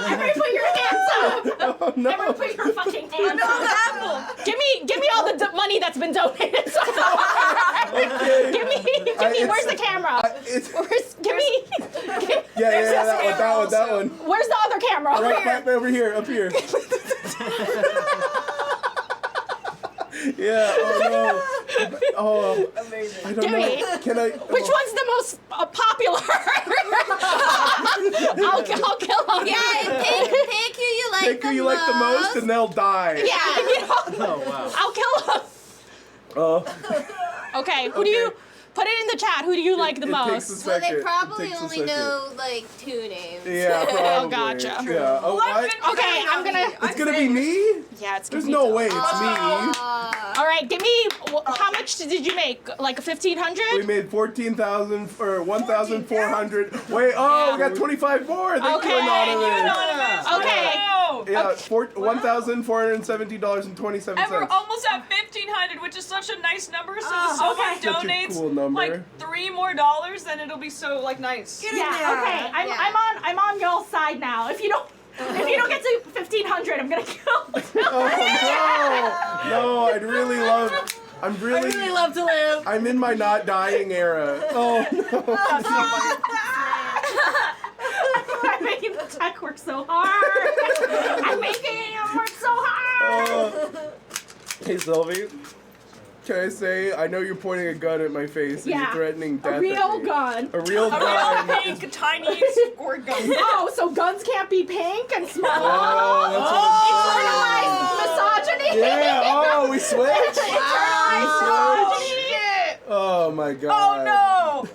Everybody put your hands up. Oh, no. Everybody put your fucking hands up. Give me all the money that's been donated so far. Okay. Give me. Where's the camera? Give me. Yeah, that one. Where's the other camera? Right over here, up here. Yeah, oh no. Oh, amazing. I don't know. Can I? Which one's the most popular? I'll kill him. Yeah, pick who you like Pick who you like the most and they'll die. Yeah, you know. Oh, wow. I'll kill him. Oh. Okay, who do you... Put it in the chat. Who do you like the most? Takes a second. Well, they probably It takes a only second. know like 2 names. Yeah, probably. Oh, gotcha. Yeah. Oh, what? Okay, I'm gonna... It's gonna be me? Yeah, it's gonna There's be no tough. way it's me. All right, give me... How much did you make? Like 1,500? We made 14,000 or 1,400. Wait, oh, we got 25 more. Thank you, Anonymous. Okay. Yeah, $1,470.27. And we're almost at 1,500, which is such a nice number. So if someone Such a donates cool number. like $3 more, then it'll be so like nice. Yeah, okay. I'm on y'all's side now. If you don't get to 1,500, I'm gonna kill. Oh no! I'd really love. I really love to live. I'm in my not dying era. Oh no! I'm making the tech work so hard. I'm making it work so hard. Hey Sylvie, can I say I know you're pointing a gun at my face and you're threatening death. A real at me. gun. A real gun. A pink, tiny squirt gun. Oh, so guns can't be pink and small. Oh, that's Internalized misogyny. Yeah. Oh, we switched. Internalized misogyny. Oh my god. Oh no.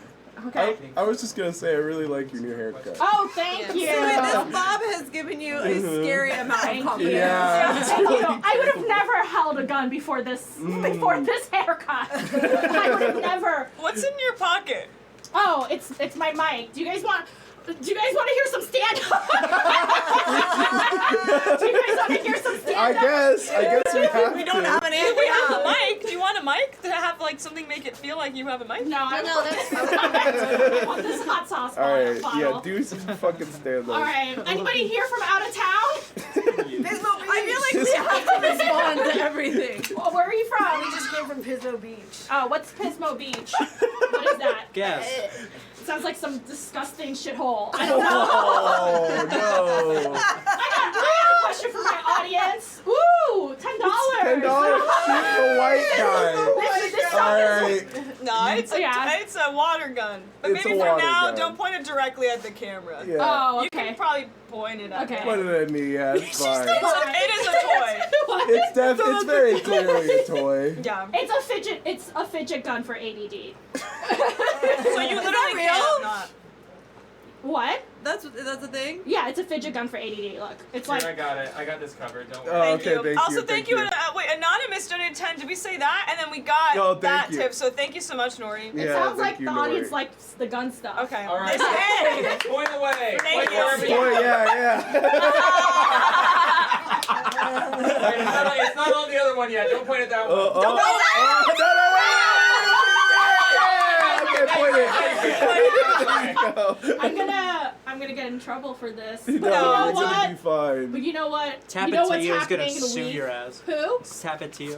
Okay. I was just gonna say I really like your new haircut. Oh, thank you. This Bob has given you a scary amount of confidence. Yeah. Thank you. I would have never held a gun before this haircut. I would have never. What's in your pocket? Oh, it's my mic. Do you guys want to hear some stand-up? Do you guys want to hear some stand-up? I guess we have We don't to. have an We have a mic. Do you want a mic to have like something make it feel like you have a mic? No, I No, that's I want this hot sauce All right, bottle. yeah, do some fucking stand-up. All right. Anybody here from out of town? I feel like we have to respond to everything. Well, where are you from? We just came from Pismo Beach. Oh, what's Pismo Beach? What is that? Guess. It sounds like some disgusting shithole. I don't know. Oh no! I got a question for my audience. Ooh, $10. $10. Shoot the white guy. This All is right. No, Yeah. it's a water gun. But It's maybe a for water now, gun. don't point it directly at the camera. Yeah. Oh, You okay. can probably point it at Okay. me. Put it at me. Yeah, it's fine. It is a toy. It's very clearly a toy. Yeah. It's a fidget gun for ADD. So you literally real? can't not. What? That's a thing? Yeah, it's a fidget gun for ADD. Look, it's like. I got it. I got this covered. Don't worry. Oh, Thank okay, you. thank Also, you. thank you. Wait, Anonymous donated 10. Did we say that? And then we got Oh, thank that you. tip. So thank you so much, Nori. It Yeah, sounds thank like you, the Nori. audience likes the gun stuff. Okay. All right. Hey. Point away. Thank Point you. wherever you Boy, want. yeah. Wait, it's not on the other one yet. Don't point at that one. No, okay, point it. I'm gonna get in trouble for this. But No, you know it's gonna be what? fine. But you know what? Tap you it know to what's you is gonna happening in the sue week? your ass. Who? Tap it to you.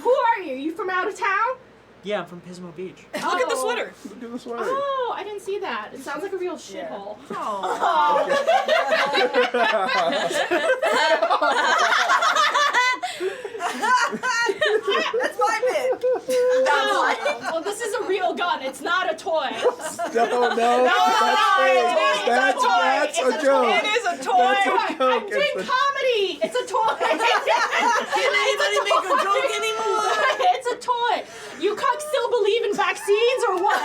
Who are you? You from out of town? Yeah, I'm from Pismo Beach. Look at the sweater. Look at this one. Oh, I didn't see that. It sounds like a real shithole. That's my bit. Well, this is a real gun. It's not a toy. No, that's fake. That's a joke. It is a toy. That's a I'm joke. doing comedy. It's a toy. Can anybody make a joke anymore? It's a toy. You cocks still believe in vaccines or what?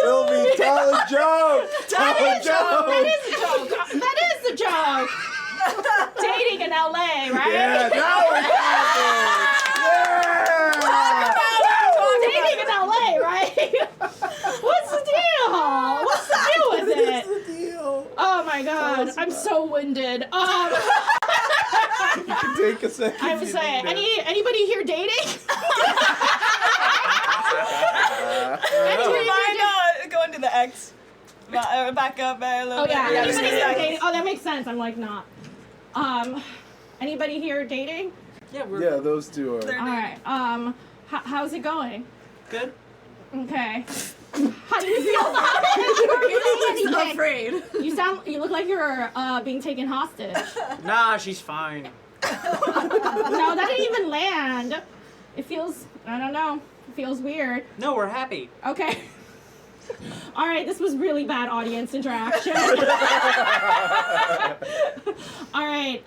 Sylvie, tell a joke. Tell a That joke. is a joke. That is a joke. Dating in LA, right? Yeah, now we're talking. Yeah. Dating in LA, right? What's the deal? What's the deal with it? What's the deal? Oh my god, I'm so winded. You can take a second. I if would you say, need it. anybody here dating? Do you mind going to the X? Back up a little Oh bit. yeah. Yeah, Anybody yeah. here dating? Oh, that makes sense. I'm like not. Anybody here dating? Yeah, we're Yeah, those two are. They're All right. How's it going? good. Okay. How do you feel about it? He's afraid. You look like you're being taken hostage. Nah, she's fine. No, that didn't even land. It feels, I don't know. It feels weird. No, we're happy. Okay. All right, this was really bad audience interaction. All right,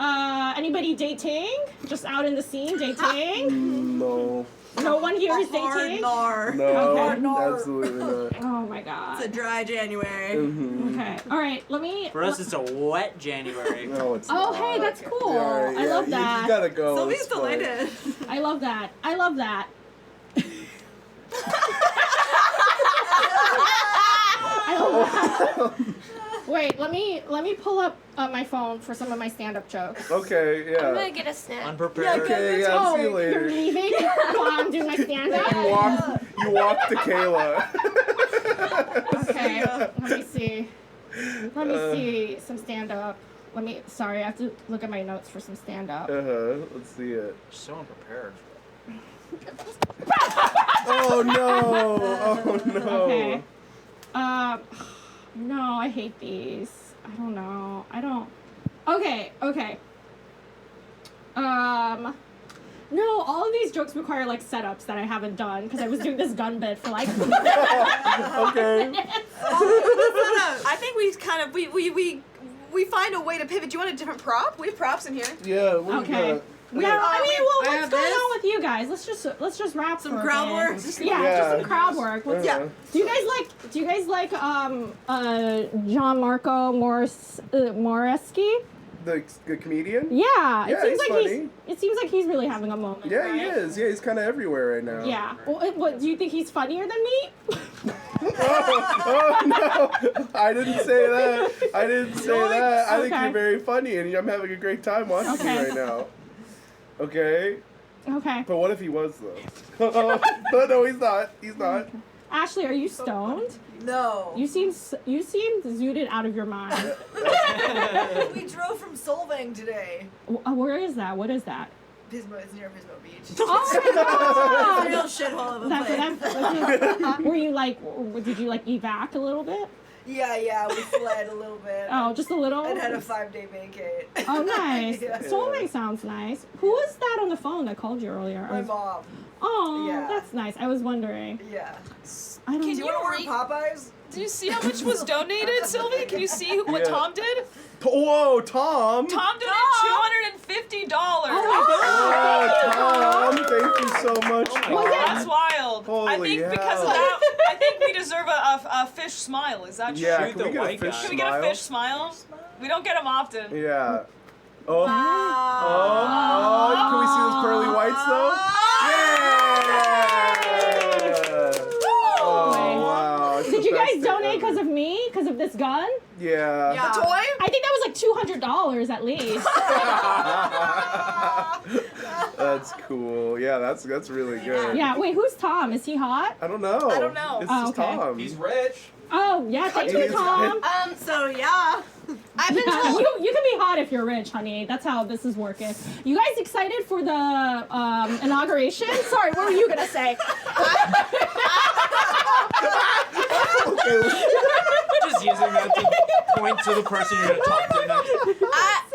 anybody dating? Just out in the scene dating? No. No one here is Hard dating? nar. No, Okay. absolutely not. Oh my It's a god. dry January. Mm-hmm. Okay, all right, let me... For us, it's a wet January. No, it's Oh, not. hey, that's cool. Yeah, I love you that. gotta go. Sylvia's it's fine. delighted. I love that. I love that. I love that. Wait, let me pull up my phone for some of my stand-up jokes. Okay, I'm gonna yeah. get a snack. Unprepared. Okay, yeah, Oh, see you you're later. leaving while I'm doing my stand-up? You walk to Kayla. Okay, let me see. Let me see some stand-up. Sorry, I have to look at my notes for some stand-up. Let's see it. So unprepared. Oh no! Oh no! Okay. No, I hate these. I don't know. Okay. No, all of these jokes require like setups that I haven't done because I was doing this gun bit for like. Okay. I think we kind of we find a way to pivot. Do you want a different prop? We have props in here. Yeah. What do Okay. you Yeah, I mean, well, I what's have going this. on with you guys? Let's just rap Some for a crowd bit. work? Yeah, just some crowd work. What's, Yeah. Do you guys like John Marco Moresky? The comedian? Yeah, Yeah, he's funny. it seems like he's really having a moment. Yeah, right? he is. Yeah, he's kind of everywhere right now. Yeah. Well, what do you think he's funnier than me? Oh no! I didn't say that. I didn't say that. I think Okay. you're very funny, and I'm having a great time watching Okay. you right now. Okay. Okay. But what if he was though? No, he's not. He's not. Ashley, are you stoned? No. You seem zooted out of your mind. We drove from Solvang today. Where is that? What is that? Pismo, it's near Pismo Beach. Oh my It's a real god! shithole of a place. Were you like? Did you like evac a little bit? Yeah, we fled a little bit. Oh, just a little. And had a 5-day vacate. Oh, nice. Yeah. Soulmate sounds nice. Who was that on the phone that called you earlier? My mom. Oh, Yeah. that's nice. I was wondering. Yeah. I don't Can Do you want to order Popeyes? Do you see how much was donated, Sylvie? Can you see what Yeah. Tom did? Whoa, Tom! Tom donated $250. Oh Oh, Tom! Thank you so much. That's wild. I Holy think because of hell. that, I think we deserve a fish smile. Is that true? Yeah, Shoot can the we get a white fish guy. Can we get a fish smile? We don't get them often. Yeah. Oh. Oh, can we see those pearly whites though? Yeah! Oh, wow. It's Did the you guys best thing donate because ever. of me? Because of this gun? Yeah. The toy? I think that was like $200 at least. That's cool. Yeah, that's really good. Yeah. Wait, who's Tom? Is he hot? I don't know. I don't know. It's Oh, just okay. Tom. He's rich. Oh yeah. Thank you, He's- Tom. So, yeah. I've been Yeah, told. you can be hot if you're rich, honey. That's how this is working. You guys excited for the inauguration? Sorry, what were you gonna say? Okay, Just using that to point to the person you're gonna talk to next.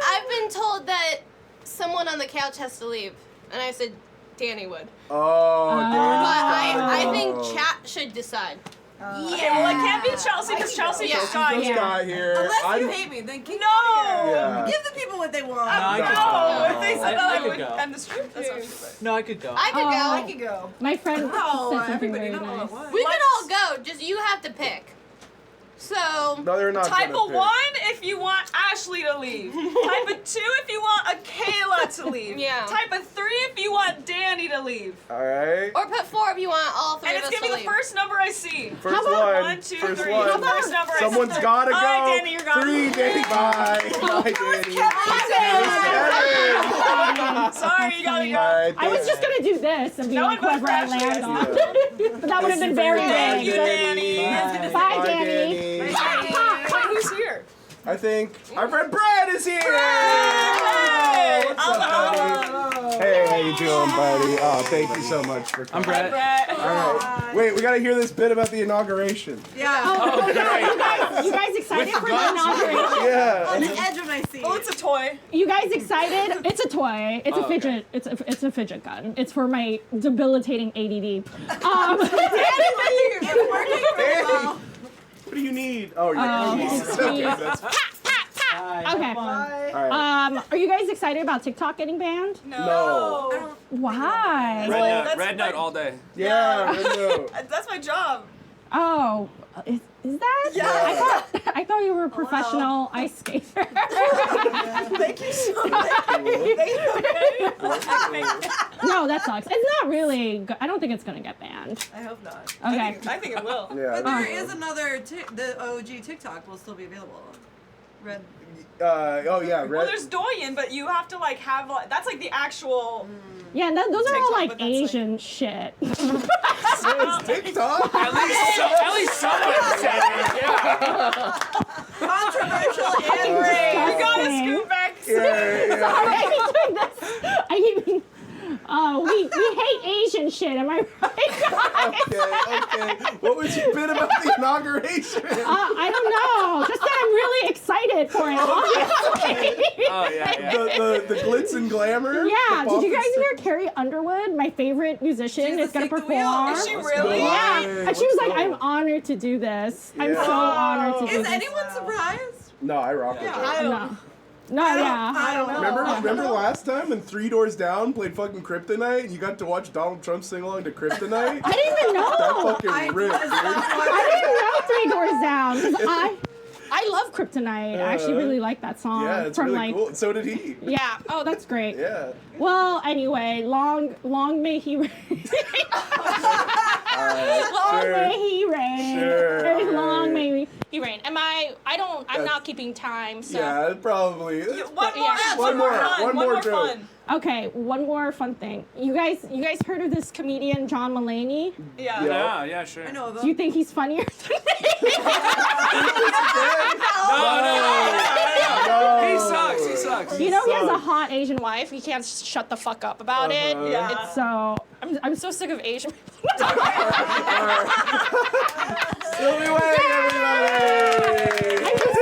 I've been told that someone on the couch has to leave, and I said Danny would. oh, But Danny's I got think it. chat should decide. Okay, well, it can't be Chelsea because Chelsea Yeah. just got Just here. got here. Unless I'm- you hate me, then keep No! Yeah. Give the people what they want. No, I could No, go. if they said I that, I could would go. end the stream. That's not true. No, I could go. I could Oh. go. I can go. My friend No, said something everybody very not all nice. at once. We could all go. Just you have to pick. So No, they're not Type gonna of pick. 1 if you want Ashley to leave. Type of 2 if you want a Kayla to leave. Yeah. Type of 3 if you want Danny to leave. All right. or put 4 if you want all 3 And of it's us gonna to be the leave. first number I see. First How about one. 1, 2, First 3. one. The first number I see. Someone's gotta go. All right, Danny, you're gone. 3, Danny. Bye. Bye, Danny. Sorry, you gotta go. All right, I was just gonna do this and be No like one whoever I goes land fast, on. But that would have been very Thank you, big. Danny. Bye, Danny. Bye, Danny. Bye. I think our friend Brad is here. Hey! What's up, buddy? Hey, how you doing, buddy? Oh, thank you so much for coming. I'm Brett. All right. Wait, we gotta hear this bit about the inauguration. Yeah. Oh, yeah. You guys excited for the inauguration? Yeah. On the edge of my seat. Oh, it's a toy. You guys excited? It's a toy. It's a fidget. It's a fidget gun. It's for my debilitating ADD. It's working really well. What do you need? Oh, you're okay, that's fine. Okay. Bye. All right. Are you guys excited about TikTok getting banned? No. Why? That's Red my- Note all day. Yeah, Red Note. That's my job. Oh, is that? Yeah. I thought you were a professional ice skater. Thank you so much. No, that sucks. It's not really. I don't think it's gonna get banned. I hope not. Okay. I think it will. But Yeah. there is another, the OG TikTok will still be available. Red. Oh yeah, Well, Red. there's Douyin, but you have to like have like that's like the actual. Yeah, those are all TikTok, like but that's, like- Asian shit. It's TikTok. At least someone said it. Yeah. Controversial and We brave. gotta Disgusting. scoot back. Yeah. I keep doing this. I keep. We hate Asian shit. Am I right? Okay. What was your bit about the inauguration? I don't know. Just that I'm really excited for it. Obviously. Oh yeah. The glitz and glamour. Yeah. The Did you guys bump hear Carrie Underwood, my favorite musician, She's is the gonna Take the Wheel. perform? Is she Let's really? go. Yeah. Hey, And she was let's like, go. I'm honored to do this. I'm Yeah. so honored to do Is this. anyone surprised? No, I rock with Yeah, her. I don't. No, yeah. I don't know. Remember last time when Three Doors Down played fucking Kryptonite and you got to watch Donald Trump sing along to Kryptonite? I didn't even know. That fucking I ripped, dude. I didn't know 3 Doors Down. 'Cause I love Kryptonite. I actually really like that song. Yeah, it's from really like, cool. And so did he. Yeah. Oh, that's great. Yeah. Well, anyway, long may he reign. Long Sure. may he reign. Sure. Long may he reign. I'm not keeping time, so. Yeah, probably. One more. Yeah. One more. Fun. One more joke. Fun. Okay, one more fun thing. You guys heard of this comedian John Mulaney? Yeah. Yeah. Yeah. Sure. I know of Do you them. think he's funnier than me? No. He sucks. He sucks. You know he has a hot Asian wife. He can't shut the fuck up about it. Yeah. It's so I'm so sick of Asian people. Sylvie Wang, everybody! I'm just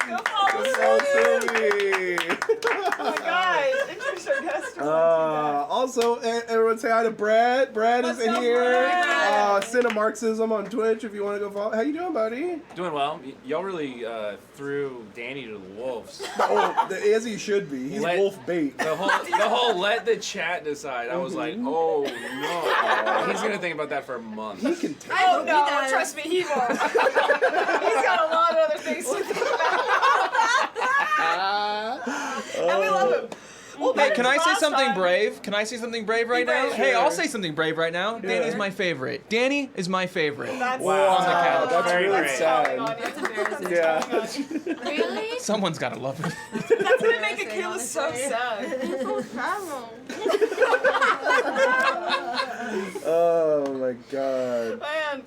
Go follow Oh, Sylvie! Oh my god. Introduce our guest. Also, everyone say hi to Brad. Brad is in up, here. Brad? Cinemarxism on Twitch if you want to go follow. How you doing, buddy? Doing well. Y'all really threw Danny to the wolves. Oh, as he should be. He's Let- wolf bait. The whole let the chat decide. I was like, oh no. He's gonna think about that for a month. He can take. Oh no, does. trust me, he won't. He's got a lot of other things to think about. And we love him. Well, Hey, can I say last something time- brave? Can I say something brave right now? brave. Hey, Sure. I'll say something brave right now. Yeah. Danny's my favorite. Danny is my favorite. That's Wow, on the couch. that's Very really great. sad. It's embarrassing. Yeah. Really? Someone's gotta love him. That's gonna make Akila so sad. Oh my god. Man,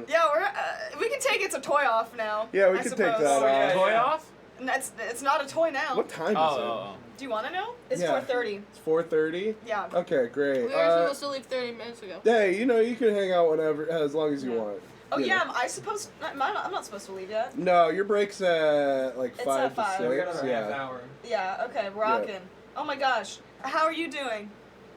Yeah. we can take It's a Toy off now. Yeah, we I can take suppose. that off. Toy off? And it's not a toy now. What time is Oh. Do you want to know? It's Yeah. 4:30. it? It's 4:30. Yeah. Okay, great. We were supposed to leave 30 minutes ago. Hey, you can hang out whenever, as long as you want. Oh You yeah, know. I'm not supposed to leave yet. No, your break's at like It's 5 at 5. to We 6. Yeah. hour. Yeah. Okay, rocking. Oh my gosh, how are you doing?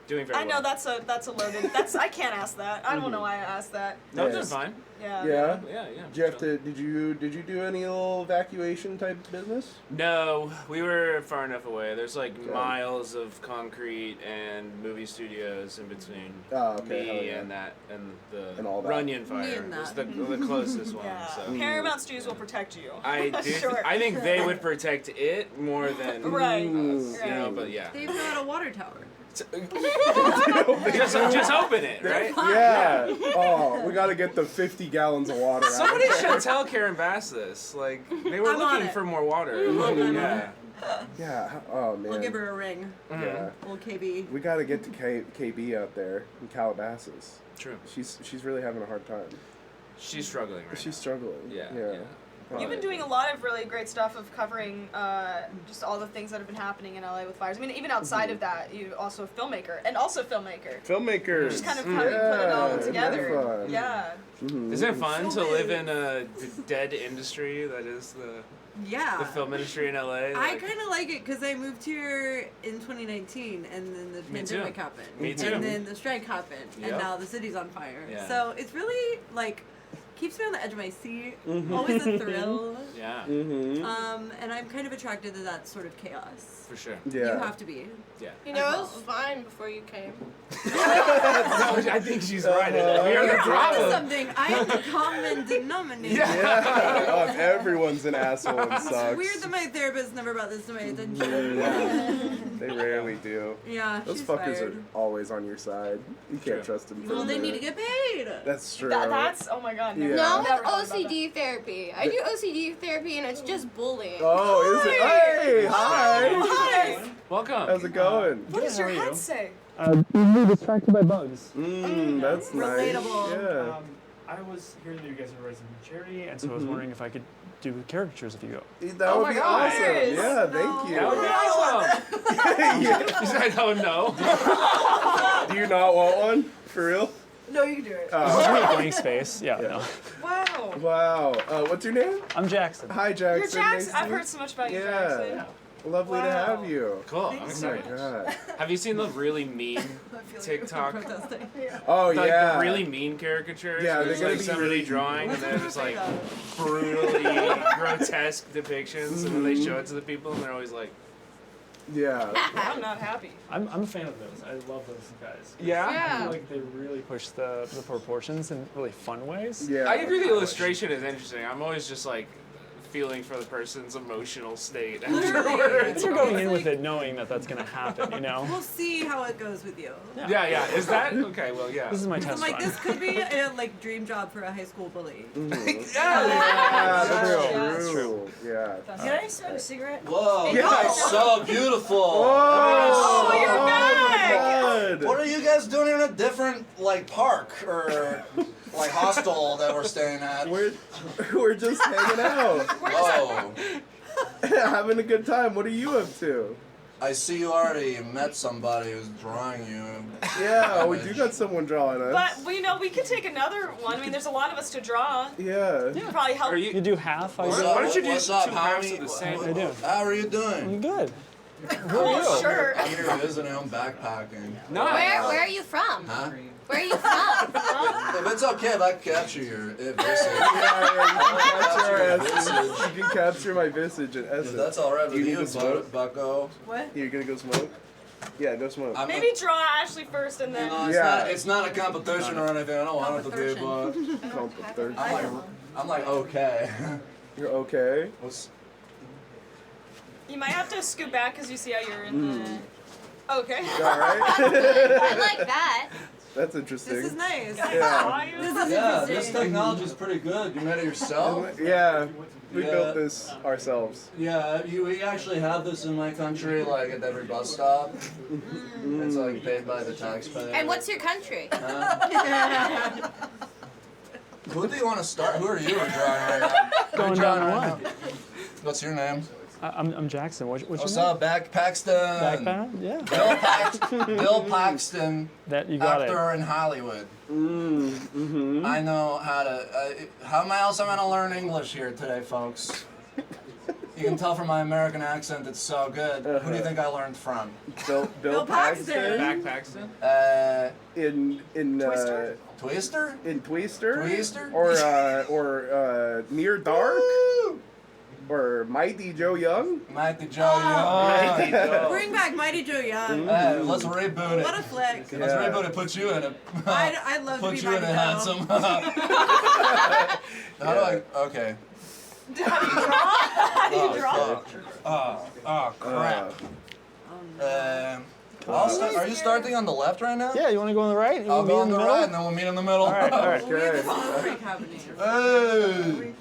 Doing very I well. know that's a loaded. I can't ask that. I don't know why I asked that. No, Yeah. that's fine. Yeah. Yeah. Yeah. Did you have to? Did you do any little evacuation type business? No, we were far enough away. There's like Okay. miles of concrete and movie studios in between Oh, okay. hell me yeah. and that and the And all that. Runyon Me fire and was that. the closest one. Yeah. So Paramount Studios will protect you. I do. Sure. I think they would protect it more than Right. us, Right. you know. But yeah, They've got a water tower. just open it, right? Yeah. Oh, we got to get the 50 gallons of water out. Somebody should tell Karen Bass this. Like they were I'm on looking it. for more water. Yeah. Yeah. Oh man. We'll give her a ring. Yeah. Old KB. We got to get to KB out there in Calabasas. True. She's really having a hard time. She's struggling right She's struggling. Yeah. You've been doing a lot of really great stuff of covering just all the things that have been happening in LA with fires. I mean, even outside of that, you're also a filmmaker and also filmmaker. Filmmakers. Just kind of having put it all together. Fun. Yeah. Isn't it fun to live in a dead industry that is the film industry in LA? I kind of like it because I moved here in 2019, and then the pandemic happened. Me too. And then the strike happened, Yep. and now the city's on fire. Yeah. So it's really like keeps me on the edge of my seat. Always a thrill. Yeah. And I'm kind of attracted to that sort of chaos. For sure. Yeah. You have to be. Yeah. You know, it was fine before you came. I think she's right. We are the You're onto problem. something. I am the common denominator. Yeah. Oh, if everyone's an asshole and sucks. It's weird that my therapist never brought this to my attention. They rarely do. Yeah, Those she's fuckers fired. are always on your side. You can't trust them. Well, they need to get paid. That's true. That's oh my god. Never, Yeah. No, never with thought about OCD therapy. I do OCD therapy and it's just bullying. Oh, is it? Hey, hi. Hi. Welcome. How's it going? What does your head say? Easily distracted by bugs. That's nice. Relatable. Yeah. I was hearing that you guys are raising charity, and so I was wondering if I could do caricatures if you go. That would be awesome. Yes. Yeah, thank you. That would be awesome. You said, oh no. Do you not want one? For real? No, you can do it. Blank space. Yeah, no. Wow. Wow. What's your name? I'm Jackson. Hi, Jackson. You're Jackson. Nice I've to heard meet so much about you, Yeah. Jackson. Lovely to Wow. have you. Cool. I'm Thanks Oh my excited. god. Have you seen the really mean I feel like TikTok? we're protesting. Oh Like yeah. the really mean caricatures? Yeah, where they're it's gonna like be somebody really- drawing and they're just like brutally grotesque depictions and then they show it to the people and they're always like, Yeah. I'm not happy. I'm a fan of those. I love those guys. yeah? I feel like they really push the proportions in really fun ways. Yeah. I agree the illustration is interesting. I'm always just like feeling for the person's emotional state afterwards. You're going in with it knowing that that's going to happen, you know? We'll see how it goes with you. Yeah. Is that? Okay, well, yeah. This is my I'm test like, run. this could be a like dream job for a high school bully. Yeah, That's true. true. Yeah. Can I smoke a cigarette? Whoa, Yeah. that's so beautiful. Oh, you're back! What are you guys doing in a different like park or like hostel that we're staying at? We're just hanging out, Whoa, having a good time. What are you up to? I see you already met somebody who's drawing you. Yeah, we do got someone drawing us. But we know we could take another one. I mean, there's a lot of us to draw. Yeah. You could probably help. Are You you, do half. What's I up? why don't you do What's two up, halves homie? of the same? I do. How are you I'm doing? good. Oh, sure. I'm here visiting. I'm backpacking. Where are you from? Huh? Where are you from? If it's okay if I capture your visage. You can capture my visage and If essence. that's alright with You need you, to smoke? bucko. What? You're gonna go smoke? Yeah, go smoke. I'm Maybe draw Ashley first and then. Yeah. It's not a competition or anything. I don't want it to be, but Competition. I'm like okay. You're okay? What's You might have to scoot back because you see how you're in the. Okay. Alright? I like that. That's interesting. This is nice. Yeah. This is yeah, this interesting. technology is pretty good. You made it yourself? Yeah. We Yeah. built this ourselves. Yeah, we actually have this in my country, like at every bus stop. It's like paid by the taxpayer. And what's your country? Who do you want to start? Who are you drawing right now? Going down one. What's your name? I'm Jackson. What's What's your name? up, Paxton? Backpack? Yeah. Bill Paxton, That you got actor it. in Hollywood. I know how to. How else am I gonna learn English here today, folks? You can tell from my American accent it's so good. Who do you think I learned from? Bill Paxton. Back Paxton? In Twister? Twister? in Twister? Twister? Or Near Dark? Woo! Or Mighty Joe Young? Mighty Joe Young. Bring back Mighty Joe Young. Hey, let's reboot it. What a flick. Let's Yeah. reboot it. Put you in it. I'd love to Put be you in Mighty it, Joe. handsome. How do I? Okay. How do you draw? How do you draw? Fuck. Crap. Are you starting on the left right now? Yeah, you want to go on the right? You I'll wanna go meet on in the middle? right, and then we'll meet in the middle. All right, all right. We have a Okay. song break happening. Hey.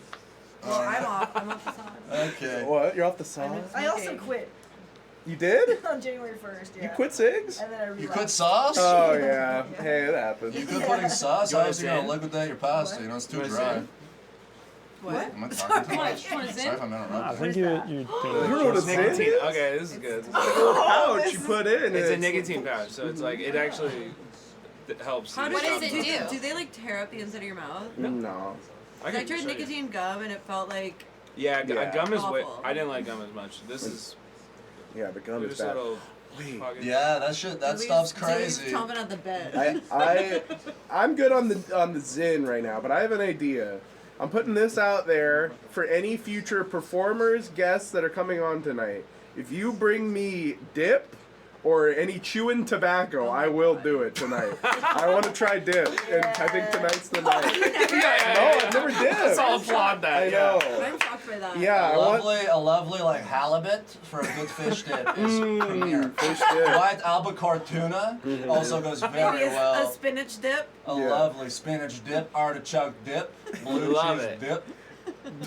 Well, I'm off. I'm off the song. Okay. What? You're off the song? I also quit. You did? On January 1st, yeah. You quit cigs? And then I relapsed. You quit sauce? Oh yeah. Hey, it happens. You quit putting sauce? You How wanna else are you gonna sin? liquidate your pasta? You know, it's too dry. What? Am I talking too much? What is Sorry it? if I'm I interrupting. think you're You don't know what a zin Nicotine. is? Okay, this is good. Pouch you put in. It's a nicotine pouch, so it's like it actually helps. How you does What stop does it smoking. do? Do they like tear up the inside of your mouth? No. I I can tried show you. nicotine gum and it felt like Yeah, Yeah. gum is way. Awful. I didn't like gum as much. This is Yeah, the gum is just bad. little. Wait. pocket. Yeah, that stuff's crazy. chomping at the bed. I'm good on the Zin right now, but I have an idea. I'm putting this out there for any future performers, guests that are coming on tonight. If you bring me dip or any chewing tobacco, I will do it tonight. I want to try dip, and I think tonight's the night. No, I've never dipped. Let's all applaud that. I know. I'm shocked by that. Yeah, A lovely like halibut for a good fish dip is premier. Fish dip. White albacore tuna also goes very Maybe a well. spinach dip. A lovely spinach dip, artichoke dip, blue Love cheese it. dip.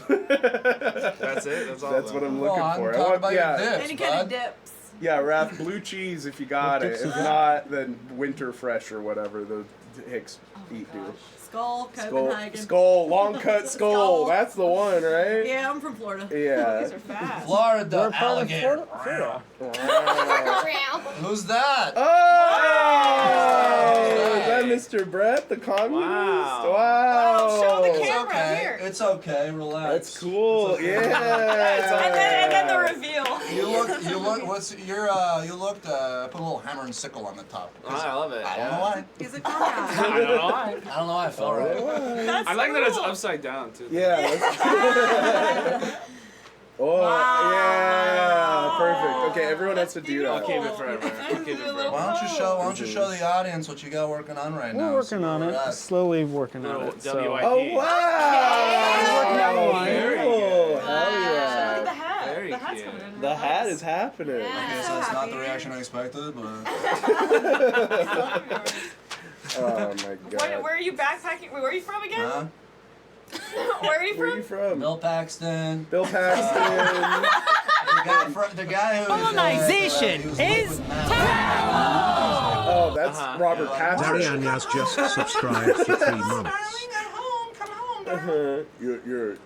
That's it. That's all. That's what I'm Well, looking I'm for. talking about your dips, Any kind of bud. dips. Yeah, Raph, blue cheese if you got it. If not, then winter fresh or whatever the Hicks eat do. Skull, Skull, Copenhagen. skull, long cut skull. That's the one, right? Yeah, I'm from Florida. Yeah. These are fast. Florida alligator. Who's that? Oh! Is that Mr. Brett, the communist? Wow. Wow. Oh, show the It's camera okay. here. It's okay. Relax. That's cool. It's okay. Yeah. And then the reveal. You looked, put a little hammer and sickle on the top. I love it. I don't know why. He's a cool guy. I don't know why. I don't know why I felt right. I like that it's upside down too. Yeah. Oh, yeah. Perfect. Okay, everyone has to do I'll that. keep it forever. I'll keep it forever. Why don't you show the audience what you got working on right now? We're working on All it. right. Slowly working on Little it. So. WIP. Oh, wow. Very Cool. good. Hell Look yeah. at the hat. Very The hat's cute. coming in. The hat is happening. Okay, Yeah. so it's not the reaction I expected, but Oh, my God. Where are you backpacking? Where are you from again? huh? Where are you Where are from? you from? Bill Paxton. Bill Paxton. The guy who Colonization is Oh, that's Robert Patrick. Marianne has just subscribed for 3 months. Your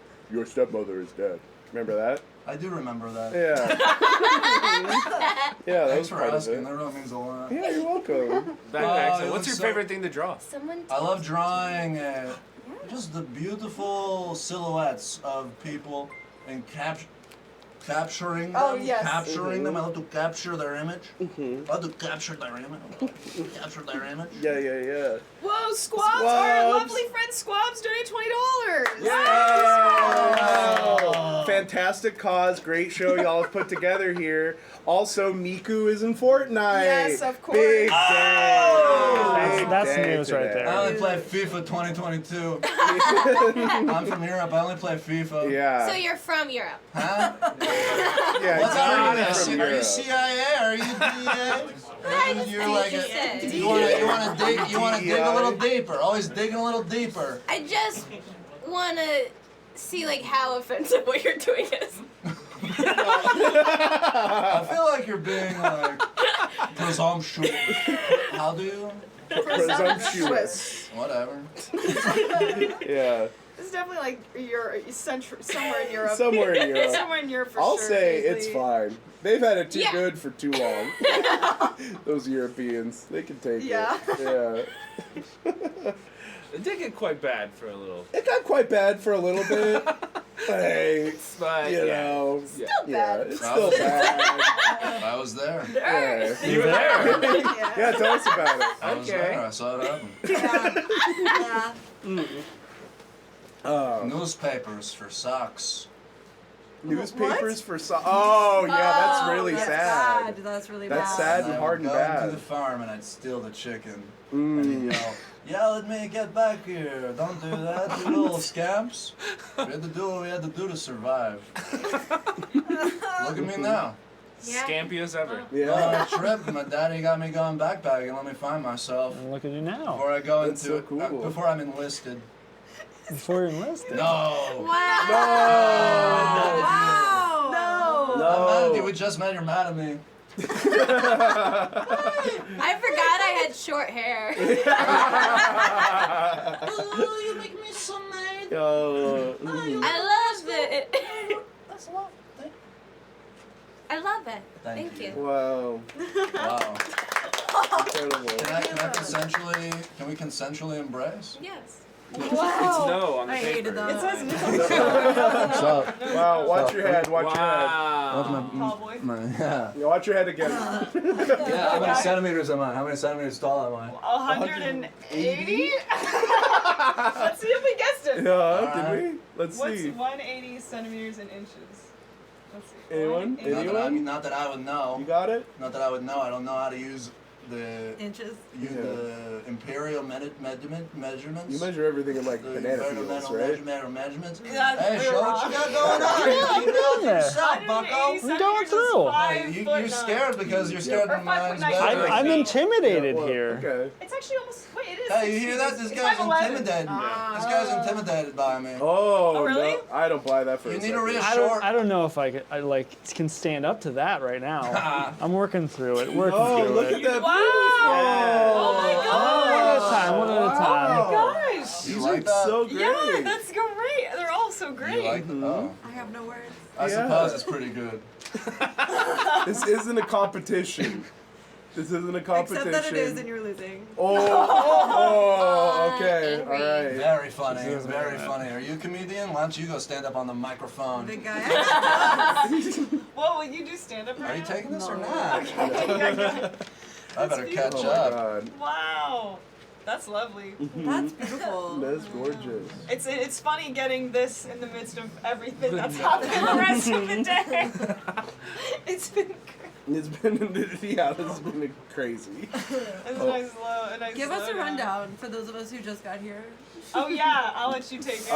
stepmother is dead. Remember that? I do remember that. Yeah. Yeah, that Thanks was for part of asking. it. That really means a lot. Yeah, you're welcome. Backpack. Oh, So it what's was your so- favorite thing to draw? Someone I love drawing just the beautiful silhouettes of people and capturing them. Oh, yes. Capturing them. I love to capture their image. Mhm. I love to capture their image. Capture their image. Yeah, yeah, yeah. Whoa, Squabs! Our Squabs. lovely friend Squabs donated $20. Wow. Fantastic cause, great show y'all have put together here. Also, Miku is in Fortnite. Yes, of course. Big day. Big That's day news right today. I only play FIFA 2022. I'm from Europe. I only play FIFA. Yeah. So you're from Europe. Huh? Yeah, What's he's up? originally from Are you Europe. CIA? Are you DEA? You're like interested. you want to dig a little deeper. Always digging a little deeper. I just want to see like how offensive what you're doing is. I feel like you're being like presumptuous. How do you? Presumptuous. Whatever. Yeah. It's definitely like somewhere in Europe. Somewhere in Europe. Somewhere in Europe for I'll sure. say vaguely. it's fine. They've had it too Yeah. good for too long. Those Europeans, they can take Yeah. it. Yeah. It did get quite bad for a little. It got quite bad for a little bit. Hey, But you yeah. know, Still yeah, bad. it's still bad. I was there. Yeah. You were there. Yeah, tell us about it. I was there. I saw it happen. Newspapers for socks. Newspapers for oh yeah, that's really that's sad. That's really That's bad. sad And and I hard would and go to bad. the farm and I'd steal the chicken. And he'd yell at me, get back here. Don't do that, you little scamps. We had to do what we had to do to survive. Look at me now. Yeah. Scampy as ever. On a trip, my daddy got me going backpacking. Let me find myself. And look at you now. Before I go That's into so cool. before I'm enlisted. Before you're enlisted. No. Wow. No. Wow. No. No. I'm mad at you. We just met. You're mad at me. I forgot I had short hair. Oh, you make me so mad. Oh. I love it. That's a lot. I love it. Thank you. Wow. Wow. Incredible. Can we consensually embrace? Yes. It's no on the I paper. hated that. It says no. So, Wow, watch your head, watch your head. Wow. yeah. Yeah, watch your head again. Yeah, how many centimeters am I? How many centimeters tall am I? 180? Let's see if we guessed it. Yeah, did we? Let's What's see. 180 centimeters in inches? Let's see. Anyone? 180. Anyone? Not that I would know. You got it? Not that I would know. I don't know how to use the Inches. the imperial measurements. You measure everything in like The banana peels, environmental right? measurements. Yeah, Hey, you're show what wrong. you got going on. Keep it up Yeah. yourself, 180 bucko. I'm going through. You're scared because you're scared Or when mine's 5'9". better. I'm intimidated Well, here. Okay. It's actually almost. Wait, it is. Hey, you 60. hear that? This It's guy's 5'11". intimidated. This guy's intimidated by me. Oh, really? no. I don't buy that for You a need second. a real I don't know if I can stand up to that right now. I'm working through it. Working Oh, through look it. at that. Wow! Oh my One god! at a time. One at a time. Oh my gosh! You These like are that? so great. Yeah, that's great. They're all so great. You like that? Oh. I have no words. I Yeah. suppose it's pretty good. This isn't a competition. This isn't a competition. Except that it is and you're losing. Oh, okay. All angry. right. Very funny. Very funny. Are you a comedian? Why don't you go stand up on the microphone? Big guy. Whoa, will you do stand up? Are you taking this or No. not? I better catch Oh my up. God. Wow, that's lovely. That's beautiful. That's gorgeous. It's funny getting this in the midst of everything that's happened the rest of the day. It's been great. It's been, yeah, this has been crazy. It's a nice Give us a slow down. rundown for those of us who just got here. Oh yeah, I'll let you take it.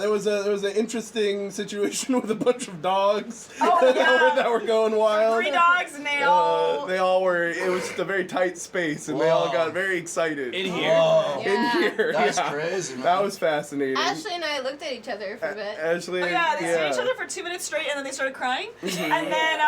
There was an interesting situation with a bunch of dogs that were going wild. 3 dogs and they all. They all were. It was just a very tight space, and they all got very excited. In here. Whoa. Yeah. In here. That's yeah. crazy, man. That was fascinating. Ashley and I looked at each other for a bit. Ashley. Oh yeah, they stood each other for 2 minutes straight, and then they started crying. And then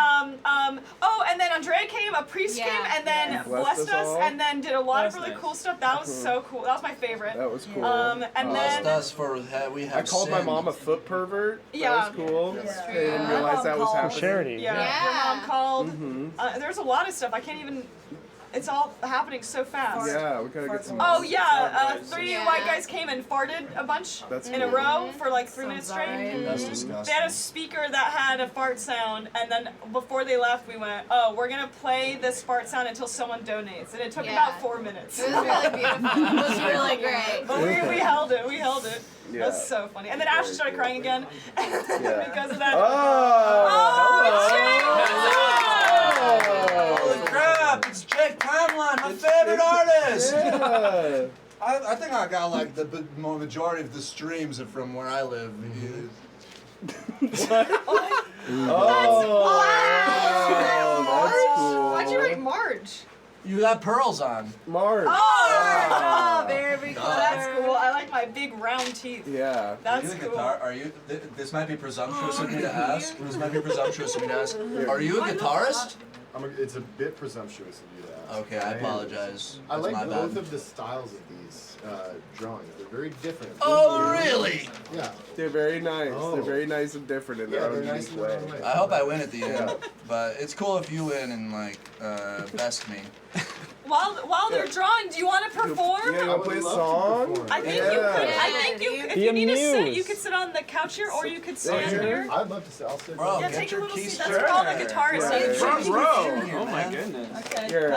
and then Andrea came, a priest Yeah. came, and then Blessed blessed us us, all. and then did a lot of That's really nice. cool stuff. That was so cool. That was my favorite. That was cool. And Blessed then us for we have I called my sinned. mom a foot pervert. Yeah. That was cool. That's I true. didn't My realize mom that was called. happening. Charity. yeah, Yeah. your mom called. Mhm. There's a lot of stuff. I can't even. It's all happening so fast. Yeah, we gotta get some. Oh yeah, 3 Yeah. white guys came and farted a bunch That's in a cool. row for like 3 minutes straight. alright. That's They disgusting. had a speaker that had a fart sound, and then before they left, we went, "Oh, we're gonna play this fart sound until someone donates," and it took Yeah. about 4 minutes. It was really beautiful. It was really great. But we held it. We held it. Yeah. That's so funny. And then Ashley started crying again because of that. Holy crap! It's Jake Pamela, my favorite artist. Yeah. I think I got like the majority of the streams are from where I live. That's cool. Why'd you write Marge? You got pearls on. Marge. Oh, very God. clever. that's cool. I like my big round teeth. Yeah. Are That's you a cool. guitar? Are you? This might be presumptuous of me to ask. This might be presumptuous of me to ask. Are you a guitarist? It's a bit presumptuous of you to ask. Okay, I apologize. I That's like my both bad. of the styles of these drawings. They're very different. Oh, really? Yeah. They're very nice. Oh. They're very nice and different in their Yeah, own they're nice unique in their way. own way. I hope I win at the end, Yeah. but it's cool if you win and like best me. While they're drawing, do you want to perform? Yeah, you wanna play a song? I think Yeah. you could. I Yeah, think you. dude. If Be you need to sit, amused. you could sit on the couch here, or you could stand here? here. I'd love to say. I'll sit. Bro, Yeah, get take a your little keys seat. That's called a straight. guitarist. Yeah. Front Here, row. man. Oh my goodness. Okay. Here,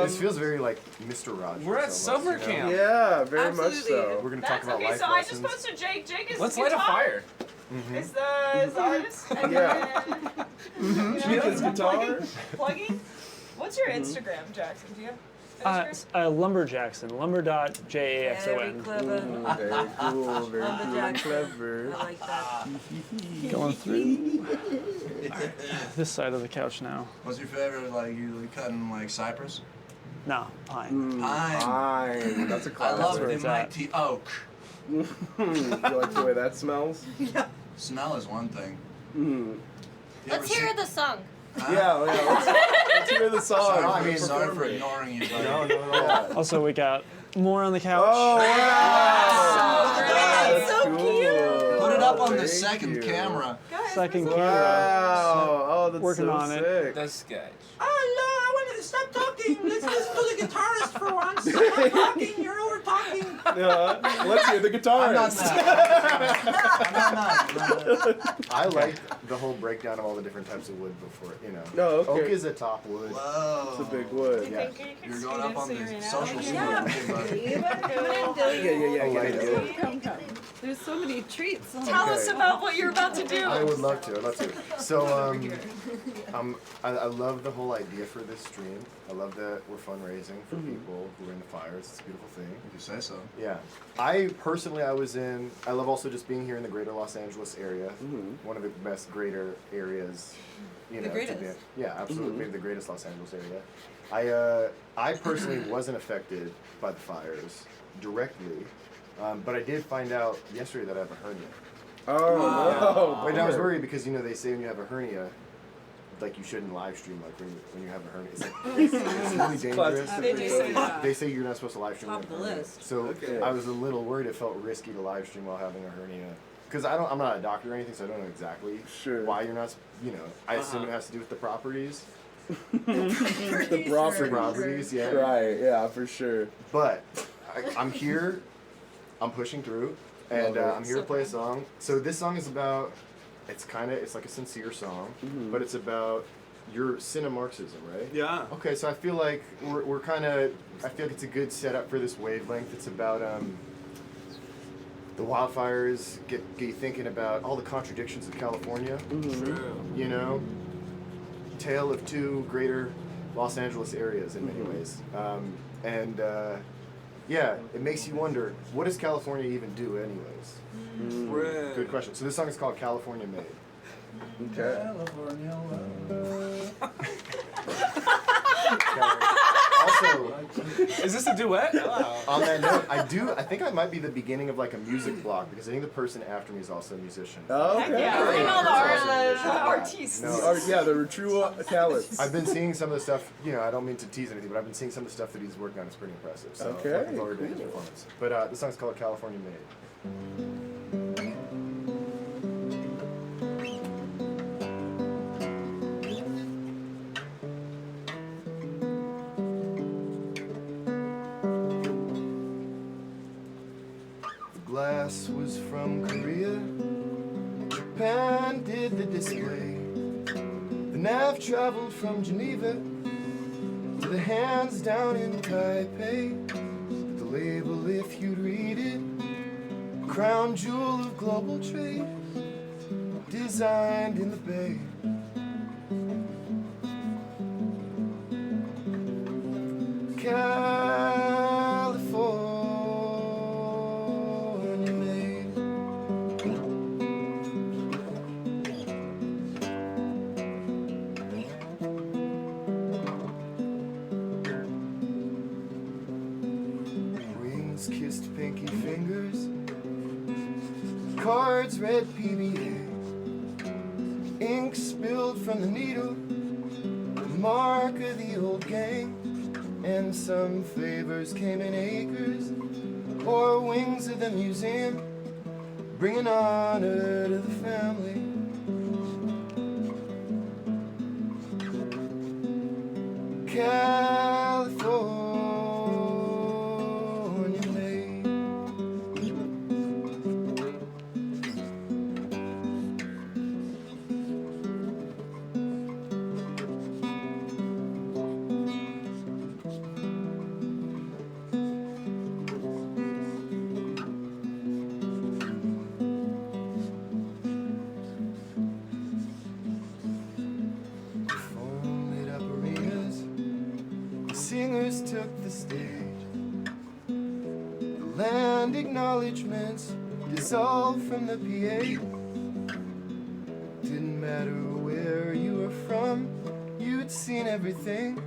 This feels very like Mr. Rogers. We're at almost, summer you know? camp. Yeah, very much Absolutely. so. We're gonna That's talk about okay. life So I just lessons. posted Jake. Jake is Let's the light a guitar. fire. Is the artist? And Yeah. then, Jake is guitar. Plugging. What's your Instagram, Jackson? Do you have Instagram? Lumberjackson. Lumber.jaxon. Very clever. Very cool, very cool and Jackson. clever. I like that. Going through this side of the couch now. What's your favorite? Like you cutting like cypress? No, pine. Pine. Fine. That's a I classic. love where the it's at. mighty oak. You like the way that smells? Smell is one thing. Mm. You ever Let's hear seen- the song. Let's hear the song. Sorry for ignoring you, buddy. No. Also, we got more on the couch. Oh, wow. That's so cute. Put it up on the second camera. Second camera. Wow. Oh, that's Working so on it. sick. That's sketch. Oh, no, I wanted to stop talking. Let's just do the guitarist for once. Stop talking. You're over talking. Let's hear the guitarist. I liked the whole breakdown of all the different types of wood before, you know. No, okay. Oak is a top wood. Whoa. It's a big wood. Yeah. You're going up on the social Yeah. Yeah. Come. There's so many treats. Tell us about what you're about to do. I would love to. So, I love the whole idea for this stream. I love that we're fundraising for people who are in the fires. It's a beautiful thing. If you say so. Yeah. I love also just being here in the greater Los Angeles area. One of the best greater areas, you know. The greatest. To be, yeah, absolutely. Maybe the greatest Los Angeles area. I personally wasn't affected by the fires directly, but I did find out yesterday that I have a hernia. Oh, no. Wait, I was worried because, you know, they say when you have a hernia, like you shouldn't live stream like when you have a hernia. It's like it's really dangerous. They do say that. They say you're not supposed to live stream. Top of the list. So I was a little worried. It felt risky to live stream while having a hernia. Because I'm not a doctor or anything, so I don't know exactly why you're not. You know, I assume it has to do with the properties. The properties, yeah. Right, yeah, for sure. But I'm here. I'm pushing through, and I'm here to play a song. So this song is about. It's like a sincere song, but it's about your Marxism, right? Yeah. Okay, so I feel like we're kind of. I feel like it's a good setup for this wavelength. It's about the wildfires get you thinking about all the contradictions of California. True. You know, tale of two greater Los Angeles areas in many ways, yeah, it makes you wonder, what does California even do anyways? Good question. So this song is called California Made. Okay. California Also, is this a duet? On that note, I think I might be the beginning of like a music block because I think the person after me is also a musician. Oh, okay. Yeah, bring all the artists. The true talents. I've been seeing some of the stuff, you know, I don't mean to tease anything, but I've been seeing some of the stuff that he's working on. It's pretty impressive. So looking forward to his performance. But the song's called California Made. Glass was from Korea, Japan did the display. The nav traveled from Geneva to the hands down in Taipei. The label, if you'd read it, crown jewel of global trade, designed in the Bay. California made. Wings kissed pinky fingers, cards read PBA, ink spilled from the needle, the mark of the old gang. And some favors came in acres or wings of the museum, bringing honor to the family. California made. Singers took the stage. The land acknowledgements dissolved from the PA. Didn't matter where you were from, you'd seen everything.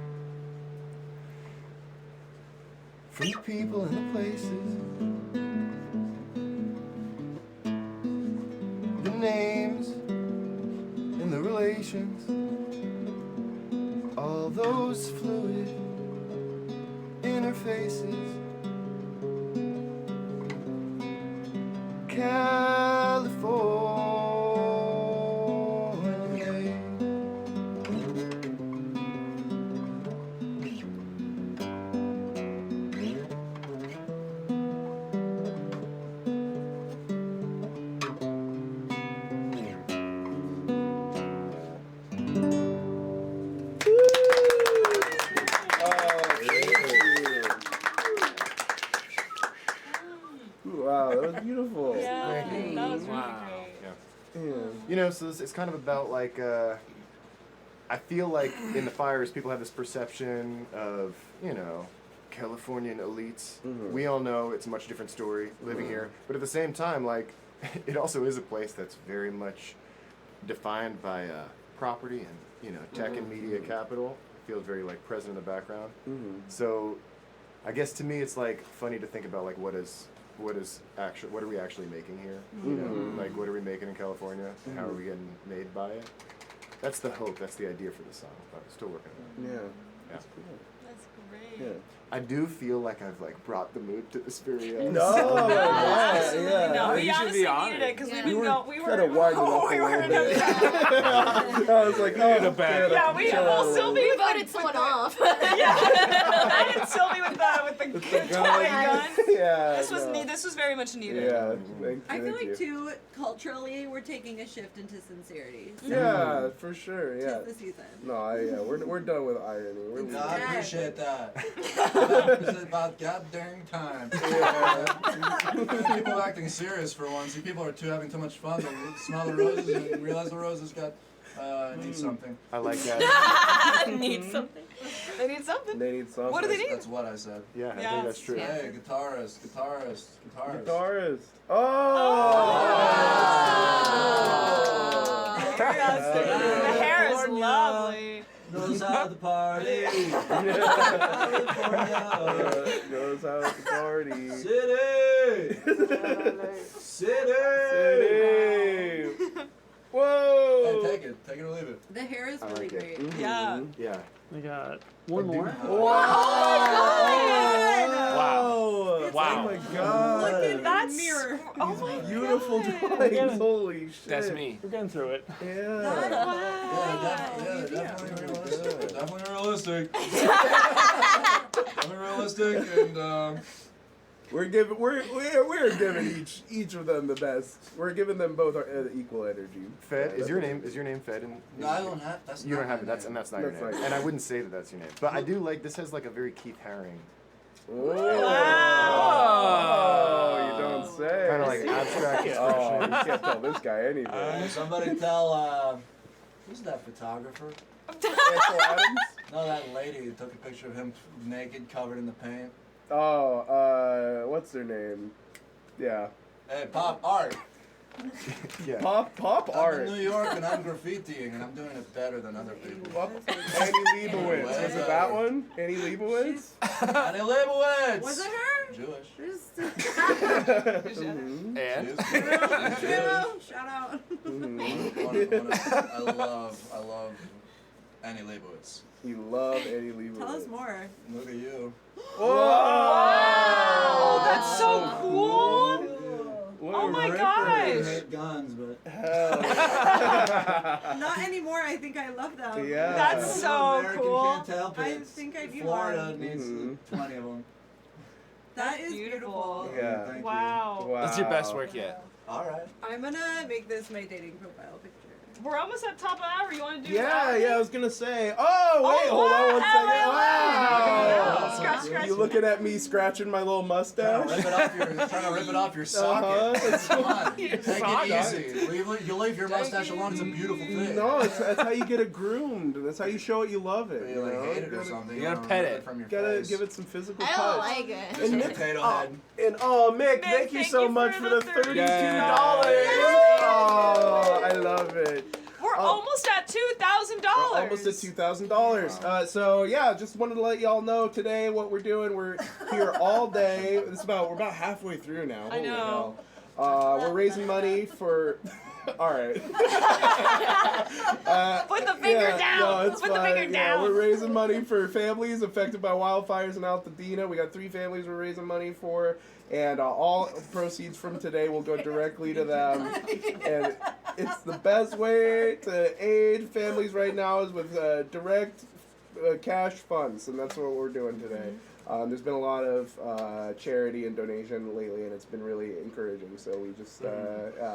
From the people and the places, the names and the relations. those fluid interfaces. California. Wow, that was beautiful. Yeah, Thank you. that was really Wow. great. Yeah. You know, so it's kind of about like, I feel like in the fires, people have this perception of, you know, Californian elites. Mhm. We all know it's a much different story living here. But at the same time, like, it also is a place that's very much defined by property and, you know, tech and media capital. It feels very, like, present in the background. Mhm. So I guess to me, it's, like, funny to think about, like, what are we actually making here? You know, Mhm. like what are we making in California? And how are we getting made by it? That's the hope. That's the idea for the song. But I'm still working on it. Yeah. Yeah. That's cool. That's great. Yeah. I do feel like I've like brought the mood to this very No, Absolutely yeah. no. You We should honestly be honored. needed it because Yeah. we You were were kind of winding up a we little were bit. I was like, oh, a bad- Yeah, we'll still be We voted someone off. I didn't Sylvie with the toy gun. Yeah. This was no. This was very much needed. Yeah. I feel thank you. like too culturally we're taking a shift into sincerity. So Yeah, for sure. Yeah. tis the season. No, we're done with irony. We're No, I leaving. appreciate that. It's about goddamn time. People acting serious for once. You people are having too much fun. They smell the roses and realize the roses got need something. I like that. Need something. They need something. They need something. What do they need? That's what I said. Yeah, I Yeah, think that's true. yeah. Hey, guitarist. Guitarist. Oh. The hair is lovely. Knows how to party. Goes out to party. City. City. Whoa. Hey, take it or leave it. The hair is I really like it. great. Mhm. Yeah. Yeah. We got one more. Wow. Wow. Oh my god. Look at that That's mirror. Oh my Beautiful God. drawings. Holy shit. That's me. We're getting through it. Yeah. Definitely realistic. Definitely realistic. Definitely realistic, and We're giving each of them the best. We're giving them both our equal energy. Fed is your name Fed? no, I don't have. That's You not don't have my it. That's name. not your That's name. not- And I wouldn't say that that's your name. But I do like this has like a very Keith Haring Oh, you don't say. kind of like abstract Oh, expression. you can't tell this guy anything. Somebody tell who's that photographer? Ansel Adams? No, that lady who took a picture of him naked, covered in the paint. Oh, what's their name? Yeah. Hey, pop art. Yeah. Pop I'm art. in New York and I'm graffitiing and I'm doing it better than other people. Annie Leibovitz. Was it that one? Annie Leibovitz? Annie Leibovitz. Was it her? Jewish. Mhm. And? Shout out. I love Annie Leibovitz. You love Annie Leibovitz. Tell us more. Look at you. Oh, that's so cool. What Oh a my ripper. I gosh. hate guns, but Hell yeah. Not anymore. I think I love them. Yeah. That's so American cool. can't help it. I think I do Florida one. needs Mhm. 20 of them. That is Beautiful. beautiful. Yeah. Thank Wow. Wow. That's your best work yet. you. All right. I'm gonna make this my dating profile picture. We're almost at top of the hour. You want to do Yeah, that? I was gonna say. Oh, wait, hold on one second. Wow. Scratch, scratch. You looking at me scratching my little mustache? Trying to rip it off your socket. That's Come on, Your take socket. it easy. You leave your mustache alone. It's a beautiful thing. No, that's how you get it groomed. That's how you show it you love it. You like know? hate it or something. You gotta don't pet rip it. from your Gotta face. give it some physical I touch. don't like it. It's a potato head. And Mick, thank you thank so you much for for the the $32. $32. Oh, I love it. We're almost at $2,000. We're almost at $2,000. So yeah, just wanted to let y'all know today what we're doing. We're here all day. We're about halfway through now. I Holy know. hell. We're raising money for. All right. Put the finger down. No, it's Put the fine. finger Yeah, down. we're raising money for families affected by wildfires in Altadena. We got 3 families we're raising money for, and all proceeds from today will go directly to them. And it's the best way to aid families right now is with direct cash funds, and that's what we're doing today. There's been a lot of charity and donation lately, and it's been really encouraging. So we just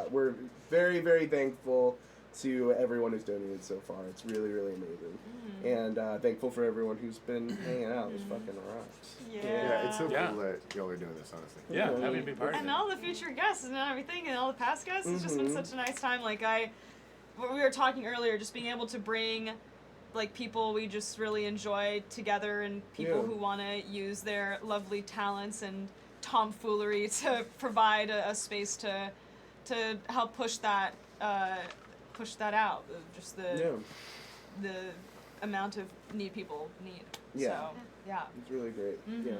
we're very, very thankful to everyone who's donated so far. It's really, really amazing, and thankful for everyone who's been hanging out. It's fucking rocks. Yeah, it's so cool that y'all are doing this, honestly. Yeah, happy to be part of And it. all the future guests and everything, and all the past guests. It's just been such a nice time. Like we were talking earlier, just being able to bring like people we just really enjoy together, and people who want to use their lovely talents and tomfoolery to provide a space to help push that out. Just the amount of need people need. Yeah. So, yeah. It's really great. Mhm.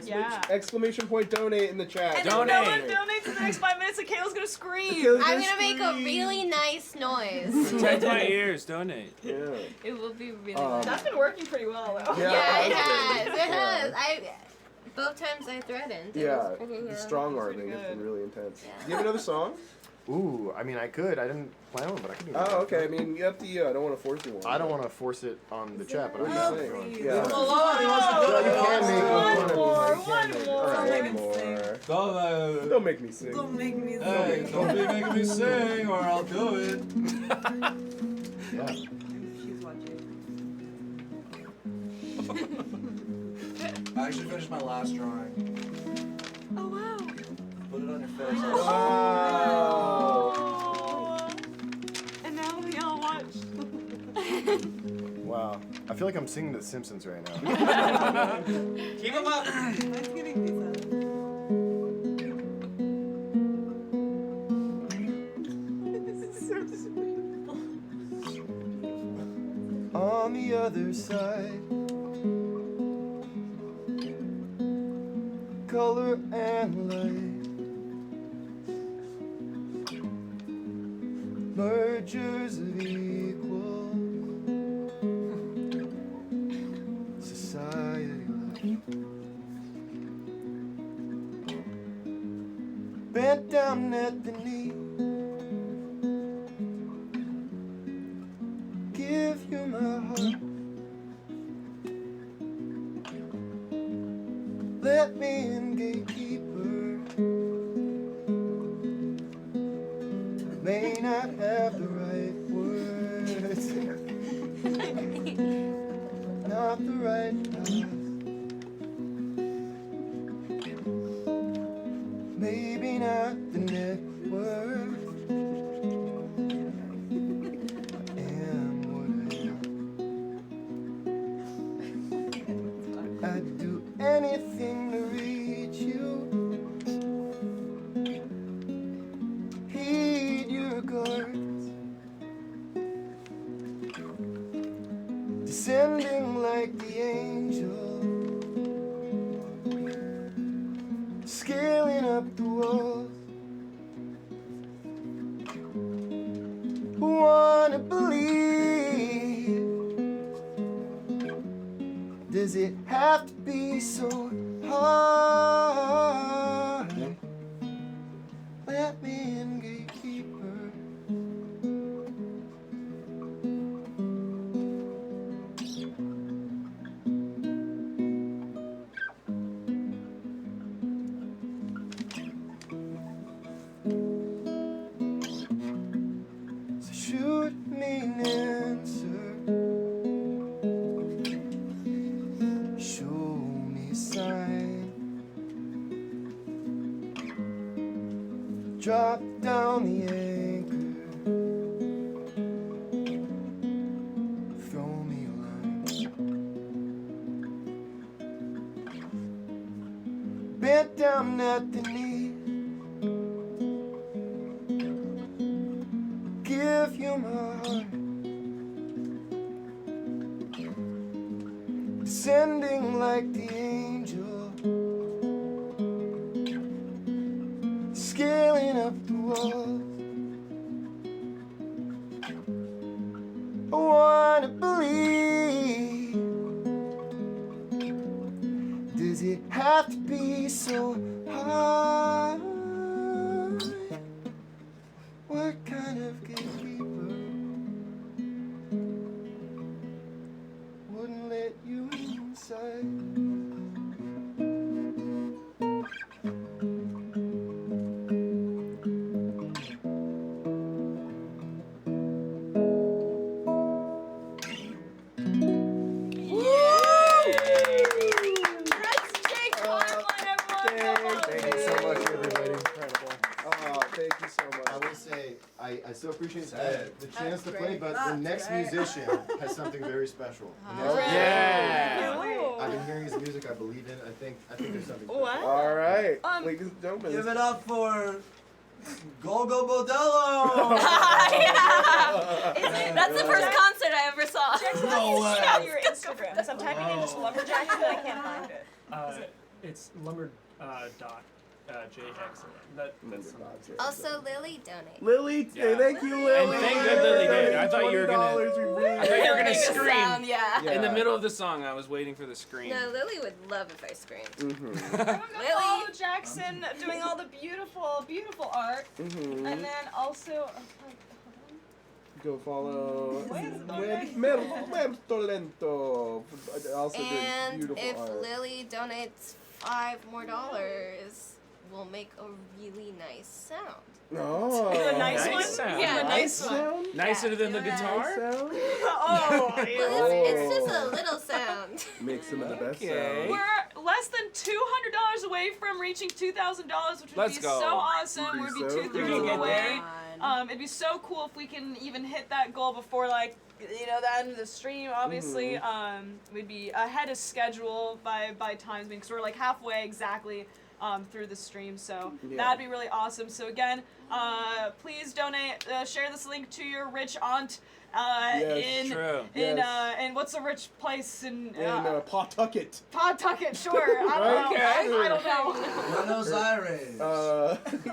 Yeah. Exclamation point donate in the chat. And if no one donates in the next 5 minutes, Kayla's gonna scream. I'm gonna make a really nice noise. Protect my ears, donate. Yeah. It will be really nice. That's been working pretty well, though. Yeah, it has. It has. Both times I threatened. It was pretty the good. strong arming has been really intense. Do you have another song? Ooh, I mean, I could. I didn't plan on, but I could do it. Oh, okay. I mean, you have to. I don't want to force you one. I don't want to force it on the chat, but What I'm do just you saying. think? Yeah. Don't make me sing. Don't make me Hey, don't be making me sing or I'll do it. Yeah. I actually finished my last drawing. Oh, wow. Put it on your face. And now we all watch. Wow. I feel like I'm singing The Simpsons right now. Keep them up. On the other side, color and light, mergers of equal society life. Bent down at the knee, give you my heart. Let me in, gatekeeper. May not have the right words, not the right path. Maybe not the network. I'd do anything to reach you. Heed your guards, descending like the angel, scaling up the walls. Wanna believe? Does it have to be so hard? Let me in, gatekeeper. So shoot me an answer. Show me a sign. Drop down the anchor. Throw me a line. Bent down at the knee. Give you my heart. Descending like the angel, scaling up walls. I wanna believe. Does it have to be so hard? What kind of gatekeeper wouldn't let you inside? I still appreciate the chance to play, but the next musician has something very special. Yeah. I've been hearing his music. I believe in. I think there's something special. What? All right, ladies and gentlemen. Give it up for Gogo Bodello. That's the first concert I ever saw. No way. Shout your Instagram. Because I'm typing in just lumberjack and I can't find it. It's lumber.jx. That's Also, Lily donate. Lily, thank you, Lily. And thank God Lily did. I thought you were gonna. $20. I thought you were gonna scream. Sound, yeah. In the middle of the song, I was waiting for the scream. No, Lily would love if I screamed. Follow Jackson doing all the beautiful, beautiful art. And then also, Go follow Where's Muerto Lento. Also doing and beautiful if art. Lily donates $5 more, we'll make a really nice sound. Oh, the nice one? Sound. Yeah, the nice one. Nicer than the guitar? Oh, yeah. Well, it's just a little sound. Make some of the best Okay. sound. We're less than $200 away from reaching $2,000, which would Let's be go. so awesome. We'd be so 2/3 cool. of the way. there. It'd be so cool if we can even hit that goal before, like, the end of the stream. Obviously, we'd be ahead of schedule by times because we're like halfway exactly through the stream. So that'd be really awesome. So again, please donate. Share this link to your rich aunt. In what's a rich place in Pawtucket. Pawtucket, sure. I don't know. I don't know. Buenos Aires.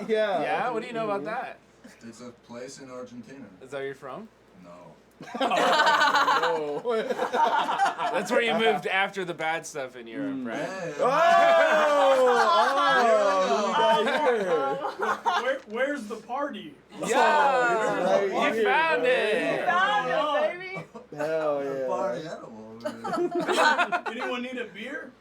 Yeah. Yeah, what do you know about that? It's a place in Argentina. Is that where you're from? No. No. That's where you moved after the bad stuff in Europe, right? Where's the party? Yeah, right you here, found bro. it. You found it, baby. Hell yeah. Party animal. Anyone need a beer?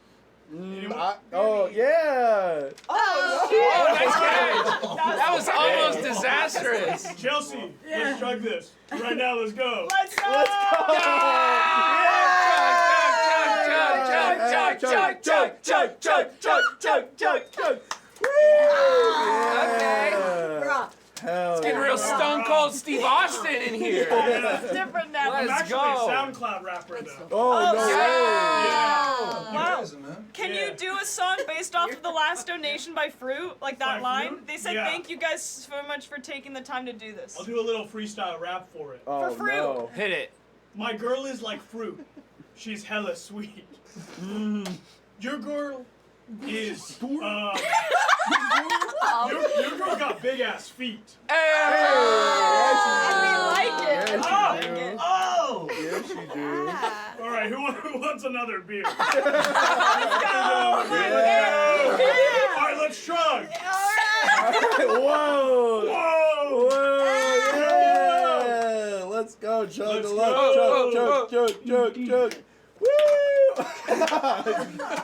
Oh yeah. Oh, Oh, nice catch. That was almost disastrous. Chelsea, let's chug this. Right now, let's go. Let's go. Chug. Okay. Hell It's getting real Stone Cold Steve Austin in here. It's different now. I'm Let's actually go. a SoundCloud rapper, though. Oh, no Wow. Man. Can you do a song based off of the last donation by Fruit? Like that By line? Fruit? They said Yeah. thank you guys so much for taking the time to do this. I'll do a little freestyle rap for it. Oh, fruit. no. Hit it. My girl is like fruit. She's hella sweet. Your girl is your girl got big ass feet. And we like it. Yes, you do. Oh! Yes, you do. All right, who wants another beer? Let's go. All right, let's chug. Whoa! Whoa! Yeah! Let's go, chug. Let's Chug. Woo!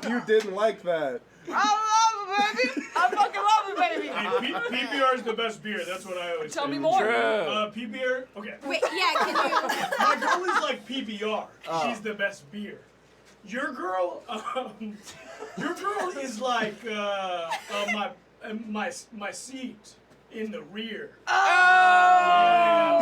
You didn't like that. I love it, baby. I fucking love it, baby. Hey, PBR is the best beer. That's what I always say. Tell me more. PBR. Okay. Wait, yeah, can you? My girl is like PBR. She's the best beer. Your girl is like my seat in the rear.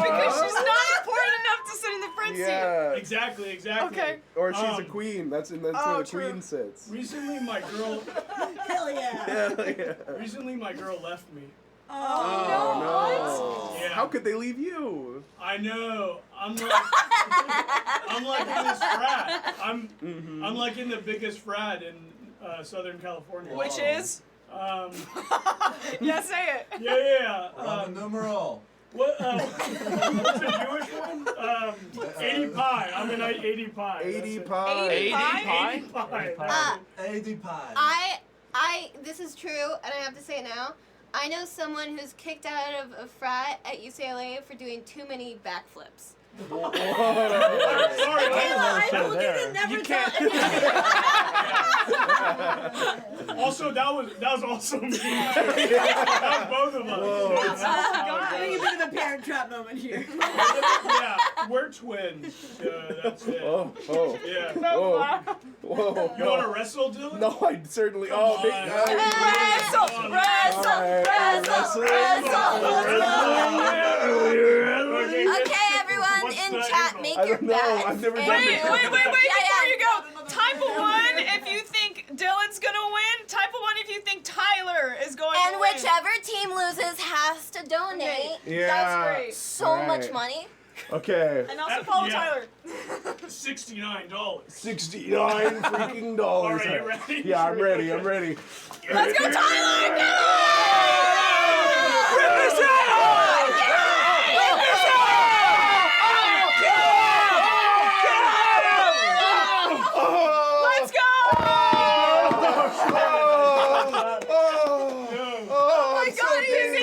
Because she's not important enough to sit in the front Yeah. Exactly. Okay. Or she's a queen. That's where the queen sits. Recently, my girl. Hell yeah. Hell yeah. Recently, my girl left me. Oh, no. What? Yeah. How could they leave you? I know. I'm like in this frat. I'm like in the biggest frat in Southern California. Which is? Yeah, say it. Yeah. Roman numeral. What? What's a Jewish one? 80 pie. I'm gonna eat 80 pie. 80 pie. 80 pie? 80 pie. 80 pie. This is true, and I have to say it now. I know someone who's kicked out of a frat at UCLA for doing too many backflips. Sorry, never you can't. Also, that was also me. That was both of us. Bring him into the Parent Trap moment here. Yeah, we're twins. That's it. Oh. Yeah. Whoa. You want to wrestle, Dylan? No, I certainly. Okay, everyone in chat, make your bets. I've never done Wait, this. before you go. Type a 1 if you think Dylan's gonna win. Type a 1 if you think Tyler is going to win. And whichever team loses has to donate. Yeah. That's great. So much money. Okay. And also follow Tyler. $69. $69 freaking dollars. All right, you ready? Yeah, I'm ready. Let's go, Tyler! Go! Let's go! Oh my God, he's in it!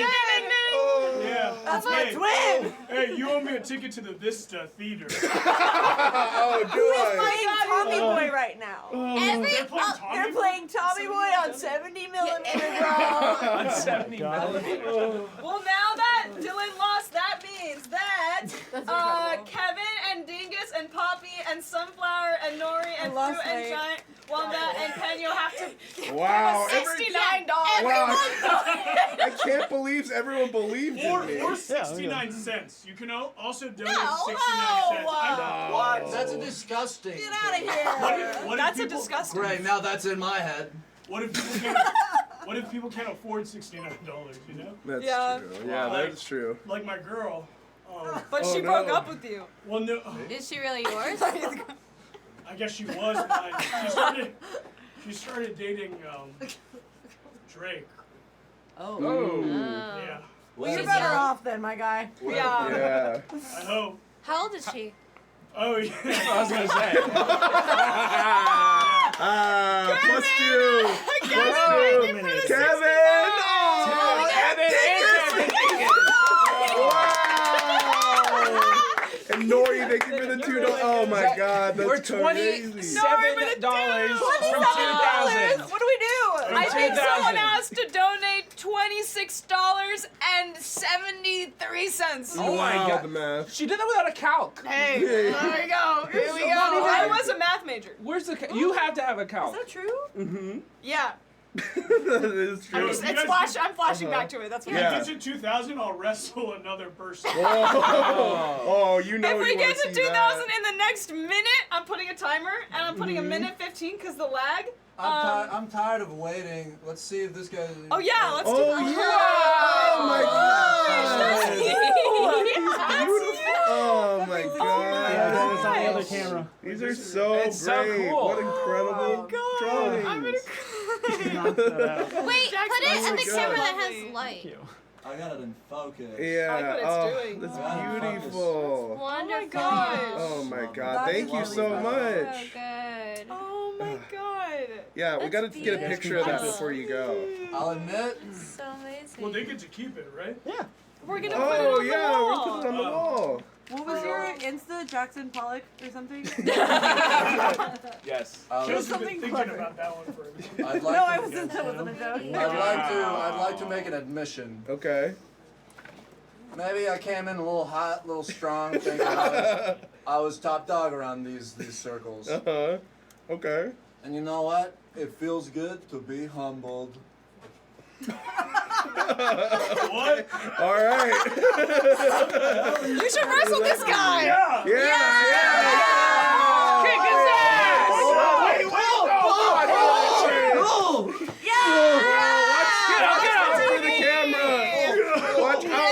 Yeah. That's my twin! Hey, you owe me a ticket to the Vista Theater. Who is playing Tommy Boy right now? They're playing Tommy Boy on 70 millimeter, bro. On 70 millimeter. Well, now that Dylan lost, that means that Kevin and Dingus and Poppy and Sunflower and Nori and Fruit and Giant, Wanda and Pen, you'll have to give Wow, $69. Wow. I can't believe everyone believed in me. Or 69 cents. You can also donate 69 cents. What? That's disgusting. Get out of here. What That's if people, disgusting. Great, now that's in my head. What if people can't afford $69? You know? That's true. Yeah, that's true. Like my girl. But she broke up with you. Well, no. Is she really yours? I guess she was mine. She started dating Drake. Oh. Yeah. Well, you're better off then, my guy. Yeah. I hope. How old is she? Oh yeah. I was gonna say. +2. Kevin! And Nori, thank you for the $2. Oh my God, that's We're crazy. $27 from 2000. What do we do? I think 2000. someone has to donate $26.73. Oh my Wow, God. the math. She did that without a calc. Hey, there we go. Here we go. I was a math major. Where's the you have to have a calc. Is that true? Mm-hmm. Yeah. That is true. I'm flashing back to it. That's what If Yeah. it gets to 2000, I'll wrestle another person. Oh, you know If we you get wanna to see 2000 that. in the next minute, I'm putting a timer, and I'm putting a minute 15 because the lag. I'm tired of waiting. Let's see if this guy. Oh yeah, let's do Oh, that. yeah. Oh, my God. Oh, my God. It's on the other camera. These are so It's so great. cool. What incredible drawings. I'm gonna Wait, put it in the camera that has light. I got it in focus. Yeah. I like what it's doing. That's Wow. beautiful. Wonderful. gosh. Oh my God! That Thank is you really so fun. much. So good. Oh my god. Yeah, we gotta get a picture of that beautiful. before you go. I'll admit. So amazing. Well, they get to keep it, right? Yeah. We're gonna put it Oh on yeah, the wall. we're putting it on the wall. What was your Insta, Jackson Pollock or something? Yes. Just been something thinking clever. about that one for a minute. I'd like No, to, I wasn't. That wasn't a joke. I'd like to make an admission. Okay. Maybe I came in a little hot, a little strong, thinking I was top dog around these circles. Okay. And you know what? It feels good to be humbled. What? All right. You should wrestle this guy. Yeah. Kick his ass. Wait, Watch out for the camera. Watch out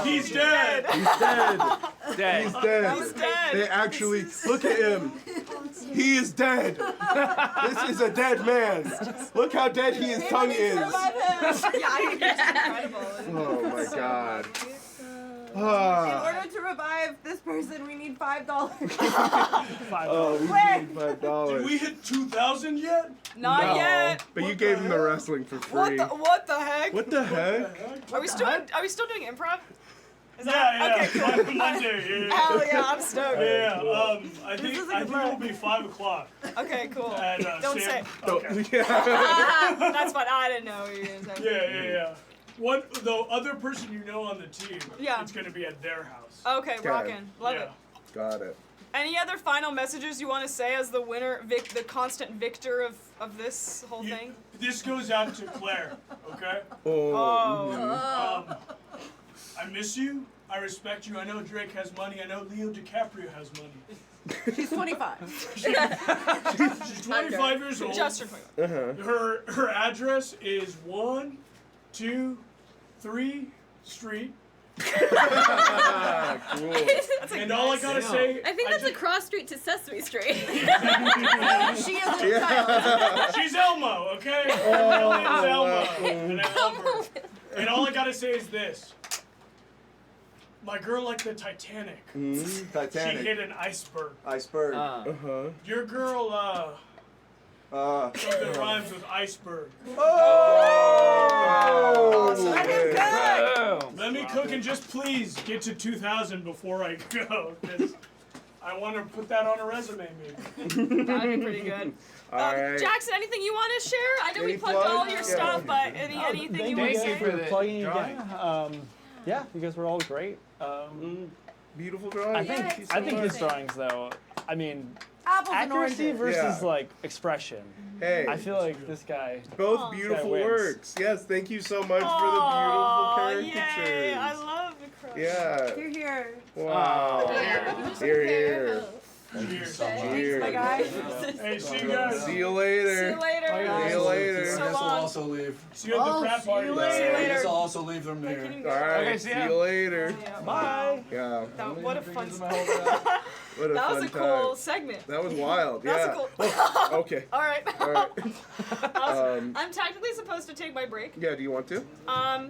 He's dead. He's dead. Dead. He's dead. He's dead. They actually look at him. He is dead. This is a dead man. Look how dead his tongue is. Oh my god. In order to revive this person, we need $5. Oh, we need $5. Did we hit 2,000 yet? Not yet. But you gave him the wrestling for free. What the heck? What the heck? Are we still doing improv? Is Yeah. Okay, cool. Monday. Yeah. Hell yeah, I'm stoked. Yeah. I think it'll be 5 o'clock. Okay, cool. And, Don't say. Okay. That's fine. I didn't know what you were gonna say. Yeah. The other person you know on the team, it's going to be at their house. Okay, rockin'. Love it. Got it. Any other final messages you want to say as the winner, the constant victor of this whole thing? This goes out to Claire, okay? I miss you. I respect you. I know Drake has money. I know Leo DiCaprio has money. She's 25. She's 25 years old. Just turned 25. Her address is 123 Street. Cool. And all I gotta say, I think that's a cross street to Sesame Street. She is a child. She's Elmo, okay? Oh, Her name's Elmo, and I love her. And all I gotta say is this. My girl like the Titanic. Titanic. She hit an iceberg. Iceberg. Your girl, something rhymes with iceberg. Let him cook. Let me cook and just please get to 2,000 before I go, because I want to put that on a resume, maybe. That'd be pretty good. All right. Jackson, anything you want to share? I know we plugged all your stuff, but anything you want to Thank you share? for plugging again. Yeah, you guys were all great. Beautiful drawings. I think his drawings, though, I mean, Apples and accuracy oranges. versus like expression. Hey. I feel like this guy. Both beautiful wins. works. Yes, thank you so much for the beautiful caricatures. Yay, I love the crush. Yeah. You're here. Wow. Here. Thanks, my guy. Hey, see you guys. See you later. See you later. See you later. I guess I'll also leave. See you at the frat party. See you I later. guess I'll also leave them here. All right. Okay, see you later. Bye. Yeah. What a fun What a That was fun a cool time. segment. That was wild. That was Yeah. a cool. Oh, okay. All right. All right. Awesome. I'm technically supposed to take my break. Yeah. Do you want to? I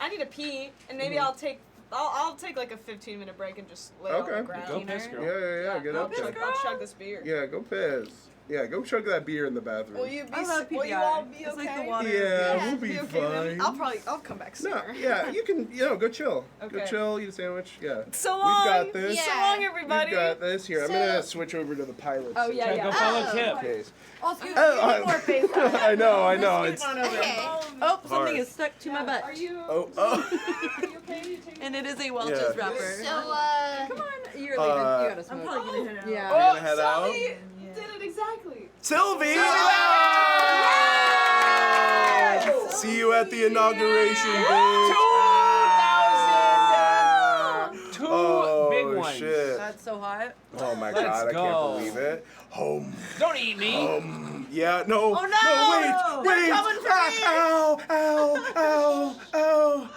need to pee, and maybe I'll take like a 15-minute break and just lay on the ground. Go piss, girl. Yeah. Get up there. I'll chug this beer. Yeah. Go piss. Yeah. Go chug that beer in the bathroom. Will you be? I love Will you PBI. all be okay? It's like the water. Yeah, we'll be okay then? fine. I'll come back No, sooner. yeah, you can, go chill. Go Okay. chill, eat a sandwich, yeah. So long. We've got this. So long, everybody. We've got this. Here, I'm gonna switch over to the pilot. Oh, yeah, yeah. Go follow Kip. Case. Also, you Oh, need more face. I know. It's. Oh, something is stuck to my butt. Are you? Oh. Are you okay? And it is a Welch's Yeah. wrapper. So, Come on, you're leaving. You gotta smoke. I'm probably gonna head out. Yeah. You're gonna head out? Sylvie did it exactly. Sylvie! See you at the inauguration, bitch. 2,000! Oh, big ones. shit. That's so hot. Oh my Let's god, I go. can't believe it. Home. Don't eat me. Yeah, no. Oh, no! No, wait. They're coming for me! Ow, ow.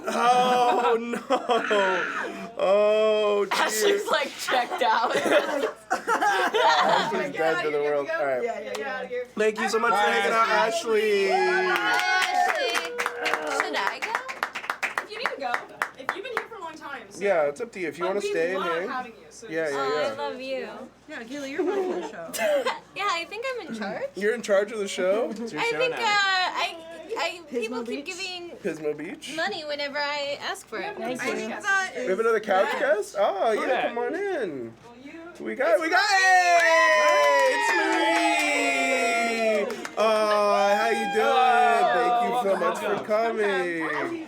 Oh, no. Oh, dear. Ashley's like checked out. Ashley's dead to the world. All right. Yeah, get out of here. Thank you so much for hanging out, Ashley. Should I go? If you need to go, if you've been here for a long time. So Yeah, it's up to you. If you want to stay and we love hang. having you. So Yeah, I yeah. love you. Yeah, Kayla, you're part of the show. Yeah, I think I'm in charge. You're in charge of the show? It's your I show think now. people keep giving Pismo Beach. money whenever I ask for it. I think that We is. have another couch guest? Oh, yeah, that? come on in. Well, you. We got, hey, it's Marie. How you doing? Thank you so much for coming.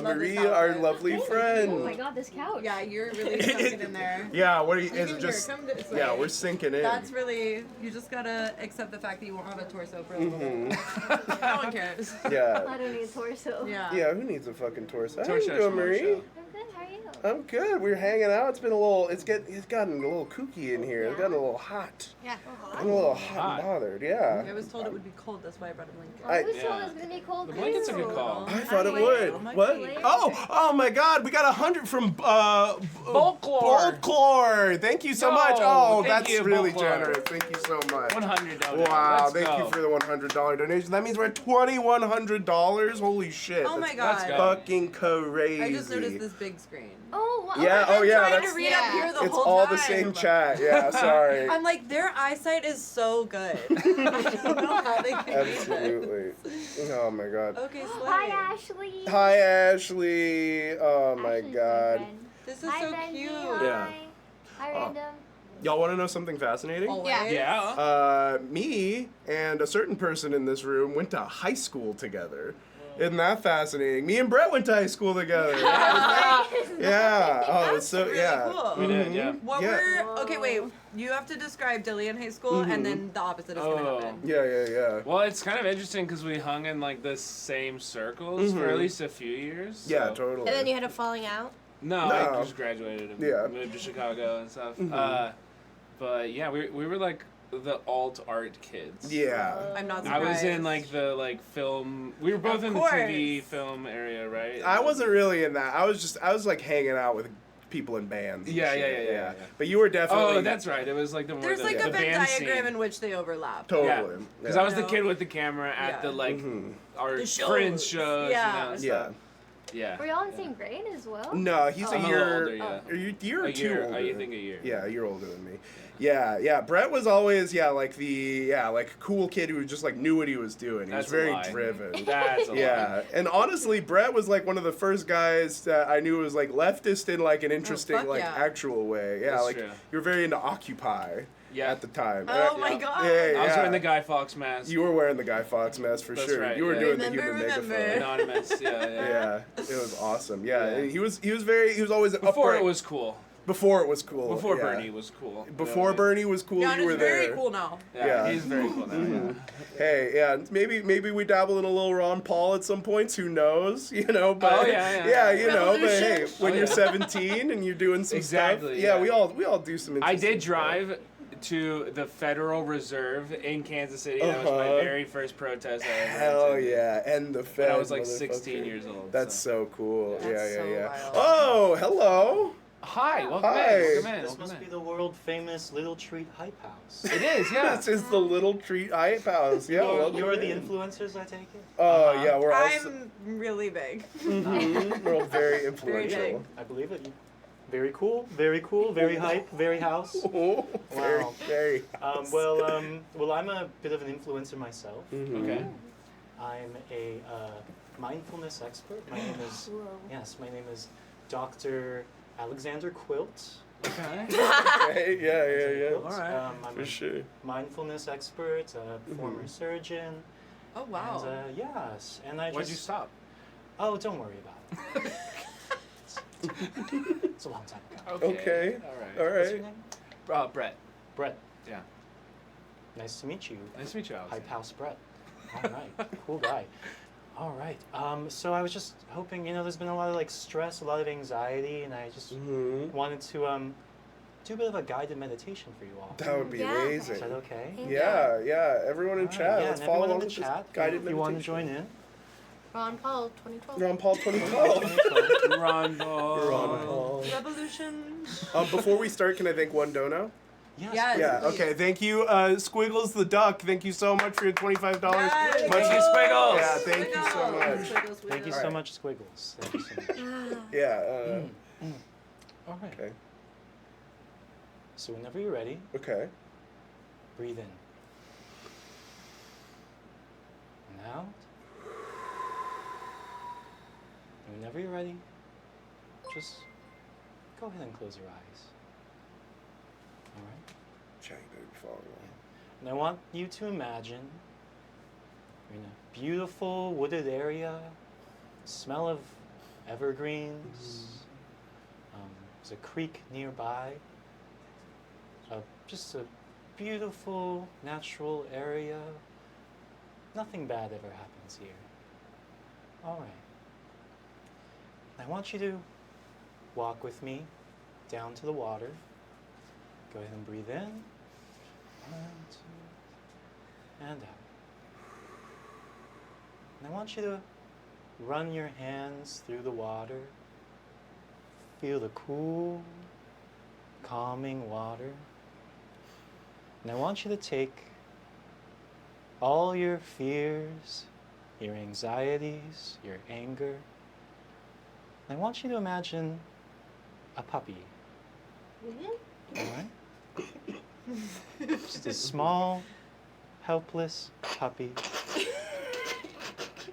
Marie, our lovely Oh my friend. god, this couch. Yeah, you're really sunken in there. Yeah, what are you, You is can it just, come this way. yeah, we're sinking in. That's really, you just gotta accept the fact that you won't have a torso for a little bit. No one cares. Yeah. I don't need a torso. Yeah. Yeah, who needs a fucking torso? How Torso you doing, Marie? Schmorsho. I'm good, how are you? I'm good. We're hanging out. It's been a little. It's gotten a little kooky in here. It's gotten a little hot. Yeah. I'm a little hot and bothered. Yeah. I was told it would be cold. That's why I brought a blanket. I was told it was gonna be cold. The blanket's a good call. I thought it would. What? Oh my God! We got 100 from Folklore. Thank you so much. Oh, thank that's you, really Folklore. generous. Thank you so much. $100. Wow! Let's Thank go. you for the $100 donation. That means we're at $2,100. Holy shit! Oh my That's God. fucking crazy. I just noticed this big screen. Oh, wow. Yeah. Oh yeah. Trying That's to read up here the it's whole all time. the same chat. Yeah. Sorry. I'm like, their eyesight is so good. I don't know how they can read Absolutely. Oh my God. Okay, Slay. Hi, Ashley. Hi, Ashley. Oh my God. This is Hi, so Benji. cute. Yeah. Hi, Random. Y'all want to know something fascinating? Always. Yeah. Me and a certain person in this room went to high school together. Isn't that fascinating? Me and Brett went to high school together. Yeah. Oh, it's so really yeah. cool. We did, yeah. What Yeah. were okay? Wait, you have to describe Dilly in high school, and then the opposite is gonna happen. Yeah. Well, it's kind of interesting because we hung in like the same circles for at least a few years. Yeah, so- totally. And then you had a falling out. No, No. I just graduated and Yeah. moved to Chicago and stuff. Mhm. But yeah, we were like the alt art kids. Yeah. I'm not I surprised. was in like the film. We were both Of in the course. TV film area, right? I wasn't really in that. I was like hanging out with people in bands. and Yeah, shit, yeah. But you were definitely. Oh, that's right. It was like the more There's the, like the a Venn band diagram scene. in which they overlap. Totally. Because Yeah. I was the kid with the camera at the like our The shows. friends shows. Yeah. You know, Yeah. stuff. Yeah. Were y'all in the same grade as well? No, he's I'm a a year. little older, yeah. Are you year or A two year, older? I think a year. Yeah, you're older than me. Yeah. Brett was always like like cool kid who just like knew what he was doing. He That's was very a lie. driven. That's a Yeah, and honestly, Brett was like one of the first guys that I knew was like leftist in like an interesting fuck like yeah. actual way. Yeah, That's like true. you were very into Occupy. Yeah. At the time. Oh my God. Yeah. I was wearing the Guy Fawkes mask. You were wearing the Guy Fawkes mask for That's sure. right, You were yeah. doing the Remember. human megaphone. Anonymous. Yeah. Yeah, it was awesome. Yeah, Yeah. and he was always Before upright. it was cool. Before it was cool. Before yeah. Bernie was cool. Before Bernie was cool, John you were is very there. cool now. Yeah, he's very cool now. Mhm. Hey, yeah, maybe we dabble in a little Ron Paul at some points. Who knows? You know, but Oh, yeah. you know. But hey, Revolution. when Oh, you're yeah. 17 and you're doing some Exactly, stuff, yeah, yeah. we all do some. I interesting did stuff. drive to the Federal Reserve in Kansas City. That was my Uh-huh. very first protest I ever Hell went to. yeah, and the When Fed. I was like motherfucker. 16 years old. That's so cool. That's yeah. so wild. Oh, hello. Hi, welcome Hi. in. Welcome in. This Welcome must in. be the world famous Little Treat Hype House. It is, yeah. This is the Little Treat Hype House. Yeah, welcome You're the in. influencers, I take it? Oh yeah, we're also I'm really big. we're all very Very influential. big. I believe it. Very cool, very hype, very house. Oh, Wow. very. Well, I'm a bit of an influencer myself. Mhm. Okay. I'm a mindfulness expert. My name is Dr. Alexander Quilt. Okay. Okay, yeah. Quilt. All right. I'm For a sure. mindfulness expert, a former surgeon. Oh wow. And, yes, and I Why'd just. you stop? Oh, don't worry about it. It's a long time ago. Okay. All right. All What's your right. name? Brett. Brett. Yeah. Nice to meet you. Nice to meet you, Alex. Hype House Brett. All right. Cool guy. All right. So I was just hoping, there's been a lot of like stress, a lot of anxiety, and I just Mhm. wanted to do a bit of a guided meditation for you all. That would be Yeah. amazing. Is that okay? Yeah. Everyone in All right, chat, yeah, let's and follow everyone in along the with this chat, guided if you want to meditation. join in. Ron Paul, 2012. Ron Paul 2012. Ron Paul. Ron Paul. Revolution. Before we start, can I thank one dono? Yes. Yeah, please. okay. Thank you, Squiggles the Duck. Thank you so much for your $25. Yes. Much- Thank you, Squiggles. Yeah, thank you so much. Squiggles, Thank you Squiggles. so much, Squiggles. Thank you so much. Yeah, All right. okay. So whenever you're ready, Okay. breathe in. And out. And whenever you're ready, just go ahead and close your eyes. All right? Check, baby, follow along. And I want you to imagine you're in a beautiful wooded area, smell of evergreens. There's a creek nearby. Just a beautiful natural area. Nothing bad ever happens here. All right. I want you to walk with me down to the water. Go ahead and breathe in. 1, 2, and out. And I want you to run your hands through the water. Feel the cool, calming water. And I want you to take all your fears, your anxieties, your anger. And I want you to imagine a puppy. All right? Just a small, helpless puppy.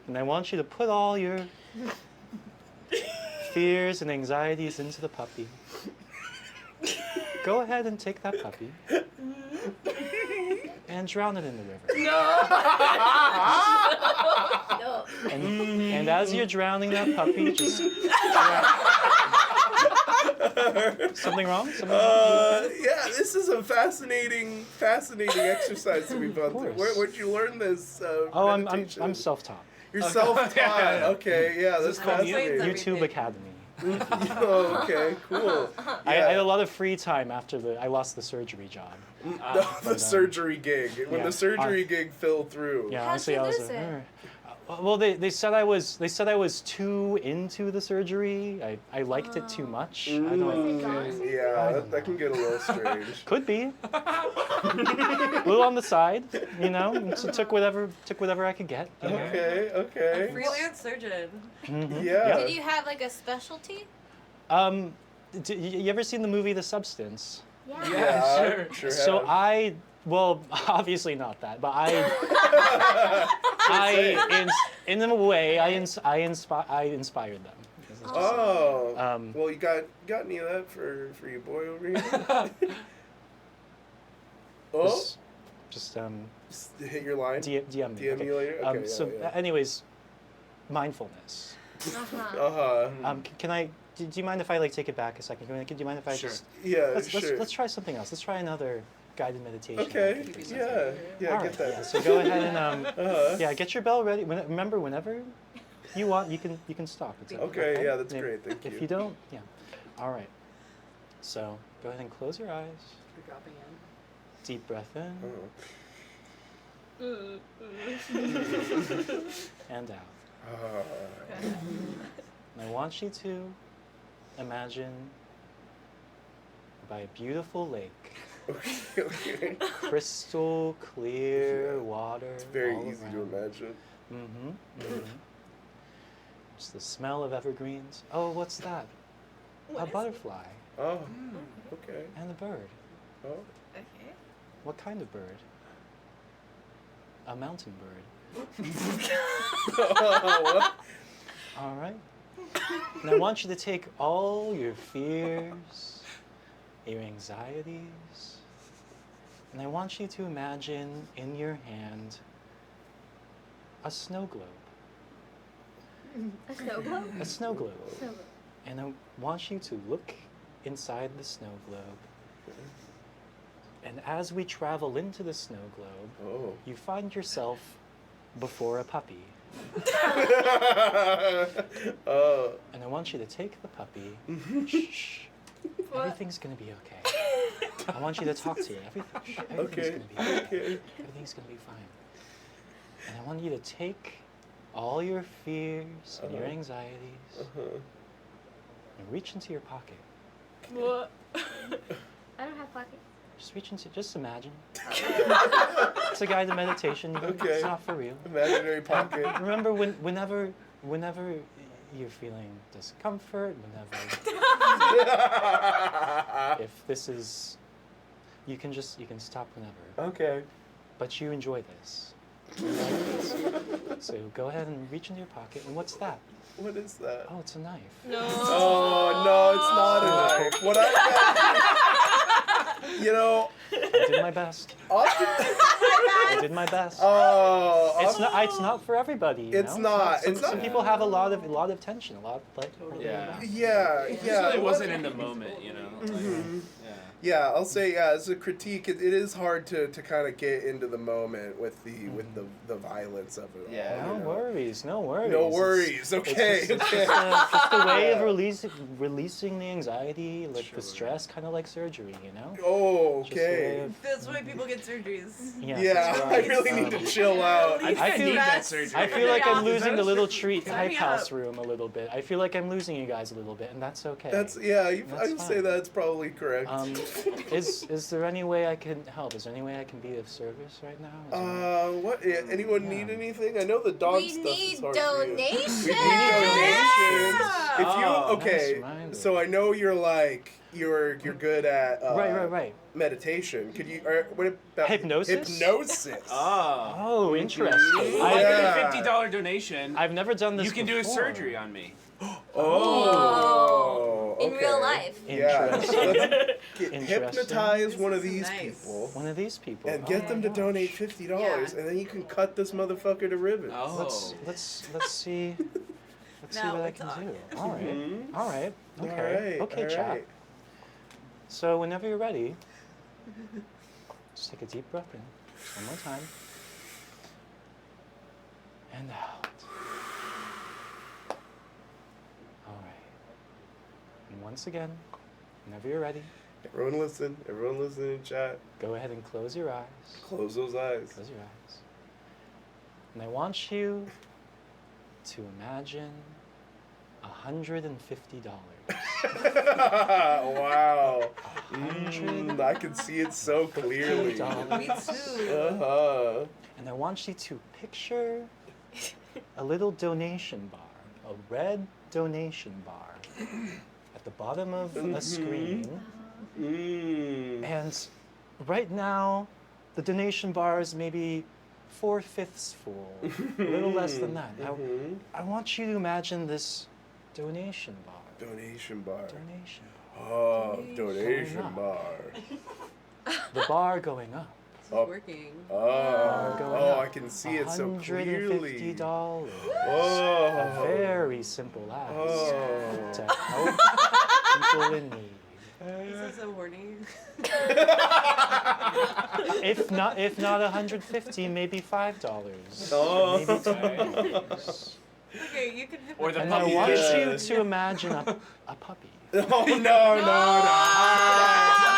And I want you to put all your fears and anxieties into the puppy. Go ahead and take that puppy and drown it in the river. No. And as you're drowning that puppy, just something wrong? Something wrong? Yeah, this is a fascinating exercise to be gone through. Where'd you learn this? Meditation? I'm self-taught. You're self-taught. Okay, yeah, that's fascinating. YouTube Academy. Oh, okay, cool. I had a lot of free time after I lost the surgery job. The surgery gig. When the surgery gig fell through. Yeah, honestly, I was. Well, they said I was too into the surgery. I liked it too much. I don't. Yeah, that can get a little strange. Could be. A little on the side, you know. So took whatever I could get. You know? Okay. A freelance surgeon. Mm-hmm. Yeah. Did you have like a specialty? You ever seen the movie The Substance? Yeah. Sure. So well, obviously not that, but in a way, I inspired them. Oh. Well, you got any of that for your boy over here? Just hit your line. DM me. DM you later. Okay. Anyways, mindfulness. Uh-huh. Do you mind if I take it back a second? Do you mind if I sure. Let's try something else. Let's try another guided meditation. Okay. Yeah. All Get that. Yeah, so go ahead and get your bell ready. Remember, whenever you want, you can stop. It's okay. Yeah, that's great. Thank you. If you don't, yeah. All right. So go ahead and close your eyes. You're dropping in. Deep breath in. And out. And I want you to imagine by a beautiful lake. Okay. Crystal clear water. It's very all easy around. to imagine. Just the smell of evergreens. Oh, what's that? A butterfly. Oh, okay. And a bird. Oh. Okay. What kind of bird? A mountain bird. What? All right. And I want you to take all your fears, your anxieties, and I want you to imagine in your hand a snow globe. A snow globe? A snow globe. Snow globe. And I want you to look inside the snow globe. And as we travel into the snow globe, you find yourself before a puppy. And I want you to take the puppy. Shh. Everything's gonna be okay. I want you to talk to it. Everything's gonna be okay. Everything's gonna be fine. And I want you to take all your fears and your anxieties and reach into your pocket. What? I don't have pockets. Just imagine. It's a guided meditation. It's not for real. Imaginary pocket. Remember, whenever you're feeling discomfort, if this is, you can stop whenever. Okay. But you enjoy this. You like this. So go ahead and reach into your pocket. And what's that? What is that? Oh, it's a knife. No. Oh, no, it's not a knife. What you know, I did my best. I did my best. Oh, it's not for everybody. It's not. Some people have a lot of tension, Yeah. Yeah. It really wasn't in the moment, you know. Yeah, I'll say as a critique, it is hard to kind of get into the moment with the violence of it all. Yeah. you No know? worries. No worries. No worries. Okay. It's okay. just a way of Yeah. releasing the anxiety, like the stress, kind of like surgery, you know? Oh, Just a way okay. of- That's why people get surgeries. Yes, Yeah, that's I right. really need to chill out. I feel that surgery. I feel like I'm Yeah. losing the little treat Sign hype me house up. room a little bit. I feel like I'm losing you guys a little bit, and that's okay. That's I'd say fine. that's probably correct. Is there any way I can help? Is there any way I can be of service right now? Is there- What? Yeah, anyone need anything? I know the dog We stuff need is hard for you. donations. We need donations. If you Oh, okay, nice reminder. so I know you're like you're good at Right. meditation. Could you or what about Hypnosis? Hypnosis. Oh, interesting. I'll Yeah. give a $50 donation. I've never done this You can do a before. surgery on me. Oh, In real okay. life. Yeah. Interesting. Get Interesting. hypnotize one of these nice. people One of these people. and Oh get my them to gosh. donate $50, and then you can cut this motherfucker to ribbons. Oh. Let's see. Let's see Now what I we'll can talk. do. All right. Mhm. All right. Okay. All right, Okay, all chap. right. So whenever you're ready, just take a deep breath in. One more time. And out. All right. And once again, whenever you're ready, Everyone listen in chat. go ahead and close your eyes. Close those eyes. Close your eyes. And I want you to imagine $150. Wow. I can see it so clearly. Me too. Uh-huh. And I want you to picture a little donation bar, a red donation bar at the bottom of a screen. And right now, the donation bar is maybe 4/5 full, a little less than that. I want you to imagine this donation bar. Donation bar. Donation. Oh, donation Going up. bar. The bar going up. This is working. Oh, I can see it so clearly. $150. Oh. A very simple act Oh. to help people in need. This is a warning. If not 150, maybe $5. Oh. Maybe $10. Okay, you can hypnotize. Or the And I puppy. want Yeah. you to imagine a puppy. Oh, no.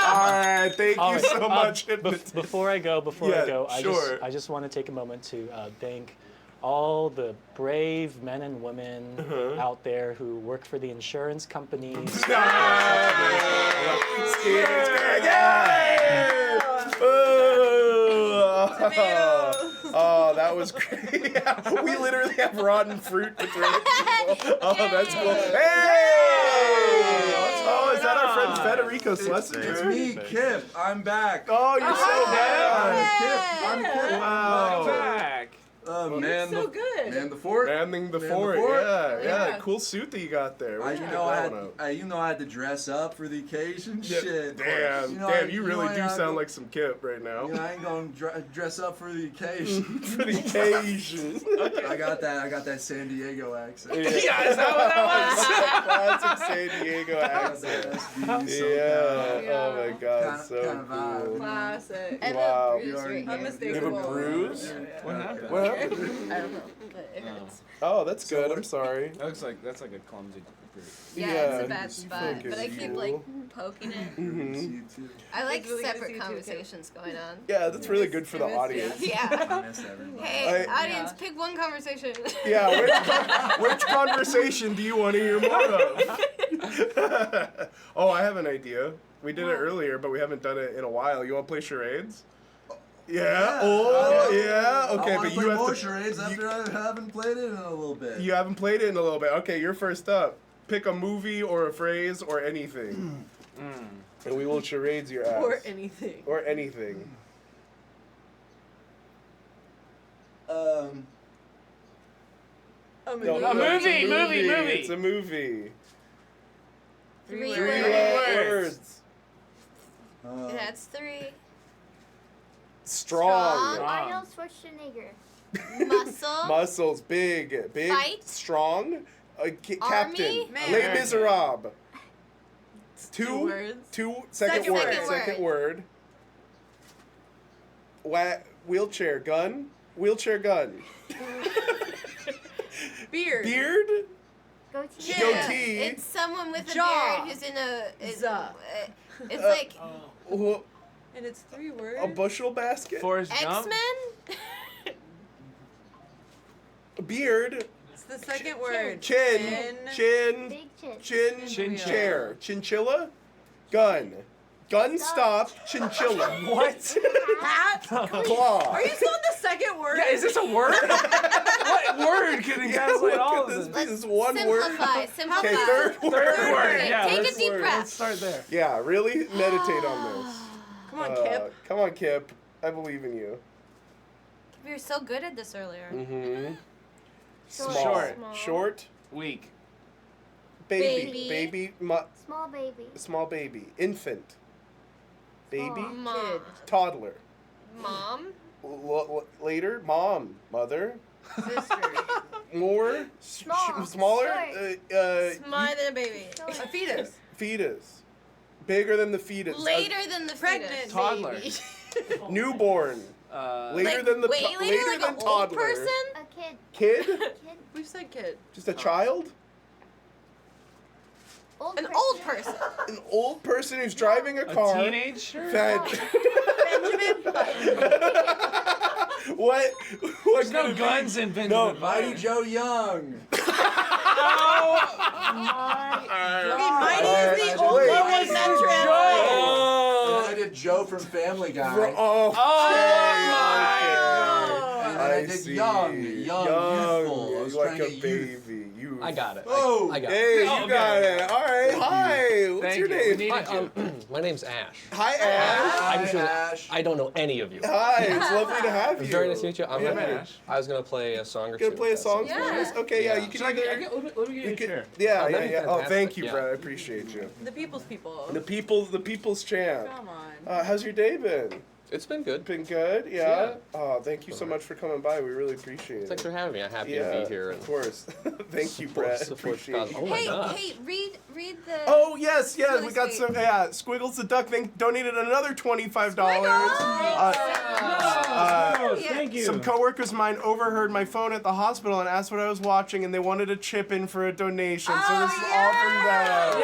All right. Thank All you right, so much. Before I go, Yeah, sure. I just want to take a moment to thank all the brave men and women out there who work for the insurance companies. Oh, that was great. Yeah, we literally have rotten fruit to throw at people. Oh, that's cool. Hey! Oh, is that our friend Federico Schlesinger? It's me, Kip. I'm back. Oh, you're so bad. Kip. I'm Kip. Wow. Back. Man so good. Man the fort. Manning the Man fort. the fort. Yeah, Yeah. cool suit that you got there. I Where'd you you get know I that had one up? I had to dress up for the occasion. Yeah, Shit. Damn, You know, you really do sound like some Kip right now. You know, I ain't gonna dress up for the occasion. For the occasion. I got that San Diego accent. Yeah, is that what that was? Classic San Diego accent. SB, Yeah. Oh my Kinda- God, so kinda vibe. cool. Classic. I have Wow. a bruise right here. You have a Unmistakable. bruise? What happened? What happened? I don't know, but it hurts. Oh, that's good. I'm sorry. That's like a clumsy bruise. Yeah, Yeah, it's a bad you spot, focus, but I keep you. like poking it. Mhm. I like It's really good to see separate you too, conversations going on. Yeah, that's really good for the I miss you. audience. Yeah. I miss everybody. Hey, I- audience, pick one conversation. Yeah, which conversation do you want to hear more of? Oh, I have an idea. We did it earlier, but we haven't done it in a while. You want to play charades? Yeah. Oh, yeah. Okay, I wanna but play you have more to. charades after I haven't played it in a little bit. You haven't played it in a little bit. Okay, you're first up. Pick a movie or a phrase or anything, and we will charades your ass. Or anything. Or anything. A movie. No, A movie. It's a movie. Three Three words. words. That's three. Strong. Arnold Schwarzenegger. Muscle. Muscles. Big. Fight. Strong. Captain. Army. Les Miserables. Two words. Second Second word. word. Second word. Wheelchair gun. Wheelchair gun. Beard. Beard. Goatee. Goatee. It's someone with a Jaw. beard who's in a. It's Uh, like And it's 3 words. A bushel basket. Forrest Gump. X-Men. Beard. It's the second word. Chin. Big chin. Chin. Chair. Chinchilla. Gun. Gun stop. Chinchilla. What? Hat. Claw. Are you still on the second word? Yeah, is this a word? What word can encapsulate all of this? this? This is one word. Simplify. Okay, third word. Okay, Yeah, take a let's- deep breath. Let's start there. Yeah, really meditate on this. Come on, Kip. Come on, Kip. I believe in you. We were so good at this earlier. Mm-hmm. Short. Short. Weak. Baby. Baby. Small baby. Small baby. Infant. Baby. Mom. Toddler. Mom. Later. Mom. Mother. Sister. More. Small. Smaller. Smaller than a baby. A fetus. Fetus. Bigger than the fetus. Later than the Pregnant. fetus. Toddler. Newborn. Later Like, than the wait, later later like than an old toddler. person? A kid. Kid? Kid. We've said kid. Just a child? Old An person. old person. An old person who's driving a car. Teenager? Benjamin Button. What? There's no guns in Benjamin. Mighty Joe Young. Mighty is the old Wait, lady what that was translates. And I did Joe from Family Guy. Oh, And then I did young, youthful. I was like trying to a get youth. baby. You. I got it. Oh, I got Hey, it. you got it. All right. Hi. What's Thank your you. We name? needed Hi, my name's Ash. Hi, Ash. I'm sure Ash. I don't know any of you. Hi. It's lovely to have you. It's very nice to meet you. Yeah, Ash. I was gonna play a song or two. Gonna play a song for Yeah. us? Okay, yeah. You can either. let me get you a can- chair. Yeah, Oh, yeah, that'd be yeah. Oh, thank fantastic, you, yeah. Brad. I appreciate you. The people's people. The people's champ. Come on. How's your day been? It's been good. Been good, yeah. Oh, thank you so much for coming by. We really appreciate it. Thanks for having me. I'm happy Yeah, to be here. of course. Thank you, Brad. Appreciate cause. you. Oh my Hey, gosh. hey, read the. Oh yes, yes, really we got sweet. some. Yeah, Squiggles the Duck donated another $25. Thank you. Some coworkers of mine overheard my phone at the hospital and asked what I was watching, and they wanted a chip in for a donation. So this is all from them.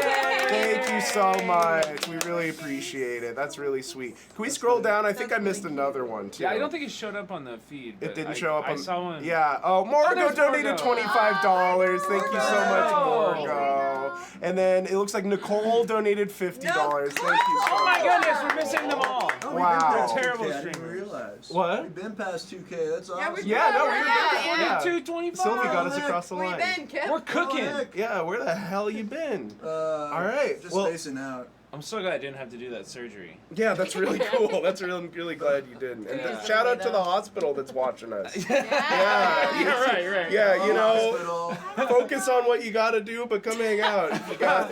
Thank you so much. We really appreciate it. That's really sweet. Can we scroll down? I think I missed another one too. Yeah, I don't think it showed up on the feed. It but didn't I- show up I on. saw one. Yeah. Oh, Morgo there's donated Morgo. $25. Thank you so much, Morgo. Morgo. And then it looks like Nicole donated $50. Thank you so much. Oh my goodness, we're missing them all. Oh, Wow. We've been Terrible past 2K, I didn't streamers. realize. What? We've been past 2K. That's awesome. Yeah, no, we're Yeah. 225. Sylvie got us across the Where you line. been, Kip? We're cooking. heck? Yeah, where the hell you been? All right, Just well- spacing out. I'm so glad I didn't have to do that surgery. Yeah, that's really cool. That's really glad you didn't. And Yeah. shout out to the hospital that's watching us. Yeah, right. Yeah, you know, Hospital. focus on what you gotta do, but come hang out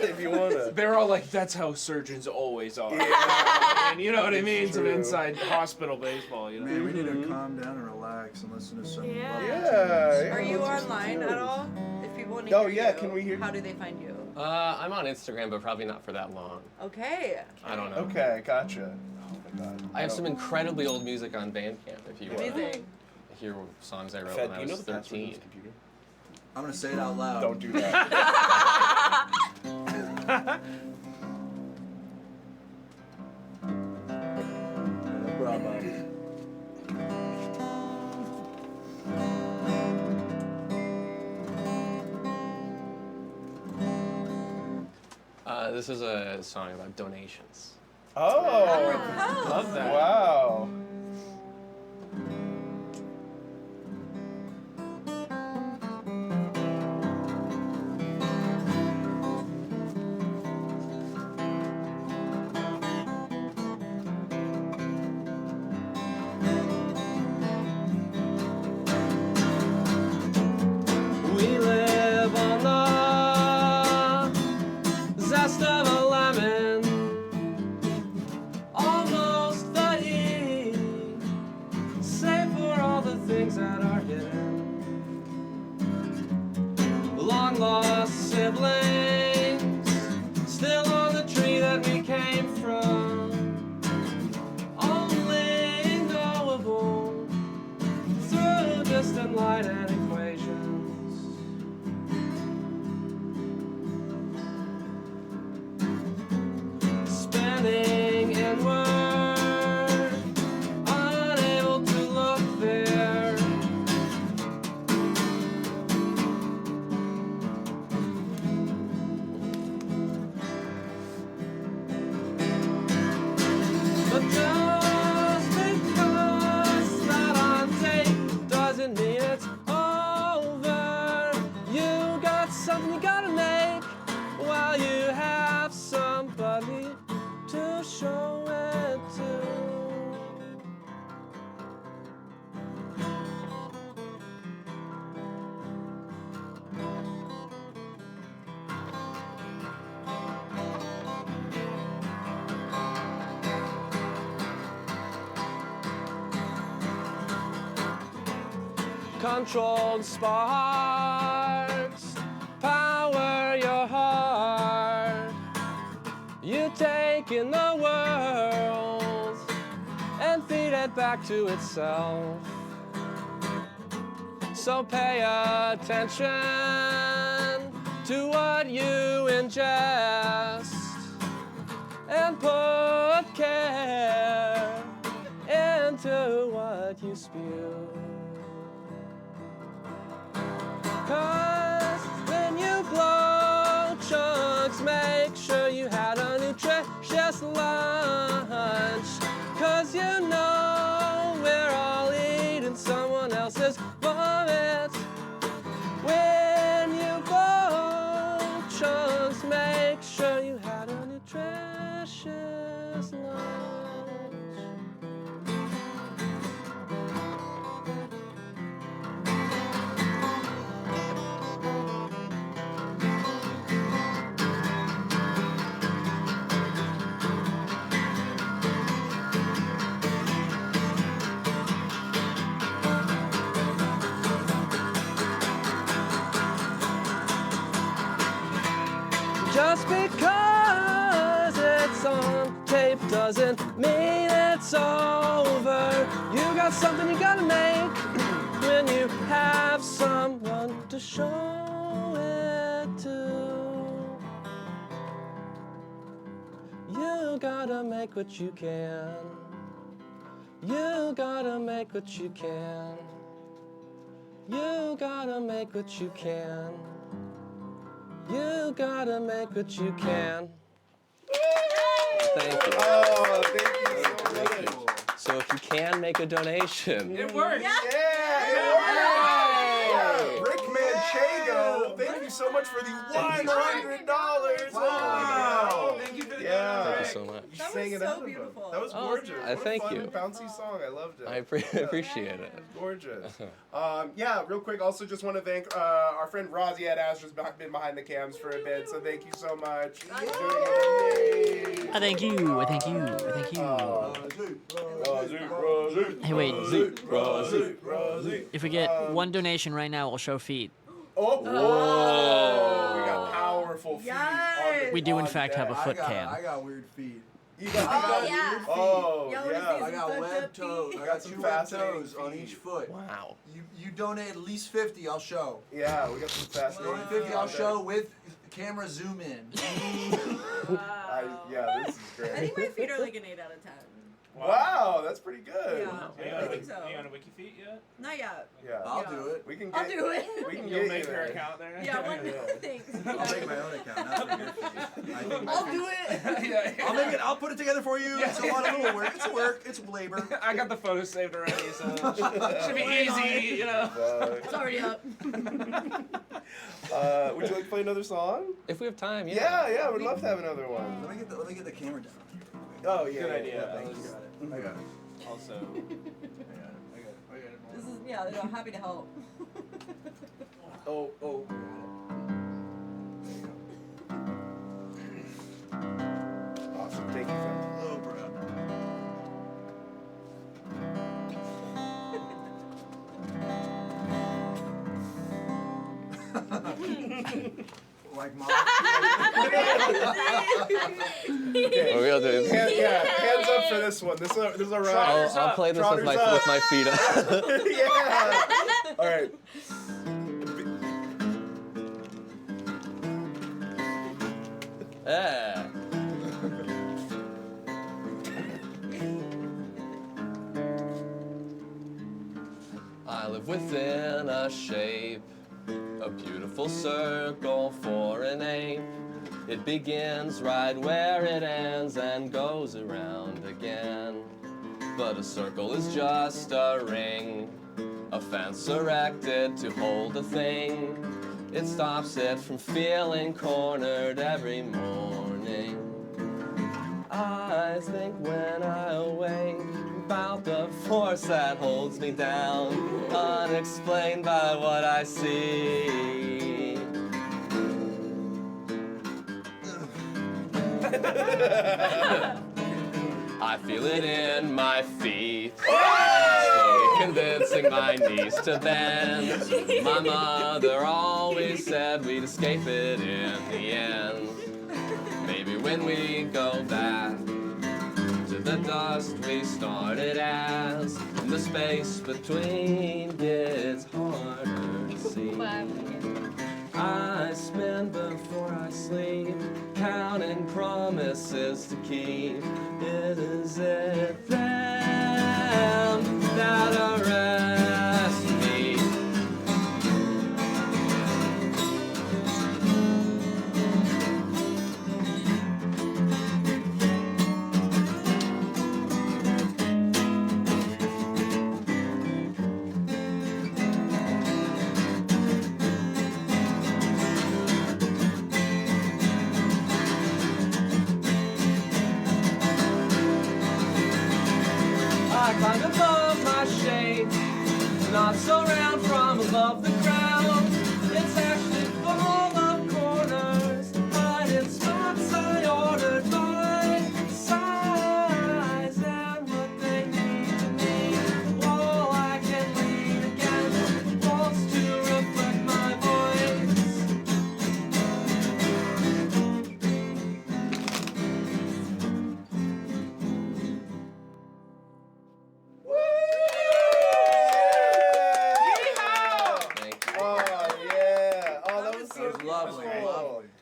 if you wanna. They're all like, that's how surgeons always are. Yeah. And you know what I mean? Some True. inside hospital baseball, you know? Man, we need to calm down and relax and listen to some. Yeah. Are you let's listen online to at it. all? If people want to Oh, hear yeah, you, can we hear- how do they find you? I'm on Instagram, but probably not for that long. Okay. I don't know. Okay, gotcha. Oh my god. I have some incredibly old music on Bandcamp if you Amazing. hear songs I wrote Fed, when I you know was the password to 13. this computer? I'm gonna say it out loud. Don't do that. No problem. This is a song about donations. Oh, Love that. wow. We live on the zest of a lemon, almost the heat Just because it's not on tape doesn't mean it's over. You got something you gotta make while you have somebody to show it to. Controlled sparks power your heart. You take in the world and feed it back to itself. So pay attention to what you ingest and put care into what you spew. 'Cause when you blow chunks, make sure you had a nutritious lunch. 'Cause you know we're all eating someone else's vomit. When you blow chunks, make sure you had a nutritious lunch. Just because it's on tape doesn't mean it's over. You got something you gotta make when you have someone to show it to. You gotta make what you can. You gotta make what you can. You gotta make what you can. You gotta make what you can. Thank you. Oh, thank you so much. So if you can make a donation. It works. Yeah, Rick Manchego, thank you so much for the $100. Wow. Thank you for the Thank you so much. You sang it out of him. That was gorgeous. What a thank fun, you. bouncy song. I loved it. I appreciate it. Gorgeous. Yeah, real quick, also just want to thank our friend Rozzy had Astra's been behind the cams for a bit, so thank you so much. I thank you. I thank you. I thank you. Hey, wait. If we get one donation right now, we'll show feet. Oh, whoa. We got powerful feet. We do, in fact, have a foot cam. I got weird feet. You got weird feet. Oh, Yo, yeah. I got web toes. I got some 2 web fascinating toes on each foot. Wow. You donate at least 50, I'll show. Yeah, we got some fascinating 50, I'll show with camera zoom in. Yeah, this is great. I think my feet are like an 8 out of 10. Wow, that's pretty good. Yeah, I think so. Are you on a wiki feet yet? Not yet. Yeah. I'll do it. We can I'll get, do it. We can You'll get make you your there. account there? Yeah, one thanks. I'll make my own account. Not for your feet. I'll do it. I'll make it. I'll put it together for you. It's a lot of little work. It's work. It's labor. I got the photos saved already, so it should be easy, you know. It's already up. Would you like to play another song? If we have time, yeah. Yeah, we'd love to have another one. Let me get the camera down. Oh yeah, Good idea. Thank you. I got it. Also, I got it. This is, yeah, I'm happy to help. Oh. Awesome. Thank you, fam. Hello, bro. Like mom. Okay. What are we all doing? Hands up for this one. This is a round. I'll play this with my feet up. Yeah. All right. Yeah. I live within a shape, a beautiful circle for an ape. It begins right where it ends and goes around again. But a circle is just a ring, a fence erected to hold a thing. It stops it from feeling cornered every morning. I think when I awake about the force that holds me down, unexplained by what I see. I feel it in my feet, slowly convincing my knees to bend. My mother always said we'd escape it in the end. Maybe when we go back to the dust we started as, and the space between gets harder to see. I spend before I sleep, counting promises to keep. It is it them that arrest me. I climb above my shade, not so round from above the ground. It's actually full of corners, but it's spots I ordered by size and what they mean to me. All I can read against wants to reflect my voice. Lovely. I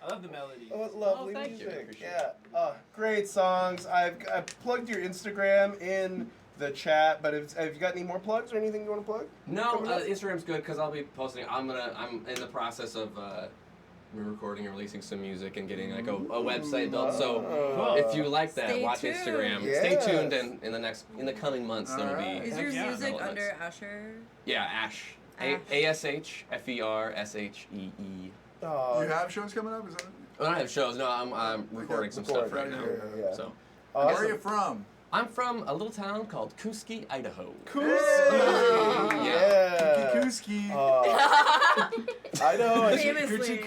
love the melody. Oh, lovely thank music. you. Yeah. Great songs. I've plugged your Instagram in the chat, but have you got any more plugs or anything you want to plug? No, Instagram's good because I'll be posting. I'm in the process of recording and releasing some music and getting like a website built. So if you like that, Stay watch tuned. Instagram. Yes. Stay tuned, and in the coming months there'll be. Is your music elements. under Asher? Yeah, Ash. ASHFERSHEE. You have shows coming up? Is that? I don't have shows. No, I'm recording some stuff right now. Yeah. So. Where are you from? I'm from a little town called Kuski, Idaho. Yeah. Kuski. Idaho. Famously.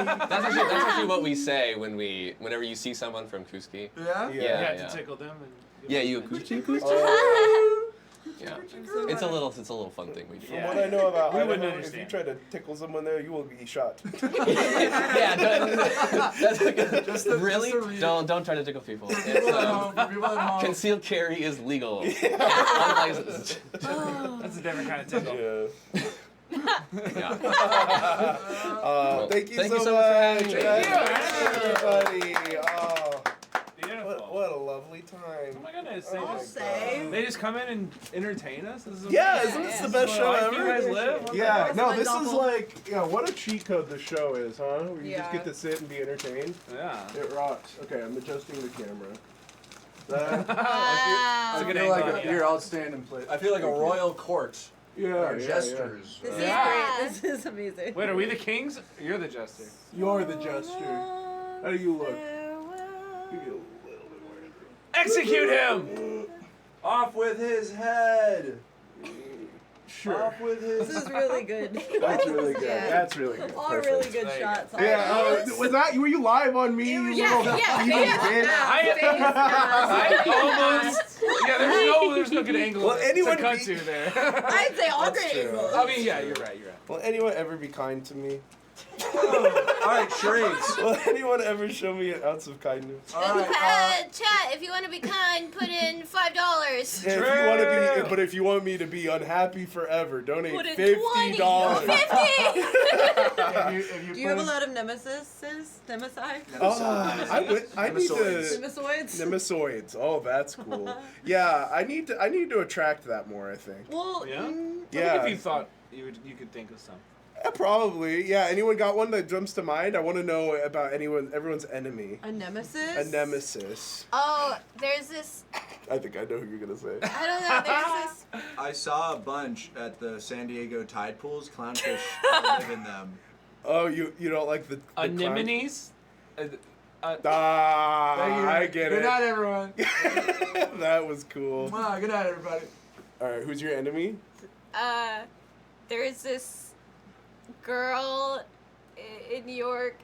That's actually what we say whenever you see someone from Kuski. Yeah? Yeah. To tickle them. And Yeah, you Kuski. Yeah. It's a little fun thing we do. From what I know about We wouldn't Idaho, if you understand. try to tickle someone there, you will be shot. Yeah, really? Don't try to tickle people. It's, concealed carry is legal. Unlicensed. That's a different kind of tickle. Yeah. Thank you thank so you so much for having much. me. Everybody. Beautiful. What a lovely time. Oh my goodness. They just come in and entertain us? This is Yeah, amazing. isn't this the best show Life ever? you guys live? What the Yeah, heck? no, this is like, what a cheat code the show is, huh? Where you just get to sit and be entertained. Yeah. It rocks. Okay, I'm adjusting the camera. I feel like you're outstanding place. I feel like a royal court. Yeah, jesters. This is great. This is amazing. Wait, are we the kings? You're the jester. You're the jester. How do you look? Give you a little bit more. Execute him! Off with his head. Sure. Off with his. This is really good. That's really good. Yeah. That's really good. All Perfect. really good shots. Yeah. Was that? Were you live on me? You little bitch? I almost. Yeah, there's no good angle to cut to there. I'd say all great angles. I mean, yeah, you're right. Will anyone ever be kind to me? All right, charades. Will anyone ever show me an ounce of kindness? Chat, if you want to be kind, put in $5. If you want to be, but if you want me to be unhappy forever, donate Put in $50. Do you have a lot of nemesi? I need to Nemesoids? Nemesoids. Oh, that's cool. Yeah, I need to attract that more, I think. Well, Yeah. Yeah. If you thought you could think of some. Probably, yeah. Anyone got one that jumps to mind? I want to know about everyone's enemy. A nemesis? A nemesis. Oh, there's this. I think I know who you're gonna say. I don't know. There's this. I saw a bunch at the San Diego tide pools. Clownfish live in them. Oh, you don't like the anemones? I get it. Good night, everyone. That was cool. Wow, good night, everybody. All right, who's your enemy? There's this girl in New York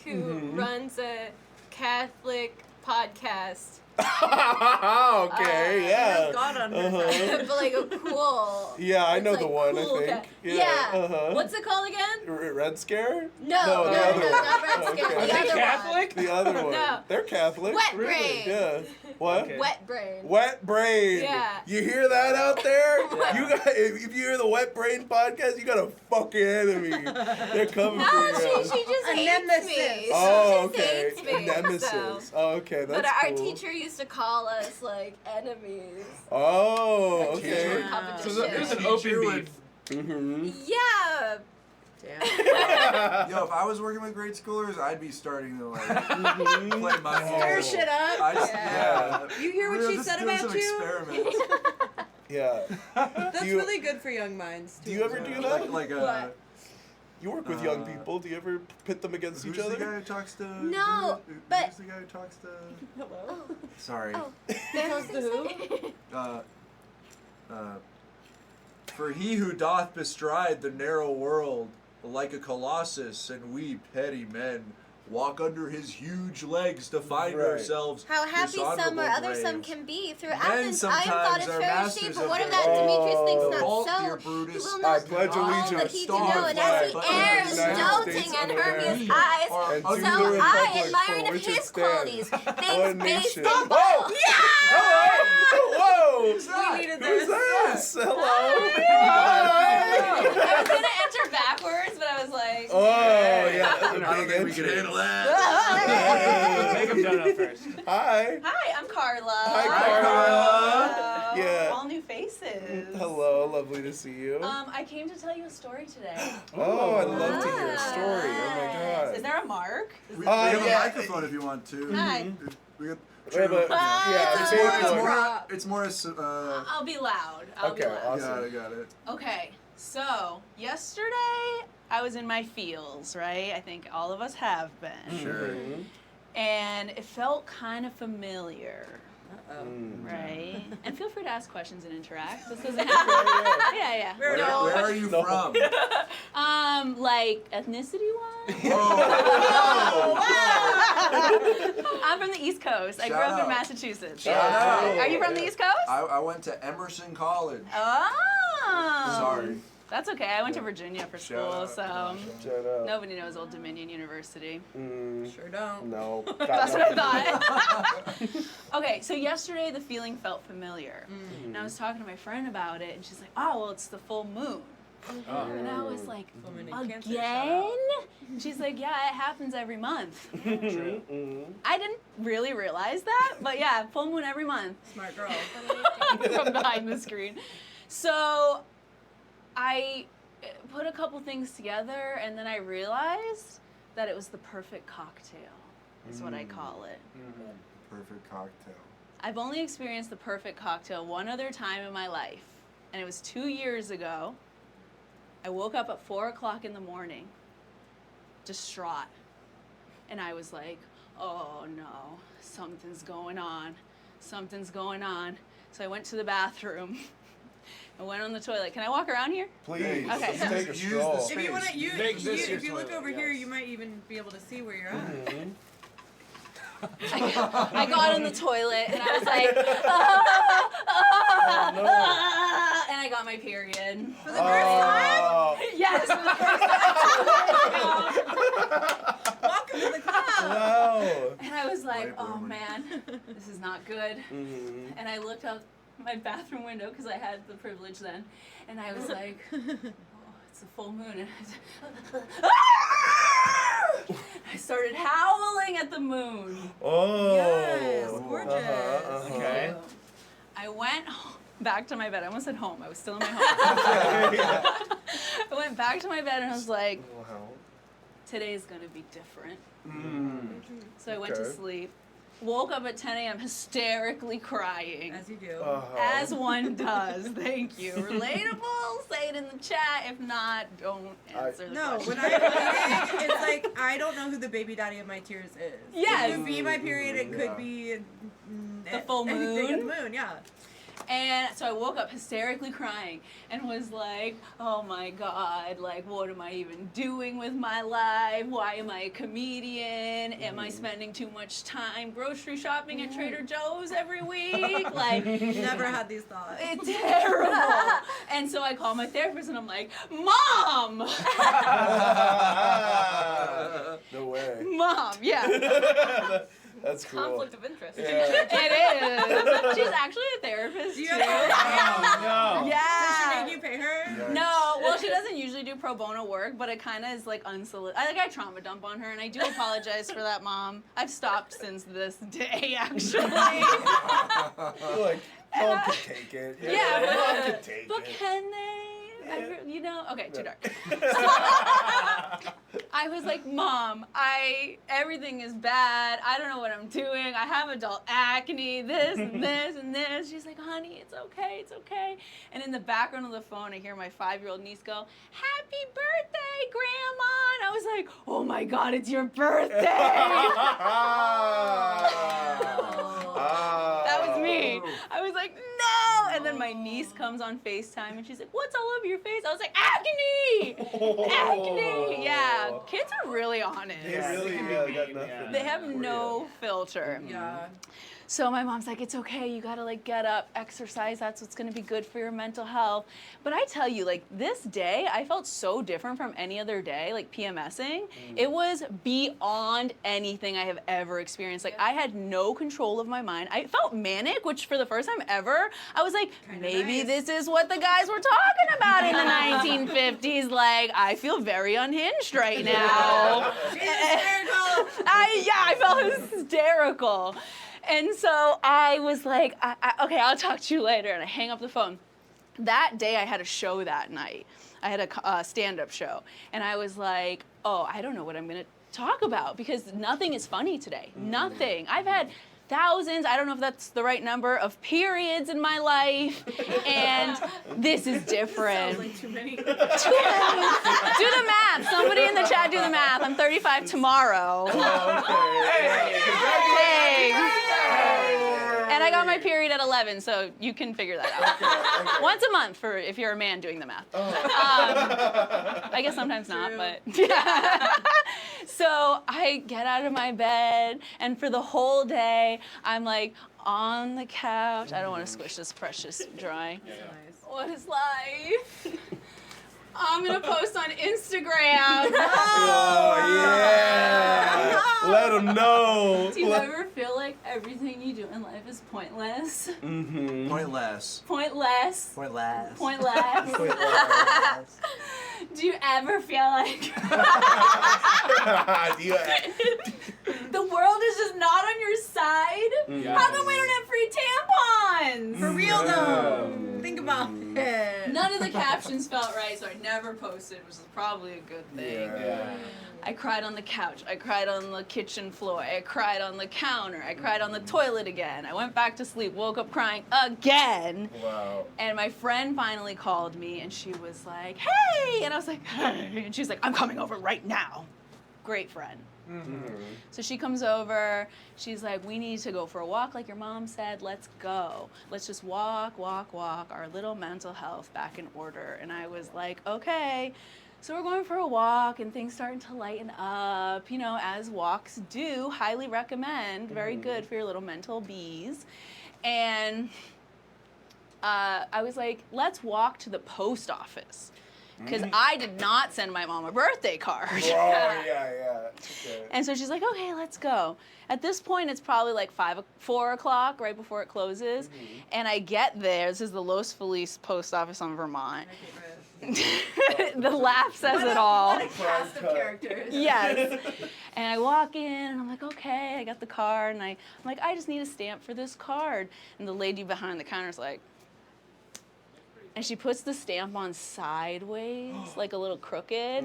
who runs a Catholic podcast. Okay, yeah. God on her side. But like a cool. Yeah, I know it's the like one. cool I think. ca- Yeah. What's it called again? Red Scare? No, the other one. not Red Scare. Okay. The other Catholic? The other one. No. They're Catholic. Wet Really? Brain. Yeah. What? Okay. Wet Brain. Wet Brain. Yeah. You hear that out there? Yeah. You got if you hear the Wet Brain podcast, you got a fucking enemy. They're coming for No, you. she just A hates nemesis. me. Oh, She just okay. hates me, Nemesis. so. Oh, okay, that's But our cool. teacher used to call us like enemies. Oh, Our teacher okay. competition. So there's an open beef. Mm-hmm. Yeah. Damn. Yo, if I was working with grade schoolers, I'd be starting to like play my Stir shit up. I just, Yeah. You hear what We're she just said doing about some you? experiments. Yeah. That's you- really good for young minds. Do you ever do that? Like What? You work with young people. Do you ever pit them against who's each other? the guy who talks to? No, but- who's the guy who talks to? Hello? Sorry. Oh, there's this. For he who doth bestride the narrow world, like a colossus, and we petty men walk under his huge legs to find Right. ourselves. How happy some dishonorable or other some graves. can be. Through Men Athens, I am thought sometimes it's are very masters cheap, of but what if their that Demetrius thinks own. not Halt, so? dear Brutus. He will I not pledge all allegiance that he to to know, the and as flag he of errs, the United doting States on of Hermia's America, eyes, and so to the I, republic admiring for of which it his stands, qualities, one things based nation. on Oh! Whoa! We needed Who's this. this? Hello. I was gonna enter backwards, but I was like, Oh yeah, I don't think we can handle that. Make him done up first. Hi. Hi, I'm Carla. Hi, Carla. Hello. Yeah. All new faces. Hello, lovely to see you. I came to tell you a story today. Oh, I'd love to hear a story. Oh my god. Is there a mark? We have yeah. a microphone if you want to. Hi. We got, We have a- yeah, it's big more, one. it's more a, I'll be loud. I'll be Okay, loud. awesome. got it. Okay, so yesterday I was in my feels, right? I think all of us have been. Sure. And it felt kind of familiar. Uh-oh. Right? And feel free to ask questions and interact. This doesn't have to. Yeah. Where are you from? Like ethnicity-wise? Whoa. I'm from the East Coast. I grew Shout up in out. Massachusetts. Shout out. Are you from the East Coast? I went to Emerson College. Oh. Sorry. That's okay. I went to Virginia for school, out. so Shut up. nobody knows Old Dominion University. Sure don't. No. That's what I thought. Okay, so yesterday the feeling felt familiar. And I was talking to my friend about it, and she's like, oh, well, it's the full moon. And I was like, Full moon in Cancer, shout again? And she's like, yeah, it happens every month. True. I didn't really realize that, but yeah, full moon every month. Smart girl. From behind the screen. So I put a couple things together, and then I realized that it was the perfect cocktail, is what I call it. Perfect cocktail. I've only experienced the perfect cocktail one other time in my life, and it was 2 years ago. I woke up at 4 o'clock in the morning, distraught, and I was like, oh no, something's going on. Something's going on. So I went to the bathroom. I went on the toilet. Can I walk around here? Please. Okay. Let's take a stroll. If you want to, Make this your if you look toilet, over here, yes. you might even be able to see where you're at. Mhm. I got on the toilet and I was like, and I got my period. For the first time? Yes, for the first time. Welcome to the club. Wow. And I was like, oh man, this is not good. Mhm. And I looked out my bathroom window because I had the privilege then, and I was like, oh, it's a full moon. And I started howling at the moon. Oh. Yes, gorgeous. Okay. I went back to my bed. I almost said home. I was still in my home. I went back to my bed and I was like, today's gonna be different. So I went to Okay. sleep. Woke up at 10 a.m. hysterically crying. As you do. As one does. Thank you. Relatable? Say it in the chat. If not, don't answer the No, question. when I'm bleeding, it's like I don't know who the baby daddy of my tears is. Yes. It could be my period. It could be The full anything in moon. the moon. Yeah. And so I woke up hysterically crying and was like, oh my God, like, what am I even doing with my life? Why am I a comedian? Am I spending too much time grocery shopping at Trader Joe's every week? Like, Never had these thoughts. It's terrible. And so I call my therapist and I'm like, Mom! No way. Mom, yeah. That's cool. Conflict of interest. Yeah. It is. She's actually a therapist too. No. Yeah. Does she make you pay her? No, well, she doesn't usually do pro bono work, but it kind of is like unsolicited. I trauma dump on her, and I do apologize for that, Mom. I've stopped since this day, actually. Like, mom can take it. Yeah, mom can take but it. can they? You know? Okay, too dark. I was like, Mom, everything is bad. I don't know what I'm doing. I have adult acne, this and this and this. She's like, honey, it's okay, it's okay. And in the background of the phone, I hear my 5-year-old niece go, happy birthday, Grandma. And I was like, oh my God, it's your birthday. That was me. I was like, no. And then my niece comes on FaceTime and she's like, what's all over your face? I was like, acne. Acne. Yeah. Kids are really honest. They really got nothing. They have no filter. Yeah. So my mom's like, it's okay, you gotta like get up, exercise, that's what's gonna be good for your mental health. But I tell you, like this day, I felt so different from any other day, like PMSing. It was beyond anything I have ever experienced. Like I had no control of my mind. I felt manic, which for the first time ever, I was like, maybe this is what the guys were talking about in the 1950s. Like, I feel very unhinged right now. She's hysterical. I felt hysterical. And so I was like, okay, I'll talk to you later. And I hang up the phone. That day I had a show that night. I had a stand-up show. And I was like, oh, I don't know what I'm going to talk about because nothing is funny today. Nothing. I've had thousands, I don't know if that's the right number, of periods in my life. And this is different. Sounds like too many. Do the math. Somebody in the chat do the math. I'm 35 tomorrow. And I got my period at 11, so you can figure that out. Once a month for if you're a man doing the math. I guess sometimes not, but yeah. So I get out of my bed, and for the whole day, I'm like on the couch. I don't want to squish this precious drawing. What is life? I'm gonna post on Instagram. Oh, yeah. Let them know. Do you ever feel like everything you do in life is pointless? Mm-hmm. Pointless. Pointless. Pointless. Pointless. Do you ever feel like the world is just not on your side? Yes. How come we don't have free tampons? For real though. Think about it. None of the captions felt right, so I never posted, which is probably a good thing. Yeah. I cried on the couch. I cried on the kitchen floor. I cried on the counter. I cried on the toilet again. I went back to sleep, woke up crying again. Wow. And my friend finally called me, and she was like, hey! And I was like, hey! And she was like, I'm coming over right now. Great friend. So she comes over, she's like, we need to go for a walk like your mom said, let's go. Let's just walk, our little mental health back in order. And I was like, okay. So we're going for a walk and things starting to lighten up, you know, as walks do, highly recommend, very good for your little mental bees. And I was like, let's walk to the post office. Because I did not send my mom a birthday card. Oh, yeah. Okay. And so she's like, okay, let's go. At this point, it's probably like 4 o'clock, right before it closes. And I get there. This is the Los Feliz post office on Vermont. The laugh says it all. What a cast of characters. Yes. And I walk in, and I'm like, okay, I got the card. And I'm like, I just need a stamp for this card. And the lady behind the counter's like, And she puts the stamp on sideways, like a little crooked.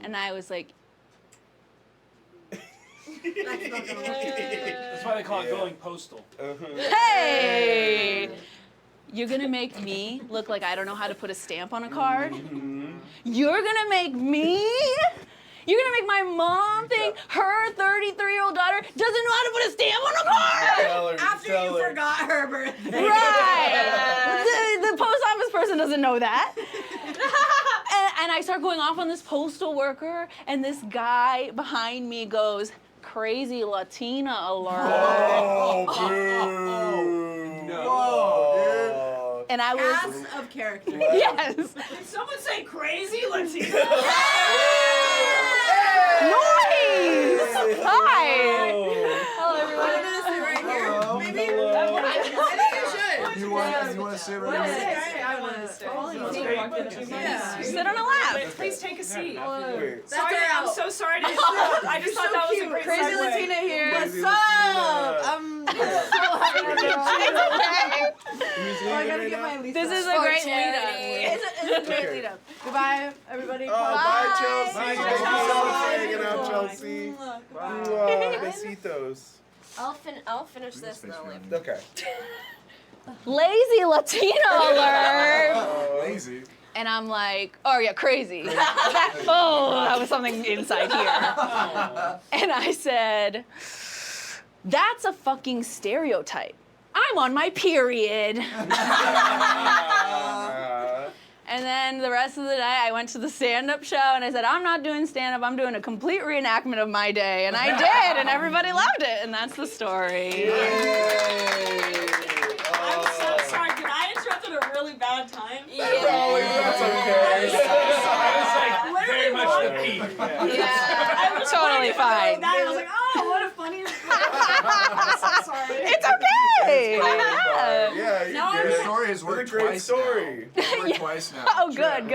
And I was like, That's why they call it going postal. hey! You're gonna make me look like I don't know how to put a stamp on a card? You're gonna make me? You're gonna make my mom think her 33-year-old daughter doesn't know how to put a stamp on a card? After you forgot her birthday. Right! The post office person doesn't know that. And I start going off on this postal worker, and this guy behind me goes, crazy Latina alert. Oh, no. And I was... Cast of character. Yes. Did someone say crazy Latina? Noise! Hi! Hello, everyone. I'm gonna sit right here. Maybe? I think you should. You want to sit right here? I want to stay. Sit on a lap. Please take a seat. That's Sorry, our I'm out. so sorry to I just thought that was a great Crazy segue. Latina here. Crazy What's Latina. up? I'm so happy to meet you. I gotta get my Lisa. This is a For great charity. lead-up. It's a great lead-up. Goodbye, everybody. Oh, bye, Chelsea. Thank you so much for hanging out, Chelsea. Besitos. I'll finish this and I'll leave. Okay. Lazy Latina alert! Lazy. And I'm like, oh yeah, crazy. That was something inside here. And I said, that's a fucking stereotype. I'm on my period. And then the rest of the day, I went to the stand-up show, and I said, I'm not doing stand-up, I'm doing a complete reenactment of my day. And I did, and everybody loved it, and that's the story. I'm so sorry. Did I interrupt at a really bad time? That's okay. I was like very much the peak. Yeah, I was totally fine. That, I was like, oh, what a funny. I'm so sorry. It's okay. Yeah, Your story has worked It's a great twice story. now. It's worked twice now. Oh, good.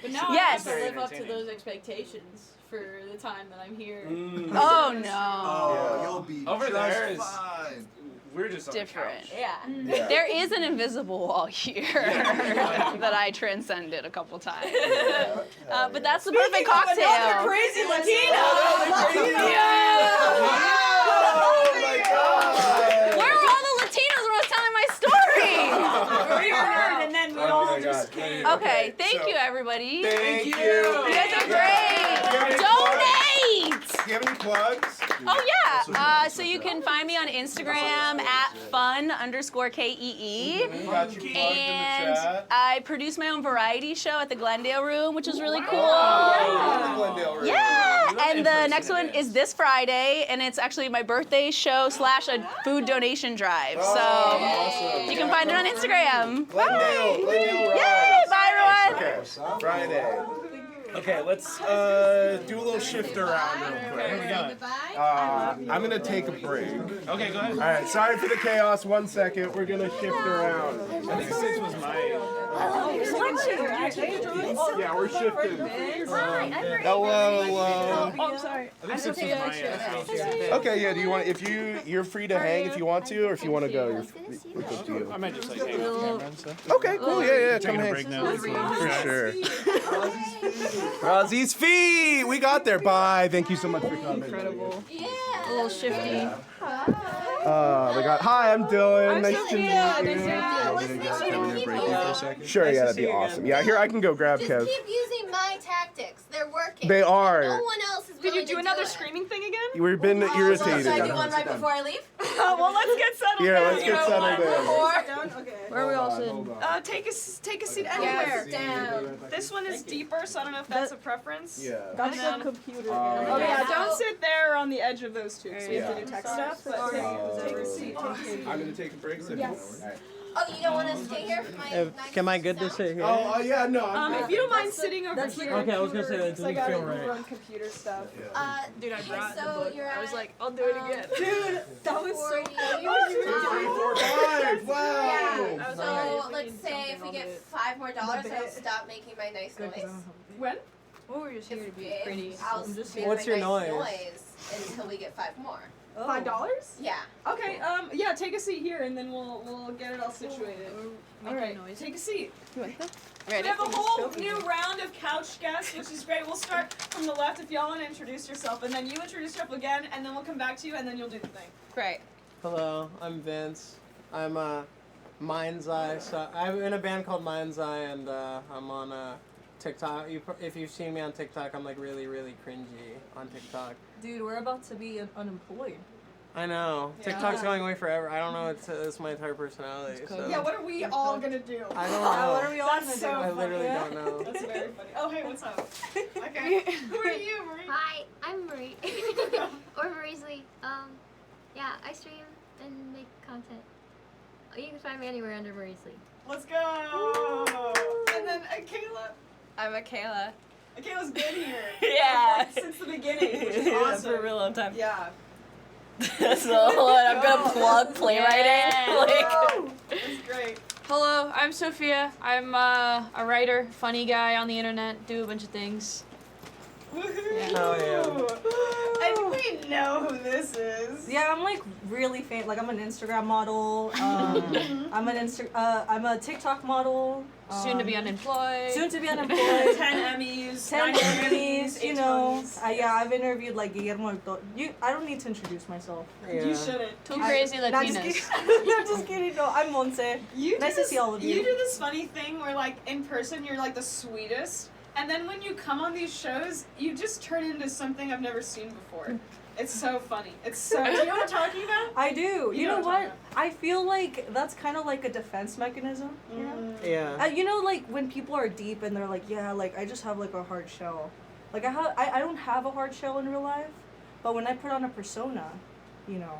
But now Yes. I have to live up to those expectations for the time that I'm here. Oh no. Oh, you'll be Over just there is fine. we're just on the Different. couch. Yeah. There is an invisible wall here that I transcended a couple times. But that's the perfect cocktail. Another crazy Latina. Oh my God. Where were all the Latinos when I was telling my story? We heard, and then we all just came. Okay, thank you everybody. Thank you. You guys are great. Donate! Do you have any plugs? Oh yeah. So you can find me on Instagram at fun_KEE. Got you plugged in the And chat. I produce my own variety show at the Glendale Room, which is really cool. Glendale Room. Yeah, and the next one is this Friday, and it's actually my birthday show / a food donation drive. So awesome. you can find it on Instagram. Glendale Yay! Rise. Bye everyone. Okay, Friday. Okay, let's do a little shift around real quick. Where are we going? I'm gonna take a break. Okay, go ahead. All right, sorry for the chaos. 1 second, we're gonna shift around. I think this was my. Yeah, we're shifting. Hello. Oh, I'm sorry. I think this was my. Okay, yeah. Do you want? If you're free to hang if you want to, or if you want to go, it's up to you. I might just like hang out the camera and stuff. Okay, cool. Yeah. Come Taking a hang. break now. For sure. Rozzy's feet. We got there. Bye. Thank you so much for coming. Incredible. Yeah. A little shifty. We got. Hi, I'm Dylan. Nice to meet you. Sure. Yeah, that'd be awesome. Yeah, here I can go grab Just Kev. keep using my tactics. They're working. They are. No one else is Did you willing do to another do it. screaming thing again? We've been irritated. Should I do one right before I leave? Well, let's get settled Yeah, down. let's get settled in. Where are we all sitting? Take a seat anywhere. Down. This one is deeper, so I don't know if that's a preference. Yeah. That's And then- the computer. Oh yeah, don't sit there on the edge of those two, so we have to Yeah. do tech stuff. But take a seat. I'm gonna take a break. So Yes. Oh, you don't want to stay here for my nice Am I good to sit here? Oh, yeah, no. I'm If you don't mind sitting over here. Okay, I was gonna say that It's like doesn't I feel right. run computer stuff. Dude, I brought the so book. you're I was at, like, I'll do it again. Dude, that was so. 5. Wow. Yeah. So let's say if we get $5 more, I'll stop making my nice noise. When? Well, we're just here to be If pretty. I'll I'm just make What's my your nice noise? until we get 5 more. $5? Yeah. Okay. Yeah. Take a seat here, and then we'll get it all situated. All right. Take a seat. Ready? We have a whole new round of couch guests, which is great. We'll start from the left if y'all want to introduce yourself, and then you introduce yourself again, and then we'll come back to you, and then you'll do the thing. Great. Hello, I'm Vince. I'm Mind's Eye. So I'm in a band called Mind's Eye, and I'm on TikTok. If you've seen me on TikTok, I'm like really, really cringy on TikTok. Dude, we're about to be unemployed. I know. Yeah. TikTok's going away forever. I don't know. It's my entire personality. So. Yeah, what are we all gonna do? I don't know. What are we all That's gonna so do? I literally don't know. That's very funny. Oh, hey, what's up? Okay. Who are you, Marie? Hi, I'm Marie. Or Marie's Lee. Yeah, I stream and make content. You can find me anywhere under Marie's Lee. Let's go. And then Kayla. I'm Kayla. Kayla's been here. Yeah. Like, since the beginning, which is awesome. For a real long time. Yeah. So I'm gonna plug playwriting. Like, That's great. Hello, I'm Sophia. I'm a writer, funny guy on the internet, do a bunch of things. Woohoo! Oh, And we know who this is. Yeah, I'm like really famous. Like I'm an Instagram model. I'm a TikTok model. Soon to be unemployed. Soon to be unemployed. 10 Emmys. 10 9 Emmys. You 8 know. Tonys. Yeah, I've interviewed like Guillermo. I don't need to introduce myself. You shouldn't. Two crazy No, I'm just Latinas. kidding. No, I'm just kidding. No, I'm Monse. Nice to see all of you. You do this funny thing where, like, in person, you're like the sweetest, and then when you come on these shows, you just turn into something I've never seen before. It's so funny. It's so. Do you know what I'm talking about? I do. You know I'm what? talking I feel like that's kind of like a defense mechanism. You know? Yeah. You know, like when people are deep and they're like, yeah, like I just have like a hard shell. Like I don't have a hard shell in real life, but when I put on a persona, you know,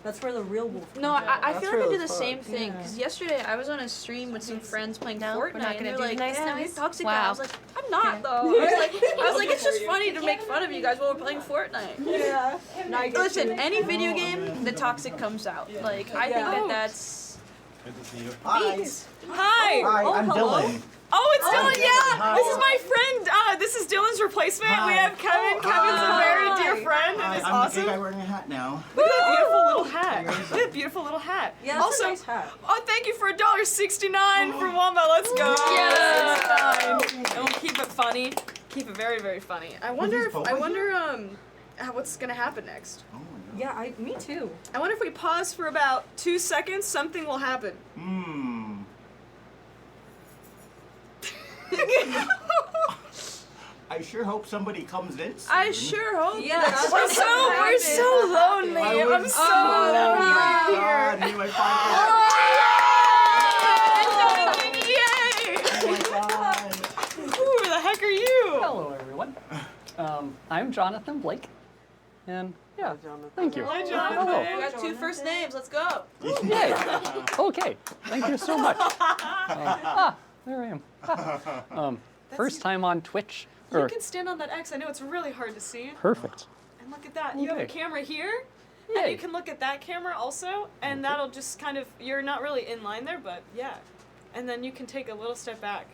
that's where the real wolf comes No, out. I feel like I do the fun. same thing. Yeah. Because yesterday I was on a stream with some friends playing No, Fortnite, we're not and gonna they're do like, nice "Yeah, noise." you're toxic Wow. guy." I was like, "I'm not though." I was like, "It's just funny to make fun of you guys while we're playing Fortnite." Yeah. No, I get Listen, you. any video game, the toxic comes out. Like, I think Yeah. that's. Good to see you. Beats. Hi. Hi, I'm hello. Dylan. Oh, it's Dylan. Yeah. Hi. This is my friend. This is Dylan's replacement. We have Kevin. Kevin's a very dear friend, and it's I'm awesome. the gay guy wearing a hat now. Look at that beautiful little hat. Look at that beautiful little hat. Yeah, that's also, a nice hat. oh, thank you for $1.69 for Wamba. Let's go. Yeah. And we'll keep it funny. Keep it very, very funny. I wonder what's gonna happen next. Oh, Yeah, me too. I wonder if we pause for about 2 seconds, something will happen. I sure hope somebody comes in soon. I sure hope. Yeah, that We're so lonely. I'm so lonely here. God, anyway, finally. Yay! Oh my God. Who the heck are you? Hello, everyone. I'm Jonathan Blake, and yeah, thank you. Hi, We Jonathan. got 2 first names. Let's go. Yay. Okay, thank you so much. There I am. First time on Twitch. You can stand on that X. I know it's really hard to see. Perfect. And look at that. You have a Okay. camera here. Yay. And you can look at that camera also. And that'll just kind of, you're not really in line there, but yeah. And then you can take a little step back.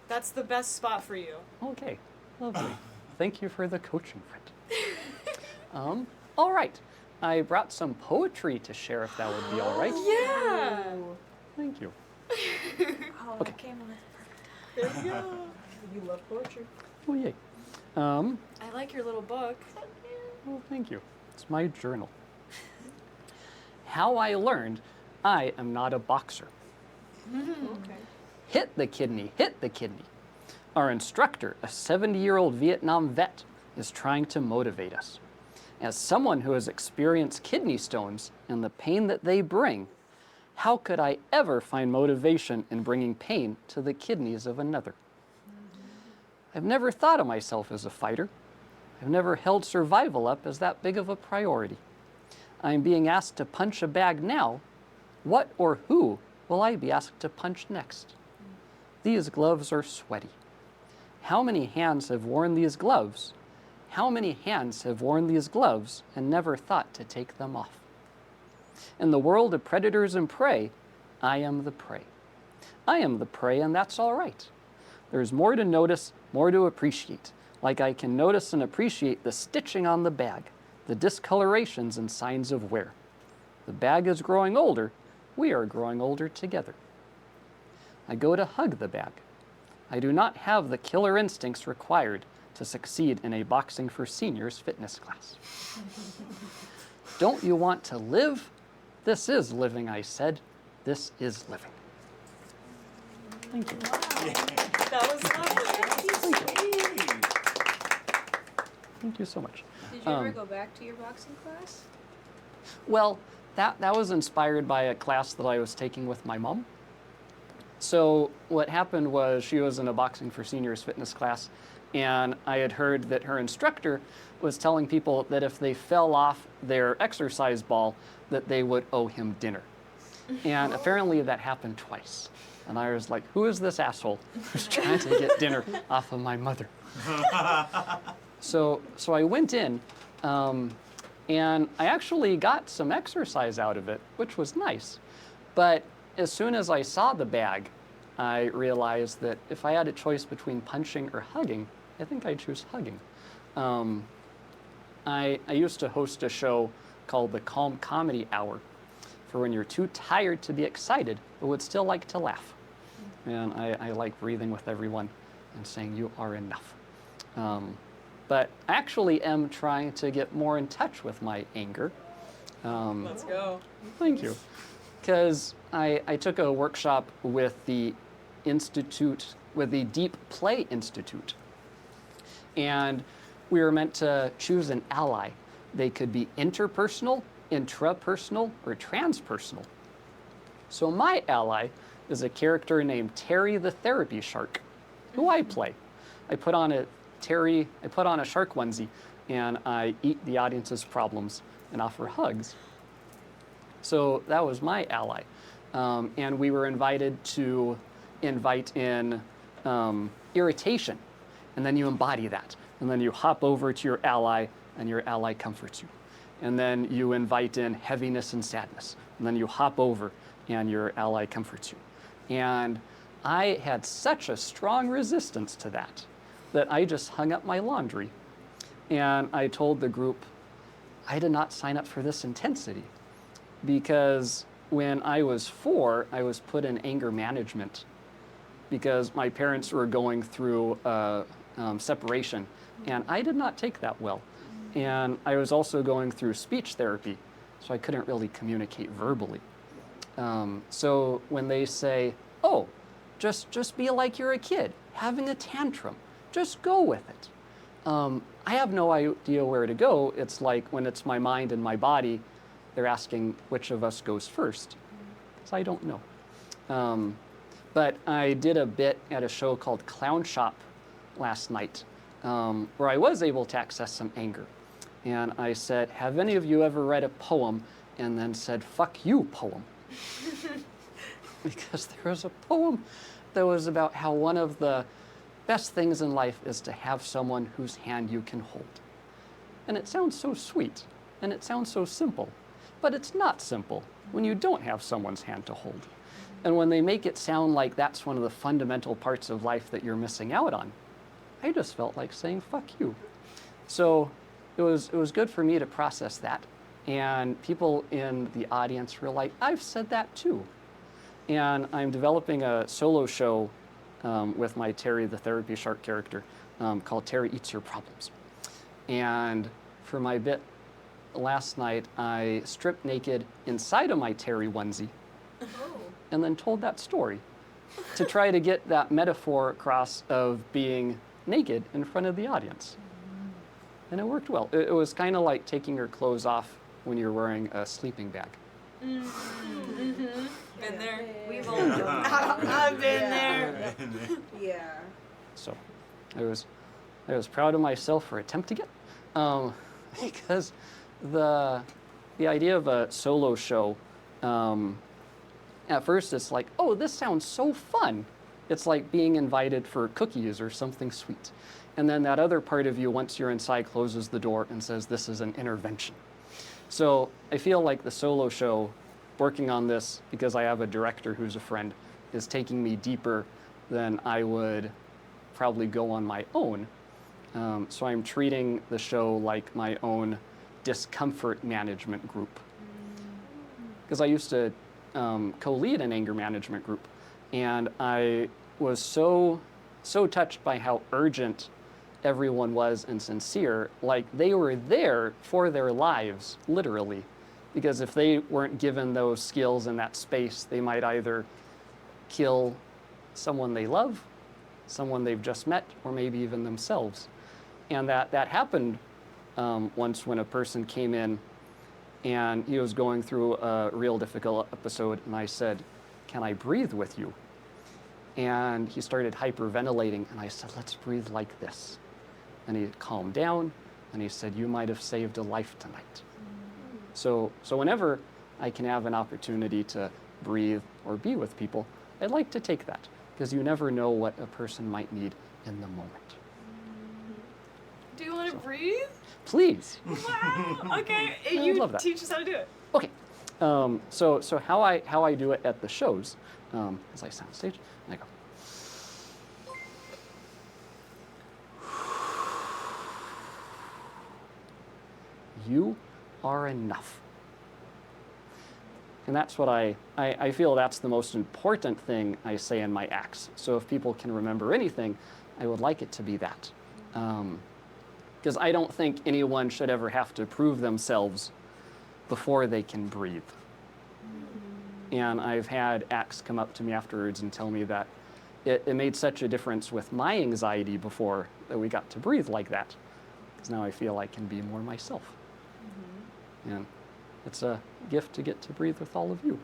That's the best spot for you. Okay, lovely. Thank you for the coaching, friend. All right. I brought some poetry to share if that would be all right. Yeah. Thank you. Oh, Okay. that came on There you go. You love poetry. Oh, yay. I like your little book. Well, thank you. It's my journal. How I learned I am not a boxer. Okay. Hit the kidney, hit the kidney. Our instructor, a 70-year-old Vietnam vet, is trying to motivate us. As someone who has experienced kidney stones and the pain that they bring, how could I ever find motivation in bringing pain to the kidneys of another? I've never thought of myself as a fighter. I've never held survival up as that big of a priority. I'm being asked to punch a bag now. What or who will I be asked to punch next? These gloves are sweaty. How many hands have worn these gloves? How many hands have worn these gloves and never thought to take them off? In the world of predators and prey, I am the prey. I am the prey, and that's all right. There's more to notice, more to appreciate, like I can notice and appreciate the stitching on the bag, the discolorations and signs of wear. The bag is growing older. We are growing older together. I go to hug the bag. I do not have the killer instincts required to succeed in a Boxing for Seniors fitness class. Don't you want to live? This is living, I said. This is living. Thank you. That was lovely. Thank you so much. Did you ever go back to your boxing class? Well, that was inspired by a class that I was taking with my mom. So what happened was she was in a Boxing for Seniors fitness class, and I had heard that her instructor was telling people that if they fell off their exercise ball, that they would owe him dinner. And apparently that happened twice. And I was like, who is this asshole who's trying to get dinner off of my mother? So I went in, and I actually got some exercise out of it, which was nice. But as soon as I saw the bag, I realized that if I had a choice between punching or hugging, I think I'd choose hugging. I used to host a show called the Calm Comedy Hour for when you're too tired to be excited, but would still like to laugh. And I like breathing with everyone and saying, you are enough. But I actually am trying to get more in touch with my anger. Let's go. Thank you. Because I took a workshop with the Deep Play Institute. And we were meant to choose an ally. They could be interpersonal, intrapersonal, or transpersonal. So my ally is a character named Terry the Therapy Shark, who I play. I put on a shark onesie, and I eat the audience's problems and offer hugs. So that was my ally. And we were invited to invite in irritation, and then you embody that. And then you hop over to your ally, and your ally comforts you. And then you invite in heaviness and sadness, and then you hop over, and your ally comforts you. And I had such a strong resistance to that I just hung up my laundry. And I told the group, I did not sign up for this intensity, because when I was 4, I was put in anger management because my parents were going through separation, and I did not take that well. And I was also going through speech therapy, so I couldn't really communicate verbally. So when they say, oh, just be like you're a kid, having a tantrum, just go with it. I have no idea where to go. It's like when it's my mind and my body, they're asking which of us goes first, because I don't know. But I did a bit at a show called Clown Shop last night, where I was able to access some anger. And I said, have any of you ever read a poem and then said, fuck you, poem? Because there was a poem that was about how one of the best things in life is to have someone whose hand you can hold. And it sounds so sweet, and it sounds so simple, but it's not simple when you don't have someone's hand to hold. And when they make it sound like that's one of the fundamental parts of life that you're missing out on, I just felt like saying, fuck you. So it was good for me to process that. And people in the audience were like, I've said that too. And I'm developing a solo show with my Terry the Therapy Shark character called Terry Eats Your Problems. And for my bit last night, I stripped naked inside of my Terry onesie and then told that story to try to get that metaphor across of being naked in front of the audience. And it worked well. It was kind of like taking your clothes off when you're wearing a sleeping bag. Mm-hmm. Been there. We've all done that. I've been there. Yeah. So I was proud of myself for attempting it, because the idea of a solo show, at first it's like, oh, this sounds so fun. It's like being invited for cookies or something sweet. And then that other part of you, once you're inside, closes the door and says, this is an intervention. So I feel like the solo show, working on this because I have a director who's a friend, is taking me deeper than I would probably go on my own. So I'm treating the show like my own discomfort management group. Because I used to co-lead an anger management group, and I was so touched by how urgent everyone was and sincere, like they were there for their lives, literally. Because if they weren't given those skills in that space, they might either kill someone they love, someone they've just met, or maybe even themselves. And that happened once when a person came in and he was going through a real difficult episode, and I said, "Can I breathe with you?" And he started hyperventilating, and I said, "Let's breathe like this." And he calmed down, and he said, "You might have saved a life tonight." So whenever I can have an opportunity to breathe or be with people, I'd like to take that, because you never know what a person might need in the moment. Do you want to breathe? Please. Wow. Okay. I would You love that. teach us how to do it. Okay. So how I do it at the shows, as I sound stage, and I go. You are enough. And that's what I feel that's the most important thing I say in my acts. So if people can remember anything, I would like it to be that. Because I don't think anyone should ever have to prove themselves before they can breathe. And I've had acts come up to me afterwards and tell me that it made such a difference with my anxiety before that we got to breathe like that. Because now I feel I can be more myself. And it's a gift to get to breathe with all of you.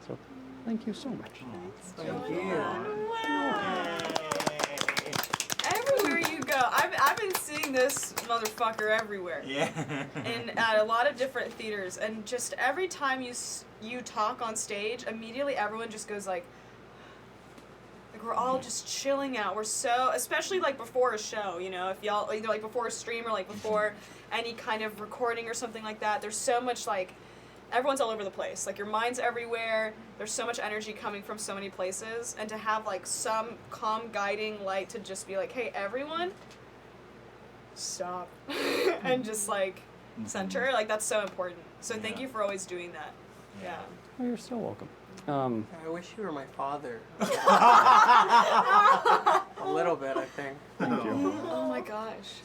So thank you so much. Thank you. Everywhere you go, I've been seeing this motherfucker everywhere. Yeah. And at a lot of different theaters, and just every time you talk on stage, immediately everyone just goes like we're all just chilling out. We're so, especially like before a show, you know, if y'all either like before a stream or like before any kind of recording or something like that. There's so much like everyone's all over the place. Like your mind's everywhere. There's so much energy coming from so many places, and to have like some calm guiding light to just be like, hey, everyone, stop, and just like center. Like that's so important. So thank you for always doing that. Yeah. Oh, you're so welcome. I wish you were my father. A little bit, I think. Thank you. Oh my gosh.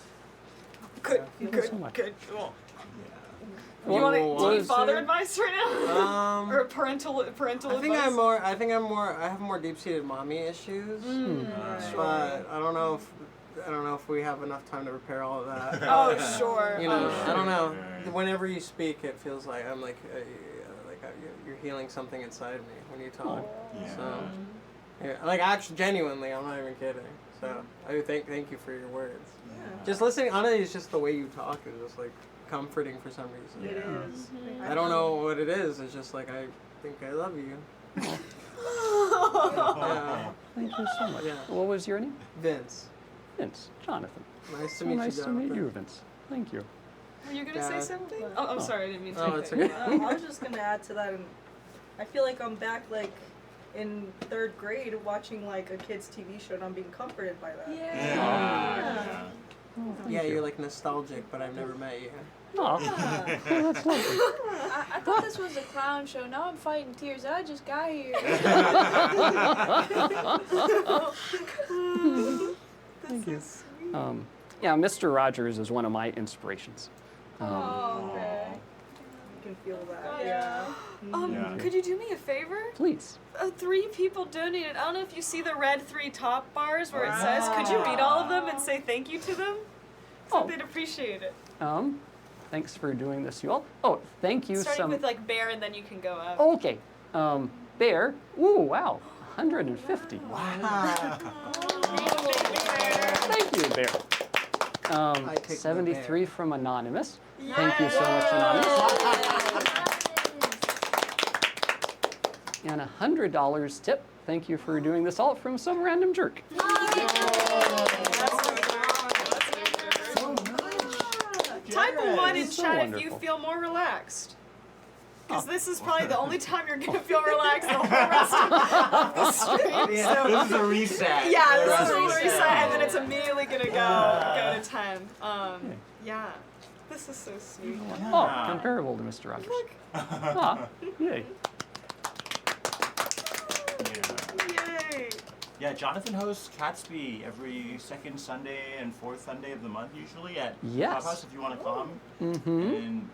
Good. Thank you so much. Good. Cool. Well, Do you need father there? advice right now? Or parental advice? I have more deep-seated mommy issues. But I don't know if we have enough time to repair all of that. Oh, sure. You know, I don't know. Whenever you speak, it feels like I'm like you're healing something inside me when you talk. Yeah. So, yeah, like actually, genuinely, I'm not even kidding. So I thank you for your words. Yeah. Just listening, honestly, it's just the way you talk is just like comforting for some reason. It is. I don't know what it is. It's just like I think I love you. Yeah. Thank you so much. Yeah. What was your name? Vince. Vince. Jonathan. Nice to So meet you, nice to meet Jonathan. you, Vince. Thank you. Were you gonna say Dad. something? Oh, I'm sorry. I didn't mean to. Oh, it's okay. I was just gonna add to that, and I feel like I'm back like in 3rd grade watching like a kid's TV show, and I'm being comforted by that. Yeah. Yeah, you're like nostalgic, but I've never met you. Oh, that's lovely. I thought this was a clown show. Now I'm fighting tears. I just got here. Thank you. Yeah, Mr. Rogers is one of my inspirations. Okay. You can feel that. Yeah. Yeah. Could you do me a favor? Please. 3 people donated. I don't know if you see the red 3 top bars where it says, could you read all of them and say thank you to them? So they'd appreciate it. Thanks for doing this, you all. Oh, thank you. Starting with like Bear, and then you can go up. Okay. Bear. Ooh, wow. 150. Wow. Thank you, Bear. 73 from Anonymous. Thank you so much, Anonymous. And $100 tip. Thank you for doing this all from some random jerk. Type a 1 in So chat if wonderful. you feel more relaxed. Because this is probably the only time you're going to feel relaxed the whole rest of the stream. Yeah, So- this is a reset. Yeah, this is a reset, and then it's immediately going to go to 10. Yeah. This is so sweet. Oh, comparable to Mr. Rogers. Ah, yay. Yay! Yeah, Jonathan hosts Catsby every second Sunday and fourth Sunday of the month, usually at Yes. Clubhouse if you want to come. Mhm. And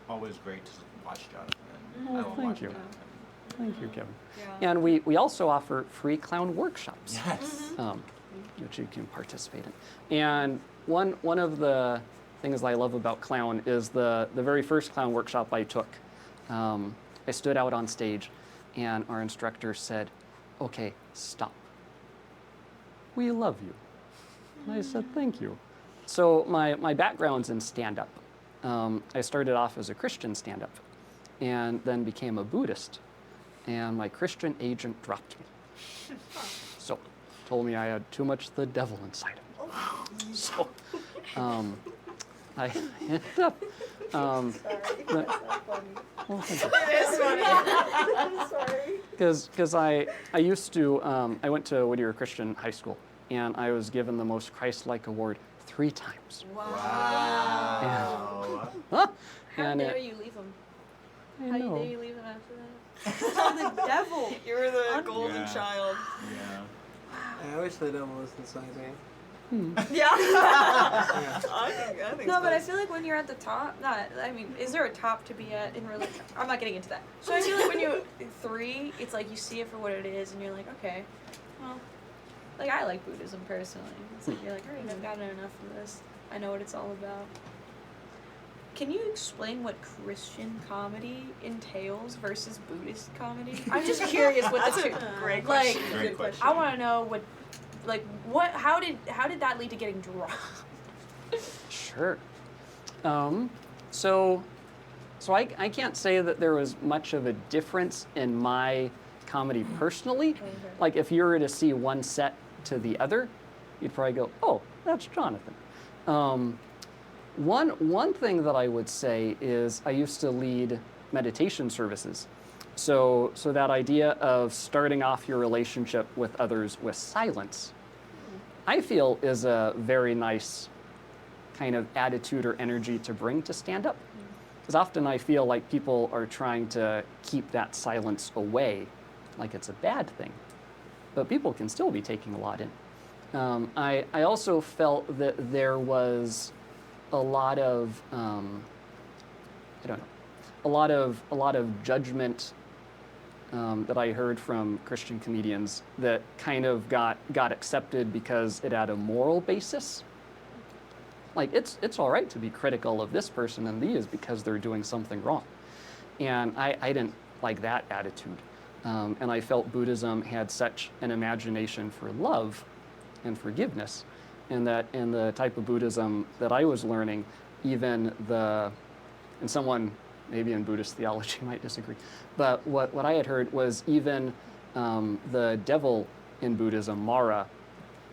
always great to watch Jonathan. I Oh, love thank watching you. Jonathan. Thank you, Kevin. Yeah. And we also offer free clown workshops, Yes. which you can participate in. And one of the things I love about clown is the very first clown workshop I took. I stood out on stage, and our instructor said, "Okay, stop. We love you." And I said, "Thank you." So my background's in stand-up. I started off as a Christian stand-up, and then became a Buddhist. And my Christian agent dropped me. So, told me I had too much of the devil inside of me. So, I ended up. Well, thank you. It is funny. I'm sorry. Because I used to, I went to Whittier Christian High School, and I was given the most Christ-like award 3 times. Wow. How And dare it- you leave him? I How know. dare you leave him after that? The devil. You were the golden Yeah. child. Yeah. I wish the devil was inside me. Yeah. I think no, but I so. feel like when you're at the top, is there a top to be at in religion? I'm not getting into that. So I feel like when you're 3, it's like you see it for what it is, and you're like, okay, well, like I like Buddhism personally. It's like you're like, all right, I've gotten enough of this. I know what it's all about. Can you explain what Christian comedy entails versus Buddhist comedy? I'm just curious what That's the a two. great Like, question. Great question. I want to know what, like, what? How did that lead to getting dropped? Sure. So I can't say that there was much of a difference in my comedy personally. Like if you were to see one set to the other, you'd probably go, "Oh, that's Jonathan." One thing that I would say is I used to lead meditation services. So that idea of starting off your relationship with others with silence, I feel is a very nice kind of attitude or energy to bring to stand-up. Because often I feel like people are trying to keep that silence away, like it's a bad thing. But people can still be taking a lot in. I also felt that there was a lot of a lot of judgment that I heard from Christian comedians that kind of got accepted because it had a moral basis. Like it's all right to be critical of this person and these because they're doing something wrong, and I didn't like that attitude, and I felt Buddhism had such an imagination for love and forgiveness, and that in the type of Buddhism that I was learning, even and someone maybe in Buddhist theology might disagree, but what I had heard was even the devil in Buddhism, Mara,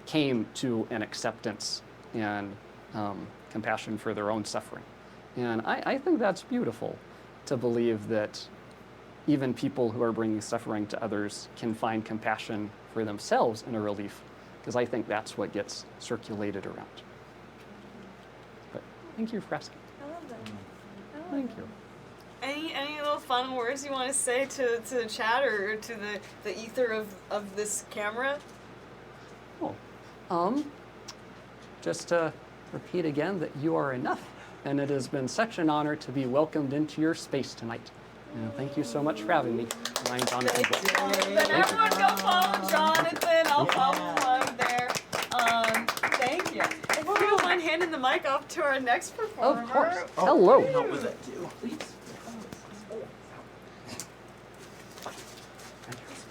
came to an acceptance and compassion for their own suffering. And I think that's beautiful, to believe that even people who are bringing suffering to others can find compassion for themselves and a relief, because I think that's what gets circulated around. But thank you for asking. I love that. Thank you. Any little fun words you want to say to the chat or to the ether of this camera? Just to repeat again that you are enough, and it has been such an honor to be welcomed into your space tonight. And thank you so much for having me. I'm Jonathan Blow. Then everyone go follow Jonathan. I'll follow him there. Thank you. If you don't mind handing the mic off to our next performer. Of course. Hello. Help with that too, please.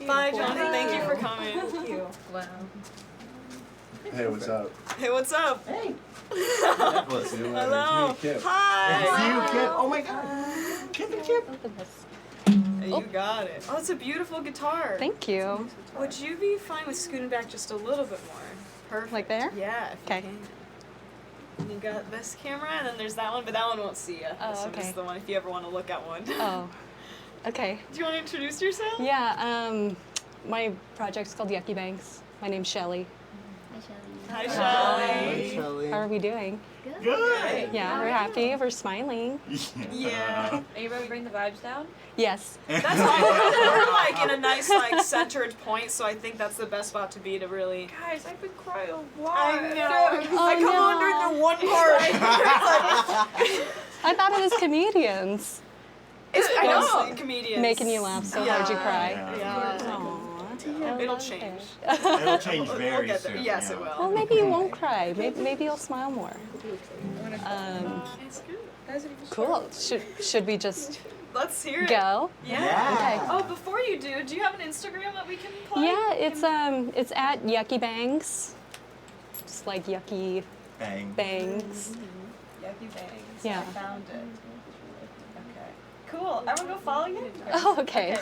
Bye, Jonathan. Thank you for coming. Thank you. Wow. Hey, what's up? Hey, what's up? Hey. Hello. It's me, Kip. Hi. It's you, Kip. Oh my God. Kip and Kip. Hey, you got it. Oh, it's a beautiful guitar. Thank you. Would you be fine with scooting back just a little bit more? Perfect. Like there? Yeah, if you can. And you got this camera, and then there's that one, but that one won't see you. Oh, This one okay. is the one if you ever want to look at one. Oh, okay. Do you want to introduce yourself? Yeah, my project's called Yucky Banks. My name's Shelly. Hi, Shelly. How are we doing? Good. Yeah, we're happy. We're smiling. Yeah. Anybody bring the vibes down? Yes. That's fine. We're like in a nice like centered point, so I think that's the best spot to be to really. Guys, I've been crying a lot. I know. Oh, I come on during the one part. I thought it was comedians. I know. Comedians. Making you laugh so hard you cry. Yeah. It'll change. It'll change very we'll get there. soon. Yes, yeah. it will. Well, maybe you won't cry. Maybe you'll smile more. Cool. Should we just Let's hear it. go? Yeah. Okay. Oh, before you do you have an Instagram that we can plug? Yeah, it's at Yucky Bangs. Just like yucky bangs. Yucky Bangs. Yeah. I found it. Okay. Cool. Everyone go follow you. Oh, okay.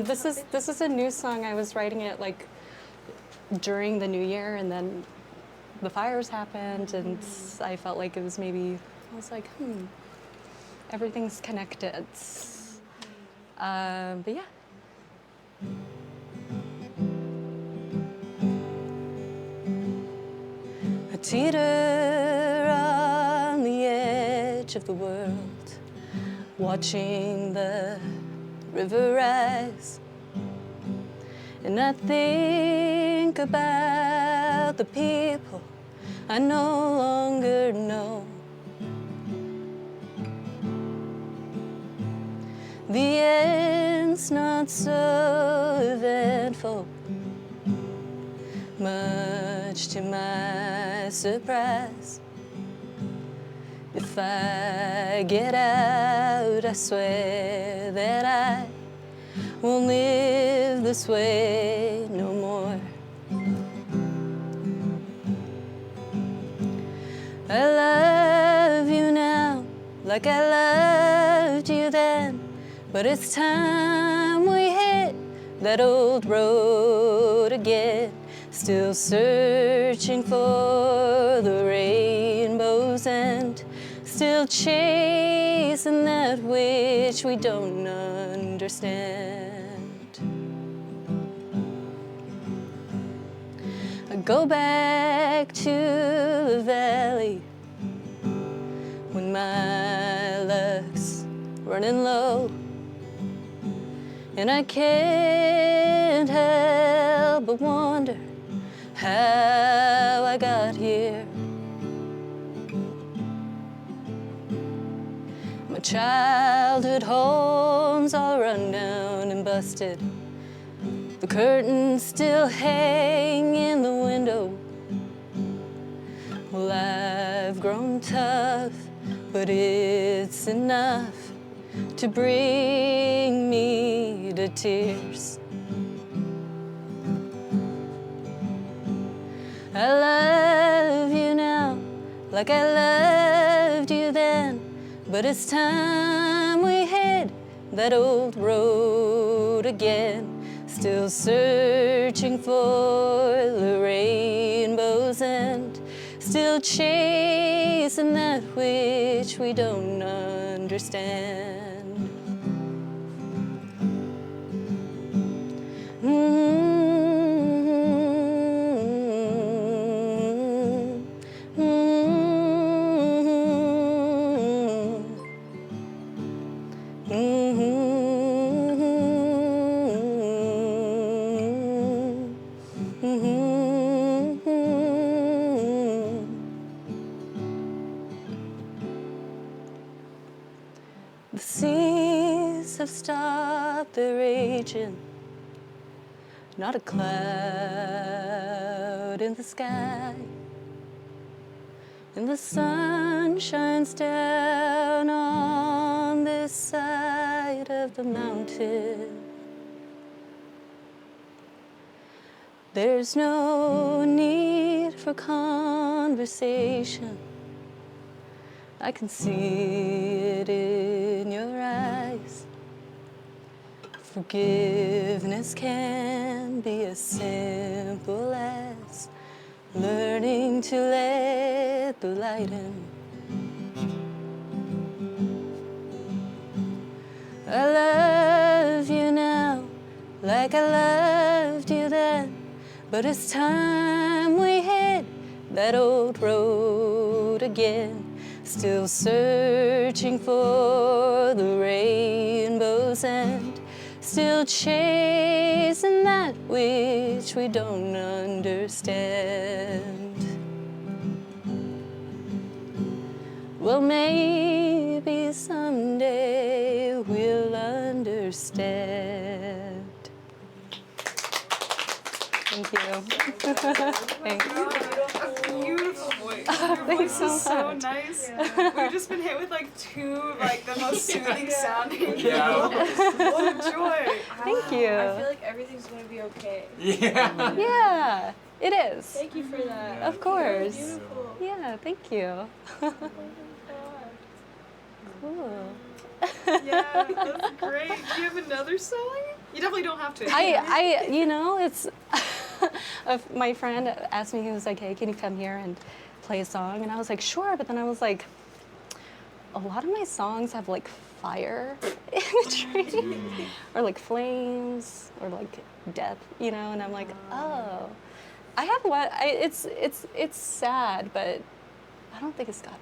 This is a new song. I was writing it like during the new year, and then the fires happened, and I felt like it was maybe. I was like, everything's connected. But yeah. I teeter on the edge of the world, watching the river rise, and I think about the people I no longer know. The end's not so eventful, much to my surprise. If I get out, I swear that I won't live this way no more. I love you now like I loved you then, but it's time we hit that old road again. Still searching for the rainbow's end, still chasing that which we don't understand. I go back to the valley when my luck's running low, and I can't help but wonder how I got here. My childhood home's all run down and busted. The curtains still hang in the window. Well, I've grown tough, but it's enough to bring me to tears. I love you now like I loved you then, but it's time we hit that old road again. Still searching for the rainbow's end, still chasing that which we don't understand. The seas have stopped their raging, not a cloud in the sky, and the sun shines down on this side of the mountain. There's no need for conversation. I can see it in your eyes. Forgiveness can be as simple as learning to let the light in. I love you now like I loved you then, but it's time we that old road again, still searching for the rainbow's end, still chasing that which we don't understand. Well, maybe someday we'll understand. Thank you. Thanks. Beautiful voice. Your Thanks voice is so so much. nice. Yeah. We've just been hit with like two of like the most soothing sounding. Yeah. What a joy. Thank you. I feel like everything's gonna be okay. Yeah. Yeah, it is. Thank you for that. Of course. Beautiful. Yeah, thank you. Cool. Yeah, that's great. Do you have another song? You definitely don't have to. You know, it's my friend asked me, he was like, hey, can you come here and play a song? And I was like, sure, but then I was like, a lot of my songs have like fire imagery or like flames or like death, you know, and I'm like, oh, I have what, it's sad, but I don't think it's got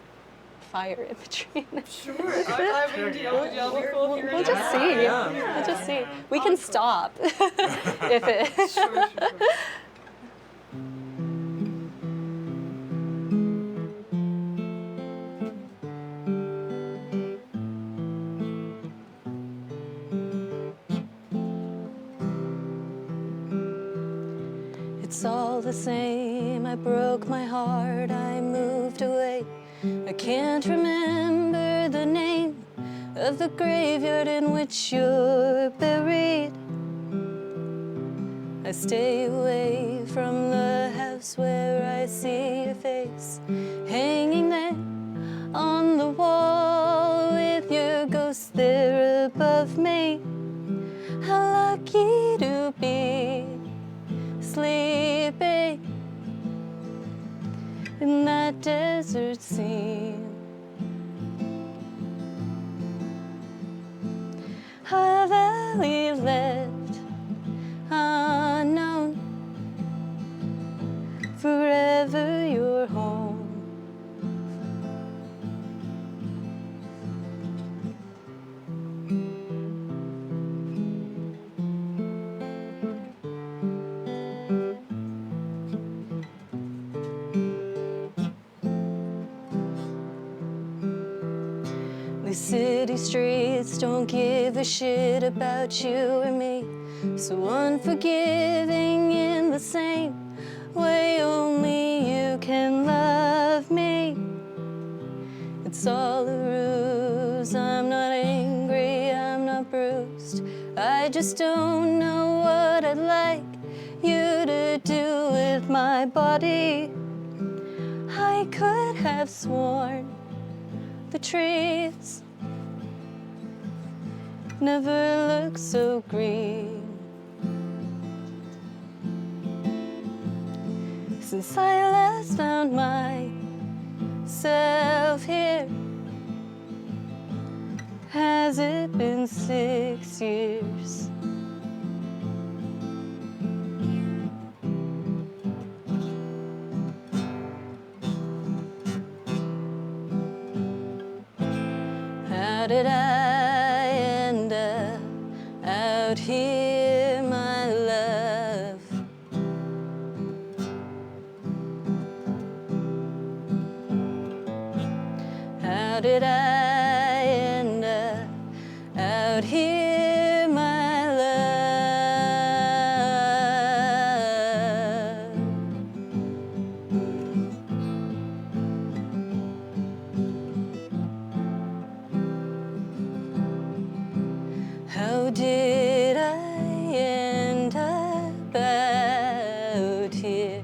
fire imagery. Sure. I mean, do y'all be cool if you're We'll in just that? see. Yeah. We'll just see. We can stop if it. Sure. It's all the same. I broke my heart. I moved away. I can't remember the name of the graveyard in which you're buried. I stay away from the house where I see your face hanging there on the wall with your ghost there above me. How lucky to be sleeping in that desert scene. A valley left unknown, forever your home. The city streets don't give a shit about you or me, so unforgiving in the same way only you can love me. It's all a ruse. I'm not angry, I'm not bruised. I just don't know what I'd like you to do with my body. I could have sworn the trees never looked so green since I last found myself here. Has it been 6 years? How did I end up out here, my love? How did I end up out here, my love? How did I end up out here?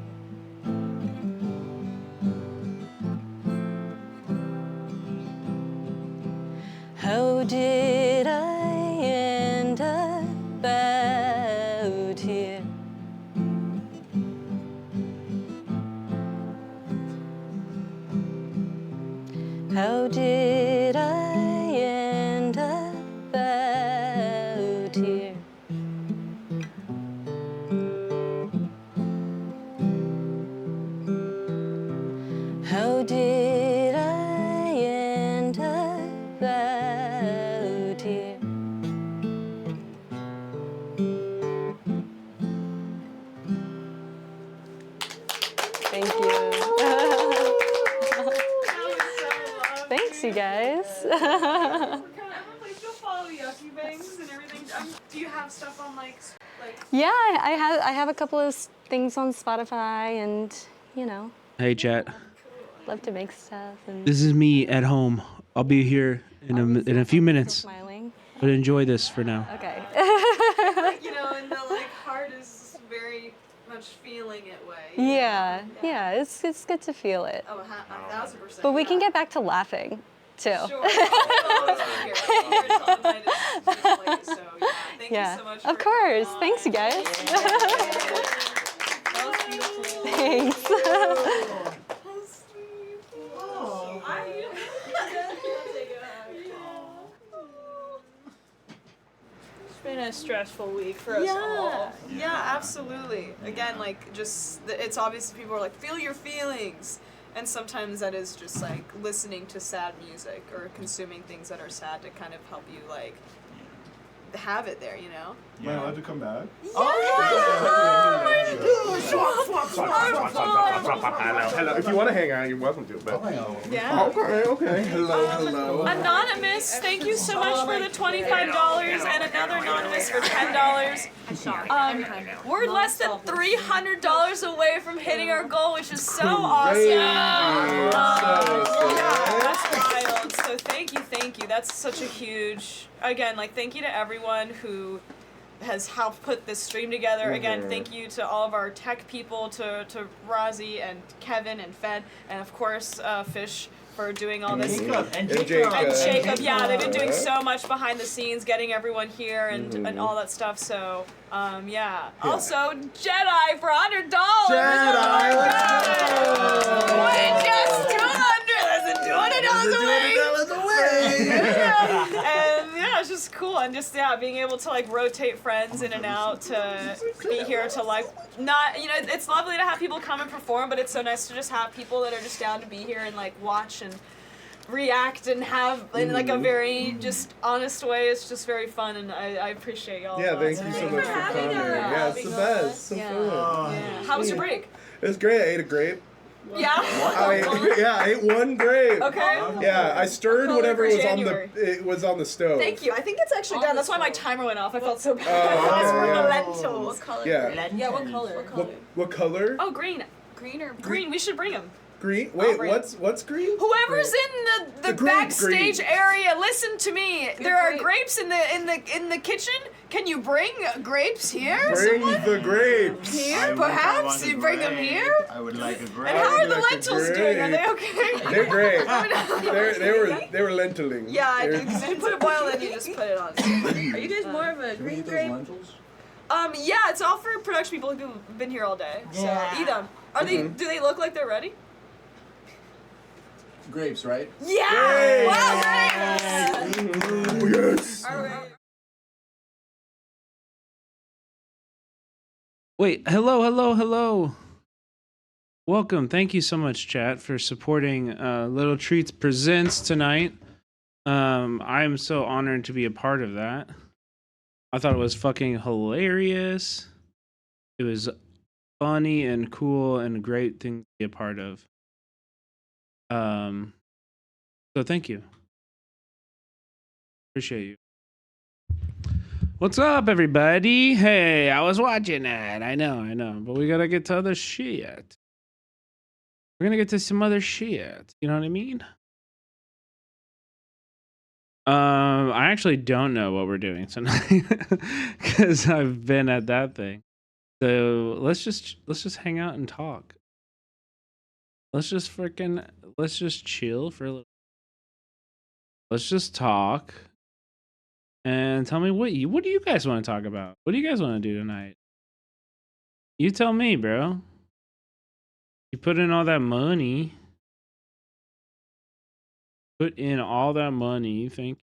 How did I end up out here? How did I end up out here? guys. Everyone please go follow Yucky Bangs and everything. Do you have stuff on like? Yeah, I have a couple of things on Spotify, and you know. Hey, chat. Love to make stuff. And This is me at home. I'll be here in a few minutes. smiling. But enjoy this for now. Okay. You know, and the like heart is very much feeling it way. Yeah, it's good to feel it. Oh, 1,000%. But we can get back to laughing too. Sure. Thank you so much. Of course. Thanks, you guys. Thanks. It's been a stressful week for us all. Yeah, absolutely. Again, like, just, it's obvious people are like, feel your feelings. And sometimes that is just like listening to sad music or consuming things that are sad to kind of help you like have it there, you know? Am I allowed to come back? Hello. If you want to hang out, you're welcome to. But yeah. Okay. Hello. Anonymous, thank you so much for the $25 and another anonymous for $10. We're less than $300 away from hitting our goal, which is so awesome. That's wild. So thank you. That's such a huge, again, like thank you to everyone who has helped put this stream together. Again, thank you to all of our tech people, to Rozzy and Kevin and Fed, and of course Fish for doing all this. And Jacob. Yeah, they've been doing so much behind the scenes, getting everyone here and all that stuff. So, yeah. Also, Jedi for $100. Jedi, let's go! Just $200 away. And yeah, it's just cool, and just being able to like rotate friends in and out to be here to like not, you know, it's lovely to have people come and perform, but it's so nice to just have people that are just down to be here and like watch and react and have in like a very just honest way. It's just very fun, and I appreciate y'all. Yeah, thank you so much for coming. Yeah, it's the best. So fun. Yeah. How was your break? It was great. I ate a grape. Yeah. I ate one grape. Okay. Yeah, I stirred whatever was January. was on the stove. Thank you. I think it's actually done. That's why my timer went off. I felt so bad. Oh, What color? Yeah. Yeah, what color? What color? Oh, green. Green. We should bring him. Green? Wait, green. what's green? Whoever's in the backstage area, listen to me. There are grapes in the kitchen. Can you bring grapes here? Bring the grapes. Here, perhaps you bring them here. I would like a grape. And how are the lentils doing? Are they okay? They're great. They were lentiling. Yeah, I do. Because you put a boil in, you just put it on. Are you guys more of a green grape? Yeah, it's all for production people who've been here all day. So eat them. Are they? Do they look like they're ready? Grapes, right? Yeah! Wow, yes! All right. Wait, hello. Welcome. Thank you so much, chat, for supporting Little Treats Presents tonight. I'm so honored to be a part of that. I thought it was fucking hilarious. It was funny and cool and a great thing to be a part of. So thank you. Appreciate you. What's up, everybody? Hey, I was watching that. I know, but we gotta get to other shit. We're gonna get to some other shit. You know what I mean? I actually don't know what we're doing tonight because I've been at that thing. So let's just hang out and talk. Let's just chill for a little. Let's just talk. And tell me what do you guys want to talk about? What do you guys want to do tonight? You tell me, bro. You put in all that money. Put in all that money, you think?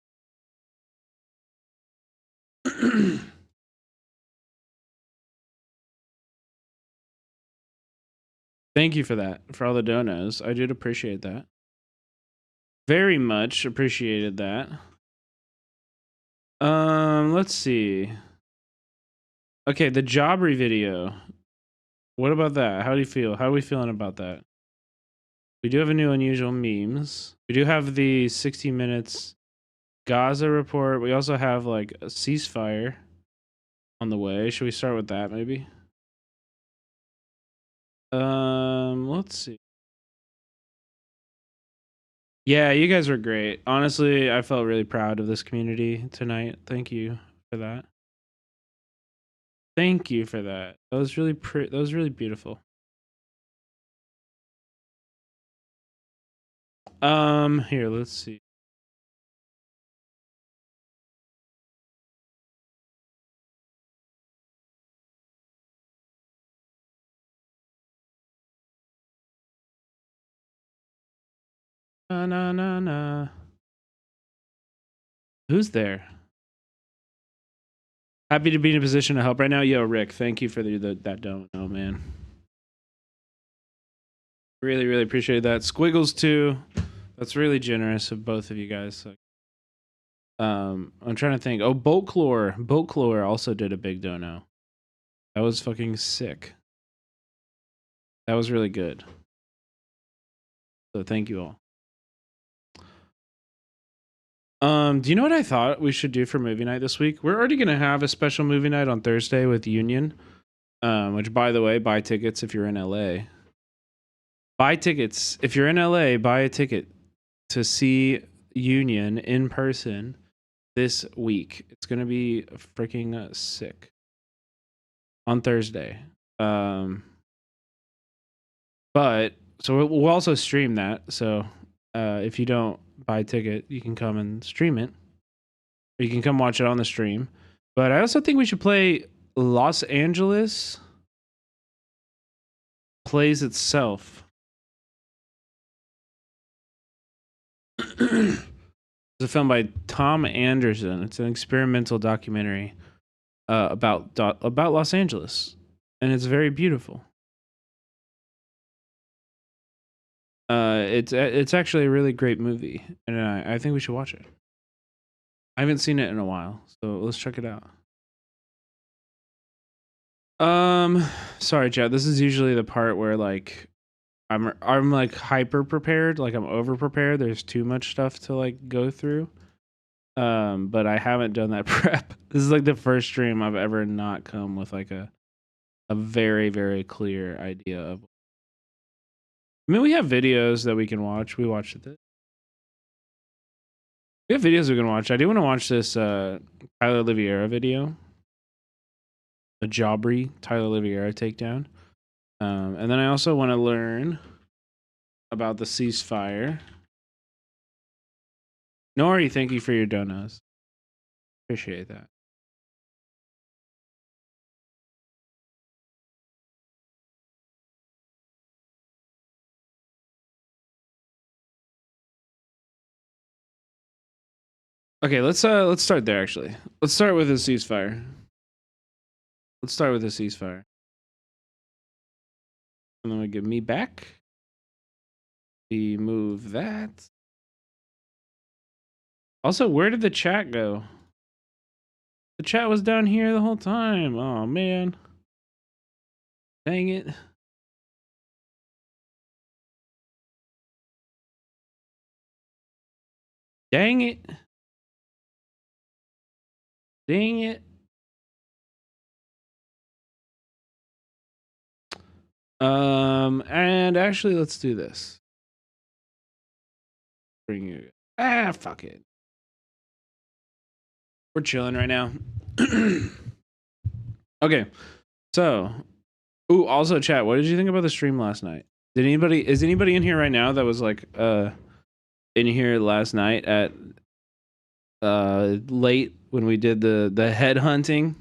Thank you for that, for all the donos. I did appreciate that. Very much appreciated that. Let's see. Okay, the Jobbery video. What about that? How do you feel? How are we feeling about that? We do have a new unusual memes. We do have the 60 minutes Gaza report. We also have like a ceasefire on the way. Should we start with that maybe? Let's see. Yeah, you guys were great. Honestly, I felt really proud of this community tonight. Thank you for that. Thank you for that. That was really that was really beautiful. Here, let's see. Na. Who's there? Happy to be in a position to help right now. Yo, Rick, thank you for that don't know, man. Really, really appreciate that. Squiggles too. That's really generous of both of you guys. I'm trying to think. Oh, Boatclore also did a big dono. That was fucking sick. That was really good. So thank you all. Do you know what I thought we should do for movie night this week? We're already gonna have a special movie night on Thursday with Union. Which, by the way, buy tickets if you're in LA. Buy tickets if you're in LA. Buy a ticket to see Union in person this week. It's gonna be freaking sick on Thursday. But so we'll also stream that. So if you don't buy a ticket, you can come and stream it, or you can come watch it on the stream. But I also think we should play Los Angeles Plays Itself. It's a film by Tom Anderson. It's an experimental documentary about Los Angeles, and it's very beautiful. It's actually a really great movie, and I think we should watch it. I haven't seen it in a while, so let's check it out. Sorry, chat. This is usually the part where like I'm like hyper prepared, like I'm over prepared. There's too much stuff to like go through. But I haven't done that prep. This is like the first stream I've ever not come with like a very, very clear idea of. I mean, we have videos that we can watch. We watched it. We have videos we can watch. I do want to watch this Tyler Oliveira video. A Jaubrey Tyler Oliveira takedown. And then I also want to learn about the ceasefire. Nori, thank you for your donuts. Appreciate that. Okay, let's start there actually. Let's start with the ceasefire. And then we give me back. We move that. Also, where did the chat go? The chat was down here the whole time. Oh man. Dang it. Dang it. Dang it. And actually, let's do this. Bring you. Fuck it. We're chilling right now. Okay. So, also chat, what did you think about the stream last night? Is anybody in here right now that was like in here last night at late when we did the head hunting?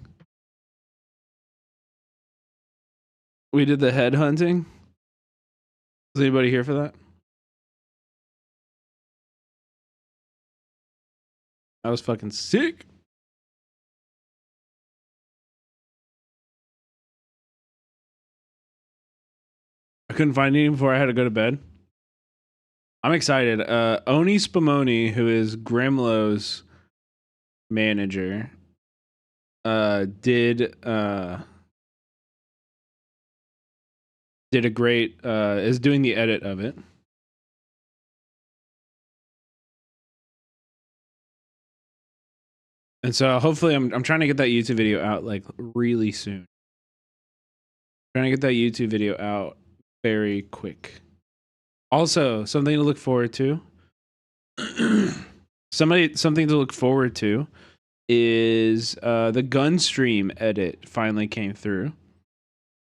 We did the head hunting. Is anybody here for that? I was fucking sick. I couldn't find any before I had to go to bed. I'm excited. Oni Spumoni, who is Grimlow's manager, did a great is doing the edit of it. And so hopefully I'm trying to get that YouTube video out like really soon. Trying to get that YouTube video out very quick. Also, something to look forward to. Something to look forward to is the gun stream edit finally came through.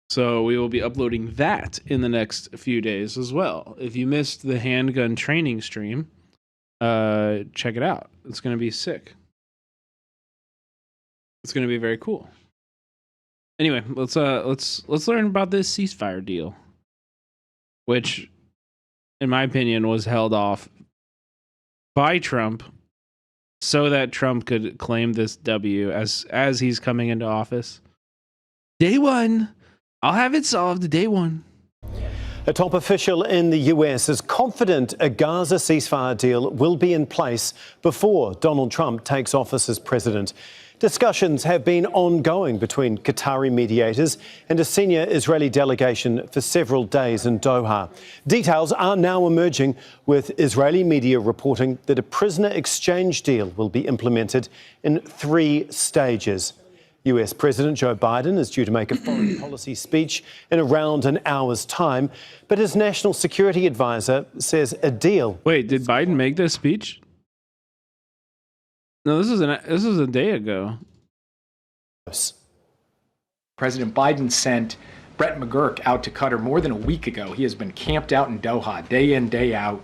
So we will be uploading that in the next few days as well. If you missed the handgun training stream, check it out. It's going to be sick. It's going to be very cool. Anyway, let's learn about this ceasefire deal, which, in my opinion, was held off by Trump so that Trump could claim this W as he's coming into office. Day one. I'll have it solved day one. A top official in the US is confident a Gaza ceasefire deal will be in place before Donald Trump takes office as president. Discussions have been ongoing between Qatari mediators and a senior Israeli delegation for several days in Doha. Details are now emerging, with Israeli media reporting that a prisoner exchange deal will be implemented in 3 stages. US President Joe Biden is due to make a foreign policy speech in around an hour's time, but his national security advisor says a deal... Wait, did Biden make this speech? No, this is a day ago. President Biden sent Brett McGurk out to Qatar more than a week ago. He has been camped out in Doha, day in, day out,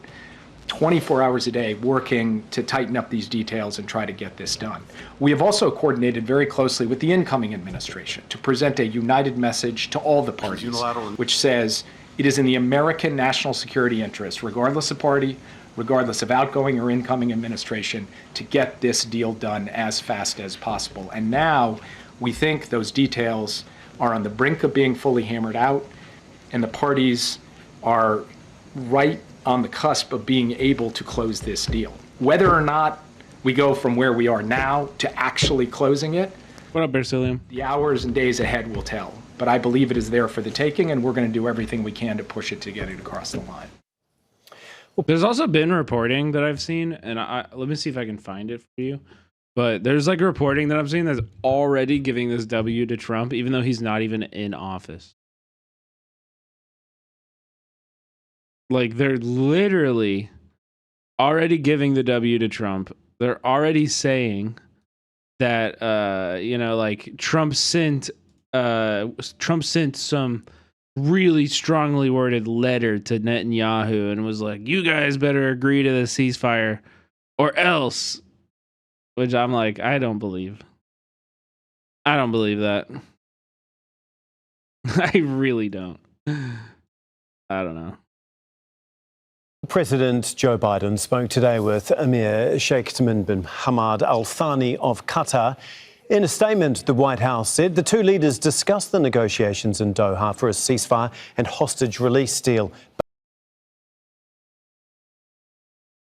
24 hours a day, working to tighten up these details and try to get this done. We have also coordinated very closely with the incoming administration to present a united message to all the parties, which says it is in the American national security interest, regardless of party, regardless of outgoing or incoming administration, to get this deal done as fast as possible. And now we think those details are on the brink of being fully hammered out, and the parties are right on the cusp of being able to close this deal. Whether or not we go from where we are now to actually closing it, what up, Bersilium? The hours and days ahead will tell. But I believe it is there for the taking, and we're going to do everything we can to push it to get it across the line. There's also been reporting that I've seen, and let me see if I can find it for you. But there's like a reporting that I've seen that's already giving this W to Trump, even though he's not even in office. Like, they're literally already giving the W to Trump. They're already saying that, like Trump sent some really strongly worded letter to Netanyahu and was like, you guys better agree to the ceasefire or else. Which I'm like, I don't believe that. I really don't. I don't know. President Joe Biden spoke today with Emir Sheikh Tamim bin Hamad Al Thani of Qatar. In a statement, the White House said the two leaders discussed the negotiations in Doha for a ceasefire and hostage release deal.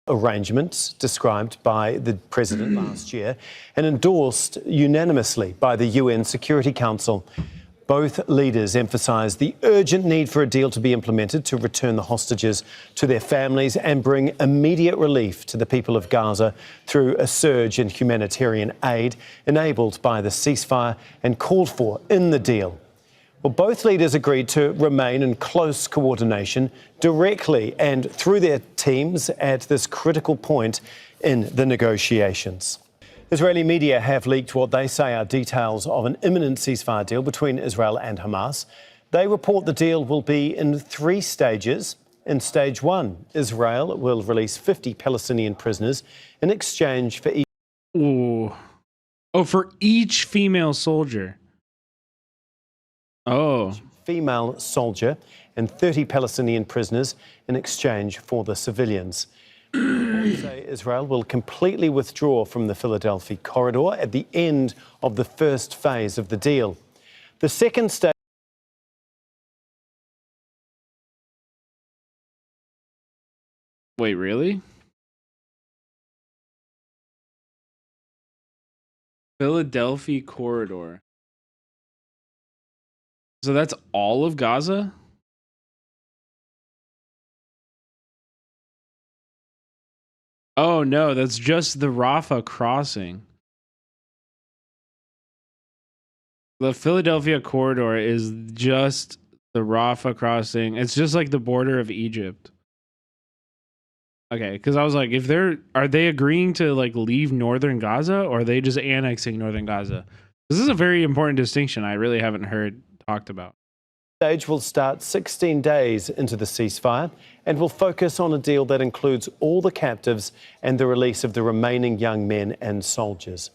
Arrangements described by the president last year and endorsed unanimously by the UN Security Council. Both leaders emphasised the urgent need for a deal to be implemented to return the hostages to their families and bring immediate relief to the people of Gaza through a surge in humanitarian aid enabled by the ceasefire and called for in the deal. Well, both leaders agreed to remain in close coordination directly and through their teams at this critical point in the negotiations. Israeli media have leaked what they say are details of an imminent ceasefire deal between Israel and Hamas. They report the deal will be in 3 stages. In stage 1, Israel will release 50 Palestinian prisoners in exchange for each... for each female soldier. Female soldier and 30 Palestinian prisoners in exchange for the civilians. Say Israel will completely withdraw from the Philadelphia corridor at the end of the first phase of the deal. The second stage... Wait, really? Philadelphia corridor. So that's all of Gaza? Oh no, that's just the Rafah crossing. The Philadelphia corridor is just the Rafah crossing. It's just like the border of Egypt. Okay, because I was like, are they agreeing to like leave northern Gaza, or are they just annexing northern Gaza? This is a very important distinction I really haven't heard talked about. Stage will start 16 days into the ceasefire and will focus on a deal that includes all the captives and the release of the remaining young men and soldiers.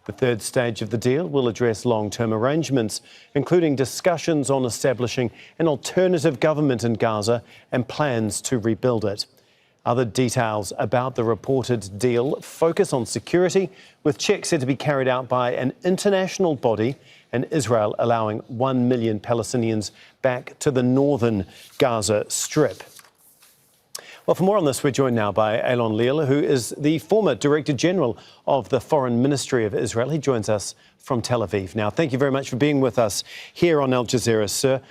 The third stage of the deal will address long-term arrangements, including discussions on establishing an alternative government in Gaza and plans to rebuild it. Other details about the reported deal focus on security, with checks said to be carried out by an international body, and Israel allowing 1 million Palestinians back to the northern Gaza Strip. Well, for more on this, we're joined now by Alon Leal, who is the former Director General of the Foreign Ministry of Israel. He joins us from Tel Aviv. Now, thank you very much for being with us here on Al Jazeera, sir.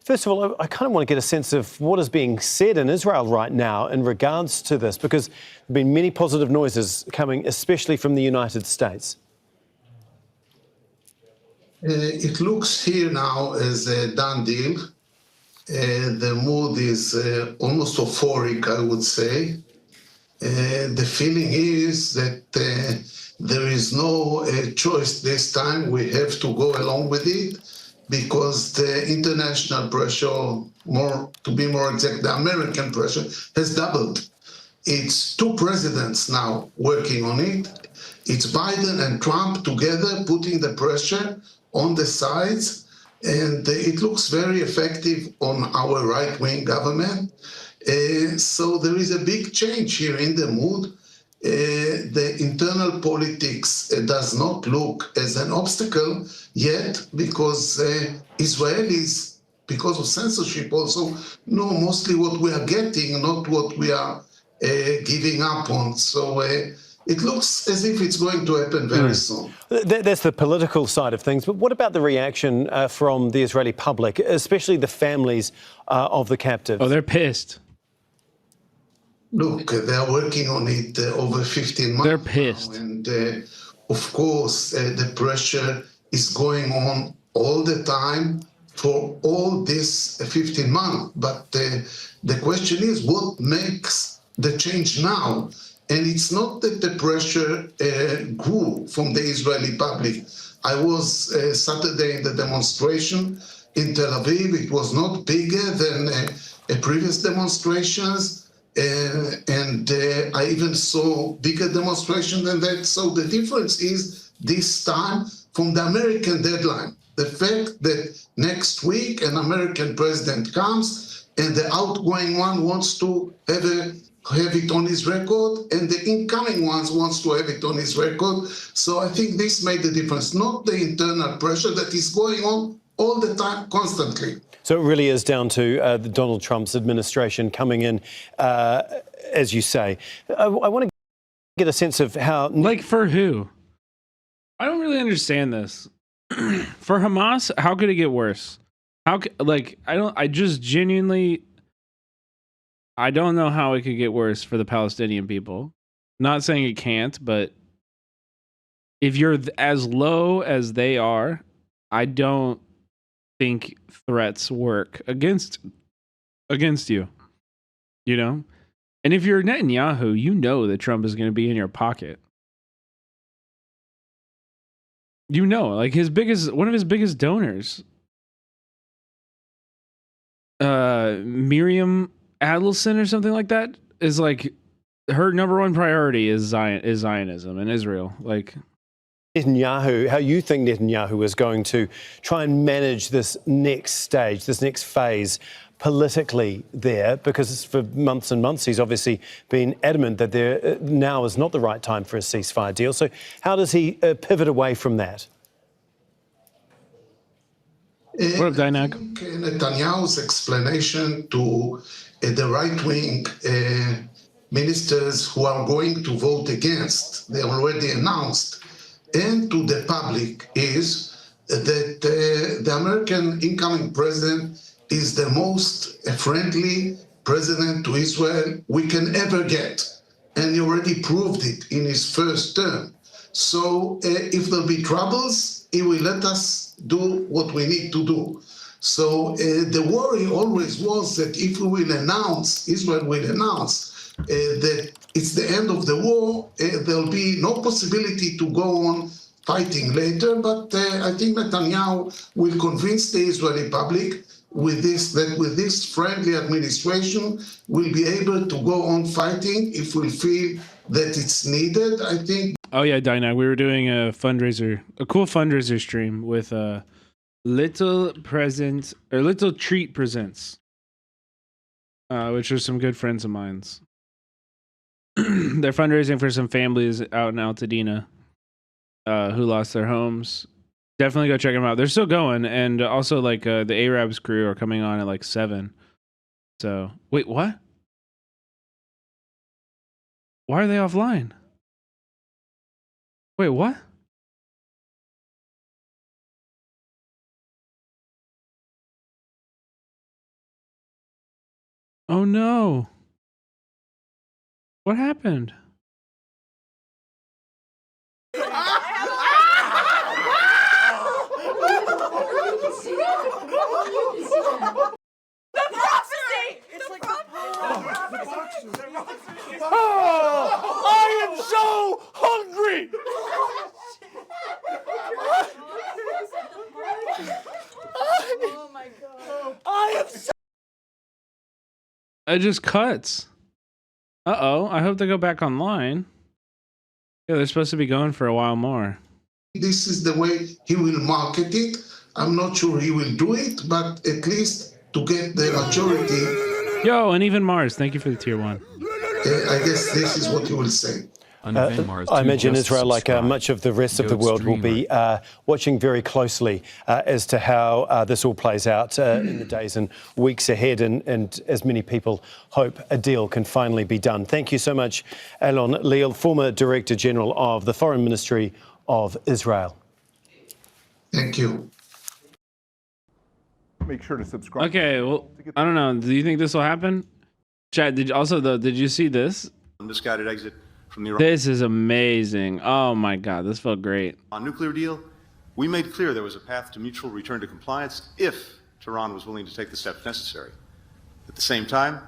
First of all, I kind of want to get a sense of what is being said in Israel right now in regards to this, because there have been many positive noises coming, especially from the United States. It looks here now as a done deal. The mood is almost euphoric, I would say. The feeling is that there is no choice this time. We have to go along with it because the international pressure, to be more exact, the American pressure has doubled. It's two presidents now working on it. It's Biden and Trump together putting the pressure on the sides. And it looks very effective on our right-wing government. So there is a big change here in the mood. The internal politics does not look as an obstacle yet, because Israelis, because of censorship also, know mostly what we are getting, not what we are giving up on. So it looks as if it's going to happen very soon. That's the political side of things. But what about the reaction from the Israeli public, especially the families of the captives? Oh, they're pissed. Look, they are working on it over 15 months. They're pissed. Now, and of course, the pressure is going on all the time for all this 15 months. But the question is, what makes the change now? And it's not that the pressure grew from the Israeli public. I was Saturday in the demonstration in Tel Aviv. It was not bigger than previous demonstrations. And I even saw bigger demonstration than that. So the difference is this time from the American deadline. The fact that next week an American president comes and the outgoing one wants to have it on his record, and the incoming ones wants to have it on his record. So I think this made the difference, not the internal pressure that is going on all the time, constantly. So it really is down to Donald Trump's administration coming in, as you say. I want to get a sense of how... Like, for who? I don't really understand this. For Hamas, how could it get worse? I just genuinely... I don't know how it could get worse for the Palestinian people. Not saying it can't, but if you're as low as they are, I don't think threats work against you. You know? And if you're Netanyahu, you know that Trump is going to be in your pocket. You know, like one of his biggest donors, Miriam Adelson or something like that, is like her number one priority is Zionism and Israel. Like Netanyahu, how you think Netanyahu is going to try and manage this next stage, this next phase politically there, because for months and months he's obviously been adamant that there now is not the right time for a ceasefire deal. So how does he pivot away from that? What up, Dynag? Netanyahu's explanation to the right-wing ministers who are going to vote against, they already announced, and to the public is that the American incoming president is the most friendly president to Israel we can ever get. And he already proved it in his first term. So if there'll be troubles, he will let us do what we need to do. So the worry always was that if we will announce, Israel will announce that it's the end of the war, there'll be no possibility to go on fighting later. But I think Netanyahu will convince the Israeli public with this friendly administration, we'll be able to go on fighting if we feel that it's needed. I think. Oh yeah, Dinah, we were doing a fundraiser, a cool fundraiser stream with Little Treat Presents, which are some good friends of mine's. They're fundraising for some families out in Altadena who lost their homes. Definitely go check them out. They're still going, and also like the Arabs crew are coming on at like 7. So wait, what? Why are they offline? Wait, what? Oh no. What happened? The prophecy! It's like Oh, I am so hungry! Oh my god. I am so It just cuts. Uh-oh, I hope they go back online. Yeah, they're supposed to be going for a while more. This is the way he will market it. I'm not sure he will do it, but at least to get the majority. Yo, and even Mars, thank you for the tier 1. I guess this is what he will say. I imagine Israel, like much of the rest of the world, will be watching very closely as to how this all plays out in the days and weeks ahead, and as many people hope a deal can finally be done. Thank you so much, Alon Leal, former Director General of the Foreign Ministry of Israel. Thank you. Make sure to subscribe. Okay, well, I don't know. Do you think this will happen? Chad, did you see this? Misguided exit from the Iran This is amazing. Oh my God, this felt great. nuclear deal. We made clear there was a path to mutual return to compliance if Tehran was willing to take the steps necessary. At the same time,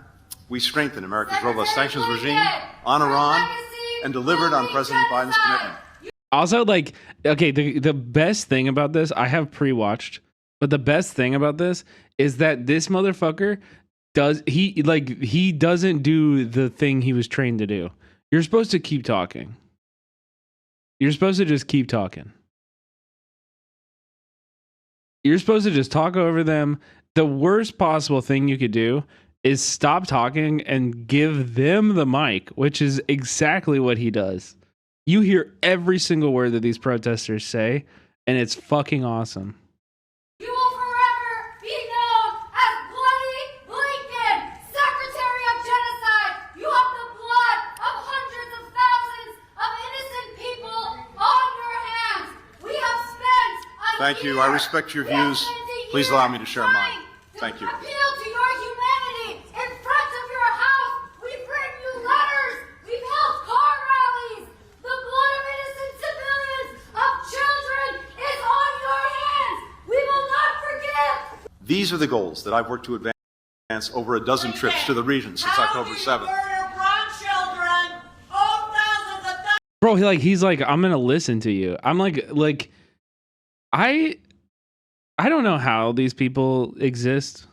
we strengthened America's robust sanctions regime on Iran and delivered on President Biden's commitment. Also, like, okay, the best thing about this, I have pre-watched, but the best thing about this is that this motherfucker he doesn't do the thing he was trained to do. You're supposed to keep talking. You're supposed to just keep talking. You're supposed to just talk over them. The worst possible thing you could do is stop talking and give them the mic, which is exactly what he does. You hear every single word that these protesters say, and it's fucking awesome. You will forever be known as Bloody Lincoln, Secretary of Genocide. You have the blood of hundreds of thousands of innocent people on your hands. We have spent Thank you. I respect your views. Please allow me to share mine. Thank you. appeal to your humanity in front of your house. We've written you letters. We've held car rallies. The blood of innocent civilians, of children, is on your hands. We will not forgive. These are the goals that I've worked to advance over a dozen trips to the region since October 7th. Bro, he's like, I'm gonna listen to you. I'm like, I don't know how these people exist.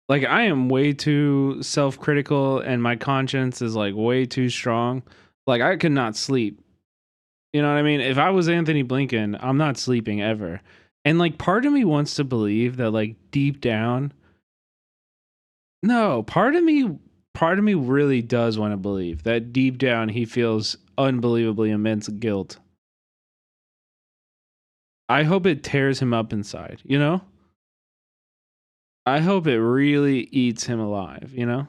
Like, I am way too self-critical, and my conscience is like way too strong. Like, I could not sleep. You know what I mean? If I was Anthony Blinken, I'm not sleeping ever. And like, part of me wants to believe that, like, deep down, no, part of me really does want to believe that deep down he feels unbelievably immense guilt. I hope it tears him up inside, you know? I hope it really eats him alive, you know?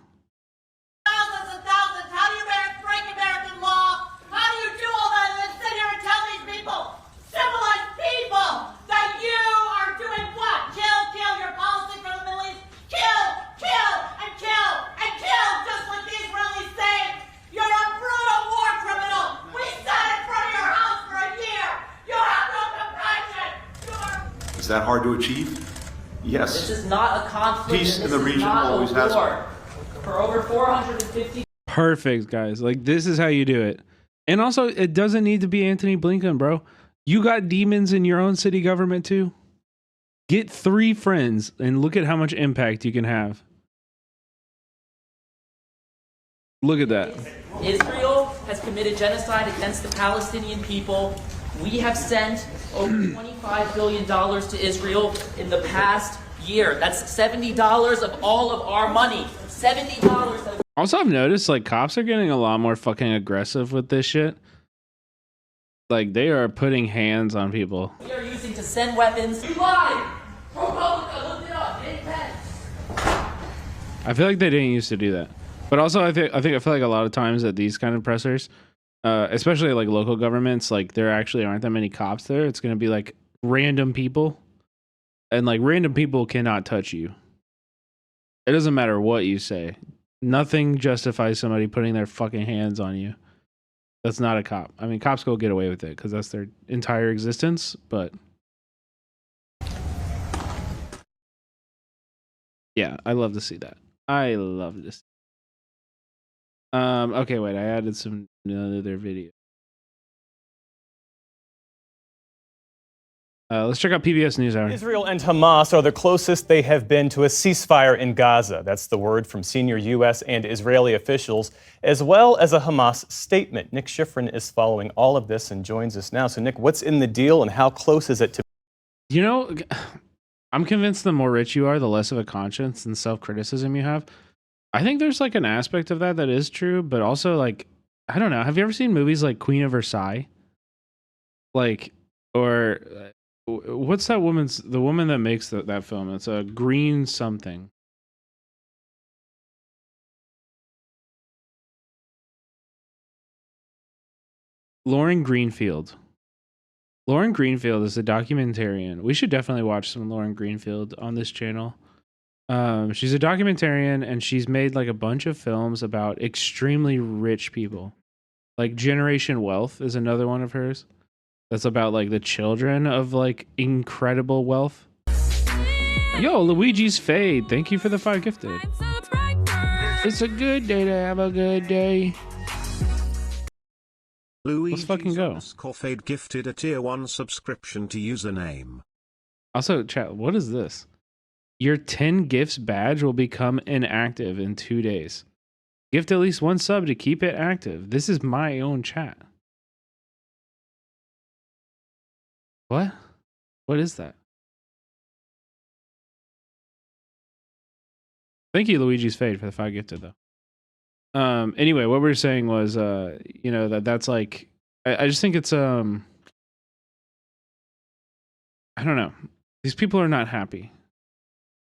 Thousands and thousands. How do you break American law? How do you do all that and then sit here and tell these people, civilized people, that you are doing what? Kill your policy for the Middle East. Kill, and kill, just like the Israelis say. You're a brutal war criminal. We sat in front of your house for a year. You have no compassion. Is that hard to achieve? Yes. This is not a conflict. Peace and in this the is region not always a has war. For over 450. Perfect, guys. Like, this is how you do it. And also, it doesn't need to be Anthony Blinken, bro. You got demons in your own city government too. Get 3 friends and look at how much impact you can have. Look at that. Israel has committed genocide against the Palestinian people. We have sent over $25 billion to Israel in the past year. That's $70 of all of our money. $70. Also, I've noticed like cops are getting a lot more fucking aggressive with this shit. Like, they are putting hands on people. We are using to send weapons. You lied! ProPublica, look it up. Nick Pence. I feel like they didn't used to do that. But also, I feel like a lot of times at these kind of pressers, especially like local governments, like there actually aren't that many cops there. It's going to be like random people, and like random people cannot touch you. It doesn't matter what you say. Nothing justifies somebody putting their fucking hands on you. That's not a cop. I mean, cops go get away with it because that's their entire existence. But yeah, I love to see that. I love this. Okay, wait, I added some other video. Let's check out PBS NewsHour. Israel and Hamas are the closest they have been to a ceasefire in Gaza. That's the word from senior U.S. and Israeli officials, as well as a Hamas statement. Nick Schifrin is following all of this and joins us now. So, Nick, what's in the deal and how close is it to? You know, I'm convinced the more rich you are, the less of a conscience and self-criticism you have. I think there's like an aspect of that is true, but also like, I don't know. Have you ever seen movies like Queen of Versailles? Like, or what's that the woman that makes that film? It's a green something. Lauren Greenfield. Lauren Greenfield is a documentarian. We should definitely watch some Lauren Greenfield on this channel. She's a documentarian and she's made like a bunch of films about extremely rich people. Like Generation Wealth is another one of hers. That's about like the children of like incredible wealth. Yo, Luigi's Fade. Thank you for the 5 gifted. It's a good day to have a good day. Let's fucking go. Fade gifted a tier 1 subscription to username. Also, chat, what is this? Your 10 gifts badge will become inactive in 2 days. Gift at least 1 sub to keep it active. This is my own chat. What? What is that? Thank you, Luigi's Fade, for the 5 gifted, though. Anyway, what we were saying was, you know, that's like, I just think it's, I don't know. These people are not happy.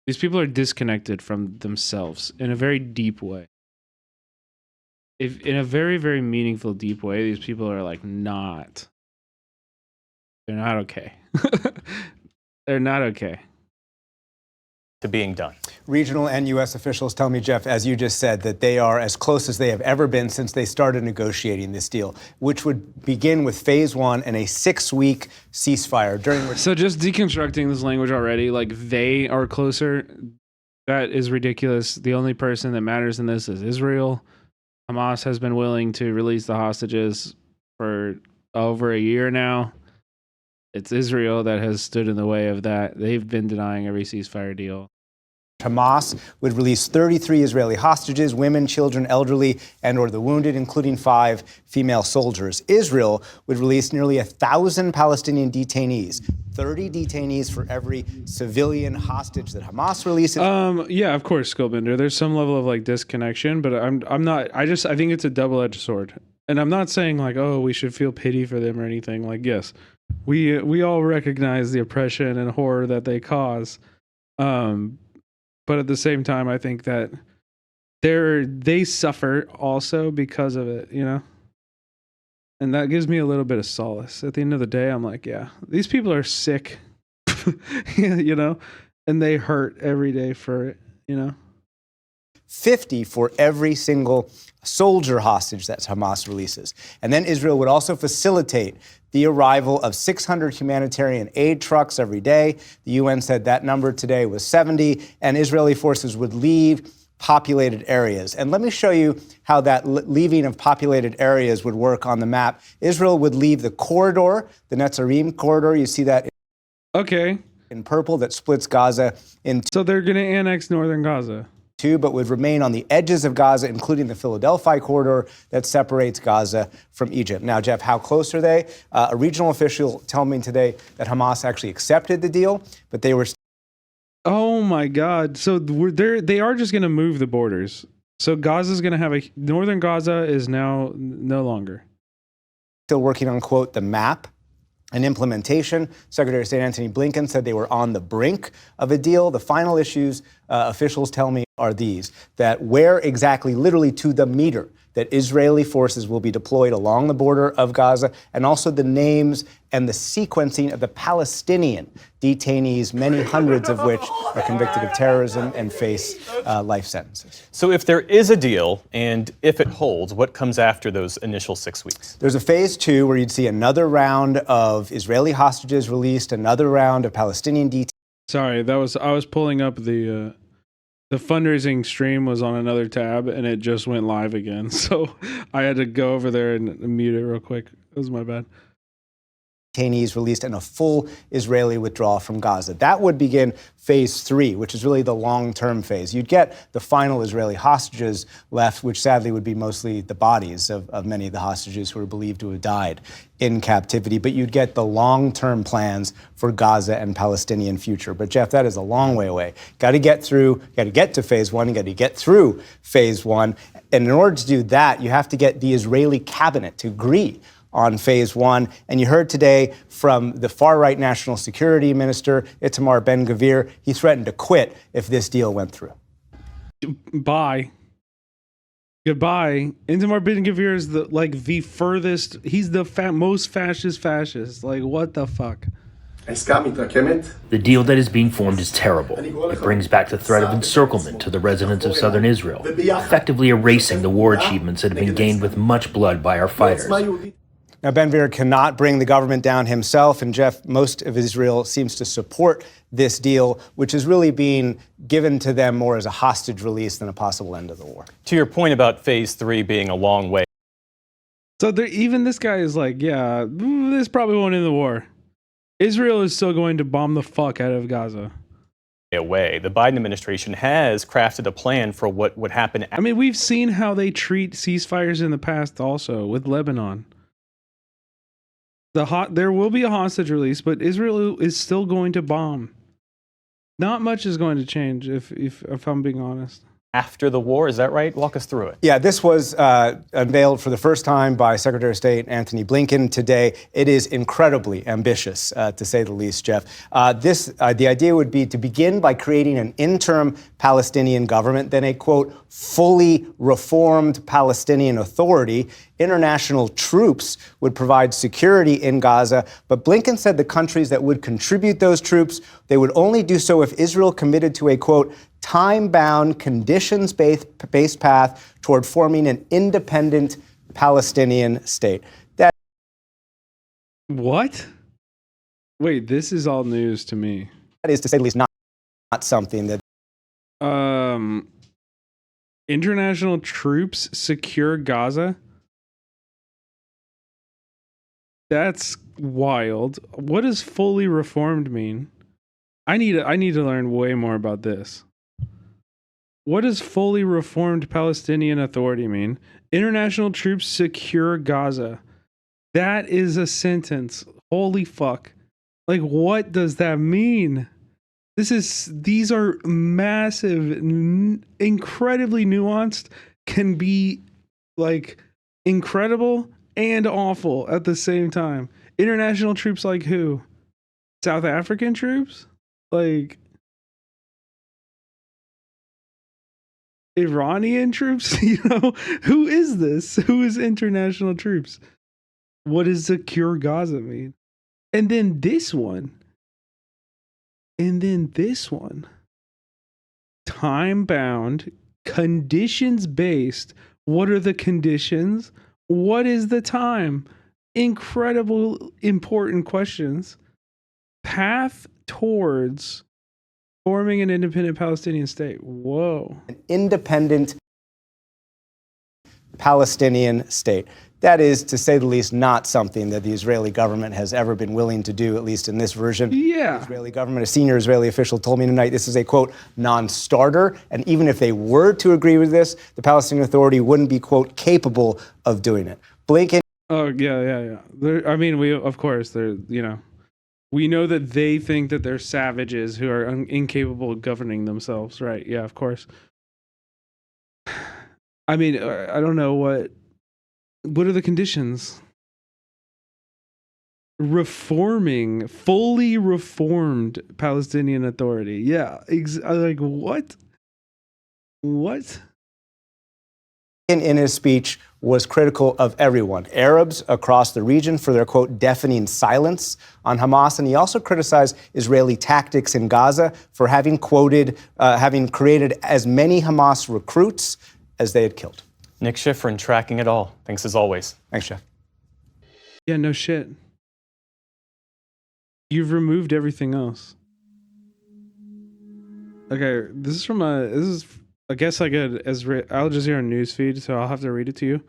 These people are disconnected from themselves in a very deep way. If in a very, very meaningful, deep way, these people are like not. They're not okay. They're not okay. To being done. Regional and U.S. officials tell me, Jeff, as you just said, that they are as close as they have ever been since they started negotiating this deal, which would begin with phase 1 and a 6-week ceasefire during which. So just deconstructing this language already, like they are closer, that is ridiculous. The only person that matters in this is Israel. Hamas has been willing to release the hostages for over a year now. It's Israel that has stood in the way of that. They've been denying every ceasefire deal. Hamas would release 33 Israeli hostages, women, children, elderly, and or the wounded, including 5 female soldiers. Israel would release nearly 1,000 Palestinian detainees, 30 detainees for every civilian hostage that Hamas releases. Yeah, of course, Skullbender. There's some level of like disconnection, but I'm not. I think it's a double-edged sword, and I'm not saying like, oh, we should feel pity for them or anything. Like, yes, we all recognize the oppression and horror that they cause. But at the same time, I think that they suffer also because of it, you know? And that gives me a little bit of solace. At the end of the day, I'm like, yeah, these people are sick, you know? And they hurt every day for it, you know? 50 for every single soldier hostage that Hamas releases. And then Israel would also facilitate the arrival of 600 humanitarian aid trucks every day. The UN said that number today was 70, and Israeli forces would leave populated areas. And let me show you how that leaving of populated areas would work on the map. Israel would leave the corridor, the Netzarim corridor. You see that in purple that splits Gaza into. So they're going to annex northern Gaza. But would remain on the edges of Gaza, including the Philadelphia corridor that separates Gaza from Egypt. Now, Jeff, how close are they? A regional official told me today that Hamas actually accepted the deal, but they were. Oh my God! So they are just going to move the borders. So Gaza's going to have northern Gaza is now no longer. Still working on, quote, the map and implementation. Secretary of State Antony Blinken said they were on the brink of a deal. The final issues, officials tell me, are these: that where exactly, literally to the meter, that Israeli forces will be deployed along the border of Gaza, and also the names and the sequencing of the Palestinian detainees, many hundreds of which are convicted of terrorism and face life sentences. So if there is a deal, and if it holds, what comes after those initial 6 weeks? There's a phase 2 where you'd see another round of Israeli hostages released, another round of Palestinian detainees. Sorry, I was pulling up the fundraising stream was on another tab and it just went live again. So I had to go over there and mute it real quick. It was my bad. Detainees released and a full Israeli withdrawal from Gaza. That would begin phase 3, which is really the long-term phase. You'd get the final Israeli hostages left, which sadly would be mostly the bodies of many of the hostages who are believed to have died in captivity. But you'd get the long-term plans for Gaza and Palestinian future. But Jeff, that is a long way away. Got to get to phase 1. You got to get through phase 1. And in order to do that, you have to get the Israeli cabinet to agree on phase 1. And you heard today from the far-right national security minister, Itamar Ben-Gvir. He threatened to quit if this deal went through. Bye. Goodbye. Itamar Ben-Gvir is the furthest, he's the most fascist. Like, what the fuck? The deal that is being formed is terrible. It brings back the threat of encirclement to the residents of southern Israel, effectively erasing the war achievements that have been gained with much blood by our fighters. Now, Ben-Gvir cannot bring the government down himself, and Jeff, most of Israel seems to support this deal, which is really being given to them more as a hostage release than a possible end of the war. To your point about phase 3 being a long way. So even this guy is like, yeah, this probably won't end the war. Israel is still going to bomb the fuck out of Gaza. Away. The Biden administration has crafted a plan for what would happen. I mean, we've seen how they treat ceasefires in the past also with Lebanon. There will be a hostage release, but Israel is still going to bomb. Not much is going to change if I'm being honest. After the war, is that right? Walk us through it. Yeah, this was unveiled for the first time by Secretary of State Antony Blinken today. It is incredibly ambitious, to say the least, Jeff. The idea would be to begin by creating an interim Palestinian government, then a, quote, fully reformed Palestinian Authority. International troops would provide security in Gaza, but Blinken said the countries that would contribute those troops, they would only do so if Israel committed to a, quote, time-bound, conditions-based path toward forming an independent Palestinian state. What? Wait, this is all news to me. That is, to say the least, not something that... International troops secure Gaza? That's wild. What does fully reformed mean? I need to learn way more about this. What does fully reformed Palestinian Authority mean? International troops secure Gaza. That is a sentence. Holy fuck. Like, what does that mean? These are massive, incredibly nuanced, can be like incredible and awful at the same time. International troops like who? South African troops? Like Iranian troops? You know, who is this? Who is international troops? What does secure Gaza mean? And then this one. Time-bound Conditions based. What are the conditions? What is the time? Incredible, important questions. Path towards forming an independent Palestinian state. Whoa. An independent Palestinian state. That is, to say the least, not something that the Israeli government has ever been willing to do, at least in this version. Yeah. The Israeli government, a senior Israeli official told me tonight, this is a, quote, non-starter. And even if they were to agree with this, the Palestinian Authority wouldn't be, quote, capable of doing it. Blinken. Oh, yeah. I mean, of course, we know that they think that they're savages who are incapable of governing themselves, right? Yeah, of course. I mean, I don't know what are the conditions? Fully reformed Palestinian Authority. Yeah, like what? What? In his speech was critical of everyone, Arabs across the region for their, quote, deafening silence on Hamas. And he also criticized Israeli tactics in Gaza for having created as many Hamas recruits as they had killed. Nick Schifrin tracking it all. Thanks as always. Thanks, Jeff. Yeah, no shit. You've removed everything else. Okay, this is I guess like a Al Jazeera news feed, so I'll have to read it to you.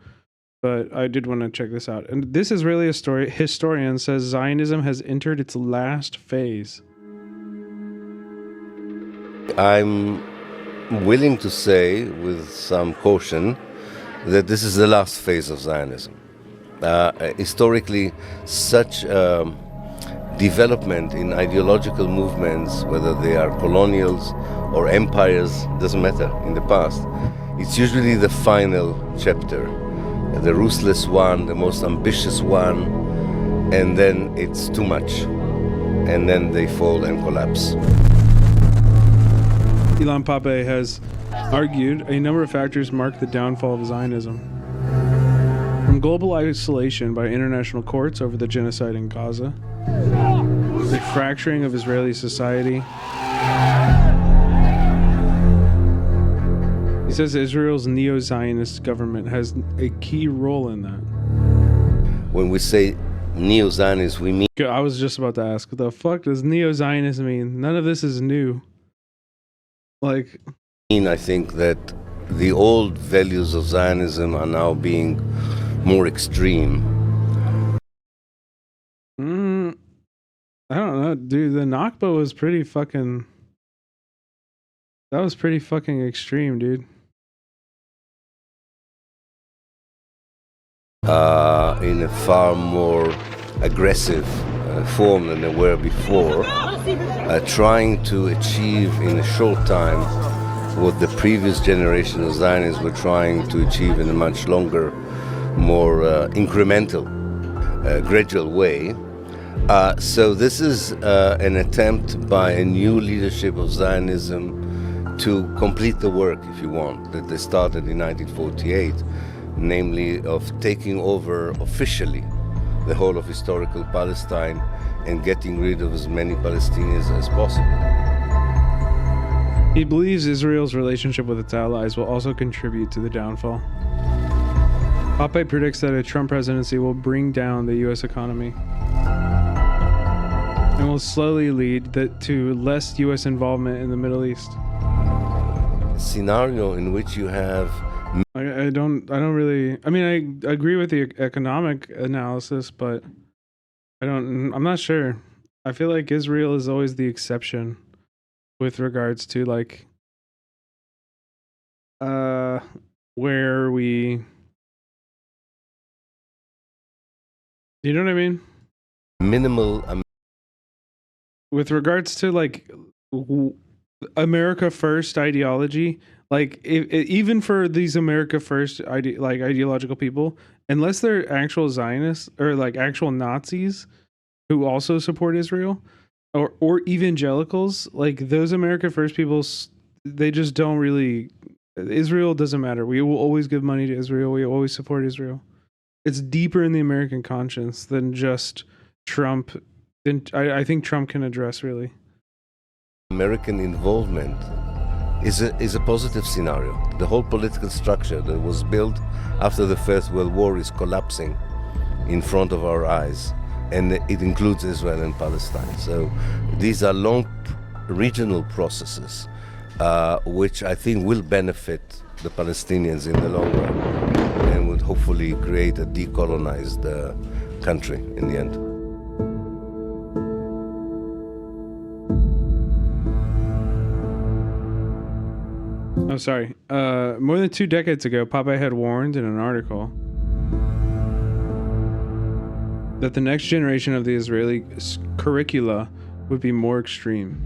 But I did want to check this out. And this Israeli historian says Zionism has entered its last phase. I'm willing to say, with some caution, that this is the last phase of Zionism. Historically, such development in ideological movements, whether they are colonials or empires, doesn't matter, in the past. It's usually the final chapter, the ruthless one, the most ambitious one, and then it's too much. And then they fall and collapse. Ilan Pappé has argued a number of factors mark the downfall of Zionism. From global isolation by international courts over the genocide in Gaza, the fracturing of Israeli society. He says Israel's neo-Zionist government has a key role in that. When we say neo-Zionist, we mean... I was just about to ask, what the fuck does neo-Zionist mean? None of this is new. Like... I think that the old values of Zionism are now being more extreme. I don't know, dude. The Nakba was pretty fucking... That was pretty fucking extreme, dude. In a far more aggressive form than they were before, trying to achieve in a short time what the previous generation of Zionists were trying to achieve in a much longer, more incremental, gradual way. So this is an attempt by a new leadership of Zionism to complete the work, if you want, that they started in 1948, namely of taking over officially the whole of historical Palestine and getting rid of as many Palestinians as possible. He believes Israel's relationship with its allies will also contribute to the downfall. Pape predicts that a Trump presidency will bring down the U.S. economy and will slowly lead to less U.S. involvement in the Middle East. A scenario in which you have... I don't really... I mean, I agree with the economic analysis, but I'm not sure. I feel like Israel is always the exception with regards to like where we, you know what I mean? Minimal. With regards to like America First ideology, like even for these America First ideological people, unless they're actual Zionists or like actual Nazis who also support Israel, or evangelicals, like those America First people, they just don't really... Israel doesn't matter. We will always give money to Israel. We always support Israel. It's deeper in the American conscience than just Trump. I think Trump can address, really. American involvement is a positive scenario. The whole political structure that was built after the First World War is collapsing in front of our eyes, and it includes Israel and Palestine. So these are long regional processes which I think will benefit the Palestinians in the long run and would hopefully create a decolonized country in the end. Oh, sorry. More than 2 decades ago, Popeye had warned in an article that the next generation of the Israeli curricula would be more extreme.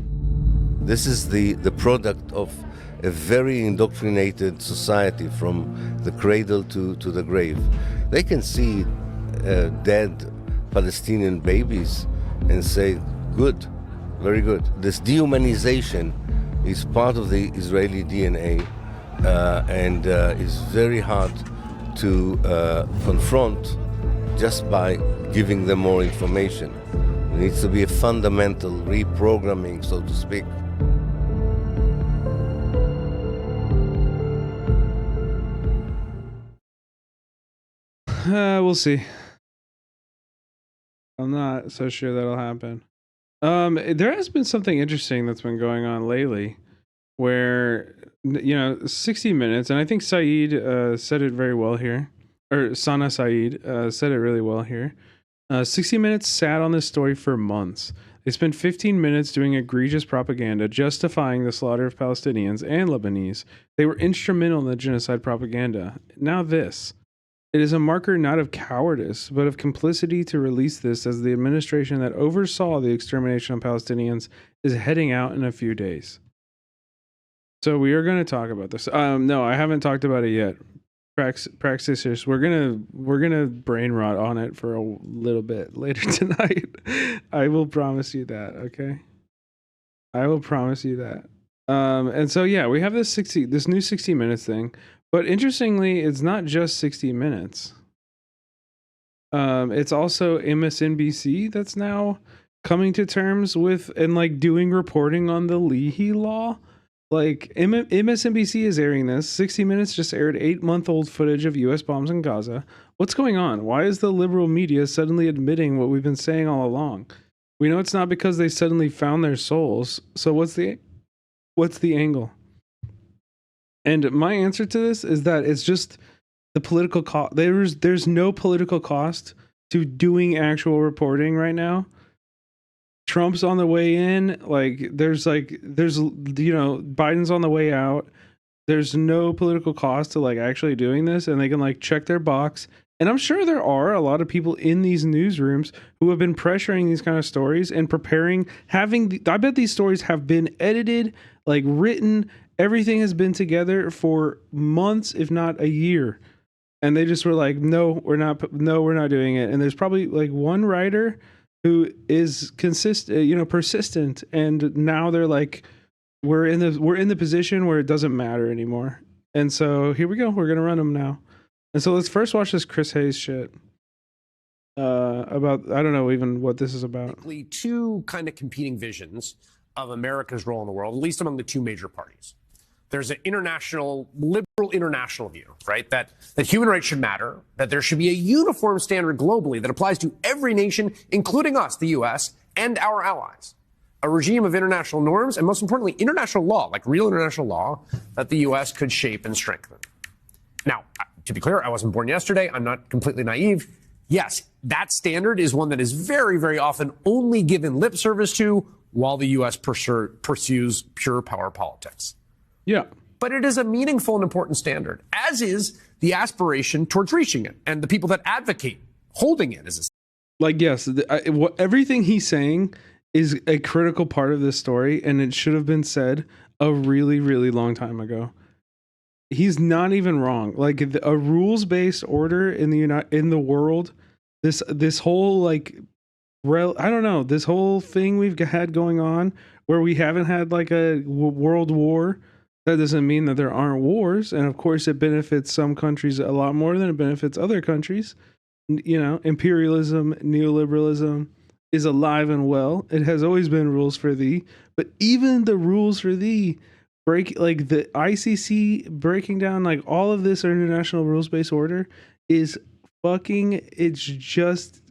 This is the product of a very indoctrinated society from the cradle to the grave. They can see dead Palestinian babies and say, good, very good. This dehumanization is part of the Israeli DNA and is very hard to confront just by giving them more information. There needs to be a fundamental reprogramming, so to speak. We'll see. I'm not so sure that'll happen. There has been something interesting that's been going on lately where, 60 Minutes, and I think Saeed said it very well here, or Sana Saeed said it really well here. 60 Minutes sat on this story for months. They spent 15 minutes doing egregious propaganda justifying the slaughter of Palestinians and Lebanese. They were instrumental in the genocide propaganda. Now this. It is a marker not of cowardice, but of complicity to release this as the administration that oversaw the extermination of Palestinians is heading out in a few days. So we are going to talk about this. No, I haven't talked about it yet. Praxis, we're gonna brain rot on it for a little bit later tonight. I will promise you that. Okay, I will promise you that. And so yeah, we have this new 60 Minutes thing. But interestingly, it's not just 60 Minutes. It's also MSNBC that's now coming to terms with and like doing reporting on the Leahy law. Like MSNBC is airing this. 60 Minutes just aired 8-month-old footage of U.S. bombs in Gaza. What's going on? Why is the liberal media suddenly admitting what we've been saying all along? We know it's not because they suddenly found their souls. So what's the angle? And my answer to this is that it's just the political cost. There's no political cost to doing actual reporting right now. Trump's on the way in. There's Biden's on the way out. There's no political cost to actually doing this, and they can check their box. And I'm sure there are a lot of people in these newsrooms who have been pressuring these kind of stories and preparing, I bet these stories have been edited, written. Everything has been together for months, if not a year. And they just were like, no, we're not doing it. And there's probably one writer who is persistent. And now they're like, we're in the position where it doesn't matter anymore. And so here we go. We're going to run them now. And so let's first watch this Chris Hayes shit about, I don't know even what this is about. Two kind of competing visions of America's role in the world, at least among the two major parties. There's an liberal international view, right? That human rights should matter, that there should be a uniform standard globally that applies to every nation, including us, the U.S., and our allies. A regime of international norms, and most importantly, international law, real international law, that the U.S. could shape and strengthen. Now, to be clear, I wasn't born yesterday. I'm not completely naive. Yes, that standard is one that is very, very often only given lip service to while the U.S. pursues pure power politics. Yeah. But it is a meaningful and important standard, as is the aspiration towards reaching it and the people that advocate holding it as a yes, everything he's saying is a critical part of this story, and it should have been said a really, really long time ago. He's not even wrong. A rules-based order in the world, this whole I don't know, this whole thing we've had going on where we haven't had a world war. That doesn't mean that there aren't wars. And of course, it benefits some countries a lot more than it benefits other countries. Imperialism, neoliberalism is alive and well. It has always been rules for thee. But even the rules for thee like the ICC breaking down like all of this international rules-based order is fucking, it's just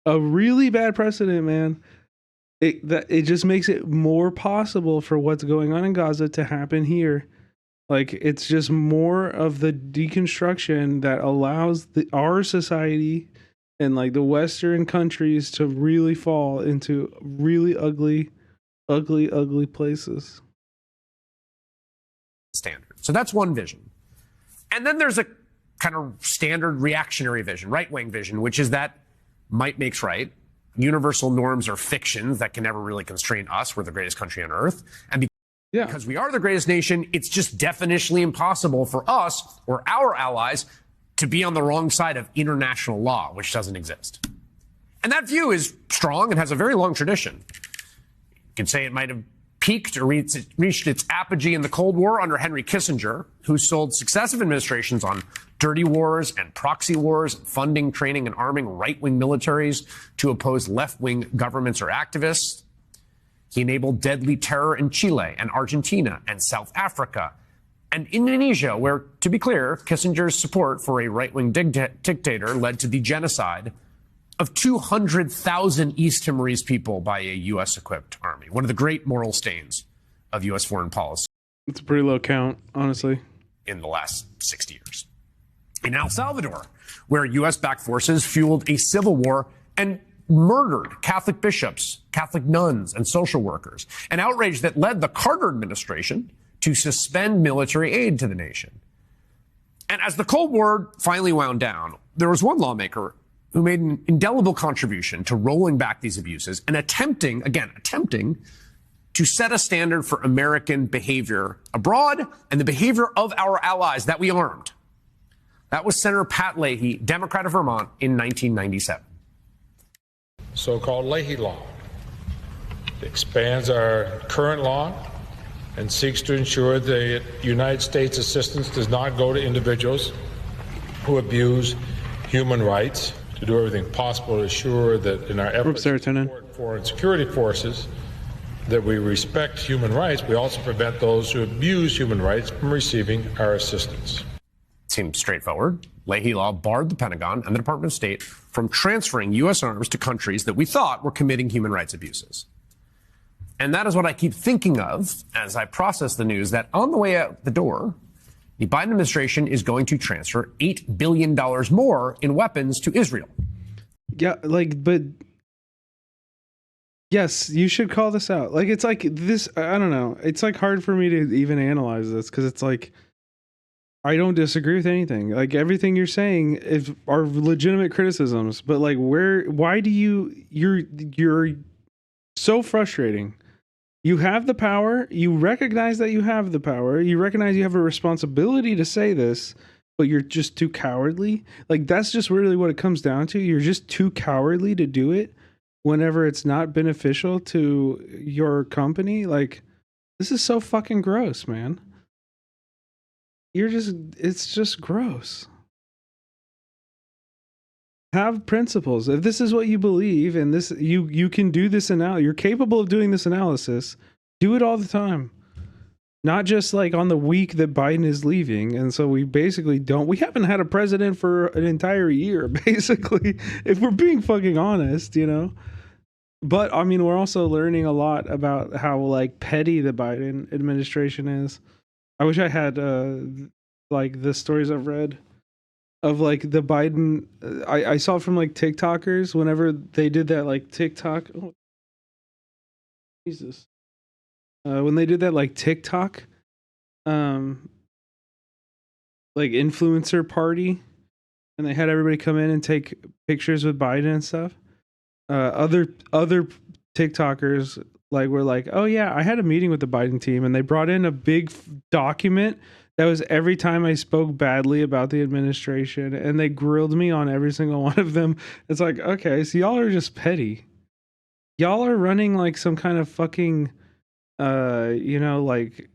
a really bad precedent, man. It just makes it more possible for what's going on in Gaza to happen here. Like, it's just more of the deconstruction that allows our society and like the Western countries to really fall into really ugly places. Standard. So that's one vision. And then there's a kind of standard reactionary vision, right-wing vision, which is that might makes right. Universal norms are fictions that can never really constrain us. We're the greatest country on earth. And because we are the greatest nation, it's just definitionally impossible for us or our allies to be on the wrong side of international law, which doesn't exist. And that view is strong and has a very long tradition. You can say it might have peaked or reached its apogee in the Cold War under Henry Kissinger, who sold successive administrations on dirty wars and proxy wars, funding, training, and arming right-wing militaries to oppose left-wing governments or activists. He enabled deadly terror in Chile and Argentina and South Africa and Indonesia, where, to be clear, Kissinger's support for a right-wing dictator led to the genocide of 200,000 East Timorese people by a U.S.-equipped army, one of the great moral stains of U.S. foreign policy. It's a pretty low count, honestly. In the last 60 years. In El Salvador, where U.S.-backed forces fueled a civil war and murdered Catholic bishops, Catholic nuns, and social workers, an outrage that led the Carter administration to suspend military aid to the nation. And as the Cold War finally wound down, there was one lawmaker who made an indelible contribution to rolling back these abuses and attempting to set a standard for American behavior abroad and the behavior of our allies that we armed. That was Senator Pat Leahy, Democrat of Vermont, in 1997. So-called Leahy Law. It expands our current law and seeks to ensure that United States assistance does not go to individuals who abuse human rights, to do everything possible to assure that in our efforts to support foreign security forces that we respect human rights, we also prevent those who abuse human rights from receiving our assistance. Seems straightforward. Leahy Law barred the Pentagon and the Department of State from transferring U.S. arms to countries that we thought were committing human rights abuses. And that is what I keep thinking of as I process the news that on the way out the door, the Biden administration is going to transfer $8 billion more in weapons to Israel. Yeah, but yes, you should call this out. Like, it's like this, I don't know. It's like hard for me to even analyze this because it's like, I don't disagree with anything. Like, everything you're saying are legitimate criticisms, but like, why do you're so frustrating. You have the power. You recognize that you have the power. You recognize you have a responsibility to say this, but you're just too cowardly. Like, that's just really what it comes down to. You're just too cowardly to do it whenever it's not beneficial to your company. Like, this is so fucking gross, man. It's just gross. Have principles. If this is what you believe and this you can do this analysis, you're capable of doing this analysis, do it all the time. Not just like on the week that Biden is leaving. And so we haven't had a president for an entire year, basically, if we're being fucking honest, you know. But I mean, we're also learning a lot about how like petty the Biden administration is. I wish I had like the stories I've read of like the Biden. I saw from like TikTokers whenever they did that like TikTok. Oh, Jesus. When they did that like TikTok, like influencer party, and they had everybody come in and take pictures with Biden and stuff. Other TikTokers like were like, oh yeah, I had a meeting with the Biden team, and they brought in a big document that was every time I spoke badly about the administration, and they grilled me on every single one of them. It's like, okay, so y'all are just petty. Y'all are running like some kind of fucking, like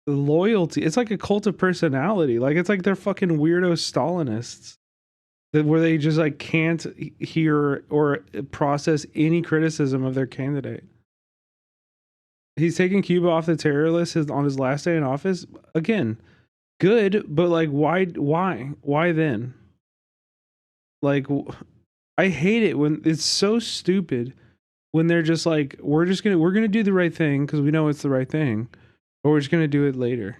loyalty. It's like a cult of personality. Like, it's like they're fucking weirdo Stalinists where they just like can't hear or process any criticism of their candidate. He's taking Cuba off the terror list on his last day in office. Again, good, but like, why then? Like, I hate it when it's so stupid when they're just like, we're gonna do the right thing because we know it's the right thing, or we're just gonna do it later.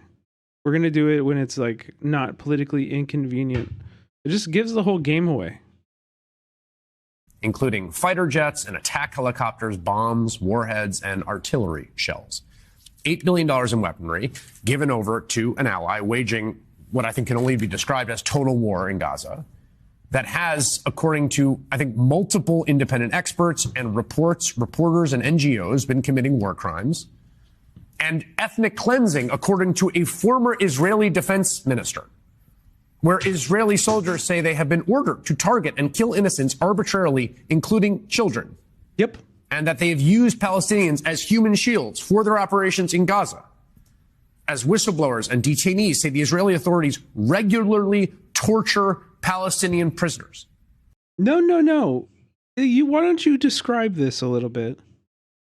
We're gonna do it when it's like not politically inconvenient. It just gives the whole game away. Including fighter jets and attack helicopters, bombs, warheads, and artillery shells. $8 billion in weaponry given over to an ally waging what I think can only be described as total war in Gaza that has, according to, I think, multiple independent experts and reporters and NGOs, been committing war crimes, and ethnic cleansing, according to a former Israeli defense minister, where Israeli soldiers say they have been ordered to target and kill innocents arbitrarily, including children. Yep. And that they have used Palestinians as human shields for their operations in Gaza. As whistleblowers and detainees say the Israeli authorities regularly torture Palestinian prisoners. No. Why don't you describe this a little bit?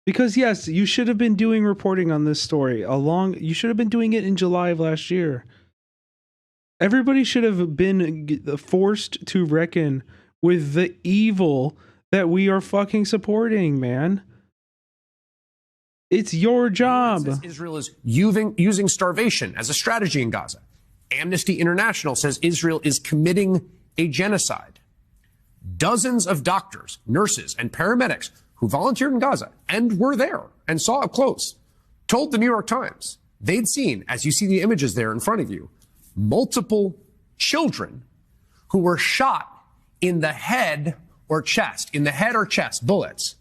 Because yes, you should have been doing reporting on this story you should have been doing it in July of last year. Everybody should have been forced to reckon with the evil that we are fucking supporting, man. It's your job. Israel is using starvation as a strategy in Gaza. Amnesty International says Israel is committing a genocide. Dozens of doctors, nurses, and paramedics who volunteered in Gaza and were there and saw up close told the New York Times they'd seen, as you see the images there in front of you, multiple children who were shot in the head or chest, bullets.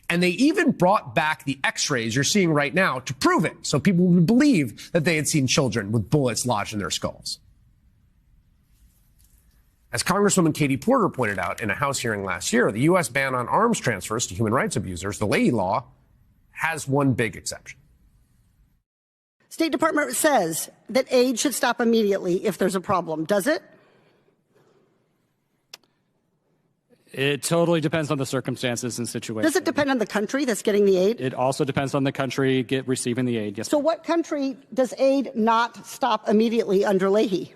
And they even brought back the x-rays you're seeing right now to prove it, so people would believe that they had seen children with bullets lodged in their skulls. As Congresswoman Katie Porter pointed out in a House hearing last year, the U.S. ban on arms transfers to human rights abusers, the Leahy Law, has one big exception. State Department says that aid should stop immediately if there's a problem. Does it? It totally depends on the circumstances and situation. Does it depend on the country that's getting the aid? It also depends on the country receiving the aid. Yes. So what country does aid not stop immediately under Leahy?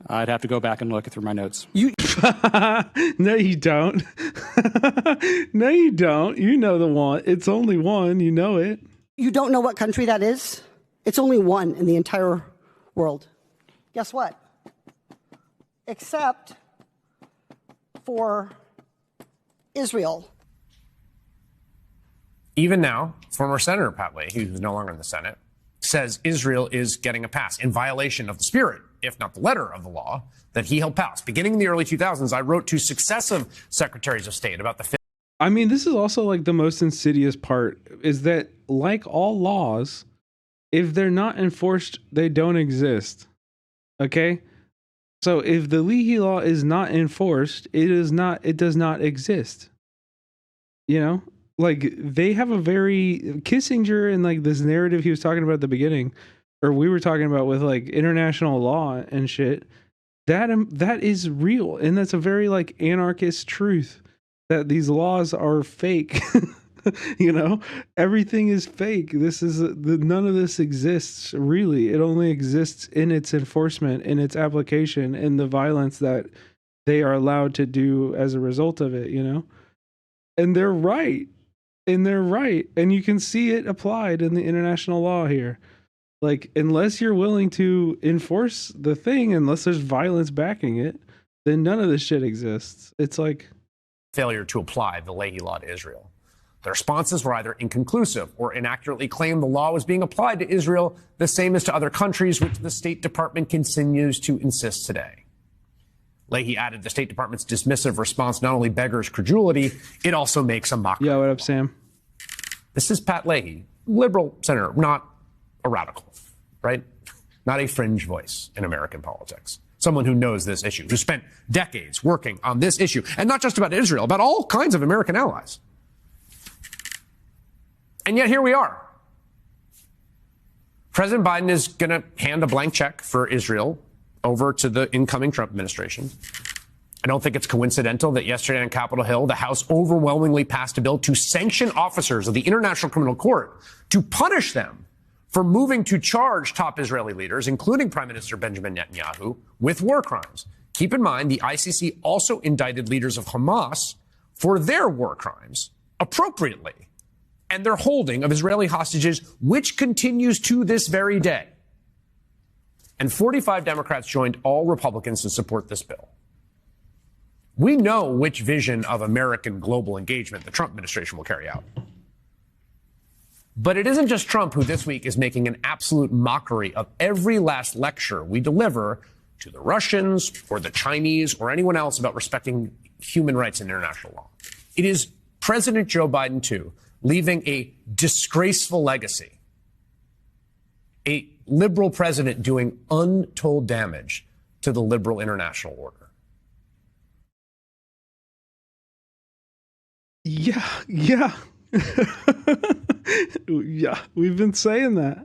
I'd have to go back and look through my notes. No, you don't. No, you don't. You know the one. It's only one. You know it. You don't know what country that is? It's only one in the entire world. Guess what? Except for Israel. Even now, former Senator Pat Leahy, who's no longer in the Senate, says Israel is getting a pass in violation of the spirit, if not the letter of the law, that he helped pass. Beginning in the early 2000s, I wrote to successive secretaries of state about the... I mean, this is also like the most insidious part, is that like all laws, if they're not enforced, they don't exist. Okay? So if the Leahy Law is not enforced, it does not exist. You know? Like, they have a very... Kissinger and like this narrative he was talking about at the beginning, or we were talking about with like international law and shit, that is real. And that's a very like anarchist truth, that these laws are fake. You know, everything is fake. None of this exists really. It only exists in its enforcement, in its application, in the violence that they are allowed to do as a result of it, you know? And they're right. And you can see it applied in the international law here. Like, unless you're willing to enforce the thing, unless there's violence backing it, then none of this shit exists. It's like failure to apply the Leahy Law to Israel. The responses were either inconclusive or inaccurately claimed the law was being applied to Israel, the same as to other countries, which the State Department continues to insist today. Leahy added the State Department's dismissive response not only beggars credulity, it also makes a mockery. Yeah, what up, Sam? This is Pat Leahy, liberal senator, not a radical, right? Not a fringe voice in American politics. Someone who knows this issue, who spent decades working on this issue, and not just about Israel, about all kinds of American allies. And yet here we are. President Biden is going to hand a blank check for Israel over to the incoming Trump administration. I don't think it's coincidental that yesterday on Capitol Hill, the House overwhelmingly passed a bill to sanction officers of the International Criminal Court to punish them for moving to charge top Israeli leaders, including Prime Minister Benjamin Netanyahu, with war crimes. Keep in mind, the ICC also indicted leaders of Hamas for their war crimes, appropriately, and their holding of Israeli hostages, which continues to this very day. And 45 Democrats joined all Republicans to support this bill. We know which vision of American global engagement the Trump administration will carry out. But it isn't just Trump who this week is making an absolute mockery of every last lecture we deliver to the Russians or the Chinese or anyone else about respecting human rights and international law. It is President Joe Biden, too, leaving a disgraceful legacy. A liberal president doing untold damage to the liberal international order. Yeah. Yeah, we've been saying that.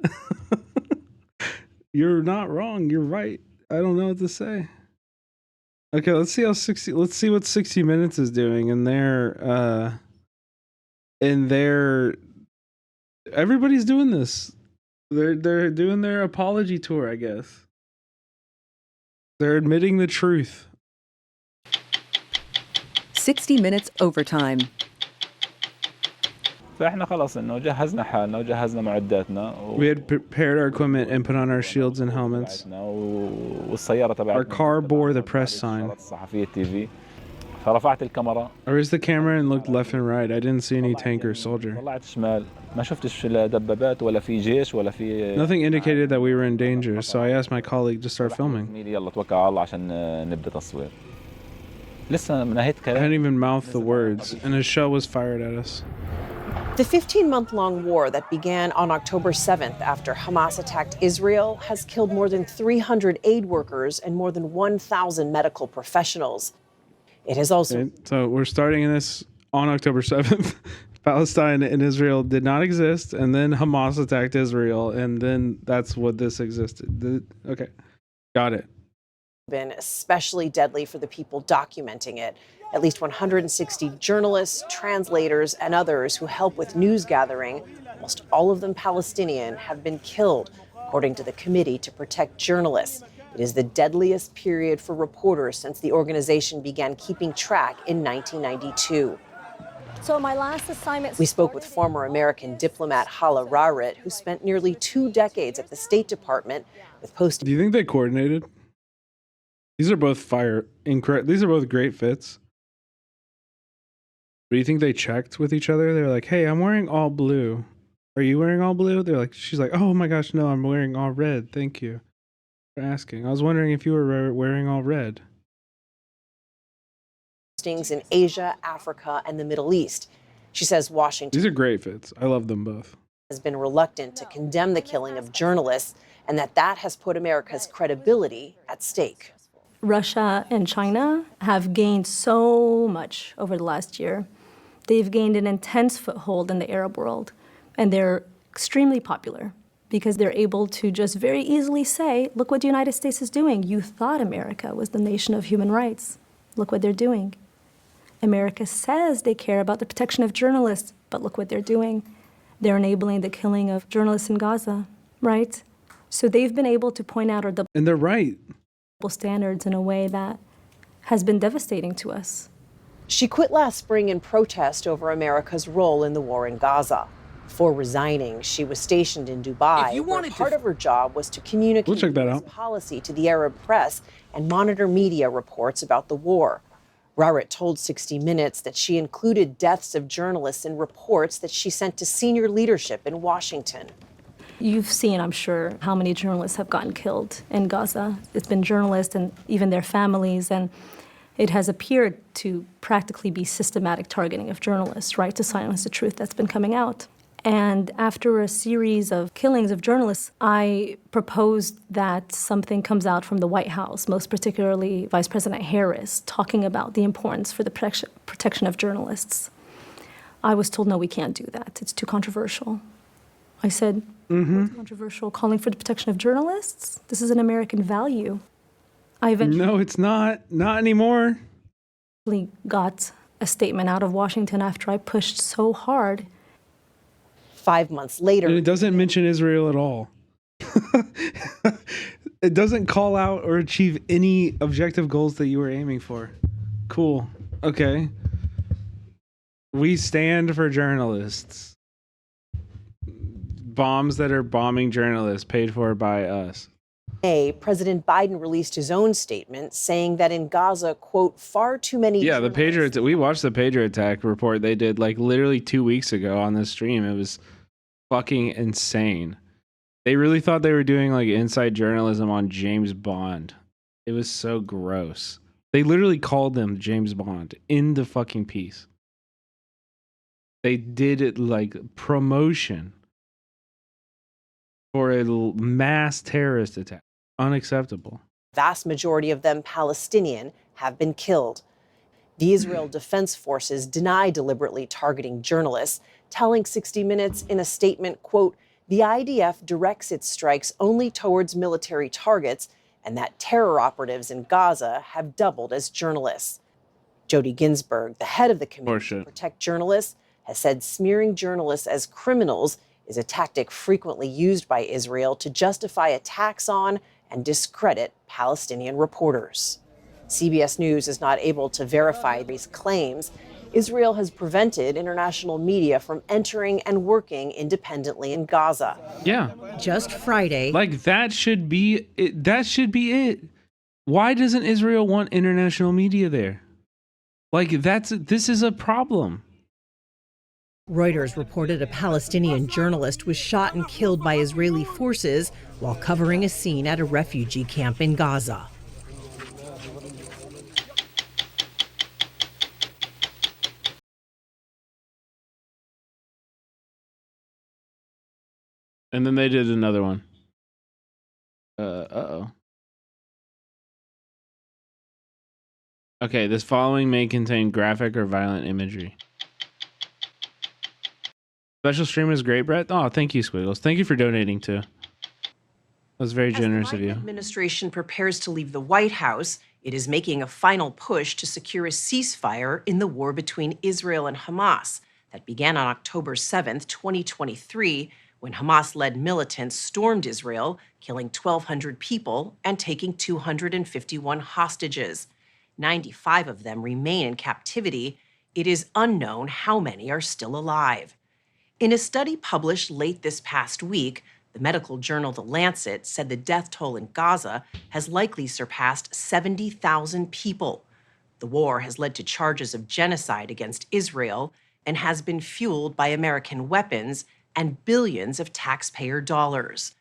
You're not wrong. You're right. I don't know what to say. Okay, let's see what 60 Minutes is doing in their everybody's doing this. They're doing their apology tour, I guess. They're admitting the truth. 60 Minutes overtime. فاحنا خلاص انه جهزنا حالنا وجهزنا معداتنا We had prepared our equipment and put on our shields and helmets. والسياره تبعتنا Our car bore the press sign. الصحفيه تي في فرفعت الكاميرا I raised the camera and looked left and right. I didn't see any tank or soldier. طلعت شمال ما شفتش لا دبابات ولا في جيش ولا في Nothing indicated that we were in danger, so I asked my colleague to start filming. يلا توكل على الله عشان نبدا تصوير لسه من نهايه I hadn't even mouthed the words, and a shell was fired at us. The 15-month-long war that began on October 7th after Hamas attacked Israel has killed more than 300 aid workers and more than 1,000 medical professionals. It has also... Okay, so we're starting in this on October 7th. Palestine and Israel did not exist, and then Hamas attacked Israel, and then that's what this existed. Okay, got it. Been especially deadly for the people documenting it. At least 160 journalists, translators, and others who help with news gathering, almost all of them Palestinian, have been killed, according to the Committee to Protect Journalists. It is the deadliest period for reporters since the organization began keeping track in 1992. So my last assignment... We spoke with former American diplomat Hala Rarit, who spent nearly 2 decades at the State Department with Do you think they coordinated? These are both These are both great fits. Do you think they checked with each other? They're like, "Hey, I'm wearing all blue. Are you wearing all blue?" She's like, "Oh my gosh, no, I'm wearing all red. Thank you for asking. I was wondering if you were wearing all red." In Asia, Africa, and the Middle East. She says Washington These are great fits. I love them both. Has been reluctant to condemn the killing of journalists, and that has put America's credibility at stake. Russia and China have gained so much over the last year. They've gained an intense foothold in the Arab world, and they're extremely popular because they're able to just very easily say, look what the United States is doing. You thought America was the nation of human rights. Look what they're doing. America says they care about the protection of journalists, but look what they're doing. They're enabling the killing of journalists in Gaza, right? So they've been able to point out our double And they're right. standards in a way that has been devastating to us. She quit last spring in protest over America's role in the war in Gaza. Before resigning, she was stationed in Dubai, where part of her job was to communicate US policy to the Arab press and monitor media reports about the war. Rarit told 60 Minutes that she included deaths of journalists in reports that she sent to senior leadership in Washington. You've seen, I'm sure, how many journalists have gotten killed in Gaza. It's been journalists and even their families, and it has appeared to practically be systematic targeting of journalists, right, to silence the truth that's been coming out. And after a series of killings of journalists, I proposed that something comes out from the White House, most particularly Vice President Harris, talking about the importance for the protection of journalists. I was told, no, we can't do that. It's too controversial. I said, what's controversial? Calling for the protection of journalists? This is an American value. No, it's not. Not anymore. got a statement out of Washington after I pushed so hard. 5 months later, And it doesn't mention Israel at all. It doesn't call out or achieve any objective goals that you were aiming for. Cool. Okay. We stand for journalists. Bombs that are bombing journalists paid for by us. President Biden released his own statement saying that in Gaza, quote, far too many. Yeah, the Patriot. We watched the Patriot attack report they did like literally 2 weeks ago on this stream. It was fucking insane. They really thought they were doing like inside journalism on James Bond. It was so gross. They literally called them James Bond in the fucking piece. They did it like promotion for a mass terrorist attack. Unacceptable. Vast majority of them Palestinian, have been killed. The Israel Defense Forces deny deliberately targeting journalists, telling 60 Minutes in a statement, quote, the IDF directs its strikes only towards military targets and that terror operatives in Gaza have doubled as journalists. Jody Ginsburg, the head of the Committee to Protect Journalists, has said smearing journalists as criminals is a tactic frequently used by Israel to justify attacks on and discredit Palestinian reporters. CBS News is not able to verify these claims. Israel has prevented international media from entering and working independently in Gaza. Yeah. Just Friday. Like that should be it. That should be it. Why doesn't Israel want international media there? Like this is a problem. Reuters reported a Palestinian journalist was shot and killed by Israeli forces while covering a scene at a refugee camp in Gaza. And then they did another one. Uh-oh. Okay, this following may contain graphic or violent imagery. Special stream is great, Brett. Oh, thank you, Squiggles. Thank you for donating too. That was very generous of you. As the Biden administration prepares to leave the White House, it is making a final push to secure a ceasefire in the war between Israel and Hamas that began on October 7th, 2023, when Hamas-led militants stormed Israel, killing 1,200 people and taking 251 hostages. 95 of them remain in captivity. It is unknown how many are still alive. In a study published late this past week, the medical journal The Lancet said the death toll in Gaza has likely surpassed 70,000 people. The war has led to charges of genocide against Israel and has been fueled by American weapons and billions of taxpayer dollars.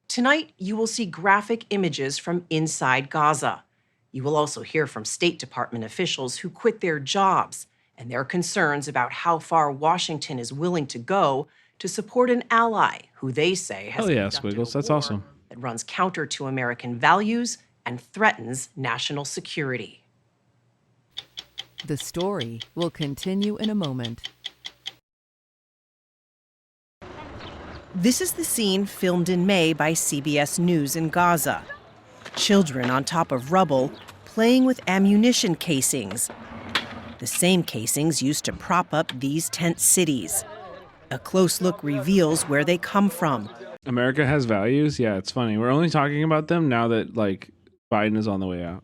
Tonight, you will see graphic images from inside Gaza. You will also hear from State Department officials who quit their jobs and their concerns about how far Washington is willing to go to support an ally who they say has Squiggles, that's awesome. That runs counter to American values and threatens national security. The story will continue in a moment. This is the scene filmed in May by CBS News in Gaza. Children on top of rubble playing with ammunition casings. The same casings used to prop up these tent cities. A close look reveals where they come from. America has values? Yeah, it's funny. We're only talking about them now that like Biden is on the way out.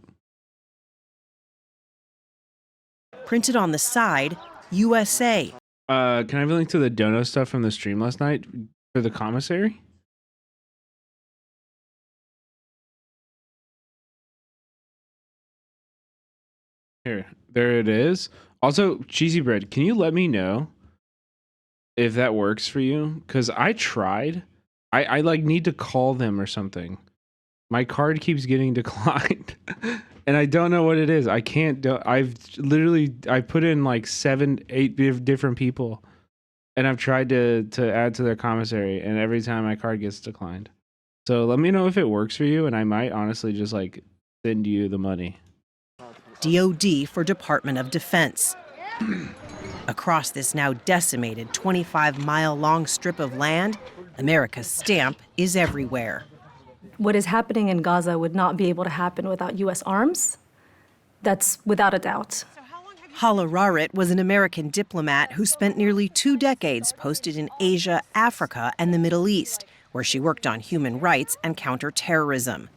Printed on the side, USA. Can I have a link to the dono stuff from the stream last night for the commissary? Here, there it is. Also, Cheesy Bread, can you let me know if that works for you? Because I tried. I like need to call them or something. My card keeps getting declined. And I don't know what it is. I can't do. I put in like 7-8 different people. And I've tried to add to their commissary. And every time my card gets declined. So let me know if it works for you. And I might honestly just like send you the money. DOD for Department of Defense. Across this now decimated 25-mile-long strip of land, America's stamp is everywhere. What is happening in Gaza would not be able to happen without U.S. arms. That's without a doubt. Hala Rarit was an American diplomat who spent nearly 2 decades posted in Asia, Africa, and the Middle East, where she worked on human rights and counterterrorism.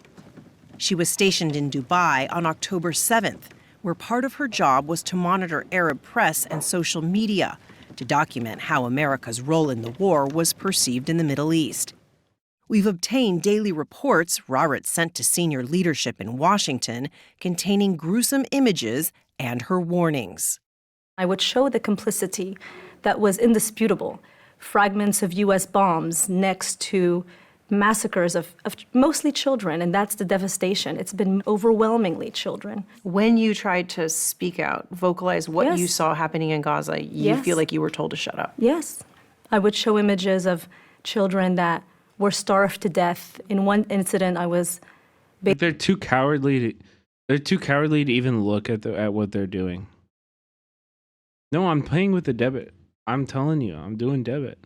She was stationed in Dubai on October 7th, where part of her job was to monitor Arab press and social media to document how America's role in the war was perceived in the Middle East. We've obtained daily reports Rarit sent to senior leadership in Washington containing gruesome images and her warnings. I would show the complicity that was indisputable. Fragments of U.S. bombs next to massacres of mostly children, and that's the devastation. It's been overwhelmingly children. When you tried to speak out, vocalize what Yes. you saw happening in Gaza, you Yes. feel like you were told to shut up. Yes. I would show images of children that were starved to death. In one incident, I was... They're too cowardly. They're too cowardly to even look at what they're doing. No, I'm paying with the debit. I'm telling you, I'm doing debit.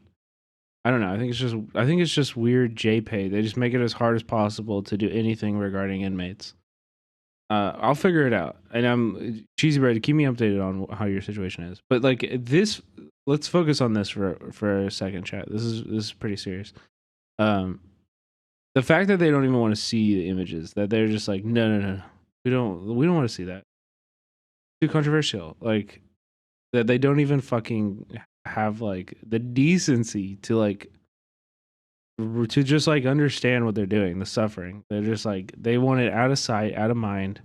I don't know. I think it's just weird JPay. They just make it as hard as possible to do anything regarding inmates. I'll figure it out. And I'm Cheesy Bread, keep me updated on how your situation is. But like this, let's focus on this for a second, chat. This is pretty serious. The fact that they don't even want to see the images, that they're just like, no, we don't want to see that. Too controversial. Like that they don't even fucking have like the decency to just like understand what they're doing, the suffering. They're just like, they want it out of sight, out of mind.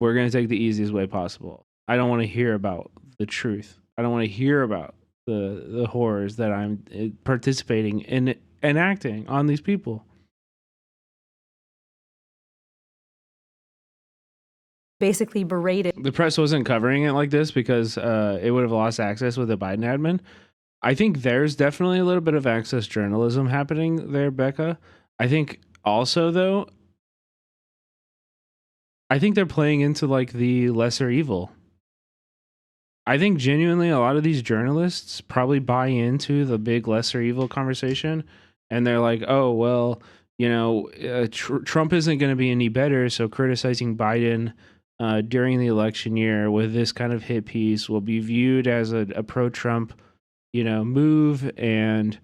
We're going to take the easiest way possible. I don't want to hear about the truth. I don't want to hear about the horrors that I'm participating in enacting on these people. basically berated. The press wasn't covering it like this because it would have lost access with the Biden admin. I think there's definitely a little bit of access journalism happening there, Becca. I think also, though, I think they're playing into like the lesser evil. I think genuinely a lot of these journalists probably buy into the big lesser evil conversation, and they're like, oh, well, you know, Trump isn't going to be any better, so criticizing Biden during the election year with this kind of hit piece will be viewed as a pro-Trump, you know, move. And,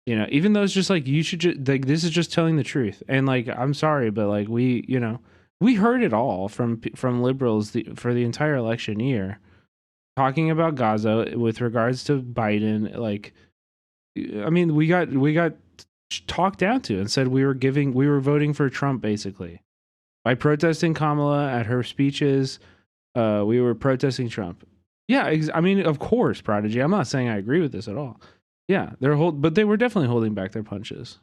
you know, even though it's just like, you should just, like, this is just telling the truth. And like, I'm sorry, but like, we, you know, we heard it all from liberals for the entire election year, talking about Gaza with regards to Biden. Like, I mean, we got talked down to and said we were voting for Trump basically by protesting Kamala at her speeches. We were protesting Trump. Yeah, I mean, of course, Prodigy. I'm not saying I agree with this at all. Yeah, but they were definitely holding back their punches.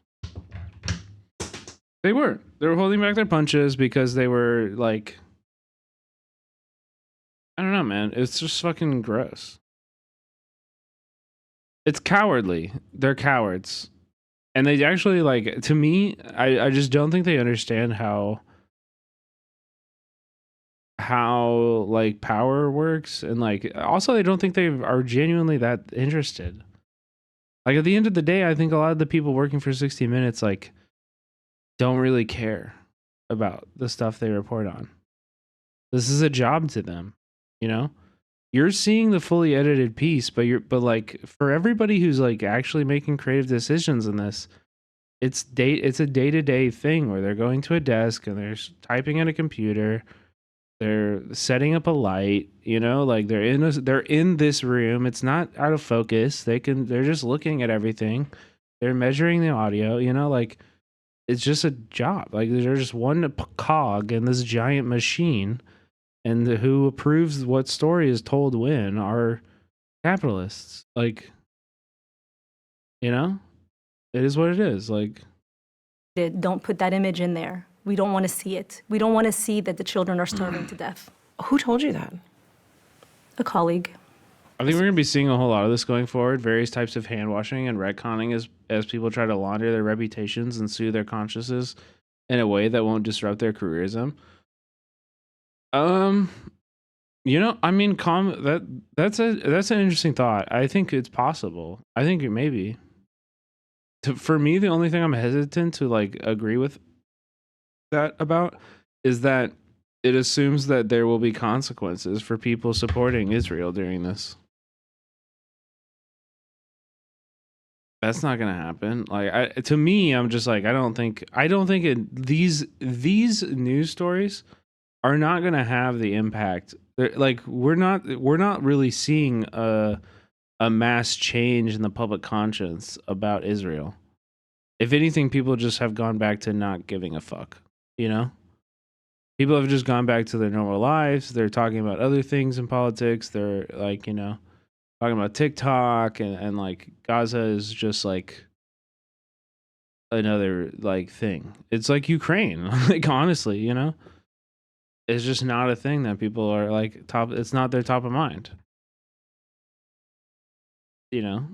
They were holding back their punches because they were like, I don't know, man. It's just fucking gross. It's cowardly. They're cowards. And they actually, like, to me, I just don't think they understand how like power works. And like, also I don't think they are genuinely that interested. Like, at the end of the day, I think a lot of the people working for 60 Minutes, like, don't really care about the stuff they report on. This is a job to them, you know? You're seeing the fully edited piece, but like, for everybody who's like actually making creative decisions in this, it's a day-to-day thing where they're going to a desk and they're typing in a computer, they're setting up a light, you know, like they're in this room. It's not out of focus. They're just looking at everything. They're measuring the audio, you know, like, it's just a job. Like, they're just one cog in this giant machine. And who approves what story is told when are capitalists. Like, you know, it is what it is. Like, Don't put that image in there. We don't want to see it. We don't want to see that the children are starving to death. Who told you that? A colleague. I think we're going to be seeing a whole lot of this going forward. Various types of hand washing and retconning as people try to launder their reputations and soothe their consciences in a way that won't disrupt their careerism. You know, I mean, that's an interesting thought. I think it's possible. I think it may be. For me, the only thing I'm hesitant to like agree with that about is that it assumes that there will be consequences for people supporting Israel during this. That's not gonna happen. Like, to me, I'm just like, I don't think these news stories are not gonna have the impact. Like, we're not really seeing a mass change in the public conscience about Israel. If anything, people just have gone back to not giving a fuck. You know, people have just gone back to their normal lives. They're talking about other things in politics. They're like, you know, talking about TikTok and like Gaza is just like another like thing. It's like Ukraine. Like, honestly, you know, it's just not a thing that people are like it's not their top of mind. You know,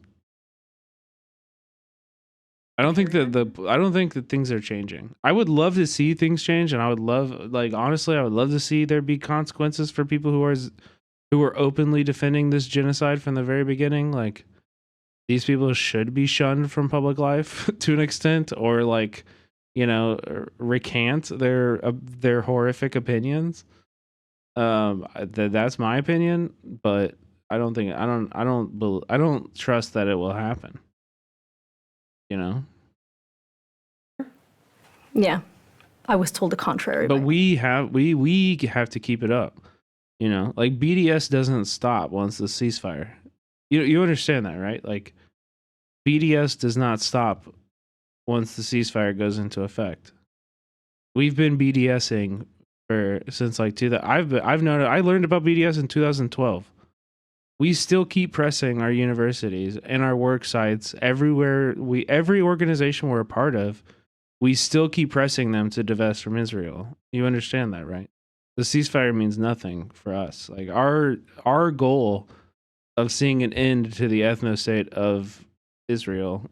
I don't think that things are changing. I would love to see things change, and I would love, like, honestly, I would love to see there be consequences for people who are openly defending this genocide from the very beginning. Like, these people should be shunned from public life to an extent, or like, you know, recant their horrific opinions. That's my opinion, but I don't trust that it will happen. You know? Yeah, I was told the contrary. But we have to keep it up. You know, like, BDS doesn't stop once the ceasefire. You understand that, right? Like, BDS does not stop once the ceasefire goes into effect. We've been BDSing since like I've known it. I learned about BDS in 2012. We still keep pressing our universities and our work sites everywhere. Every organization we're a part of, we still keep pressing them to divest from Israel. You understand that, right? The ceasefire means nothing for us. Like, our goal of seeing an end to the ethno-state of Israel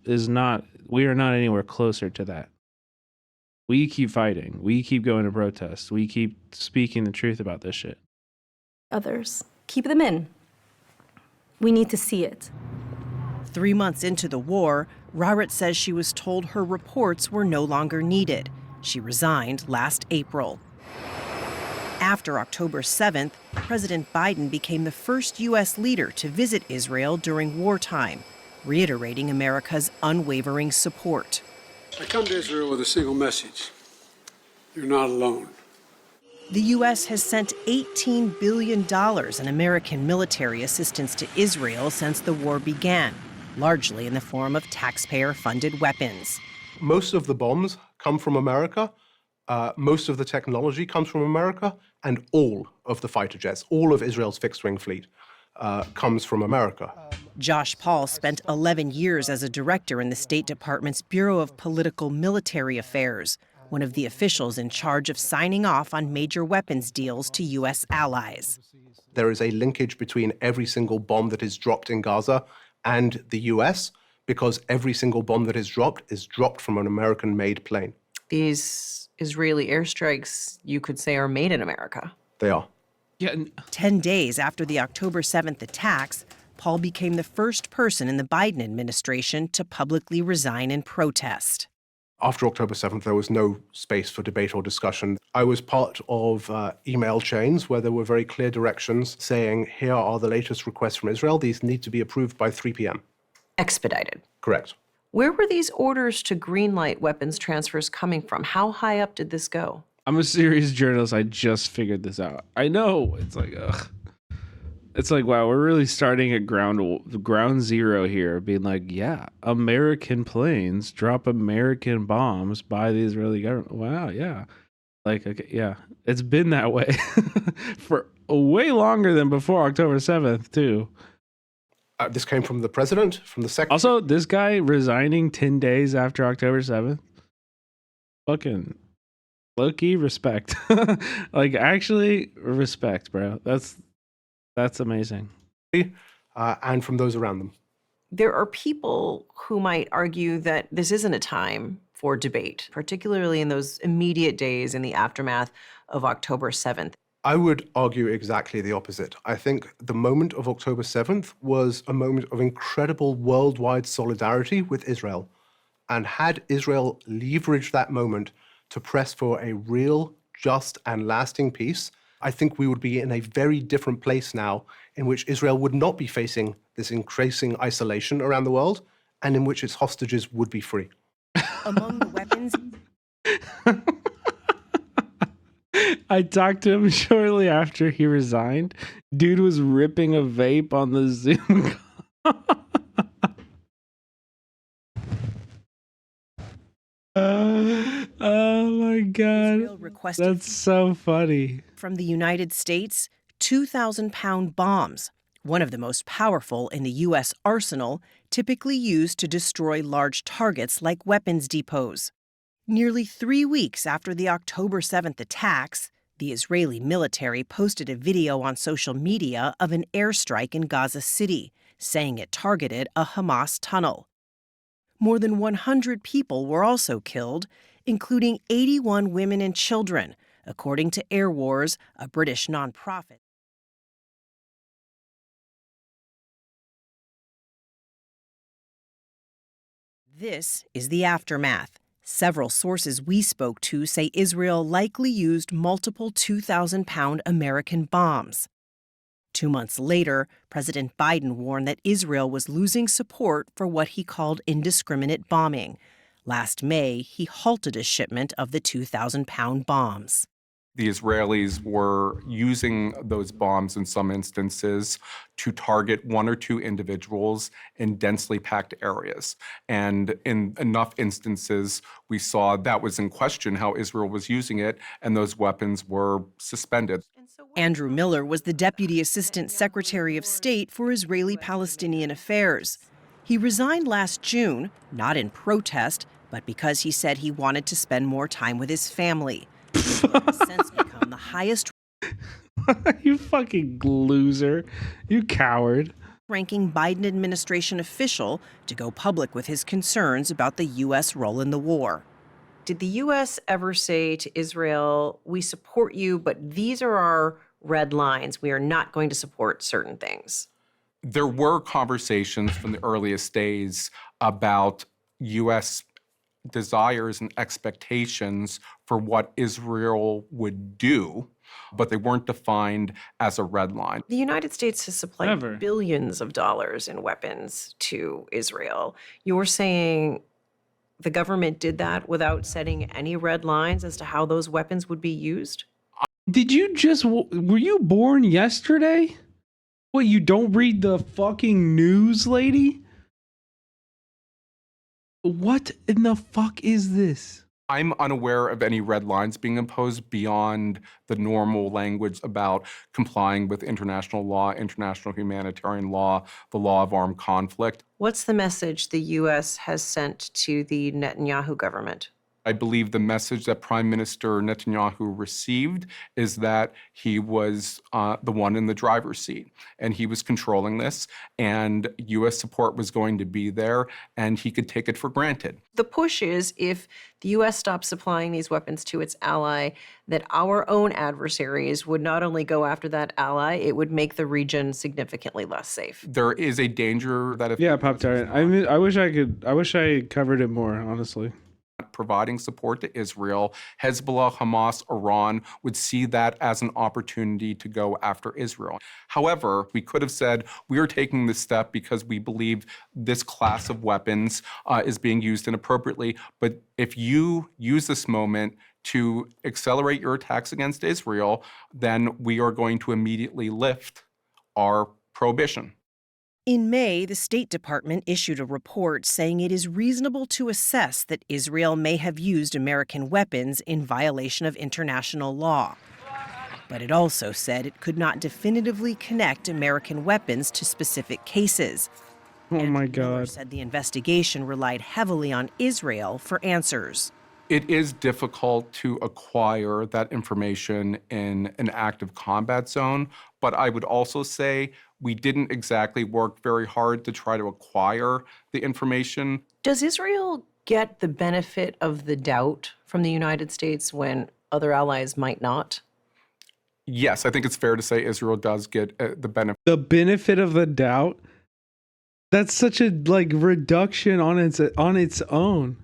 we are not anywhere closer to that. We keep fighting. We keep going to protest. We keep speaking the truth about this shit. Others, keep them in. We need to see it. 3 months into the war, Rarit says she was told her reports were no longer needed. She resigned last April. After October 7th, President Biden became the first U.S. leader to visit Israel during wartime, reiterating America's unwavering support. I come to Israel with a single message. You're not alone. The U.S. has sent $18 billion in American military assistance to Israel since the war began, largely in the form of taxpayer-funded weapons. Most of the bombs come from America. Most of the technology comes from America, and all of the fighter jets, all of Israel's fixed-wing fleet, comes from America. Josh Paul spent 11 years as a director in the State Department's Bureau of Political Military Affairs, one of the officials in charge of signing off on major weapons deals to U.S. allies. There is a linkage between every single bomb that is dropped in Gaza and the U.S., because every single bomb that is dropped from an American-made plane. These Israeli airstrikes, you could say, are made in America. They are. Yeah. 10 days after the October 7th attacks, Paul became the first person in the Biden administration to publicly resign in protest. After October 7th, there was no space for debate or discussion. I was part of email chains where there were very clear directions saying, here are the latest requests from Israel. These need to be approved by 3 p.m. Expedited. Correct. Where were these orders to greenlight weapons transfers coming from? How high up did this go? I'm a serious journalist. I just figured this out. I know. It's like, ugh. It's like, wow, we're really starting at ground zero here, being like, yeah, American planes drop American bombs by the Israeli government. Wow, yeah. Like, okay, yeah. It's been that way for way longer than before October 7th, too. This came from the president, from the secretary. Also, this guy resigning 10 days after October 7th. Fucking low-key respect. Like, actually, respect, bro. That's amazing. And from those around them. There are people who might argue that this isn't a time for debate, particularly in those immediate days in the aftermath of October 7th. I would argue exactly the opposite. I think the moment of October 7th was a moment of incredible worldwide solidarity with Israel. And had Israel leveraged that moment to press for a real just and lasting peace, I think we would be in a very different place now, in which Israel would not be facing this increasing isolation around the world, and in which its hostages would be free. Among the weapons, I talked to him shortly after he resigned. Dude was ripping a vape on the Zoom call. Oh my God. That's so funny. From the United States, 2,000-pound bombs, one of the most powerful in the U.S. arsenal, typically used to destroy large targets like weapons depots. Nearly 3 weeks after the October 7th attacks, the Israeli military posted a video on social media of an airstrike in Gaza City, saying it targeted a Hamas tunnel. More than 100 people were also killed, including 81 women and children, according to Air Wars, a British nonprofit. This is the aftermath. Several sources we spoke to say Israel likely used multiple 2,000-pound American bombs. 2 months later, President Biden warned that Israel was losing support for what he called indiscriminate bombing. Last May, he halted a shipment of the 2,000-pound bombs. The Israelis were using those bombs in some instances to target one or two individuals in densely packed areas. And in enough instances, we saw that was in question how Israel was using it, and those weapons were suspended. Andrew Miller was the Deputy Assistant Secretary of State for Israeli-Palestinian Affairs. He resigned last June, not in protest, but because he said he wanted to spend more time with his family. He has since become the highest You fucking loser. You coward. ranking Biden administration official to go public with his concerns about the U.S. role in the war. Did the U.S. ever say to Israel, we support you, but these are our red lines. We are not going to support certain things? There were conversations from the earliest days about U.S. desires and expectations for what Israel would do, but they weren't defined as a red line. The United States has supplied billions of dollars in weapons to Israel. You're saying the government did that without setting any red lines as to how those weapons would be used? Were you born yesterday? What, you don't read the fucking news, lady? What in the fuck is this? I'm unaware of any red lines being imposed beyond the normal language about complying with international law, international humanitarian law, the law of armed conflict. What's the message the U.S. has sent to the Netanyahu government? I believe the message that Prime Minister Netanyahu received is that he was the one in the driver's seat, and he was controlling this, and U.S. support was going to be there, and he could take it for granted. The push is if the U.S. stops supplying these weapons to its ally, that our own adversaries would not only go after that ally, it would make the region significantly less safe. There is a danger that if Pop-Tart. I wish I covered it more, honestly. Providing support to Israel, Hezbollah, Hamas, Iran would see that as an opportunity to go after Israel. However, we could have said we are taking this step because we believe this class of weapons is being used inappropriately. But if you use this moment to accelerate your attacks against Israel, then we are going to immediately lift our prohibition. In May, the State Department issued a report saying it is reasonable to assess that Israel may have used American weapons in violation of international law. But it also said it could not definitively connect American weapons to specific cases. Oh my God. Miller said the investigation relied heavily on Israel for answers. It is difficult to acquire that information in an active combat zone, but I would also say we didn't exactly work very hard to try to acquire the information. Does Israel get the benefit of the doubt from the United States when other allies might not? Yes, I think it's fair to say Israel does get the benefit. The benefit of the doubt? That's such a reduction on its own.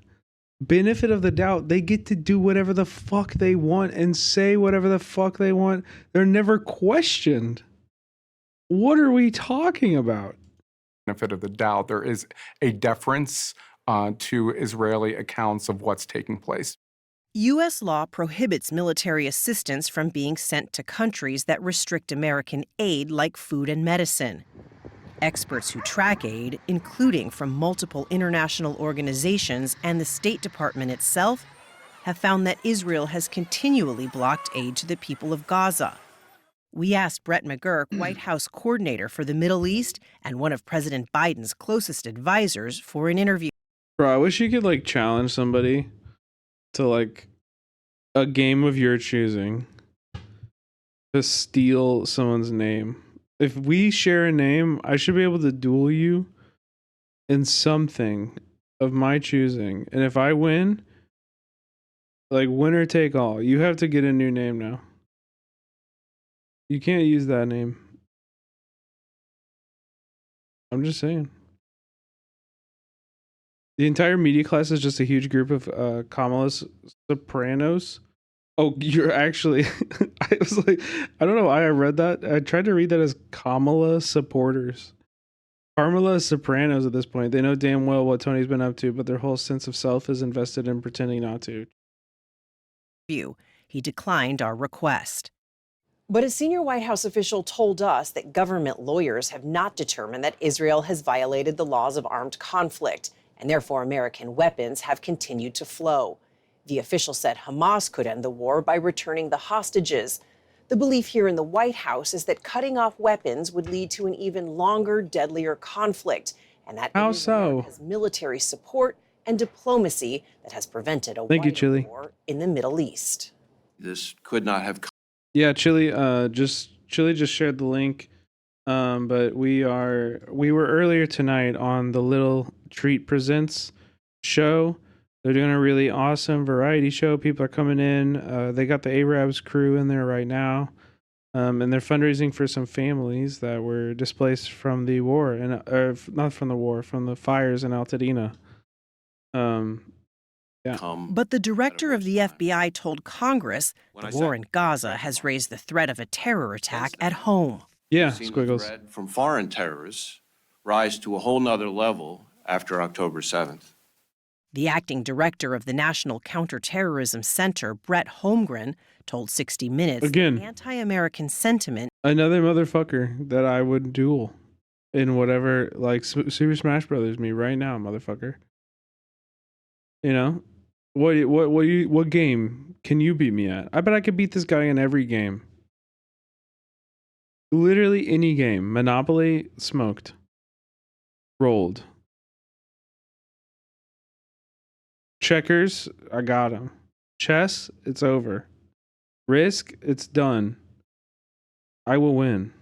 benefit of the doubt, they get to do whatever the fuck they want and say whatever the fuck they want. They're never questioned. What are we talking about? Benefit of the doubt, there is a deference to Israeli accounts of what's taking place. U.S. law prohibits military assistance from being sent to countries that restrict American aid like food and medicine. Experts who track aid, including from multiple international organizations and the State Department itself, have found that Israel has continually blocked aid to the people of Gaza. We asked Brett McGurk, White House coordinator for the Middle East and one of President Biden's closest advisors, for an interview. Bro, I wish you could challenge somebody to a game of your choosing to steal someone's name. If we share a name, I should be able to duel you in something of my choosing. And if I win, winner take all. You have to get a new name now. You can't use that name. I'm just saying. The entire media class is just a huge group of Kamala Sopranos. Oh, you're actually... I was I don't know why I read that. I tried to read that as Kamala supporters. Kamala Sopranos at this point. They know damn well what Tony's been up to, but their whole sense of self is invested in pretending not to. He declined our request. But a senior White House official told us that government lawyers have not determined that Israel has violated the laws of armed conflict, and therefore American weapons have continued to flow. The official said Hamas could end the war by returning the hostages. The belief here in the White House is that cutting off weapons would lead to an even longer, deadlier conflict, and that How so? has military support and diplomacy that has prevented a wider war in the Middle East. This could not have. Yeah, Chili just shared the link. But we were earlier tonight on the Little Treat Presents show. They're doing a really awesome variety show. People are coming in. They got the Arabs crew in there right now. And they're fundraising for some families that were displaced from the war, not from the war, from the fires in Altadena. Yeah. But the director of the FBI told Congress the war in Gaza has raised the threat of a terror attack at home. Yeah, Seen the squiggles. threat from foreign terrorists rise to a whole nother level after October 7th. The acting director of the National Counterterrorism Center, Brett Holmgren, told 60 Minutes Again. that anti-American sentiment Another motherfucker that I would duel in whatever, Super Smash Brothers me right now, motherfucker. You know, what game can you beat me at? I bet I could beat this guy in every game. Literally any game. Monopoly, smoked. Rolled. Checkers, I got him. Chess, it's over. Risk, it's done. I will win.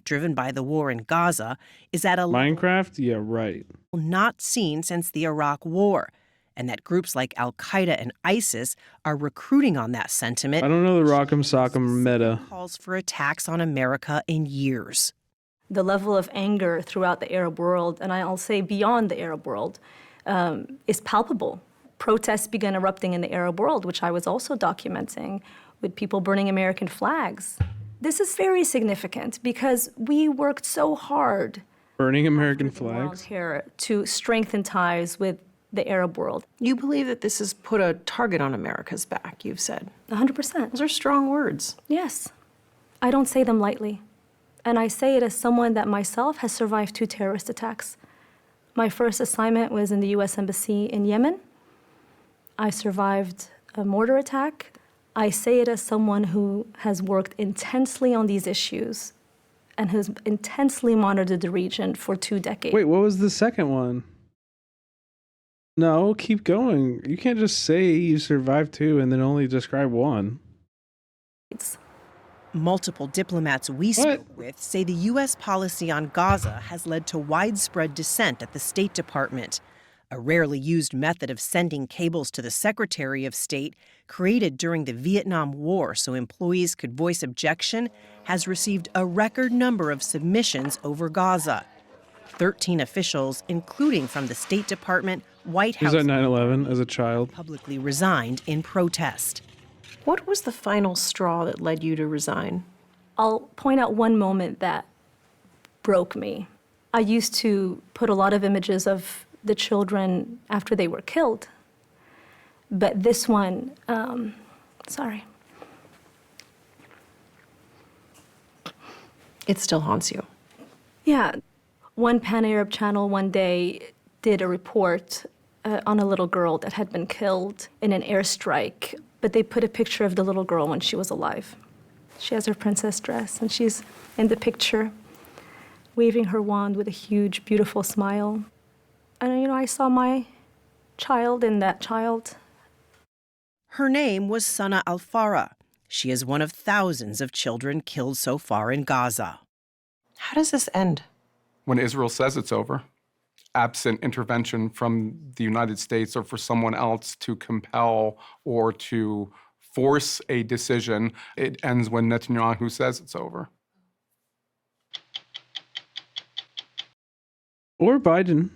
driven by the war in Gaza is at a Minecraft? Yeah, right. level not seen since the Iraq War, and that groups like Al-Qaeda and ISIS are recruiting on that sentiment. I don't know the Rock'em Sock'em meta. Calls for attacks on America in years. The level of anger throughout the Arab world, and I'll say beyond the Arab world, is palpable. Protests began erupting in the Arab world, which I was also documenting, with people burning American flags. This is very significant because we worked so hard Burning American flags? here to strengthen ties with the Arab world. You believe that this has put a target on America's back, you've said. 100%. Those are strong words. Yes. I don't say them lightly. And I say it as someone that myself has survived 2 terrorist attacks. My first assignment was in the U.S. Embassy in Yemen. I survived a mortar attack. I say it as someone who has worked intensely on these issues and has intensely monitored the region for 2 decades. Wait, what was the second one? No, keep going. You can't just say you survived 2 and then only describe 1. Multiple diplomats we spoke with say the U.S. policy on Gaza has led to widespread dissent at the State Department. A rarely used method of sending cables to the Secretary of State, created during the Vietnam War so employees could voice objection, has received a record number of submissions over Gaza. 13 officials, including from the State Department, White He House was at 9/11 as a child. publicly resigned in protest. What was the final straw that led you to resign? I'll point out one moment that broke me. I used to put a lot of images of the children after they were killed. But this one, sorry. It still haunts you. Yeah. One Pan-Arab channel one day did a report on a little girl that had been killed in an airstrike, but they put a picture of the little girl when she was alive. She has her princess dress, and she's in the picture, waving her wand with a huge, beautiful smile. And, you know, I saw my child in that child. Her name was Sana Al-Farah. She is one of thousands of children killed so far in Gaza. How does this end? When Israel says it's over, absent intervention from the United States or for someone else to compel or to force a decision, it ends when Netanyahu says it's over. Or Biden.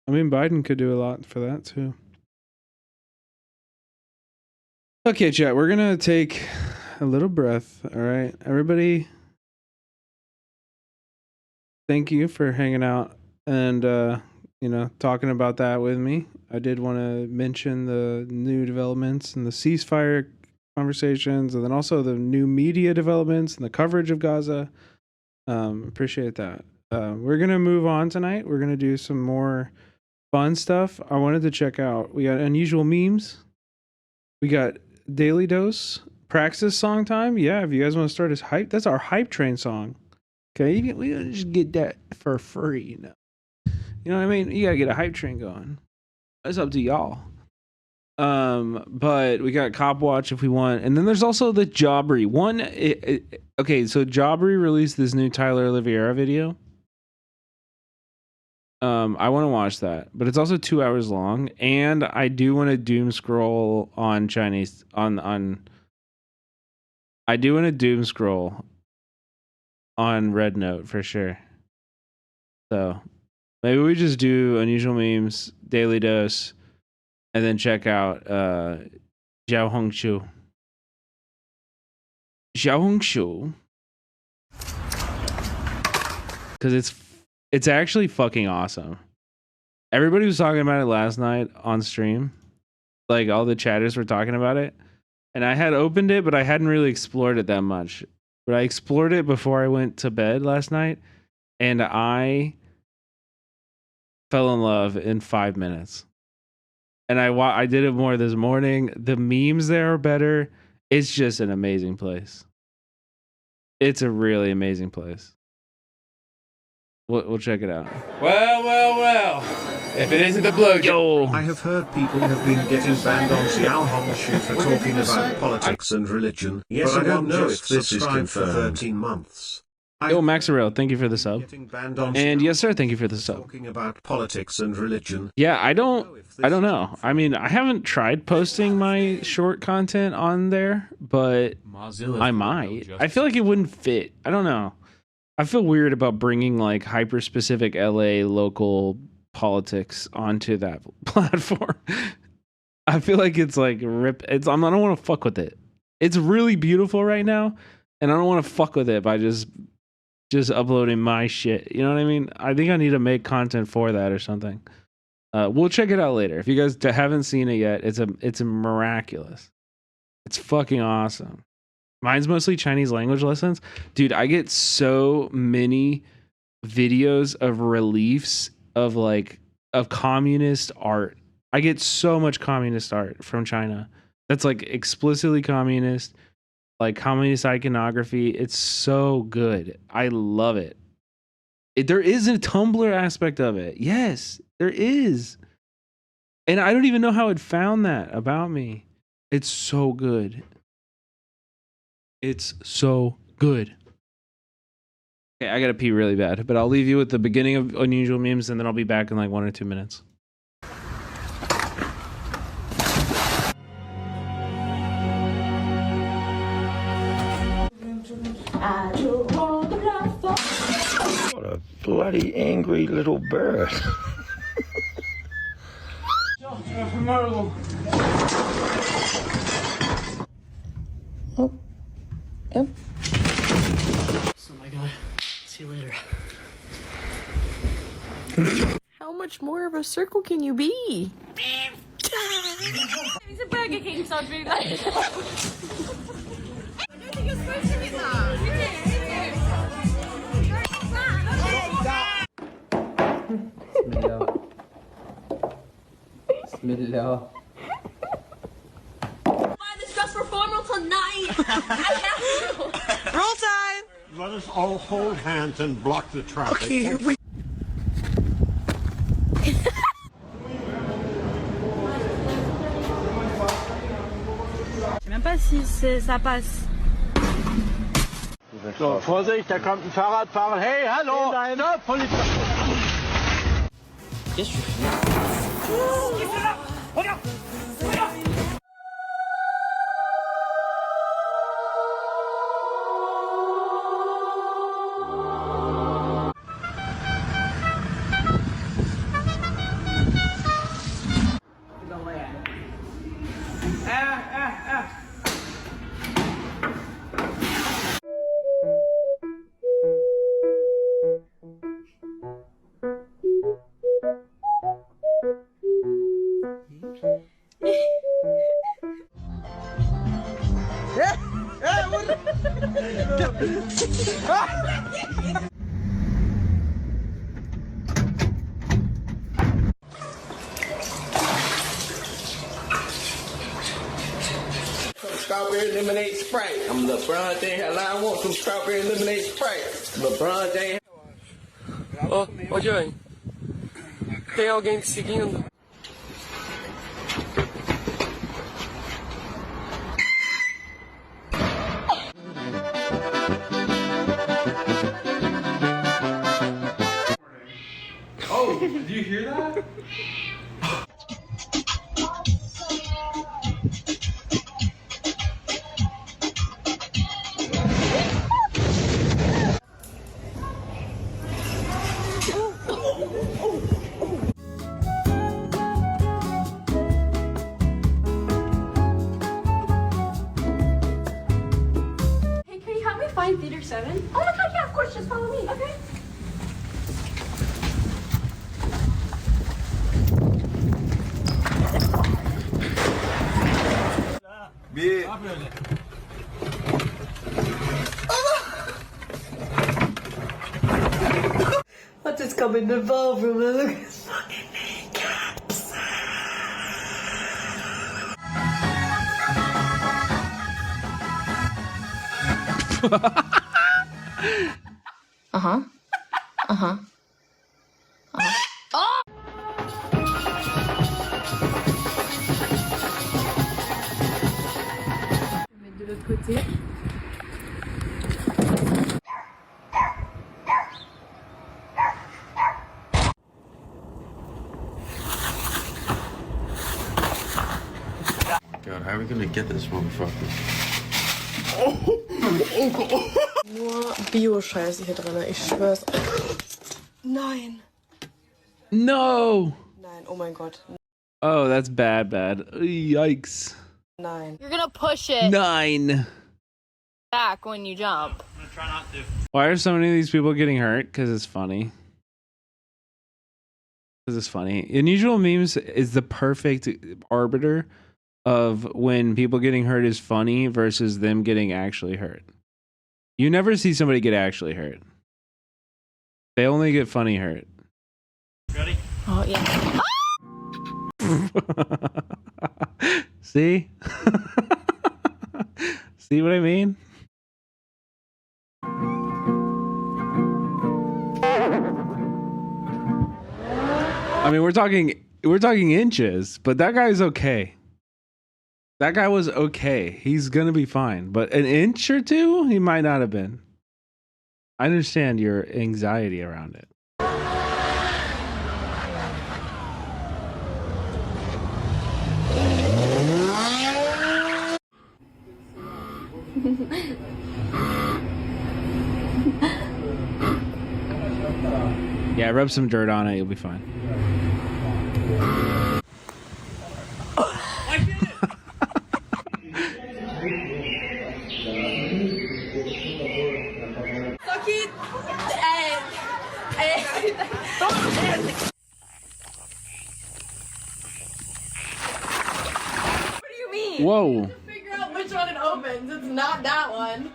I mean, Biden could do a lot for that, too. Okay, chat, we're going to take a little breath, all right? Everybody, thank you for hanging out and, you know, talking about that with me. I did want to mention the new developments and the ceasefire conversations, and then also the new media developments and the coverage of Gaza. Appreciate that. We're going to move on tonight. We're going to do some more fun stuff. I wanted to check out, we got unusual memes. We got Daily Dose, Praxis song time. Yeah, if you guys want to start as hype, that's our hype train song. Okay, we don't just get that for free, you know. You know what I mean? You gotta get a hype train going. That's up to y'all. But we got Cop Watch if we want, and then there's also the Jobbery one. Okay, so Jobbery released this new Tyler Oliveira video. I want to watch that, but it's also 2 hours long, and I do want to doom scroll on Chinese on. I do want to doom scroll on Red Note for sure. So maybe we just do unusual memes, Daily Dose, and then check out Xiao Hongshu. Xiao Hongshu, because it's actually fucking awesome. Everybody was talking about it last night on stream. Like, all the chatters were talking about it. And I had opened it, but I hadn't really explored it that much. But I explored it before I went to bed last night. And I fell in love in 5 minutes. And I did it more this morning. The memes there are better. It's just an amazing place. It's a really amazing place. We'll check it out. Well. If it isn't the blowjob. I have heard people have been getting banned on Xiao Hongshu for talking about politics and religion. Yes, I don't know if this is confirmed. For 13 months. Yo, Maxarel, thank you for the sub. And yes, sir, thank you for the sub. Talking about politics and religion. Yeah, I don't know. I mean, I haven't tried posting my short content on there, but I might. I feel like it wouldn't fit. I don't know. I feel weird about bringing like hyper specific LA local politics onto that platform. I feel like it's like I don't want to fuck with it. It's really beautiful right now, and I don't want to fuck with it by just uploading my shit. You know what I mean? I think I need to make content for that or something. We'll check it out later. If you guys haven't seen it yet, it's miraculous. It's fucking awesome. Mine's mostly Chinese language lessons. Dude, I get so many videos of reliefs of communist art. I get so much communist art from China. That's like explicitly communist, like communist iconography. It's so good. I love it. There is a Tumblr aspect of it. Yes, there is. And I don't even know how it found that about me. It's so good. It's so good. Okay, I gotta pee really bad, but I'll leave you with the beginning of Unusual Memes, and then I'll be back in like 1 or 2 minutes. What a bloody angry little bird. Oh, yep. Oh my god. See you later. How much more of a circle can you be? It's a Burger King sound really like. I don't think you're supposed to hit that. Bismillah. Buy this dress for formal tonight. I have to. Roll time. Let us all hold hands and block the traffic. Okay, here we Je sais même pas si ça passe. So, Vorsicht, da kommt ein Fahrradfahrer. Hey, hallo! Stopp, Polizei! Qu'est-ce que tu fais? Regarde. Strawberry lemonade Sprite. I'm LeBron James. I want some strawberry lemonade Sprite. LeBron James. Ô, Johnny. Tem alguém te seguindo? Oh, did you hear that? Hey, can you help me find Theater 7? Oh my god, yeah, of course, just follow me. Okay. Bir. I just come in the bathroom and look at his fucking kneecaps. Uh-huh. Uh-huh. De l'autre côté. God, how are we gonna get this motherfucker? Nur Bio-Scheiße hier drin, ich schwör's. Nein. No. Nein, oh mein Gott. Oh, that's bad. Yikes. Nein. You're gonna push it 9. back when you jump. Why are so many of these people getting hurt? Because it's funny. Unusual memes is the perfect arbiter of when people getting hurt is funny versus them getting actually hurt. You never see somebody get actually hurt. They only get funny hurt. Ready? Oh, yeah. See? See what I mean? I mean, we're talking inches, but that guy's okay. That guy was okay. He's gonna be fine. But an inch or two, he might not have been. I understand your anxiety around it. Yeah, rub some dirt on it, you'll be fine. me. Whoa. Figure out which one it opens. It's not that one.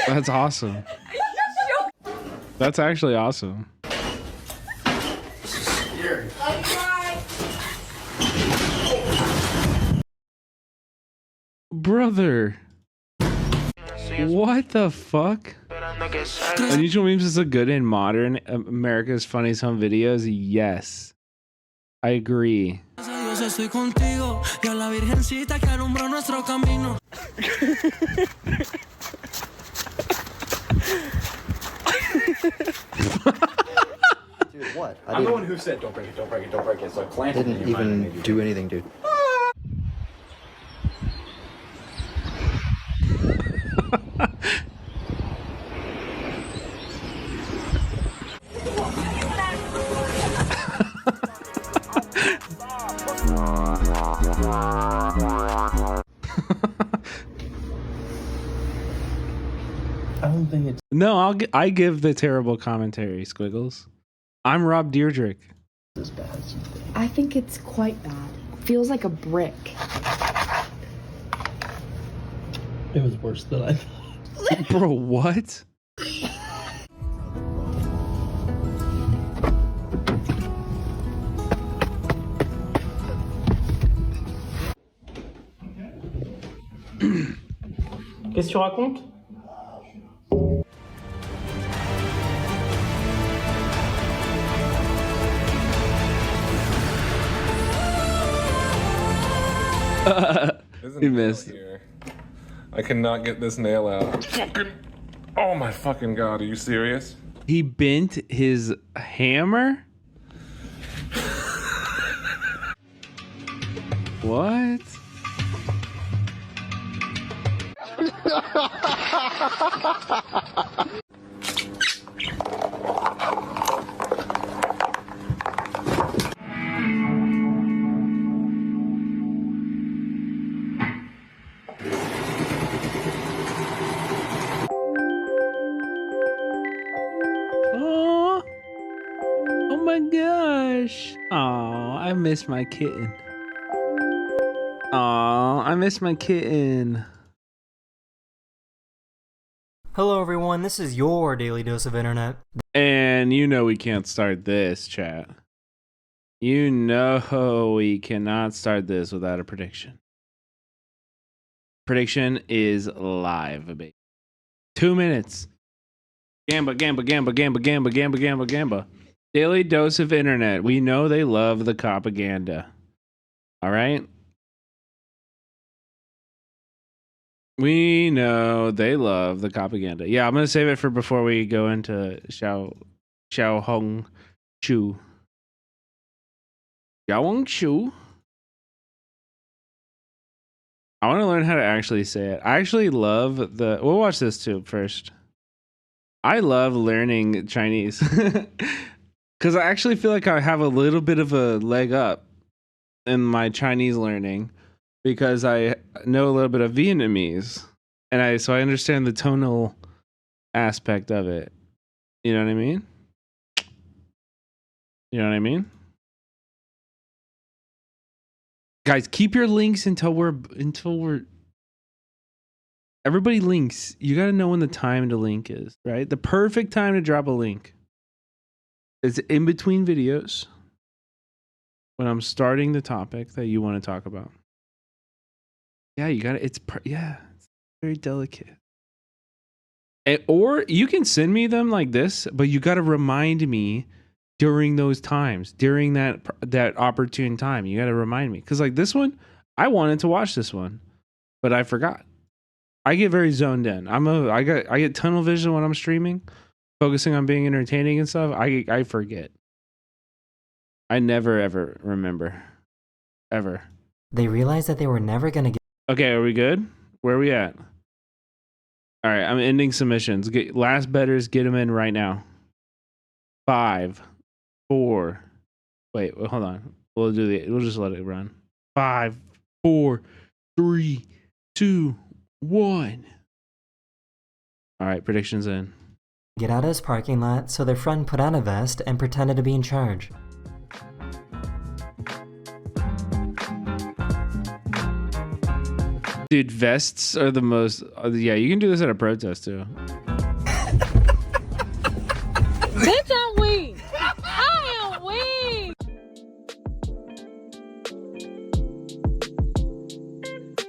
That's awesome. That's actually awesome. Brother. What the fuck? Unusual Memes is a good in modern America's Funniest Home Videos. Yes. I agree. Dude, what? I'm the one who said don't break it, don't break it, don't break it. So I planted it. Didn't even do anything, dude. I don't think it's No, I give the terrible commentary, Squiggles. I'm Rob Deirdrick. as bad as you think. I think it's quite bad. Feels like a brick. It was worse than I thought. Bro, what? Qu'est-ce que tu racontes? He missed. I cannot get this nail out. Fucking. Oh my fucking god, are you serious? He bent his hammer? What? Oh, oh my gosh. Oh, I miss my kitten. Oh, I miss my kitten. Hello everyone, this is your Daily Dose of Internet. And you know we can't start this, chat. You know we cannot start this without a prediction. Prediction is live, baby. 2 minutes. Gamba, gamba, gamba, gamba, gamba, gamba, gamba, gamba. Daily Dose of Internet. We know they love the propaganda. All right? We know they love the propaganda. Yeah, I'm going to save it for before we go into Xiao Hong Chu. Xiao Hong Chu? I want to learn how to actually say it. I actually love the... We'll watch this too first. I love learning Chinese. Because I actually feel like I have a little bit of a leg up in my Chinese learning. Because I know a little bit of Vietnamese. And so I understand the tonal aspect of it. You know what I mean? You know what I mean? Guys, keep your links until we're everybody links. You got to know when the time to link is, right? The perfect time to drop a link is in between videos when I'm starting the topic that you want to talk about. Yeah, you got it. It's very delicate. Or you can send me them like this, but you got to remind me during those times, during that opportune time. You got to remind me, because like this one, I wanted to watch this one, but I forgot. I get very zoned in. I get tunnel vision when I'm streaming, focusing on being entertaining and stuff. I forget. I never ever remember, ever. They realized that they were never gonna get. Okay, are we good? Where are we at? All right, I'm ending submissions. Last betters, get them in right now. 5, 4. Wait, hold on. We'll just let it run. 5, 4, 3, 2, 1. All right, predictions in. Get out of his parking lot, so their friend put on a vest and pretended to be in charge. Dude, vests are the most. Yeah, you can do this at a protest too. Bitch, I'm weak. I am weak.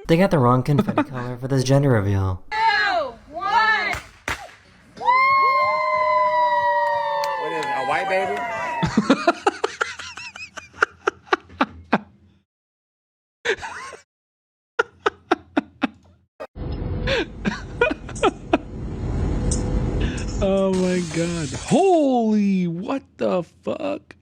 They got the wrong confetti color for this gender reveal. 2, 1. What is it, a white baby? Oh my god. Holy, what the fuck?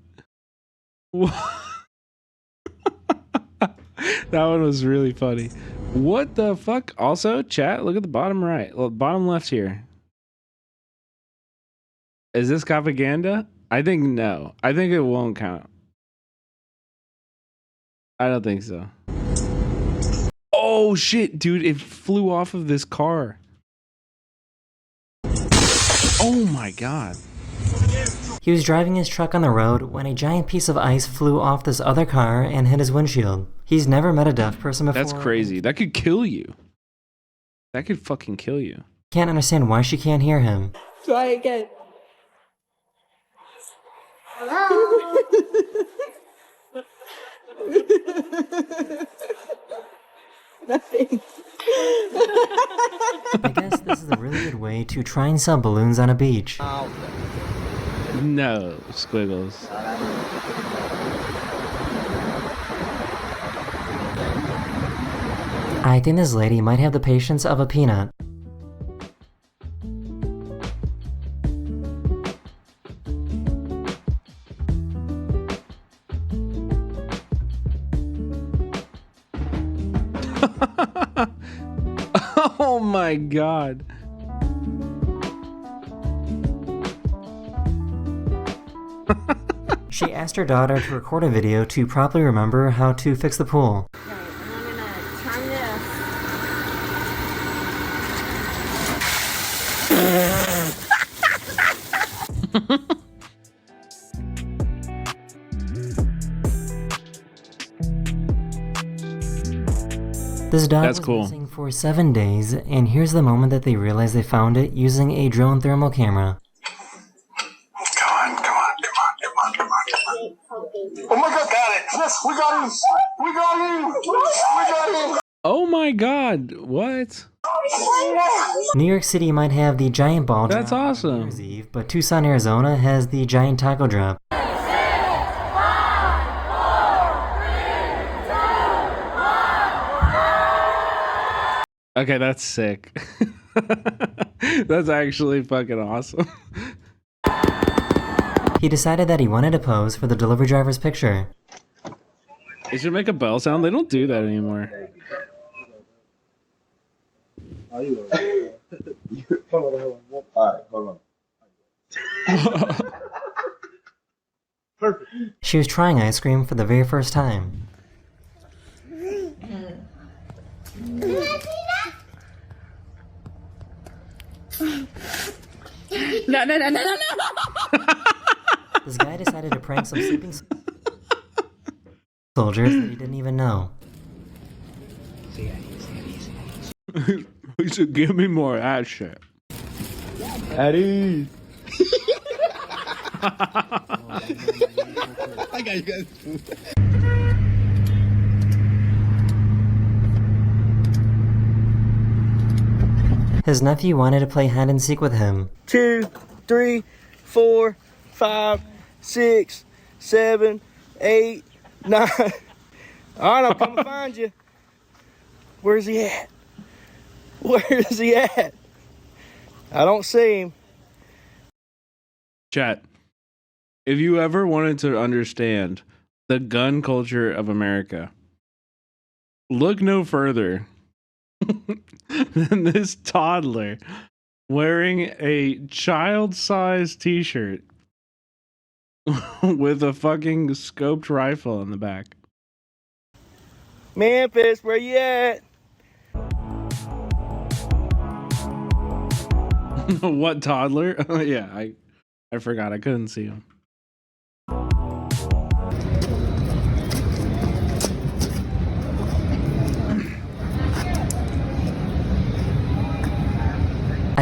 That one was really funny. What the fuck? Also, chat, look at the bottom right. Bottom left here. Is this propaganda? I think no. I think it won't count. I don't think so. Oh shit, dude, it flew off of this car. Oh my god. He was driving his truck on the road when a giant piece of ice flew off this other car and hit his windshield. He's never met a deaf person before. That's crazy. That could kill you. That could fucking kill you. Can't understand why she can't hear him. Try again. Nothing. I guess this is a really good way to try and sell balloons on a beach. No, Squiggles. I think this lady might have the patience of a peanut. Oh my god. She asked her daughter to record a video to properly remember how to fix the pool. This dog was missing for 7 days, and here's the moment that they realize they found it using a drone thermal camera. Oh my god, got it! Yes, we got him! We got him! We got him! Oh my god, what? New York City might have the giant ball drop. That's awesome. On New Year's Eve, but Tucson, Arizona has the giant taco drop. Okay, that's sick. That's actually fucking awesome. He decided that he wanted to pose for the delivery driver's picture. It should make a bell sound. They don't do that anymore. Perfect. She was trying ice cream for the very first time. No. This guy decided to prank some sleeping soldiers that he didn't even know. He said, give me more of that shit. Eddie. I got you guys. His nephew wanted to play hide and seek with him. 2, 3, 4, 5, 6, 7, 8, 9. All right, I'll come and find you. Where's he at? Where is he at? I don't see him. Chat. If you ever wanted to understand the gun culture of America, look no further than this toddler wearing a child-sized t-shirt with a fucking scoped rifle in the back. Memphis, where you at? What toddler? Yeah, I forgot. I couldn't see him.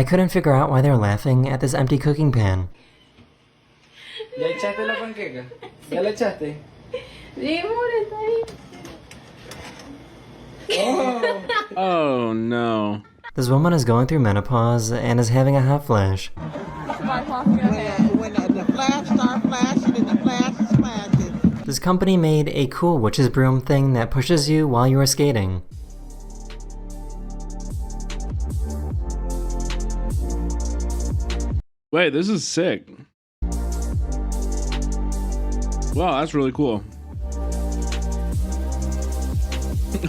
I couldn't figure out why they were laughing at this empty cooking pan. ¿Ya echaste la panqueca? ¿Ya la echaste? Sí, amor, está ahí. Oh. Oh no. This woman is going through menopause and is having a hot flash. When the flash starts flashing and the flash is flashing. This company made a cool witch's broom thing that pushes you while you are skating. Wait, this is sick. Wow, that's really cool.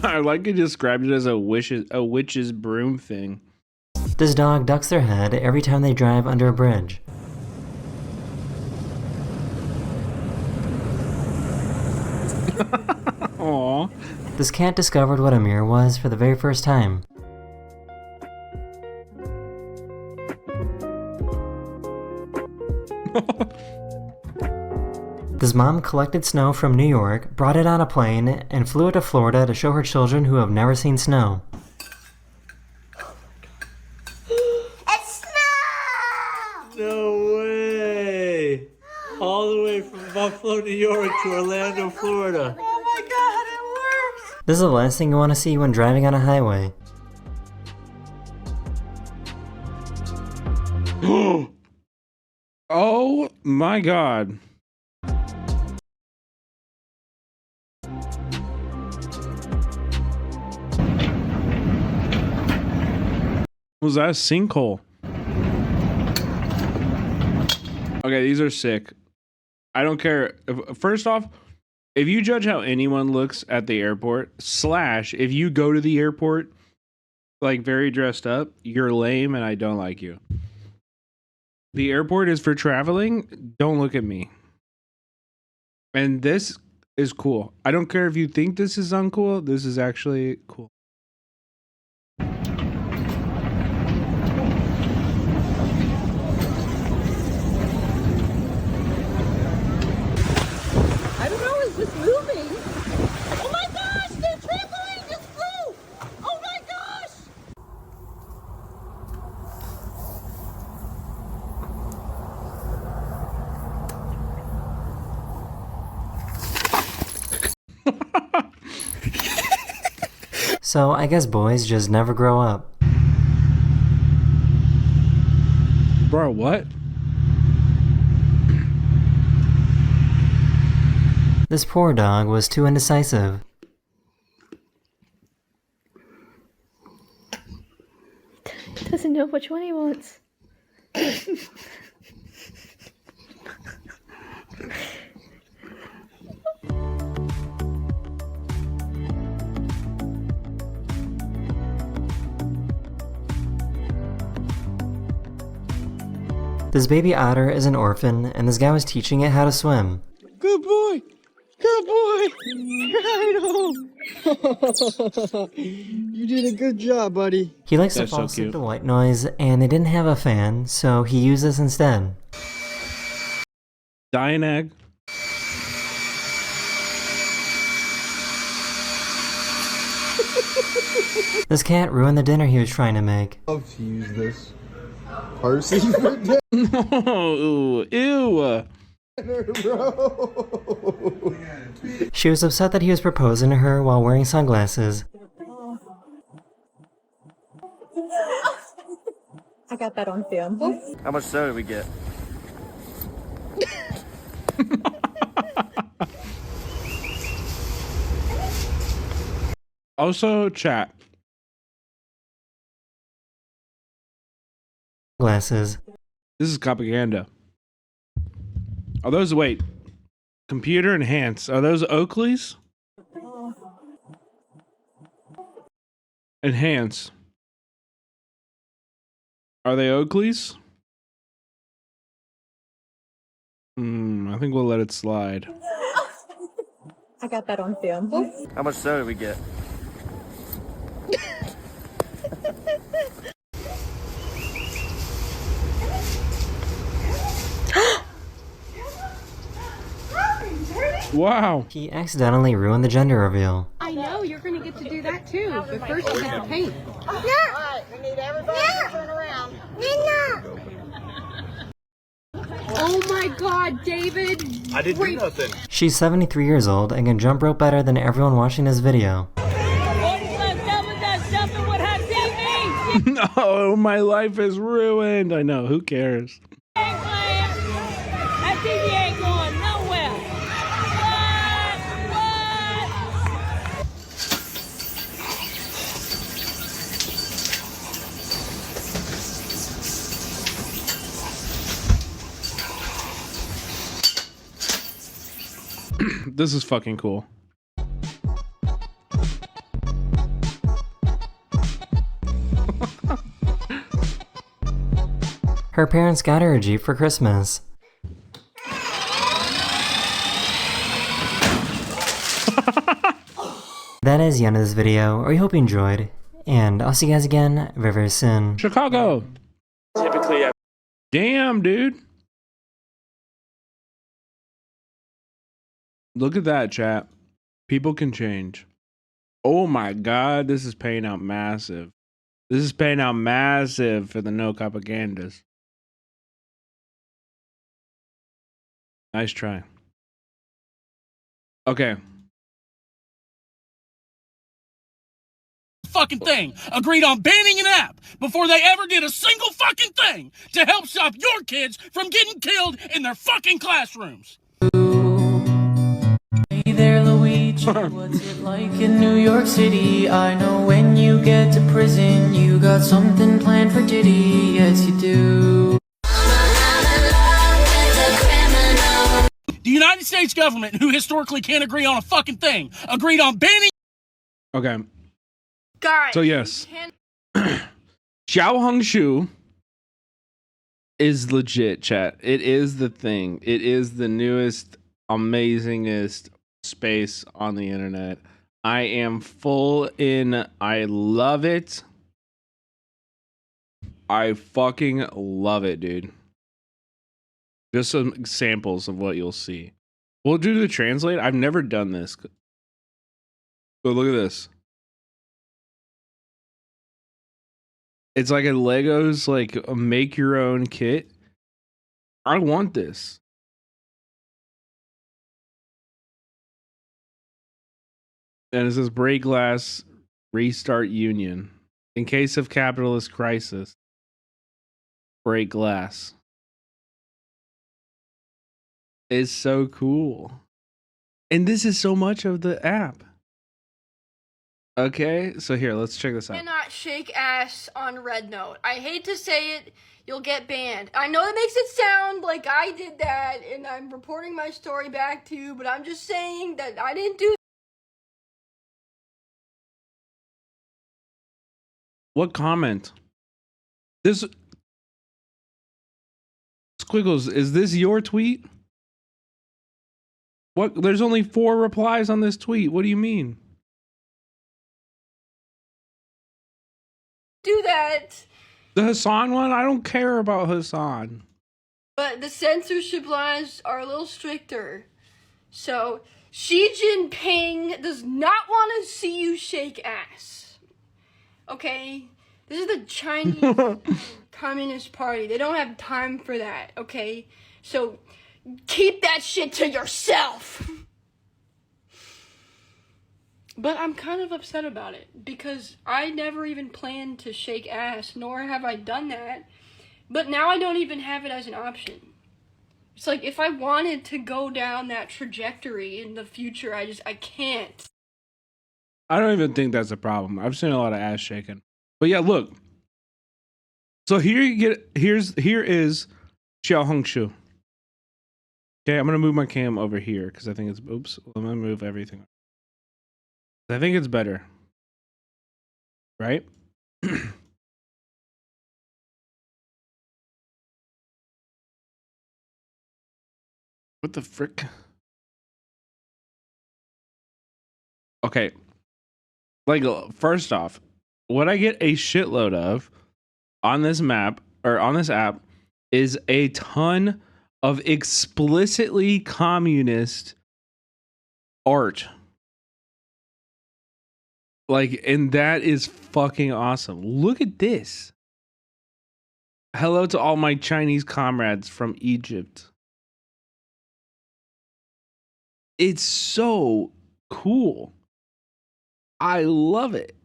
I like you described it as a witch's broom thing. This dog ducks their head every time they drive under a bridge. Aww. This cat discovered what a mirror was for the very first time. This mom collected snow from New York, brought it on a plane, and flew it to Florida to show her children who have never seen snow. It's snow! No way! All the way from Buffalo, New York to Orlando, Florida. Oh my god, it works! This is the last thing you want to see when driving on a highway. Oh my god. Was that a sinkhole? Okay, these are sick. I don't care. First off, if you judge how anyone looks at the airport, / if you go to the airport like very dressed up, you're lame and I don't like you. The airport is for traveling. Don't look at me. And this is cool. I don't care if you think this is uncool. This is actually cool. I don't know, is this moving? Oh my gosh, the trampoline just flew! Oh my gosh! So I guess boys just never grow up. Bro, what? This poor dog was too indecisive. Doesn't know which one he wants. This baby otter is an orphan, and this guy was teaching it how to swim. Good boy! Good boy! You did a good job, buddy. He likes That's to fall so asleep cute. to white noise, and they didn't have a fan, so he used this instead. Dying egg. This cat ruined the dinner he was trying to make. Love to use this. Percy for dinner, Oh, ew. bro. She was upset that he was proposing to her while wearing sunglasses. I got that on film. How much snow did we get? Also, chat. Glasses. This is propaganda. Are those, wait, computer enhanced. Are those Oakleys? Enhance. Are they Oakleys? I think we'll let it slide. I got that on film. How much snow did we get? Wow. He accidentally ruined the gender reveal. I know, you're gonna get to do that too, but first you have to paint. Alright, we need everybody to turn around. Oh my god, David! I didn't do nothing. She's 73 years old and can jump rope better than everyone watching this video. No, my life is ruined. I know, who cares? That TV ain't going nowhere. This is fucking cool. Her parents got her a Jeep for Christmas. That is the end of this video. I hope you enjoyed, and I'll see you guys again very, very soon. Chicago. Typically, Damn, dude. Look at that, chat. People can change. Oh my god, this is paying out massive. This is paying out massive for the no propagandas. Nice try. Okay. Fucking thing agreed on banning an app before they ever did a single fucking thing to help stop your kids from getting killed in their fucking classrooms. Hey there, Luigi, what's it like in New York City? I know when you get to prison, you got something planned for Diddy. Yes, you do. The United States government, who historically can't agree on a fucking thing, agreed on banning. Okay. Guys, So yes. Xiao Hongshu is legit, chat. It is the thing. It is the newest, amazingest space on the internet. I am full in. I love it. I fucking love it, dude. Just some examples of what you'll see. We'll do the translate. I've never done this. But look at this. It's like a Legos, like a make your own kit. I want this. And it says break glass, restart union. In case of capitalist crisis, break glass. It's so cool. And this is so much of the app. Okay, so here, let's check this out. Cannot shake ass on Red Note. I hate to say it, you'll get banned. I know it makes it sound like I did that and I'm reporting my story back to you, but I'm just saying that I didn't do. What comment? This Squiggles, is this your tweet? What? There's only 4 replies on this tweet. What do you mean? Do that. The Hassan one? I don't care about Hassan. But the censorship laws are a little stricter. So, Xi Jinping does not want to see you shake ass. Okay? This is the Chinese Communist Party. They don't have time for that, okay? So, keep that shit to yourself. But I'm kind of upset about it because I never even planned to shake ass, nor have I done that. But now I don't even have it as an option. It's like if I wanted to go down that trajectory in the future, I can't. I don't even think that's a problem. I've seen a lot of ass shaking. But yeah, look. So here is Xiao Hongshu. Okay, I'm gonna move my cam over here because I think it's oops. I'm gonna move everything. I think it's better. Right? What the frick? Okay. Like, first off, what I get a shitload of on this map or on this app is a ton of explicitly communist art. Like, and that is fucking awesome. Look at this. Hello to all my Chinese comrades from Egypt. It's so cool. I love it.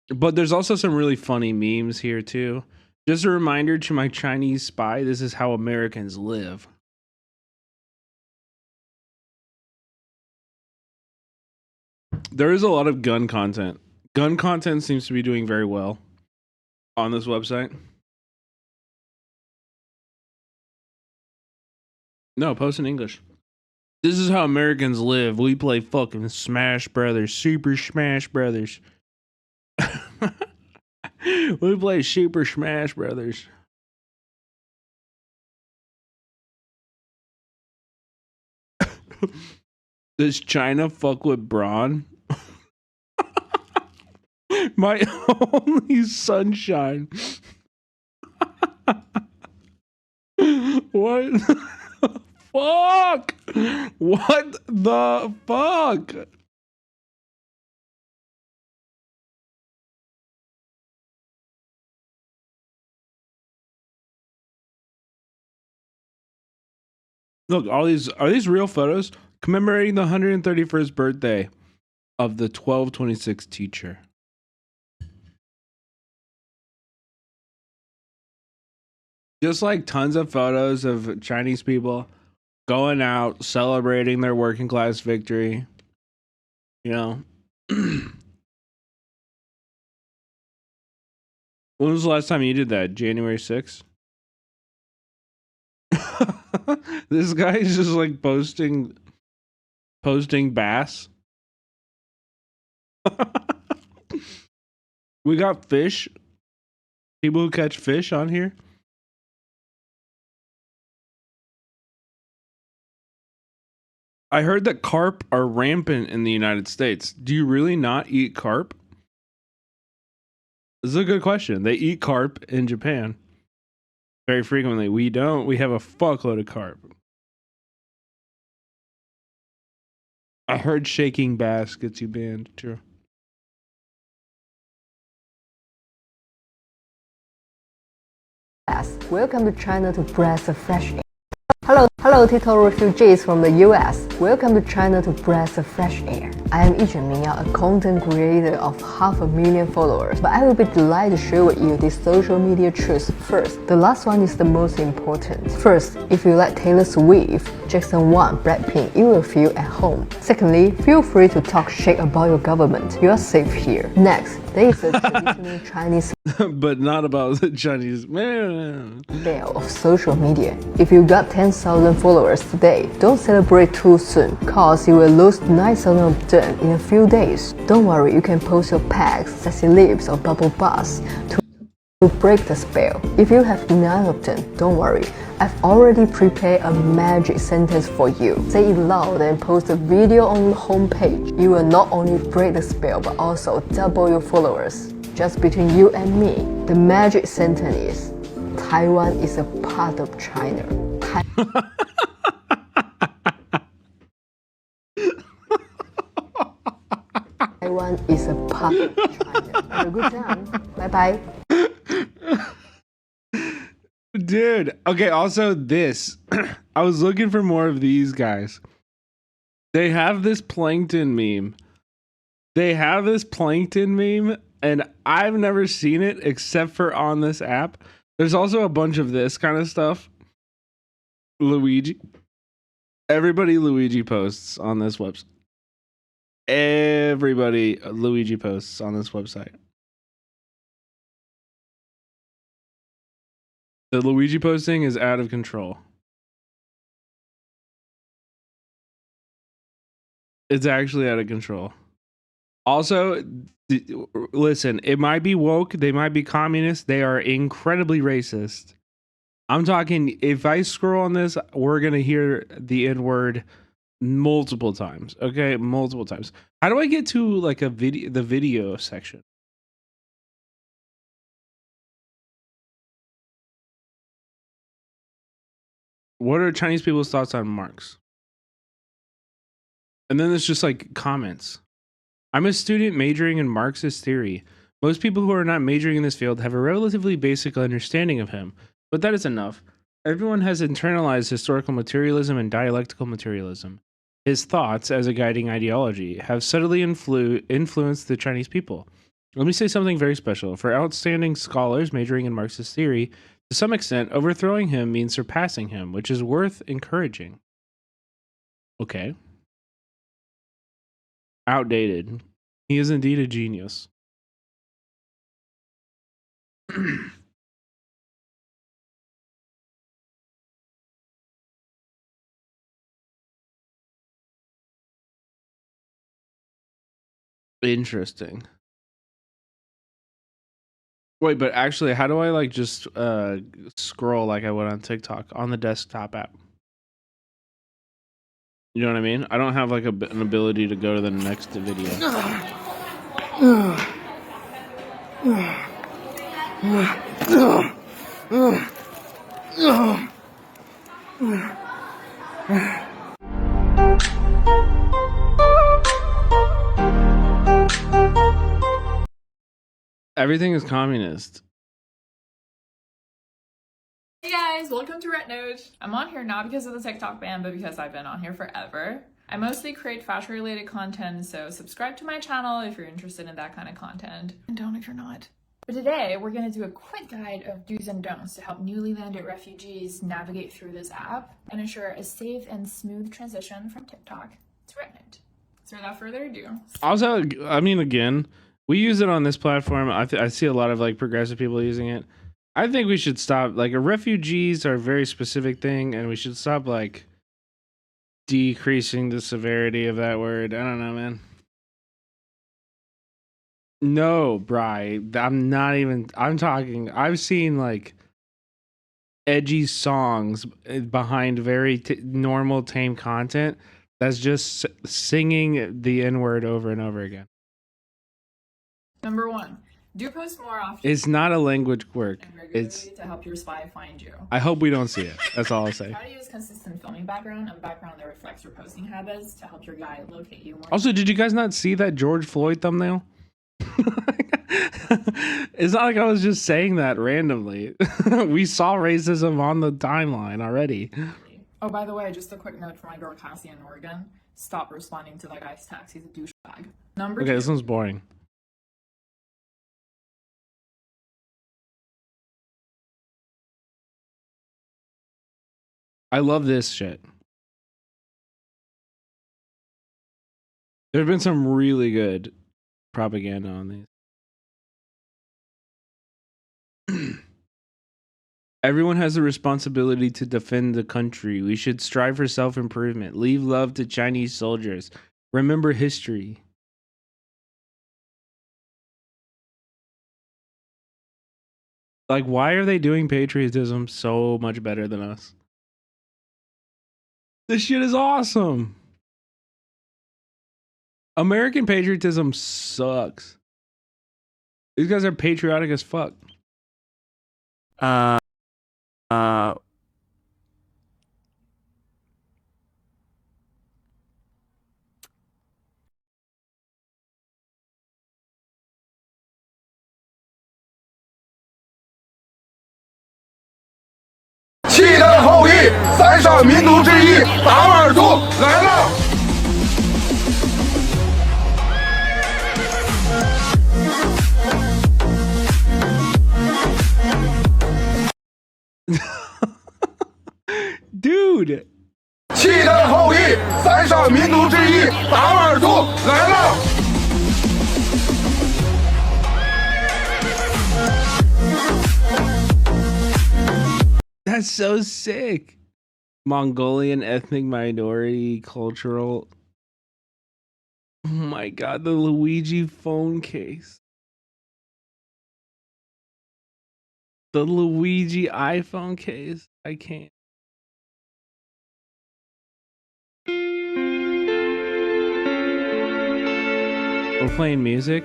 But there's also some really funny memes here too. Just a reminder to my Chinese spy, this is how Americans live. There is a lot of gun content. Gun content seems to be doing very well on this website. No, post in English. This is how Americans live. We play fucking Smash Brothers, Super Smash Brothers. We play Super Smash Brothers. Does China fuck with Braun? My only sunshine. What the fuck? What the fuck? Look, all these are these real photos commemorating the 131st birthday of the 1226 teacher. Just like tons of photos of Chinese people going out celebrating their working class victory. You know. When was the last time you did that? January 6th? This guy is just like posting bass. We got fish. People who catch fish on here. I heard that carp are rampant in the United States. Do you really not eat carp? This is a good question. They eat carp in Japan very frequently. We don't. We have a fuckload of carp. I heard shaking bass gets you banned. True. Welcome to China to breathe the fresh air. Hello, TikTok refugees from the US. Welcome to China to breathe the fresh air. I am Yi Ming, a content creator of 500,000 followers, but I will be delighted to share with you these social media truths first. The last one is the most important. First, if you like Taylor Swift, Jackson 1, Blackpink, you will feel at home. Secondly, feel free to talk shit about your government. You are safe here. Next, there is a traditional Chinese but not about the Chinese spell of social media. If you got 10,000 followers today, don't celebrate too soon, cause you will lose 9,000 of them in a few days. Don't worry, you can post your pecs, sexy lips, or bubble butts to break the spell. If you have 9 of them, don't worry. I've already prepared a magic sentence for you. Say it loud and post a video on the homepage. You will not only break the spell, but also double your followers. Just between you and me, the magic sentence is, Taiwan is a part of China. Taiwan is a part of China. Have a good time. Bye-bye. Dude, okay, also this. I was looking for more of these guys. They have this plankton meme. And I've never seen it except for on this app. There's also a bunch of this kind of stuff. Luigi. Everybody Luigi posts on this website. Everybody Luigi posts on this website. The Luigi posting is out of control. It's actually out of control. Also, listen, it might be woke, they might be communist, they are incredibly racist. I'm talking, if I scroll on this, we're going to hear the N-word multiple times. Okay, multiple times. How do I get to like the video section? What are Chinese people's thoughts on Marx? And then there's just like comments. I'm a student majoring in Marxist theory. Most people who are not majoring in this field have a relatively basic understanding of him, but that is enough. Everyone has internalized historical materialism and dialectical materialism. His thoughts, as a guiding ideology, have subtly influenced the Chinese people. Let me say something very special. For outstanding scholars majoring in Marxist theory, to some extent, overthrowing him means surpassing him, which is worth encouraging. Okay. Outdated. He is indeed a genius. Interesting. Wait, but actually, how do I like just scroll like I would on TikTok on the desktop app? You know what I mean? I don't have like an ability to go to the next video. Everything is communist. Hey guys, welcome to RetNode. I'm on here not because of the TikTok ban, but because I've been on here forever. I mostly create fashion-related content, so subscribe to my channel if you're interested in that kind of content, and don't if you're not. But today, we're going to do a quick guide of do's and don'ts to help newly landed refugees navigate through this app and ensure a safe and smooth transition from TikTok to RetNode. So without further ado... Also, I mean, again, we use it on this platform. I see a lot of like progressive people using it. I think we should stop. Like, refugees are a very specific thing, and we should stop like decreasing the severity of that word. I don't know, man. No, Bri, I'm not even. I'm talking. I've seen like edgy songs behind very normal, tame content that's just singing the N-word over and over again. Number 1. Do post more often. It's not a language quirk. It's to help your spy find you. I hope we don't see it. That's all I'll say. Try to use consistent filming background and background that reflects your posting habits to help your guy locate you more. Also, did you guys not see that George Floyd thumbnail? It's not like I was just saying that randomly. We saw racism on the timeline already. Oh, by the way, just a quick note for my girl Cassie in Oregon. Stop responding to that guy's text. He's a douchebag. Number 2. Okay, this one's boring. I love this shit. There have been some really good propaganda on these. Everyone has a responsibility to defend the country. We should strive for self-improvement. Leave love to Chinese soldiers. Remember history. Like, why are they doing patriotism so much better than us? This shit is awesome. American patriotism sucks. These guys are patriotic as fuck.契丹后裔，三少民族之一，达斡尔族来了。Dude， 契丹后裔，三少民族之一，达斡尔族来了。 That's so sick. Mongolian ethnic minority cultural. Oh my god, the Luigi phone case. The Luigi iPhone case. I can't. We're playing music.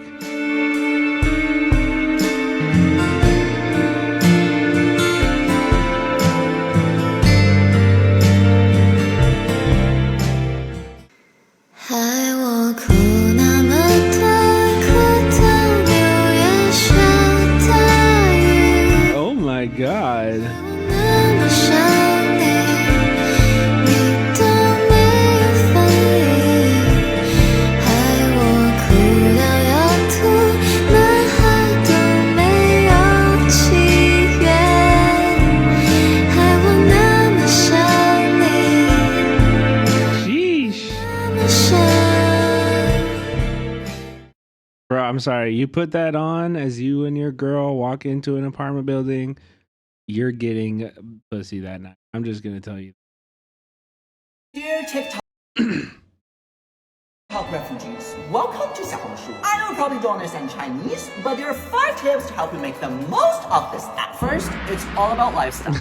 I'm sorry. You put that on as you and your girl walk into an apartment building, you're getting pussy that night. I'm just gonna tell you. Dear TikTok refugees, welcome to Xiaohongshu. I know you probably don't understand Chinese, but there are 5 tips to help you make the most of this app. First, it's all about lifestyle.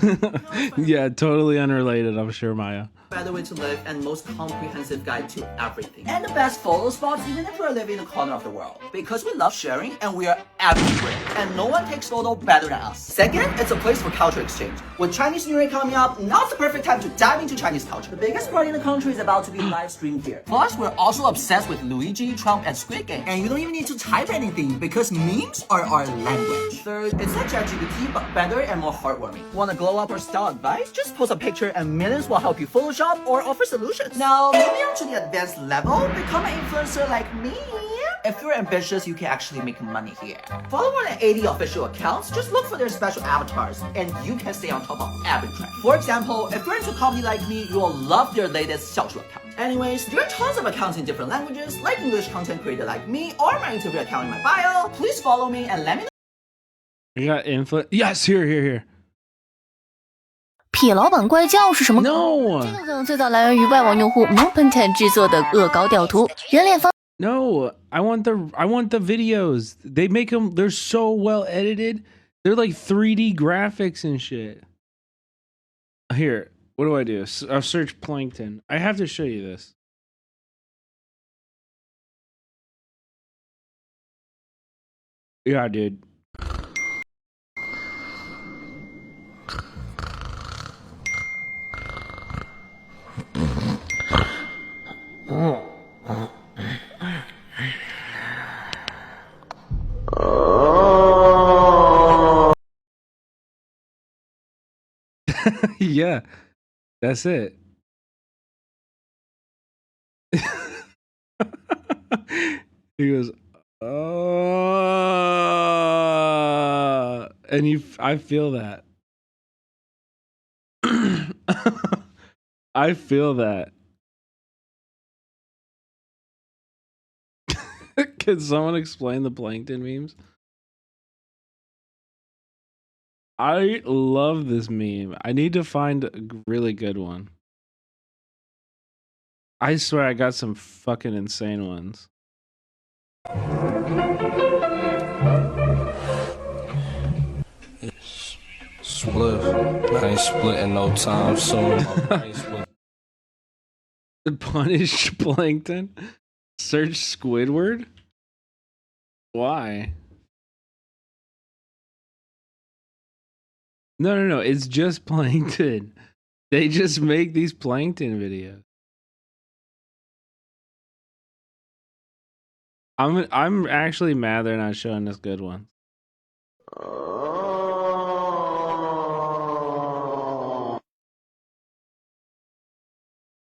Yeah, totally unrelated, I'm sure, Maya. Better way to live and most comprehensive guide to everything. And the best photo spots even if we're living in a corner of the world. Because we love sharing and we are everywhere. And no one takes photo better than us. Second, it's a place for culture exchange. With Chinese New Year coming up, now's the perfect time to dive into Chinese culture. The biggest party in the country is about to be live streamed here. Plus, we're also obsessed with Luigi, Trump, and Squid Game. And you don't even need to type anything because memes are our language. Third, it's like ChatGPT but better and more heartwarming. Want to glow up or style advice? Just post a picture and millions will help you Photoshop or offer solutions. Now, moving on to the advanced level, become an influencer like me. If you're ambitious, you can actually make money here. Follow more than 80 official accounts, just look for their special avatars, and you can stay on top of every trend. For example, if you're into comedy like me, you will love their latest Xiaoshu account. Anyways, there are tons of accounts in different languages, like English content creator like me, or my interview account in my bio. Please follow me and let me know. You got influence? Yes, here. 痞老板怪叫是什么？ No， 这个梗最早来源于外网用户 Mopentent 制作的恶搞屌图，人脸方。 No, I want the videos. They make them. They're so well edited. They're like 3D graphics and shit. Here, what do I do? I'll search plankton. I have to show you this. Yeah, dude. Yeah, that's it. He goes, and I feel that. I feel that. Can someone explain the plankton memes? I love this meme. I need to find a really good one. I swear I got some fucking insane ones. Split. I ain't splitting no time soon. The punish plankton? Search Squidward? Why? No. It's just plankton. They just make these plankton videos. I'm actually mad they're not showing us good ones.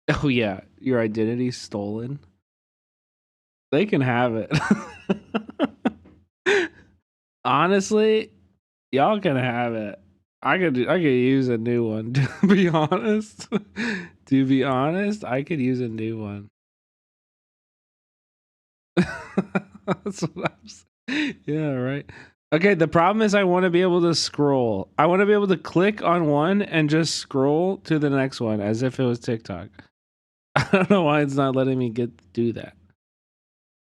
Oh yeah, your identity's stolen. They can have it. Honestly, y'all can have it. I could use a new one, to be honest. To be honest, I could use a new one. That's what I'm saying. Yeah, right. Okay, the problem is I want to be able to scroll. I want to be able to click on one and just scroll to the next one as if it was TikTok. I don't know why it's not letting me do that.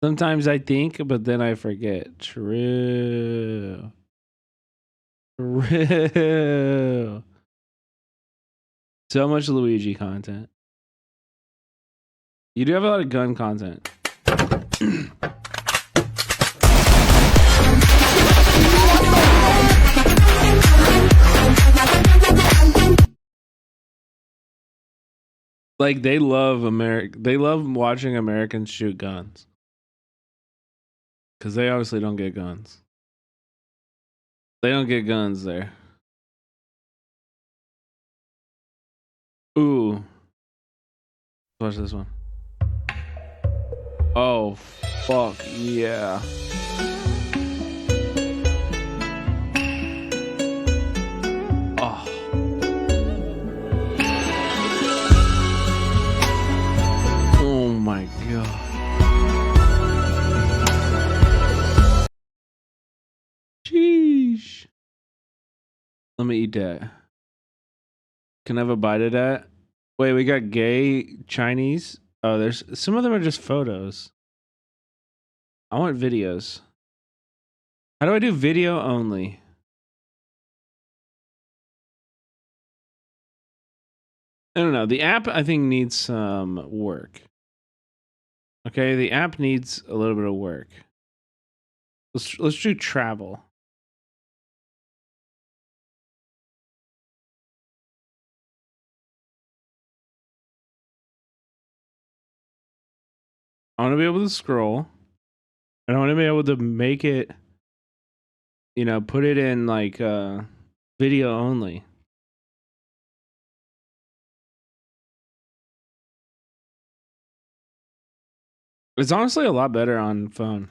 Sometimes I think, but then I forget. True. So much Luigi content. You do have a lot of gun content. Like they love they love watching Americans shoot guns. Cause they obviously don't get guns. They don't get guns there. Ooh. Watch this one. Oh, fuck yeah. Oh. Oh my god. Let me eat that. Can I have a bite of that? Wait, we got gay Chinese. Oh, there's some of them are just photos. I want videos. How do I do video only? I don't know. The app I think needs some work. Okay, the app needs a little bit of work. Let's do travel. I want to be able to scroll. And I want to be able to make it, you know, put it in like video only. It's honestly a lot better on phone.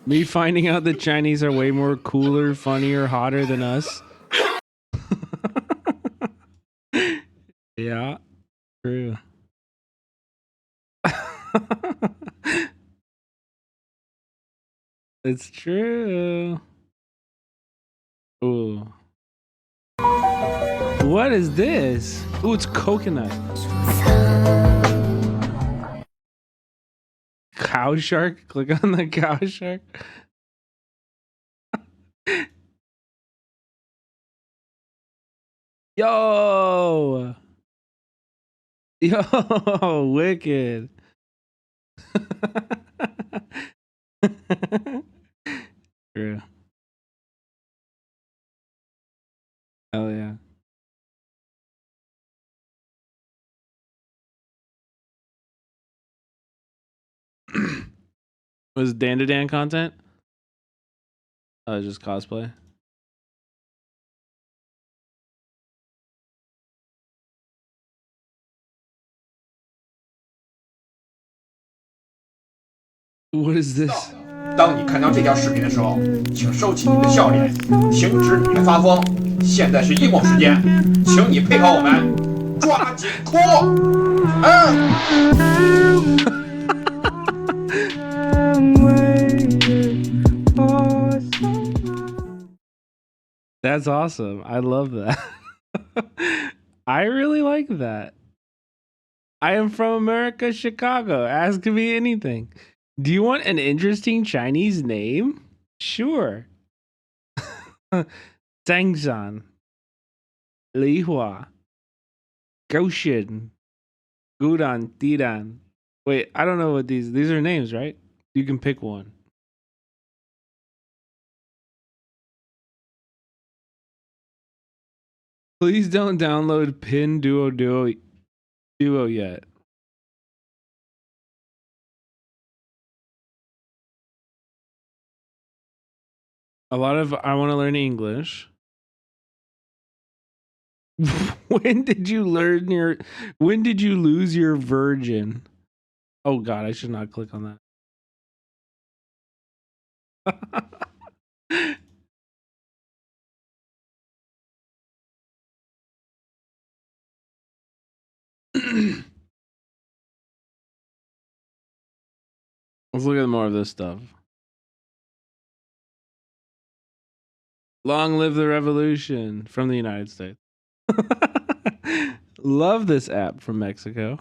Me finding out that Chinese are way more cooler, funnier, hotter than us. Yeah, true. It's true. Ooh. What is this? Ooh, it's coconut. Cow shark? Click on the cow shark. Yo! Yo, wicked. True. Hell yeah. Was Dan content? Just cosplay. What is this? 当你看到这条视频的时候，请收起你的笑脸，停止你的发疯。现在是emo时间，请你配合我们，抓紧哭。That's awesome. I love that. I really like that. I am from America, Chicago. Ask me anything. Do you want an interesting Chinese name? Sure. Zhangzhan, Lihua, Goshen, Gudan, Didan. Wait, I don't know what these are names, right? You can pick one. Please don't download Duo yet. A lot of I want to learn English. When did you lose your virgin? Oh god, I should not click on that. Let's look at more of this stuff. Long live the revolution from the United States. Love this app from Mexico.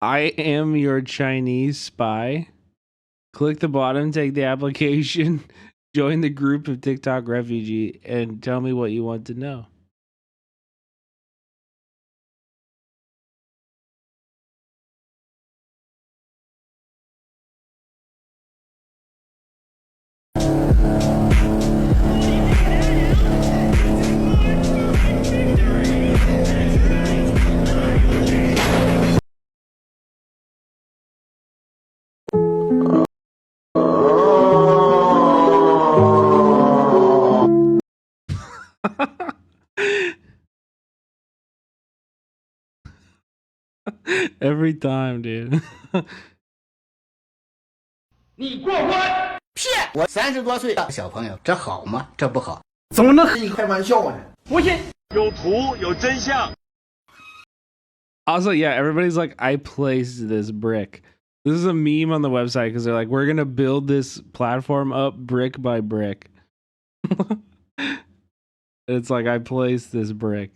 I am your Chinese spy. Click the bottom, take the application, join the group of TikTok refugee, and tell me what you want to know. Every time, dude. 你过关！骗！我30多岁的小朋友，这好吗？这不好。怎么能和你开玩笑呢？不信。有图有真相。 Also, yeah, everybody's like, I placed this brick. This is a meme on the website because they're like, we're gonna build this platform up brick by brick. It's like I placed this brick.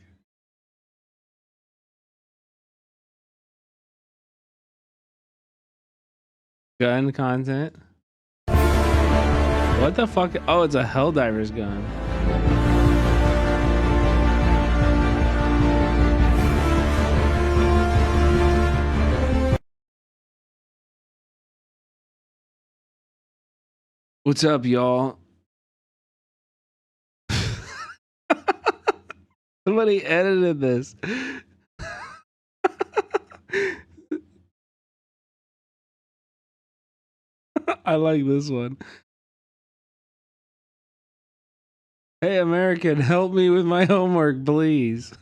Gun content. What the fuck? Oh, it's a Helldiver's gun. What's up, y'all? Somebody edited this. I like this one. Hey, American, help me with my homework, please.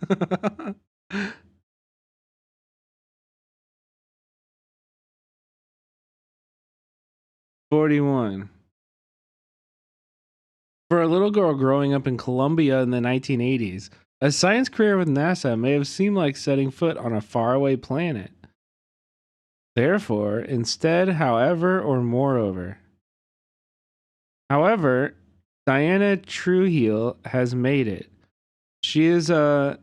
$41. For a little girl growing up in Colombia in the 1980s, a science career with NASA may have seemed like setting foot on a faraway planet. Therefore, instead, however, or moreover. However, Diana Trujillo has made it. She is a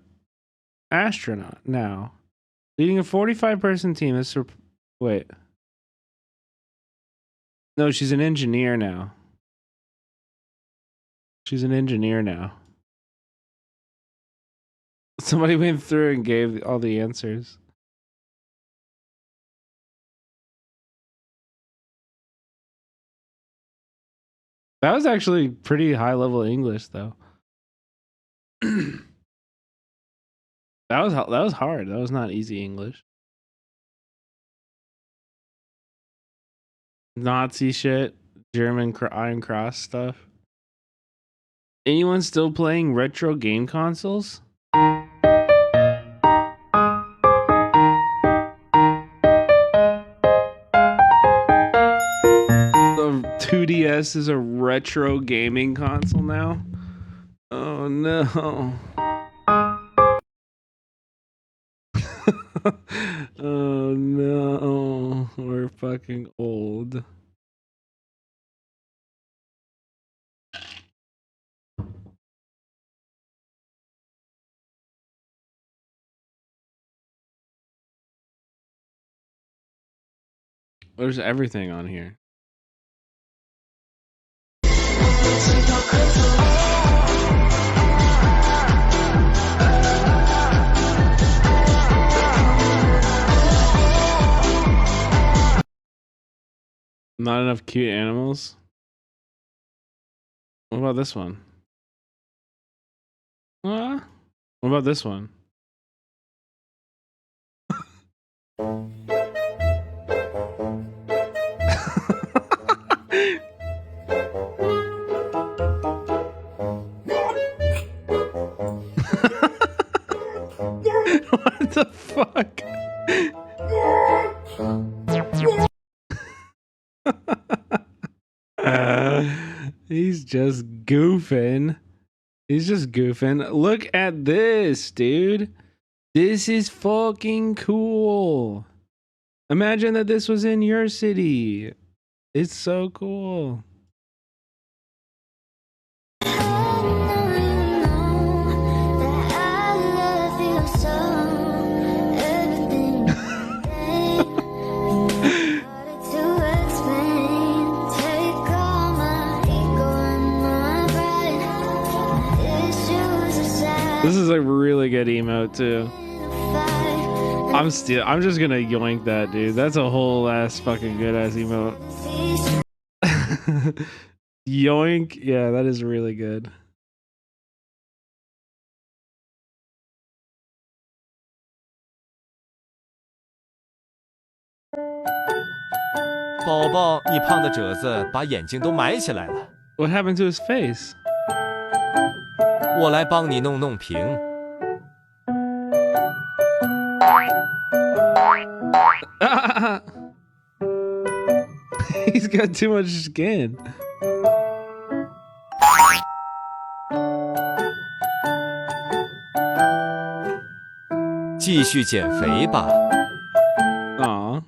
astronaut now, leading a 45-person team. Wait. No, she's an engineer now. She's an engineer now. Somebody went through and gave all the answers. That was actually pretty high level English, though. that was hard. That was not easy English. Nazi shit, German Iron Cross stuff. Anyone still playing retro game consoles? The 2DS is a retro gaming console now? Oh no. Oh no. We're fucking old. There's everything on here. Not enough cute animals. What about this one? What about this one? What the fuck? He's just goofing. He's just goofing. Look at this, dude. This is fucking cool. Imagine that this was in your city. It's so cool. This is a really good emote too. I'm just gonna yoink that, dude. That's a whole ass fucking good ass emote. Yoink, yeah, that is really good. What happened to his face? 我来帮你弄平。He's got too much skin. 继续减肥吧。 Aw.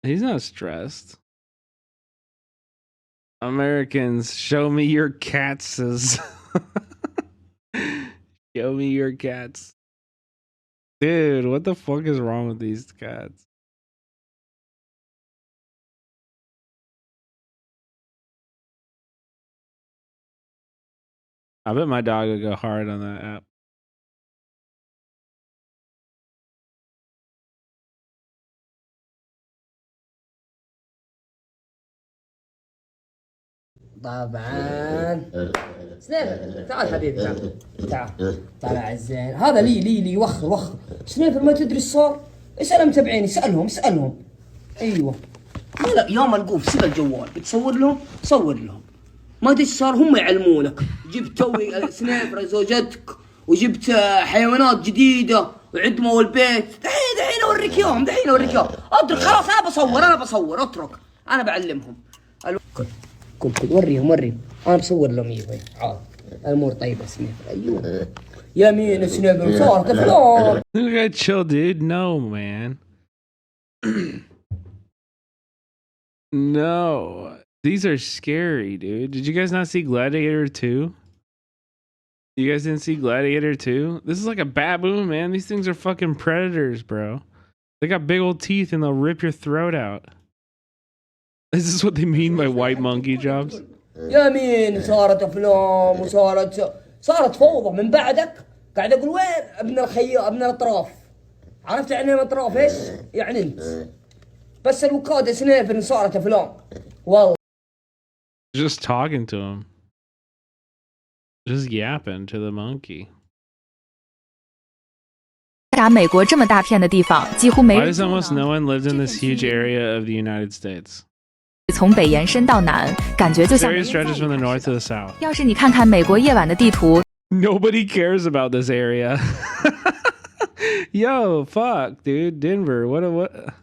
He's not stressed. Americans, show me your cats. Show me your cats. Dude, what the fuck is wrong with these cats? I bet my dog would go hard on that app. طبعا سنيفر تعال حبيبي تعال عزين هذا لي وخر سنيفر ما تدري ايش صار؟ اسال متابعين اسالهم ايوه لا يا ملقوف سيب الجوال بتصور لهم صور لهم ما ادري ايش صار هم يعلمونك جبت توي سنيفر زوجتك وجبت حيوانات جديده وعدموا البيت دحين اوريك يوم اترك خلاص انا بصور اترك انا بعلمهم كل وريهم انا بصور لهم ايوه عاد الامور طيبه سنيفر ايوه يمين سنيفر صارت فلان. You gotta chill, dude. No, man. No. These are scary, dude. Did you guys not see Gladiator 2? You guys didn't see Gladiator 2? This is like a baboon, man. These things are fucking predators, bro. They got big old teeth and they'll rip your throat out. Is this what they mean by white monkey jobs? يمين صارت افلام صارت فوضى من بعدك قاعد اقول وين ابن الاطراف عرفت يعني الاطراف ايش يعني انت بس الوقاده سنيفر صارت افلام والله. Just talking to him. Just yapping to the monkey. 美国这么大片的地方几乎没 Why 人 does almost no one live in this huge area of the United States? 从北延伸到南，感觉就像 This area stretches from the north to the south. 要是你看看美国夜晚的地图 Nobody cares about this area. Yo, fuck, dude. Denver. What?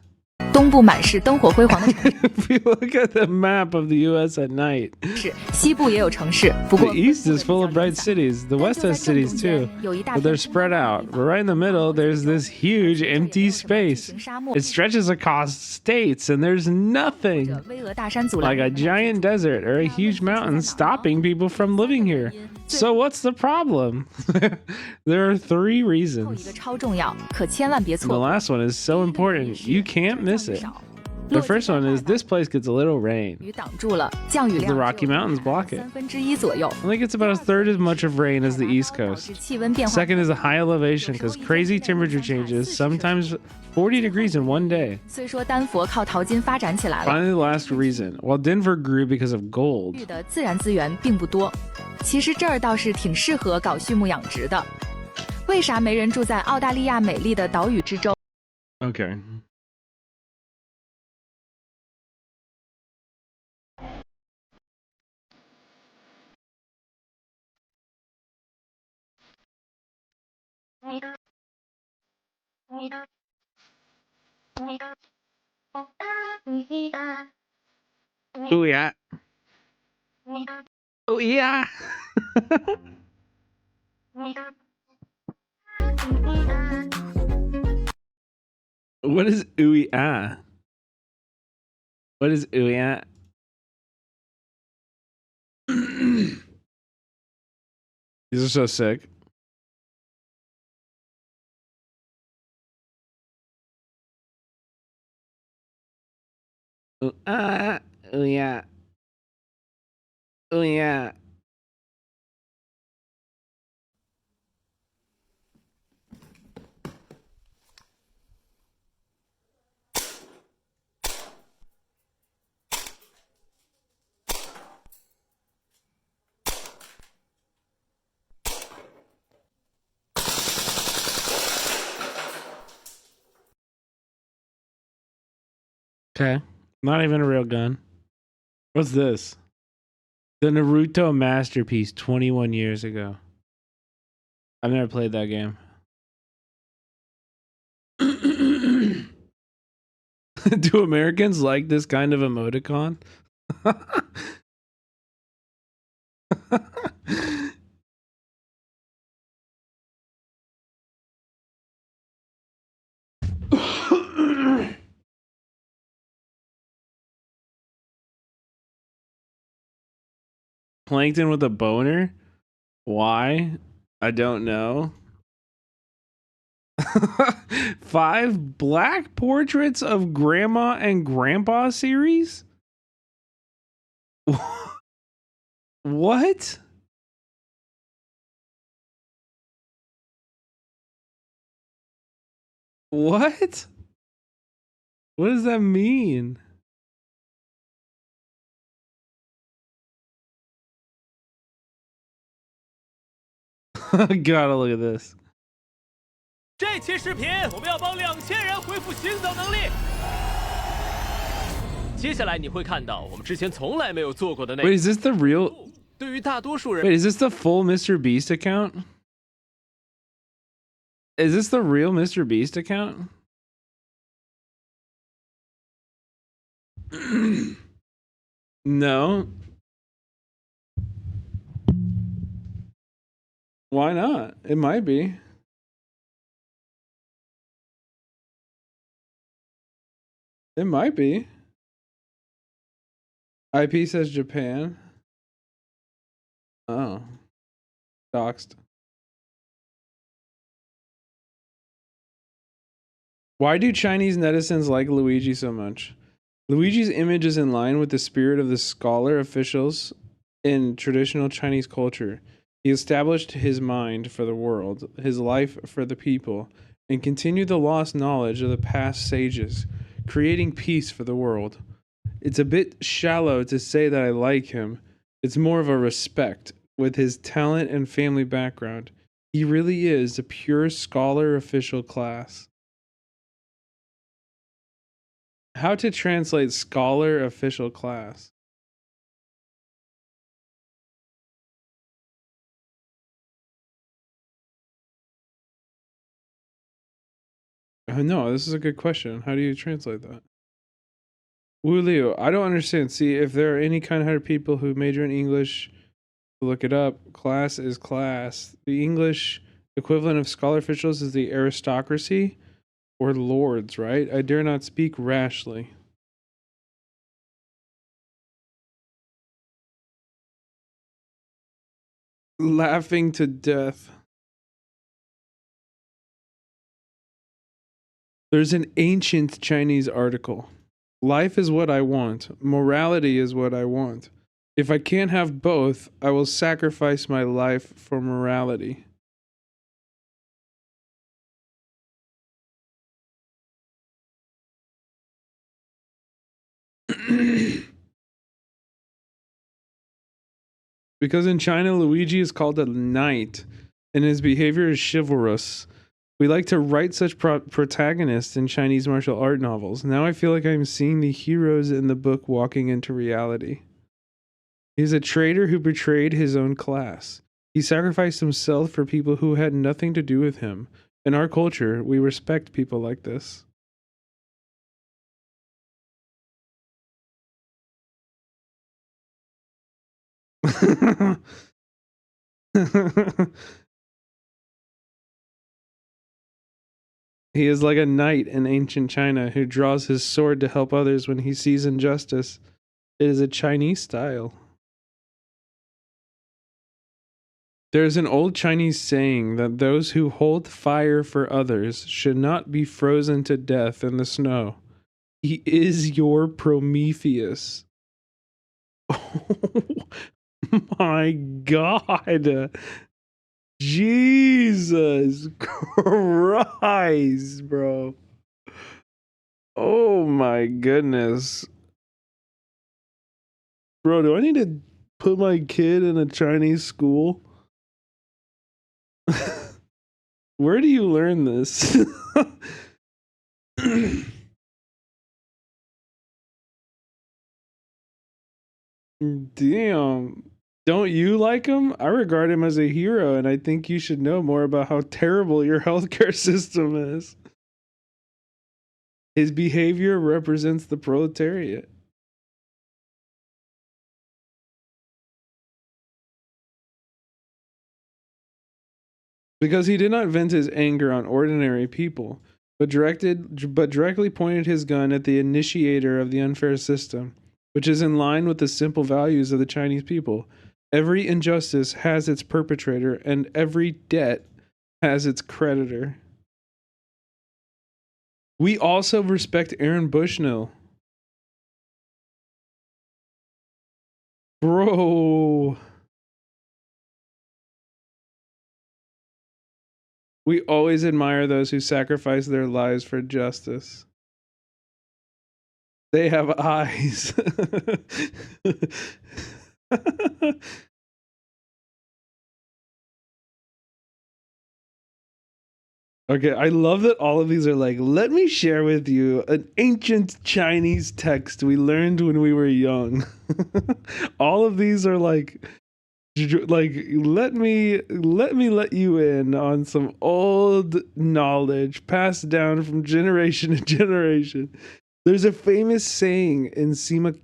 东部满是灯火辉煌的 If you look at the map of the U.S. at night, 是西部也有城市，不过 the east is full of bright cities. The west has cities too, but they're spread out. But right in the middle, there's this huge empty space. It stretches across states, and there's nothing 巍峨大山阻 like 拦 a giant desert or a huge mountain stopping people from living here. So what's the problem? There are 3一 reasons. 个超重要，可千万别 And the 错过。 last one is so important, you can't miss it. The first one is this place gets a little rain. 雨挡住了，降雨 The 量 Rocky Mountains block it. 1/3左右。 I think it's about a third as much of rain as the East 是 Coast. 气温变化。 Second is a high elevation because crazy temperature changes, sometimes 40 degrees in one day. 虽说丹佛靠淘金发展起来了， Finally, the last reason. While Denver grew because of gold. 域的自然资源并不多。其实这儿倒是挺适合搞畜牧养殖的。为啥没人住在澳大利亚美丽的岛屿之州？ Okay. Oh yeah. Oh yeah. What is ooey ah? What is ooey ah? These are so sick. Ooh, ah, ooh yeah. Ooh yeah. Okay. Not even a real gun. What's this? The Naruto masterpiece 21 years ago. I've never played that game. Do Americans like this kind of emoticon? Plankton with a boner? Why? I don't know. 5 black portraits of grandma and grandpa series? What? What? What does that mean? Gotta look at this. 这期视频我们要帮2000人恢复行走能力。接下来你会看到我们之前从来没有做过的内容。 Wait, is this the real? 对于大多数人 Wait, is this the full Mr. Beast account? Is this the real Mr. Beast account? No. Why not? It might be. It might be. IP says Japan. Oh. Doxed. Why do Chinese netizens like Luigi so much? Luigi's image is in line with the spirit of the scholar officials in traditional Chinese culture. He established his mind for the world, his life for the people, and continued the lost knowledge of the past sages, creating peace for the world. It's a bit shallow to say that I like him. It's more of a respect with his talent and family background. He really is a pure scholar official class. How to translate scholar official class? No, this is a good question. How do you translate that? Wu Liu, I don't understand. See, if there are any kind of people who major in English, look it up. Class is class. The English equivalent of scholar officials is the aristocracy or lords, right? I dare not speak rashly. Laughing to death. There's an ancient Chinese article. Life is what I want. Morality is what I want. If I can't have both, I will sacrifice my life for morality. Because in China, Luigi is called a knight, and his behavior is chivalrous. We like to write such protagonists in Chinese martial art novels. Now I feel like I'm seeing the heroes in the book walking into reality. He's a traitor who betrayed his own class. He sacrificed himself for people who had nothing to do with him. In our culture, we respect people like this. He is like a knight in ancient China who draws his sword to help others when he sees injustice. It is a Chinese style. There is an old Chinese saying that those who hold fire for others should not be frozen to death in the snow. He is your Prometheus. Oh my God. Jesus Christ, bro. Oh my goodness. Bro, do I need to put my kid in a Chinese school? Where do you learn this? Damn. Don't you like him? I regard him as a hero, and I think you should know more about how terrible your healthcare system is. His behavior represents the proletariat. Because he did not vent his anger on ordinary people, but directly pointed his gun at the initiator of the unfair system, which is in line with the simple values of the Chinese people. Every injustice has its perpetrator, and every debt has its creditor. We also respect Aaron Bushnell. Bro. We always admire those who sacrifice their lives for justice. They have eyes. Okay, I love that all of these are like, let me share with you an ancient Chinese text we learned when we were young. All of these are like let me let you in on some old knowledge passed down from generation to generation. There's a famous saying in Sima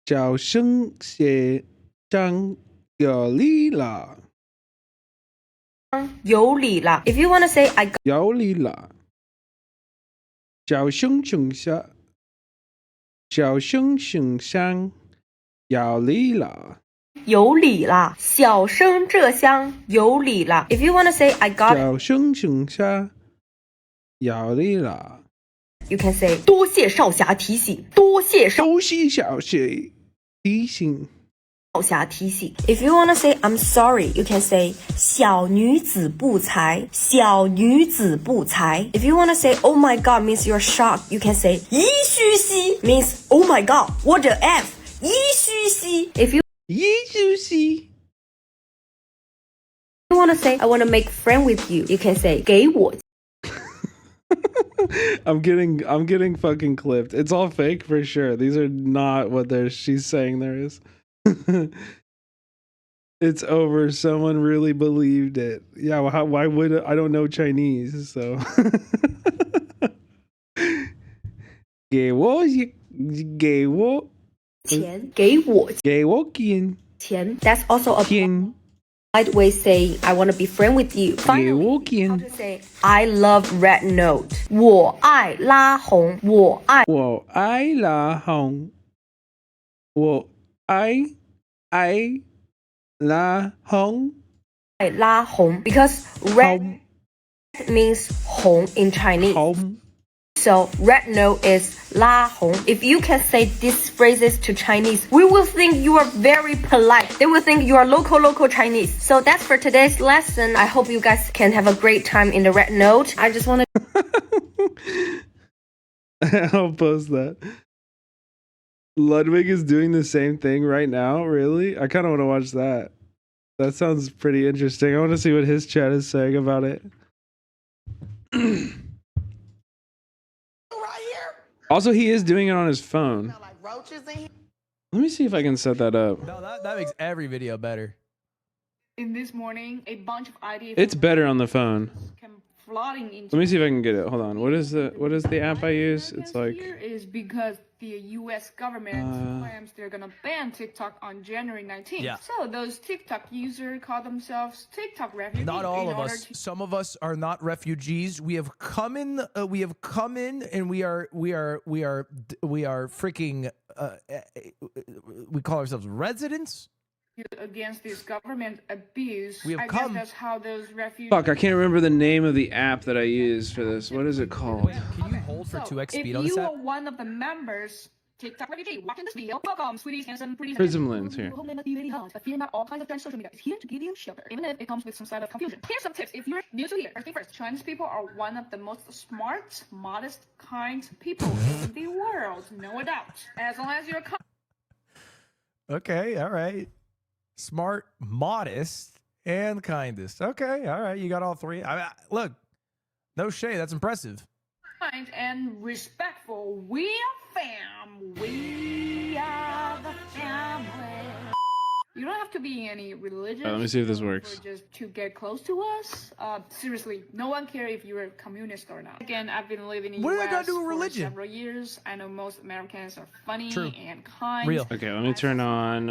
小声写张有理了，有理了。If you want to say I got 有理了，小声声下，小声声上，有理了。有理了，小声这厢有理了。If you want to say I got 小声声下，有理了。You can say 多谢少侠提醒，多谢少侠提醒。If you wanna say I'm sorry, you can say 小女子不才，小女子不才。If you wanna say oh my god means you're shocked, you can say 唏嘘兮 means oh my god, what the f? 唏嘘兮。If you wanna say I wanna make friend with you, you can say 给我。I'm getting fucking clipped. It's all fake for sure. These are not what she's saying there is. It's over. Someone really believed it. Yeah, well, why would I don't know Chinese, so 给我钱，给我钱。That's also a polite way saying I want to be friend with you. Finally, how to say I love red note. 我爱拉红，我爱拉红，我爱拉红，拉红 because red means 红 in Chinese. So red note is 拉红. If you can say these phrases to Chinese, we will think you are very polite. They will think you are local Chinese. So that's for today's lesson. I hope you guys can have a great time in the red note. I just want to I'll post that. Ludwig is doing the same thing right now, really? I kind of want to watch that. That sounds pretty interesting. I want to see what his chat is saying about it. Also, he is doing it on his phone. Let me see if I can set that up. No, that makes every video better. In this morning, a bunch of ideas. It's better on the phone. Flooding into Let me see if I can get it. Hold on. What is the app I use? It's like here is because the U.S. government claims they're gonna ban TikTok on January 19th. Yeah. So those TikTok users call themselves TikTok refugees. Not all of us. Some of us are not refugees. We have come in. And we are freaking. We call ourselves residents. Against this government abuse. We have I come. guess that's how those refugees. Fuck, I can't remember the name of the app that I use for this. What is it called? Can you hold for 2x speed on If this you app? are one of the members, TikTok refugee watching this video, welcome, sweeties, handsome, pretty. Prism Lens here. Home may not be really hard, but fear not, all kinds of French social media is here to give you shelter, even if it comes with some sort of confusion. Here's some tips if you're new to here. First thing first, Chinese people are one of the most smart, modest, kind people in the world, no doubt. As long as you're Okay, all right. Smart, modest, and kindest. Okay, all right. You got all three. Look, no shade. That's impressive. kind and respectful, we are fam. We are the family. You don't have to be any religious. Let me see if this works. Just to get close to us. Seriously, no one cares if you're a communist or not. Again, I've been living in the US for several years. I know most Americans are funny and kind. Real. Okay, let me turn on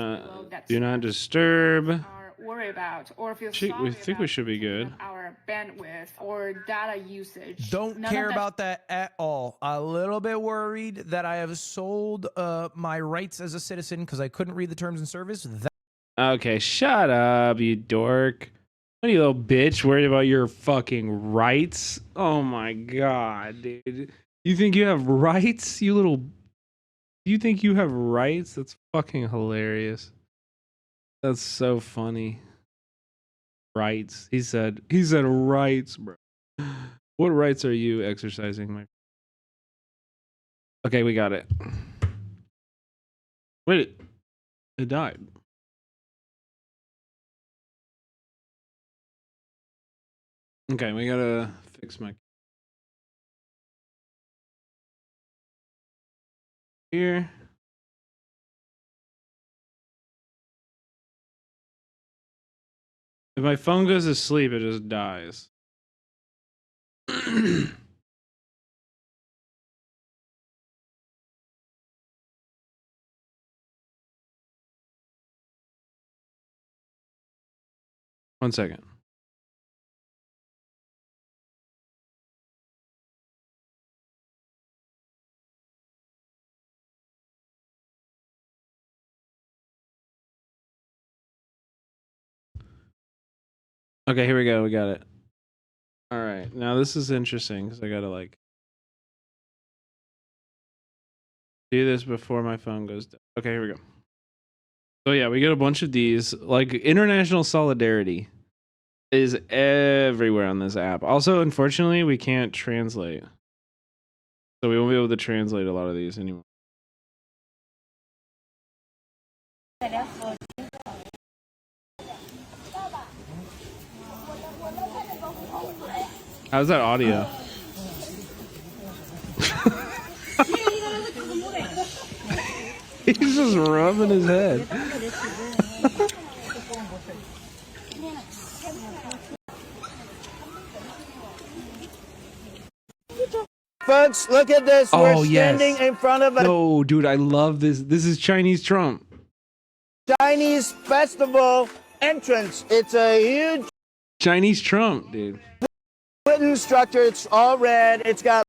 Do Not Disturb. Worry about or feel We think we should be good. Our bandwidth or data usage. Don't care about that at all. A little bit worried that I have sold my rights as a citizen because I couldn't read the terms and service. Okay, shut up, you dork. What are you, little bitch, worried about your fucking rights? Oh my god, dude. You think you have rights, you little... You think you have rights? That's fucking hilarious. That's so funny. Rights. He said rights, bro. What rights are you exercising, my... Okay, we got it. Wait, it died. Okay, we gotta fix my... Here. If my phone goes to sleep, it just dies. One second. Okay, here we go. We got it. All right. Now this is interesting because I gotta like do this before my phone goes down. Okay, here we go. So yeah, we get a bunch of these. Like international solidarity is everywhere on this app. Also, unfortunately, we can't translate. So we won't be able to translate a lot of these anymore. How's that audio? He's just rubbing his head. Folks, look at this. We're standing in front of a No, dude, I love this. This is Chinese Trump. Chinese festival entrance. It's a huge Chinese Trump, dude. wooden structure. It's all red. It's got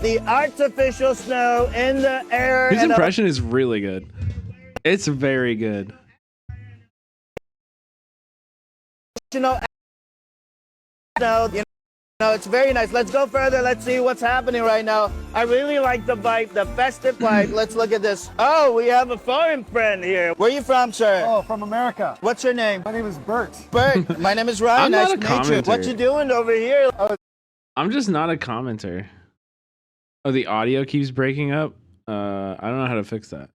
the artificial snow in the air. His impression is really good. It's very good. You know, it's very nice. Let's go further. Let's see what's happening right now. I really like the vibe, the festive vibe. Let's look at this. Oh, we have a foreign friend here. Where are you from, sir? Oh, from America. What's your name? My name is Bert. Bert. My name is Ryan. I'm Nice not to a meet you. commenter. What you doing over here? I'm just not a commenter. Oh, the audio keeps breaking up. I don't know how to fix that.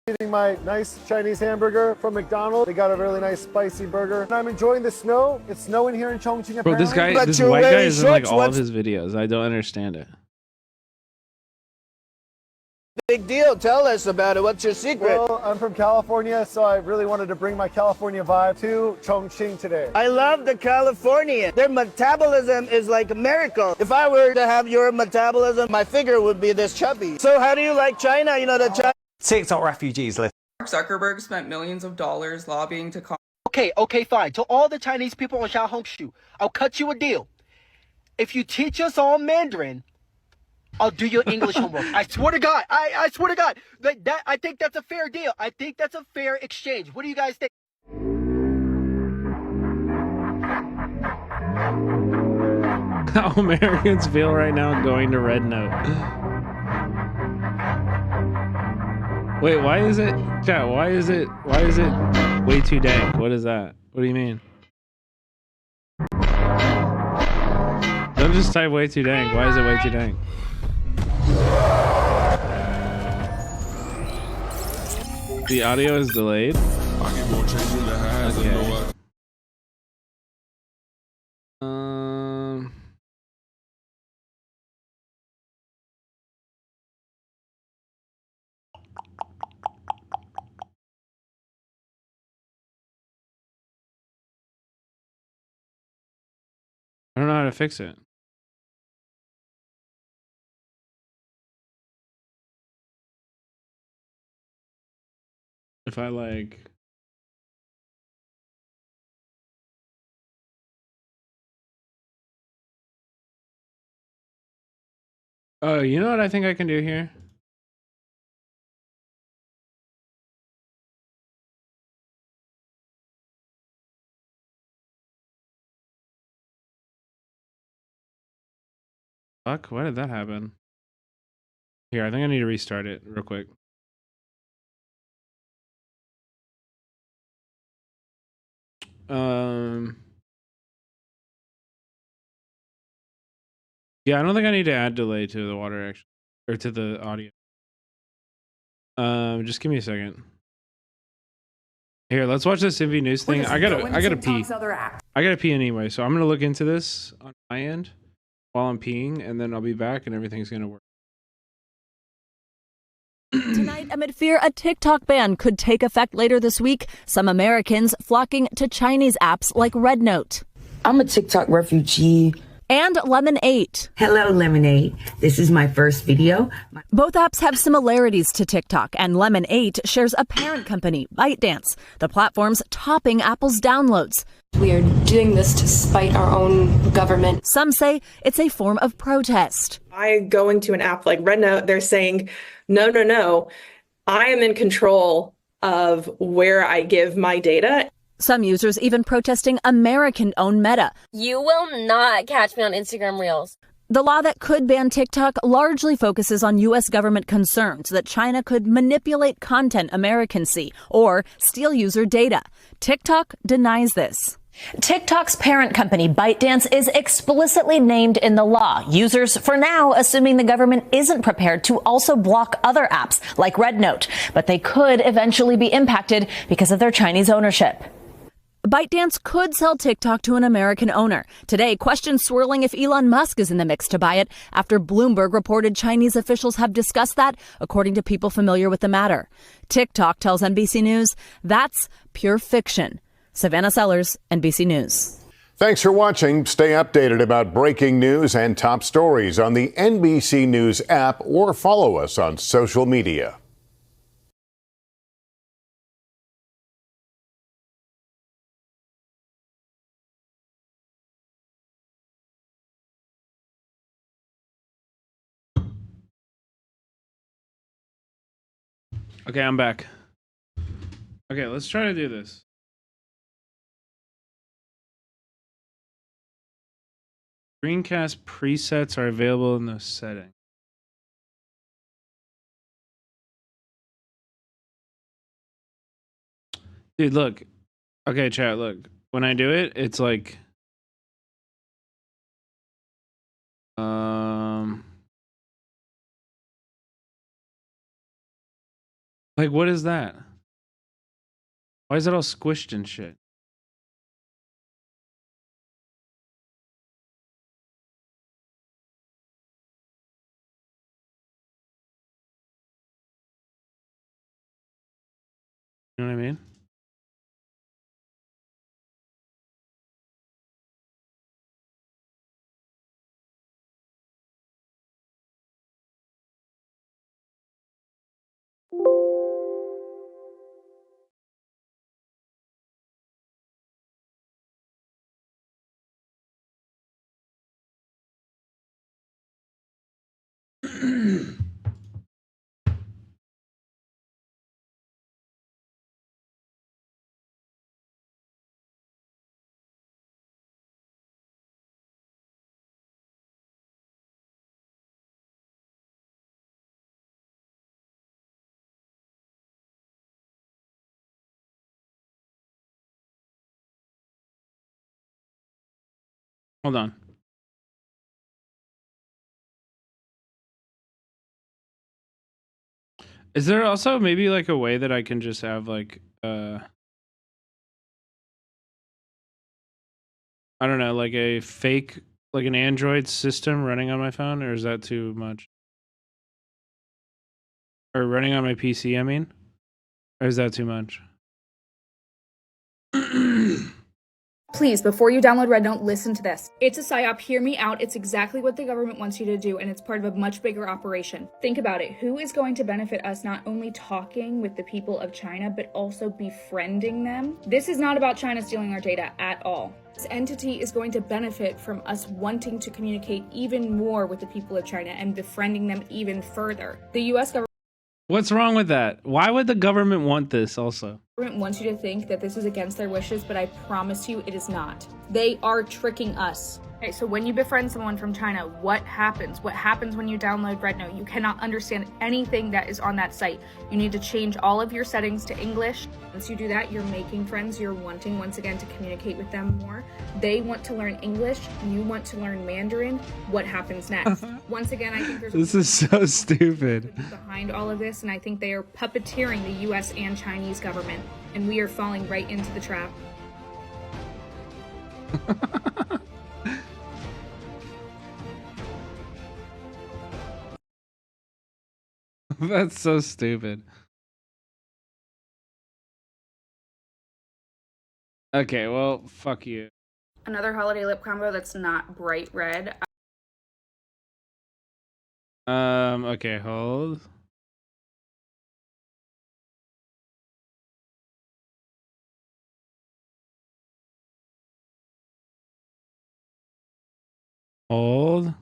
Eating my nice Chinese hamburger from McDonald's. They got a really nice spicy burger. And I'm enjoying the snow. It's snowing here in Chongqing. Bro, this But guy, this you're white guy wearing is in like shorts. all of What's his videos. I don't understand it. Big deal. Tell us about it. What's your secret? Well, I'm from California, so I really wanted to bring my California vibe to Chongqing today. I love the Californian. Their metabolism is like a miracle. If I were to have your metabolism, my figure would be this chubby. So how do you like China? You know, the China TikTok refugees list. Zuckerberg spent millions of dollars lobbying to Okay, fine. To all the Chinese people on Xiaohongshu, I'll cut you a deal. If you teach us all Mandarin, I'll do your English homework. I swear to God. I swear to God. I think that's a fair deal. I think that's a fair exchange. What do you guys think? How Americans feel right now going to Red Note. Wait, why is it, chat, why is it way too dank? What is that? What do you mean? Don't just type way too dank. Why is it way too dank? The audio is delayed. Okay. I don't know how to fix it. If I like... Oh, you know what I think I can do here? Fuck, why did that happen? Here, I think I need to restart it real quick. Yeah, I don't think I need to add delay to the water actually, or to the audio. Just give me a second. Here, let's watch this MV news thing. I gotta pee. I gotta pee anyway, so I'm gonna look into this on my end while I'm peeing, and then I'll be back and everything's gonna work. Tonight, amid fear a TikTok ban could take effect later this week, some Americans flocking to Chinese apps like Red Note. I'm a TikTok refugee. And Lemonade. Hello, Lemonade. This is my first video. Both apps have similarities to TikTok, and Lemonade shares a parent company, ByteDance. The platform's topping Apple's downloads. We are doing this to spite our own government. Some say it's a form of protest. By going to an app like Red Note, they're saying, no, I am in control of where I give my data. Some users even protesting American-owned Meta. You will not catch me on Instagram Reels. The law that could ban TikTok largely focuses on U.S. government concerns that China could manipulate content Americans see or steal user data. TikTok denies this. TikTok's parent company, ByteDance, is explicitly named in the law. Users, for now, assuming the government isn't prepared to also block other apps like RedNote, but they could eventually be impacted because of their Chinese ownership. ByteDance could sell TikTok to an American owner. Today, questions swirling if Elon Musk is in the mix to buy it after Bloomberg reported Chinese officials have discussed that, according to people familiar with the matter. TikTok tells NBC News that's pure fiction. Savannah Sellers, NBC News. Thanks for watching. Stay updated about breaking news and top stories on the NBC News app or follow us on social media. Okay, I'm back. Okay, let's try to do this. Screencast presets are available in the setting. Dude, look. Okay, chat, look. When I do it, it's like like, what is that? Why is it all squished and shit? You know what I mean? Hold on. Is there also maybe like a way that I can just have like I don't know, like a fake, like an Android system running on my phone, or is that too much? Or running on my PC, I mean? Or is that too much? Please, before you download RedNote, listen to this. It's a PSYOP, hear me out. It's exactly what the government wants you to do, and it's part of a much bigger operation. Think about it. Who is going to benefit us not only talking with the people of China, but also befriending them? This is not about China stealing our data at all. This entity is going to benefit from us wanting to communicate even more with the people of China and befriending them even further. The US government What's wrong with that? Why would the government want this also? wants you to think that this is against their wishes, but I promise you it is not. They are tricking us. Okay, so when you befriend someone from China, what happens? What happens when you download RedNote? You cannot understand anything that is on that site. You need to change all of your settings to English. Once you do that, you're making friends. You're wanting, once again, to communicate with them more. They want to learn English. You want to learn Mandarin. What happens next? Once again, I think there's This is so stupid. behind all of this, and I think they are puppeteering the US and Chinese government, and we are falling right into the trap. That's so stupid. Okay, well, fuck you. Another holiday lip combo that's not bright red. Okay, hold. Hold.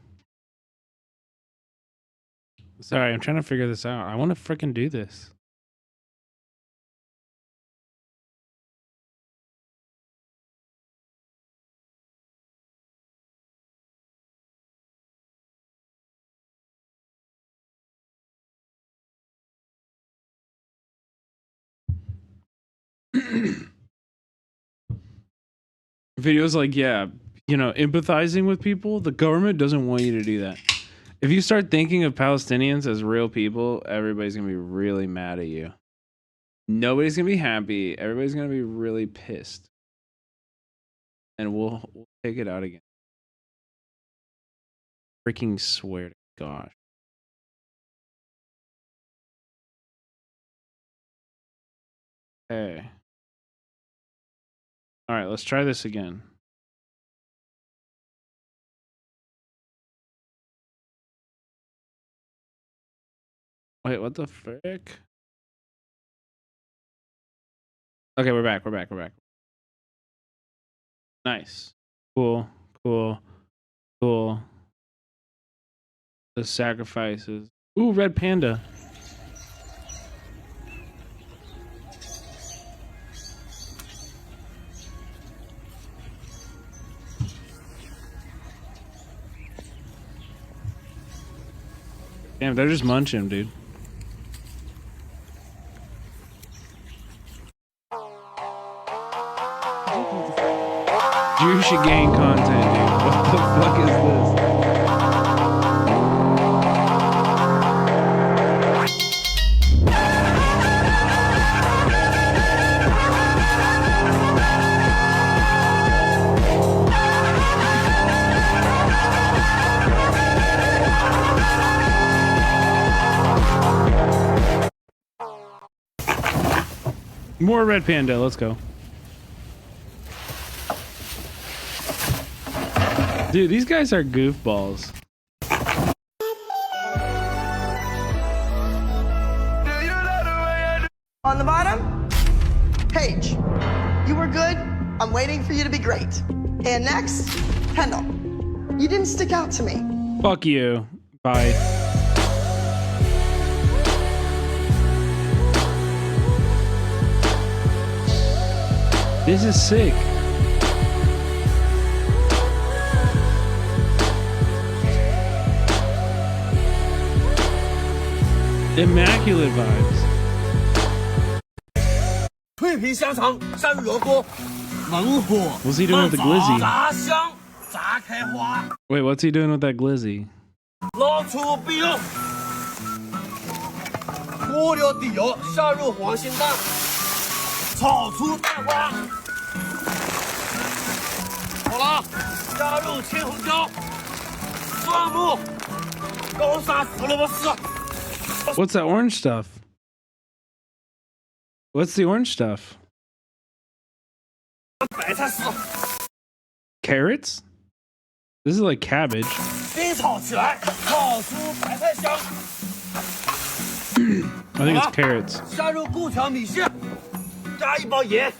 Sorry, I'm trying to figure this out. I want to freaking do this. Videos like, yeah, you know, empathizing with people. The government doesn't want you to do that. If you start thinking of Palestinians as real people, everybody's gonna be really mad at you. Nobody's gonna be happy. Everybody's gonna be really pissed, and we'll take it out again. Freaking swear to gosh. Hey. All right, let's try this again. Wait, what the frick? Okay, we're back. We're back. We're back. Nice. Cool. Cool. Cool. The sacrifices. Ooh, red panda. Damn, they're just munching, dude. Juicy gang content, dude. What the fuck is this? More red panda, let's go. Dude, these guys are goofballs. On the bottom, Paige. You were good. I'm waiting for you to be great. And next, Kendall. You didn't stick out to me. Fuck you. Bye. This is sick. Immaculate vibes. 脆皮香肠山萝卜，猛火 What's he doing with the glizzy? 炸香炸开花， Wait, what's he doing with that glizzy? 捞出备用。锅了底油，下入黄心蛋，炒出蛋花。好了，加入青红椒、蒜末、高沙胡萝卜丝。 What's that orange stuff? What's the orange stuff? 白菜丝。 Carrots? This is like cabbage. 煸炒起来，炒出白菜香。 I think it's carrots. 下入固条米线，加一包盐，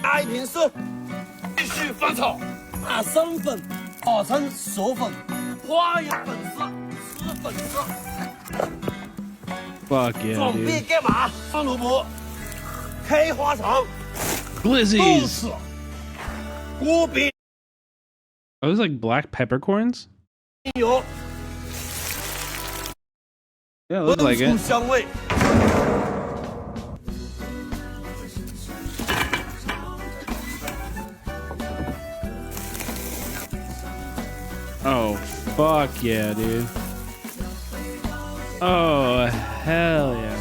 加一瓶生，继续翻炒，把生粉炒成熟粉，花样粉丝，吃粉丝。 Fuck yeah, 准备 dude. 干嘛？放萝卜，开花肠， Glizzies. 锅饼 Are those like black peppercorns? 油， Yeah, it looks like 闻 it. 出香味。 Oh, fuck yeah, dude. Oh, hell yeah.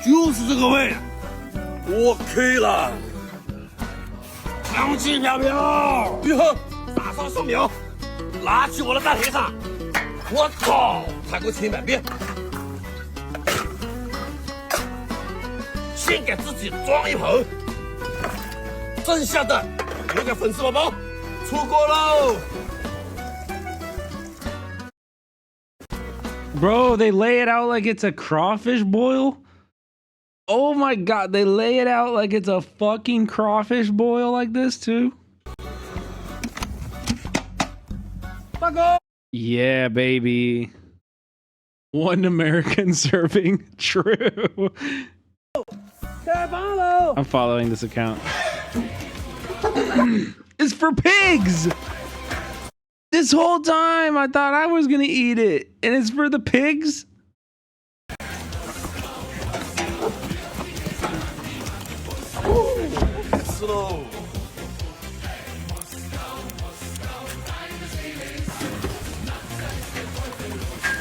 就是这个味，OK 了。香气飘飘，于后撒上蒜苗，拿起我的大铁铲，我操，太过千百遍。先给自己装一盆，剩下的留给粉丝宝宝。出锅喽！ Bro, they lay it out like it's a crawfish boil? Oh my god, they lay it out like it's a fucking crawfish boil like this too? 大哥， Yeah, baby. One American serving. True. 开饭喽！ I'm following this account. It's for pigs! This whole time I thought I was gonna eat it, and it's for the pigs? slow.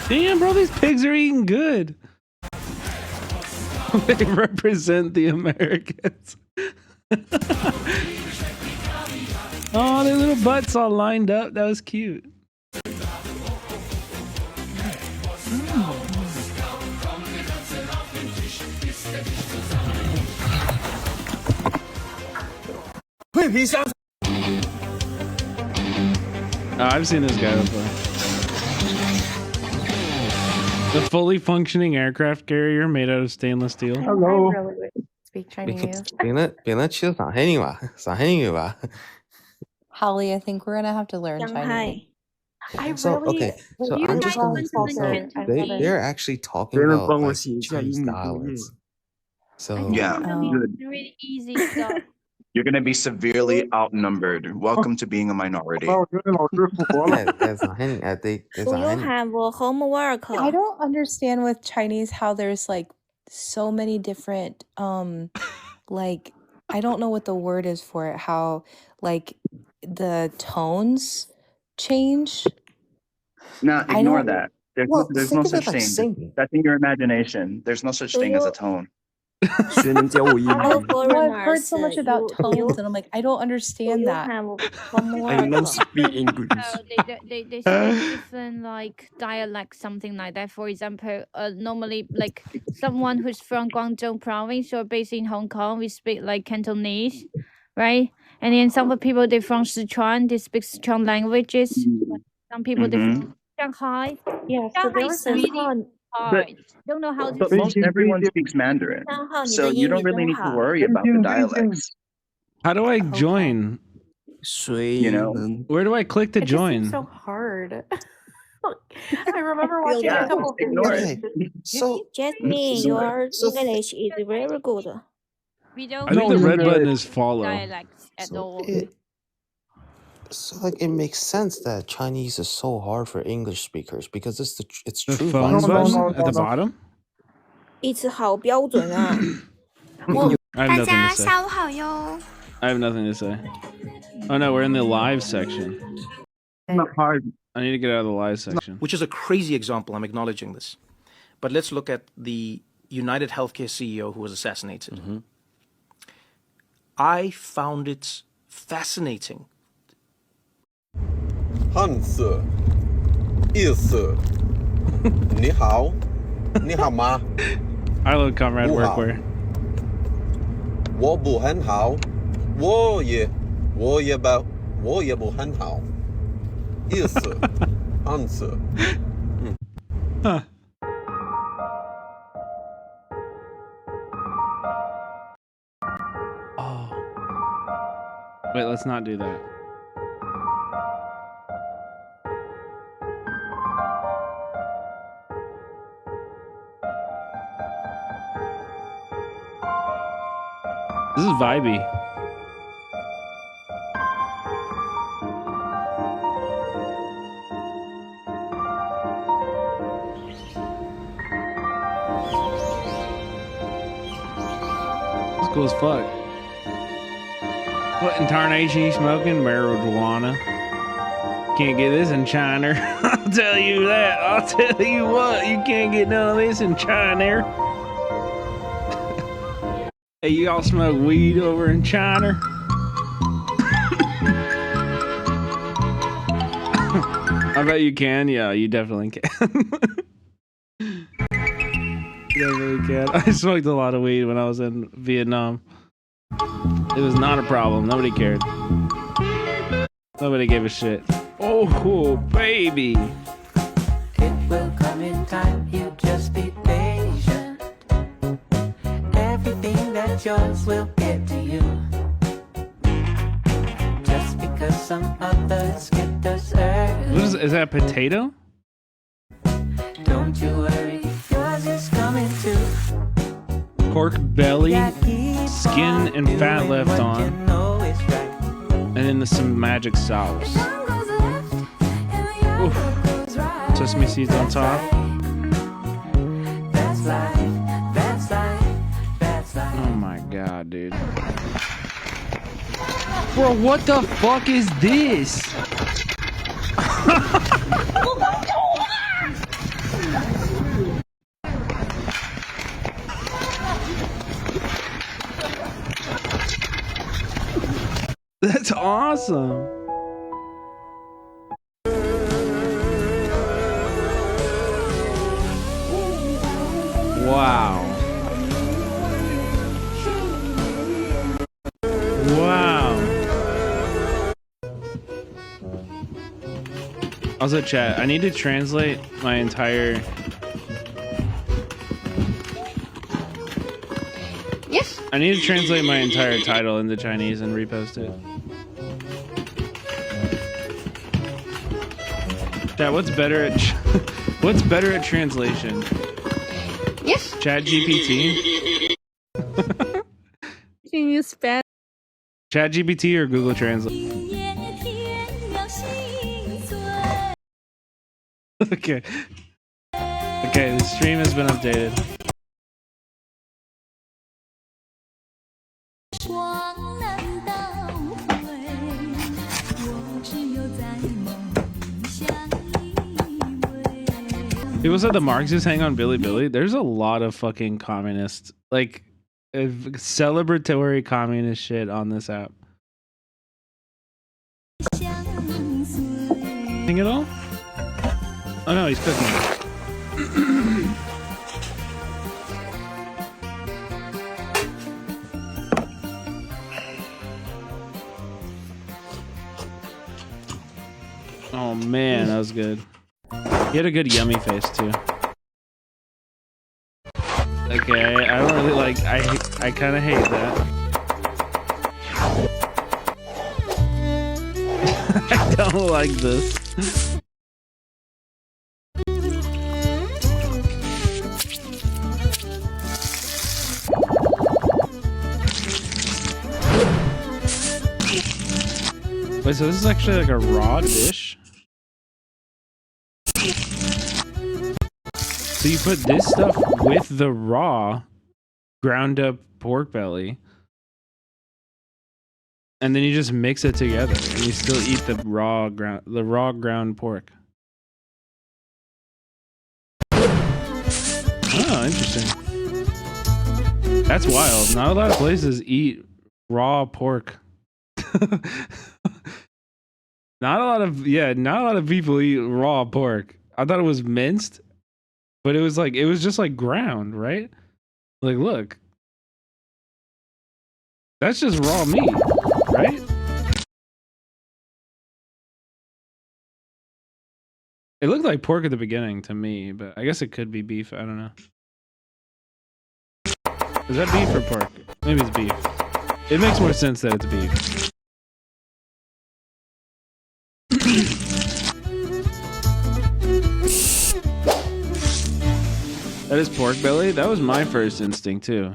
Damn, bro, these pigs are eating good. They represent the Americans. Oh, their little butts all lined up. That was cute. Oh, I've seen this guy before. The fully functioning aircraft carrier made out of stainless steel. Hello. I really would speak 别 Chinese. 别人吃上海人吧，上海人吧。 Holly, I think we're gonna have to learn Chinese. I So really okay, so you I'm guys just gonna. want to So learn Cantonese? they're actually talking about like Chinese dialects. So Yeah, good. Really easy stuff. You're going to be severely outnumbered. Welcome to being a minority. there's上海人，there's Do 上 you 海人。 have a homework? I don't understand with Chinese how there's like so many different like I don't know what the word is for it, how like the tones change. No, I ignore don't that. There's Well, no, there's no think of it such like thing. singing. That's in your imagination. There's no such Do thing as a you- tone. I've heard so much foreigners, about do you- tones and I'm like, I don't understand you that. have homework? speak English. They speak different like dialects, something like that. For example, normally like someone who's from Guangdong province or based in Hong Kong, we speak like Cantonese, right? And then some people they from Sichuan, they speak Sichuan languages. Some people they from Shanghai. Yeah, so Shanghai there is was this really hard. Don't know how to But most everyone speaks Mandarin. So you don't really need to worry about the dialects. How do I join? You know? Where do I click to It just seems join? so hard. I remember watching Yeah, a couple of ignore videos. it. So Jasmine, your English is very good. We don't I think the No, red no, button no. is follow. dialects at all. So like it makes sense that Chinese is so hard for English speakers because it's The true phone vice button versa. at the bottom? It's 好标准啊。 I have nothing to say. 下午好哟。 I have nothing to say. Oh no, we're in the live section. Not hard. I need to get out of the live section. Which is a crazy example. I'm acknowledging this. But let's look at the United Healthcare CEO who was assassinated. I found it fascinating. 汉斯，意思，你好，你好吗？ I love comrade workwear. 我不很好，我也不很好。意思，汉斯。 Huh. Oh. Wait, let's not do that. This is vibey. It's cool as fuck. What in tarnation you smoking? Marijuana. Can't get this in China. I'll tell you that. I'll tell you what. You can't get none of this in China. Hey, you all smoke weed over in China? I bet you can. Yeah, you definitely can. You definitely can. I smoked a lot of weed when I was in Vietnam. It was not a problem. Nobody cared. Nobody gave a shit. Oh, baby. It will come in time, you just be patient. Everything that's yours will get to you. Just because some others get dessert. What is that, potato? Don't you worry, yours is coming too. Pork belly, skin and fat left on. And then some magic sauce. Oof. Sesame seeds on top. That's life, that's life, that's life. Oh my god, dude. Bro, what the fuck is this? That's awesome. Wow. Wow. Also, chat, I need to translate my entire... Yes. I need to translate my entire title into Chinese and repost it. Chat, what's better at what's better at translation? Yes. Chat GPT? Can you spell? Chat GPT or Google Translate? Okay. Okay, the stream has been updated. People said the Marxists hang on Billy. There's a lot of fucking communist, like, celebratory communist shit on this app. Sing it all? Oh no, he's cooking. Oh man, that was good. He had a good yummy face too. Okay, I don't really like. I kind of hate that. I don't like this. Wait, so this is actually like a raw dish? So you put this stuff with the raw ground up pork belly, and then you just mix it together, and you still eat the raw ground pork. Oh, interesting. That's wild. Not a lot of places eat raw pork. Not a lot of people eat raw pork. I thought it was minced. But it was just like ground, right? Like, look. That's just raw meat, right? It looked like pork at the beginning to me, but I guess it could be beef. I don't know. Is that beef or pork? Maybe it's beef. It makes more sense that it's beef. That is pork belly? That was my first instinct too.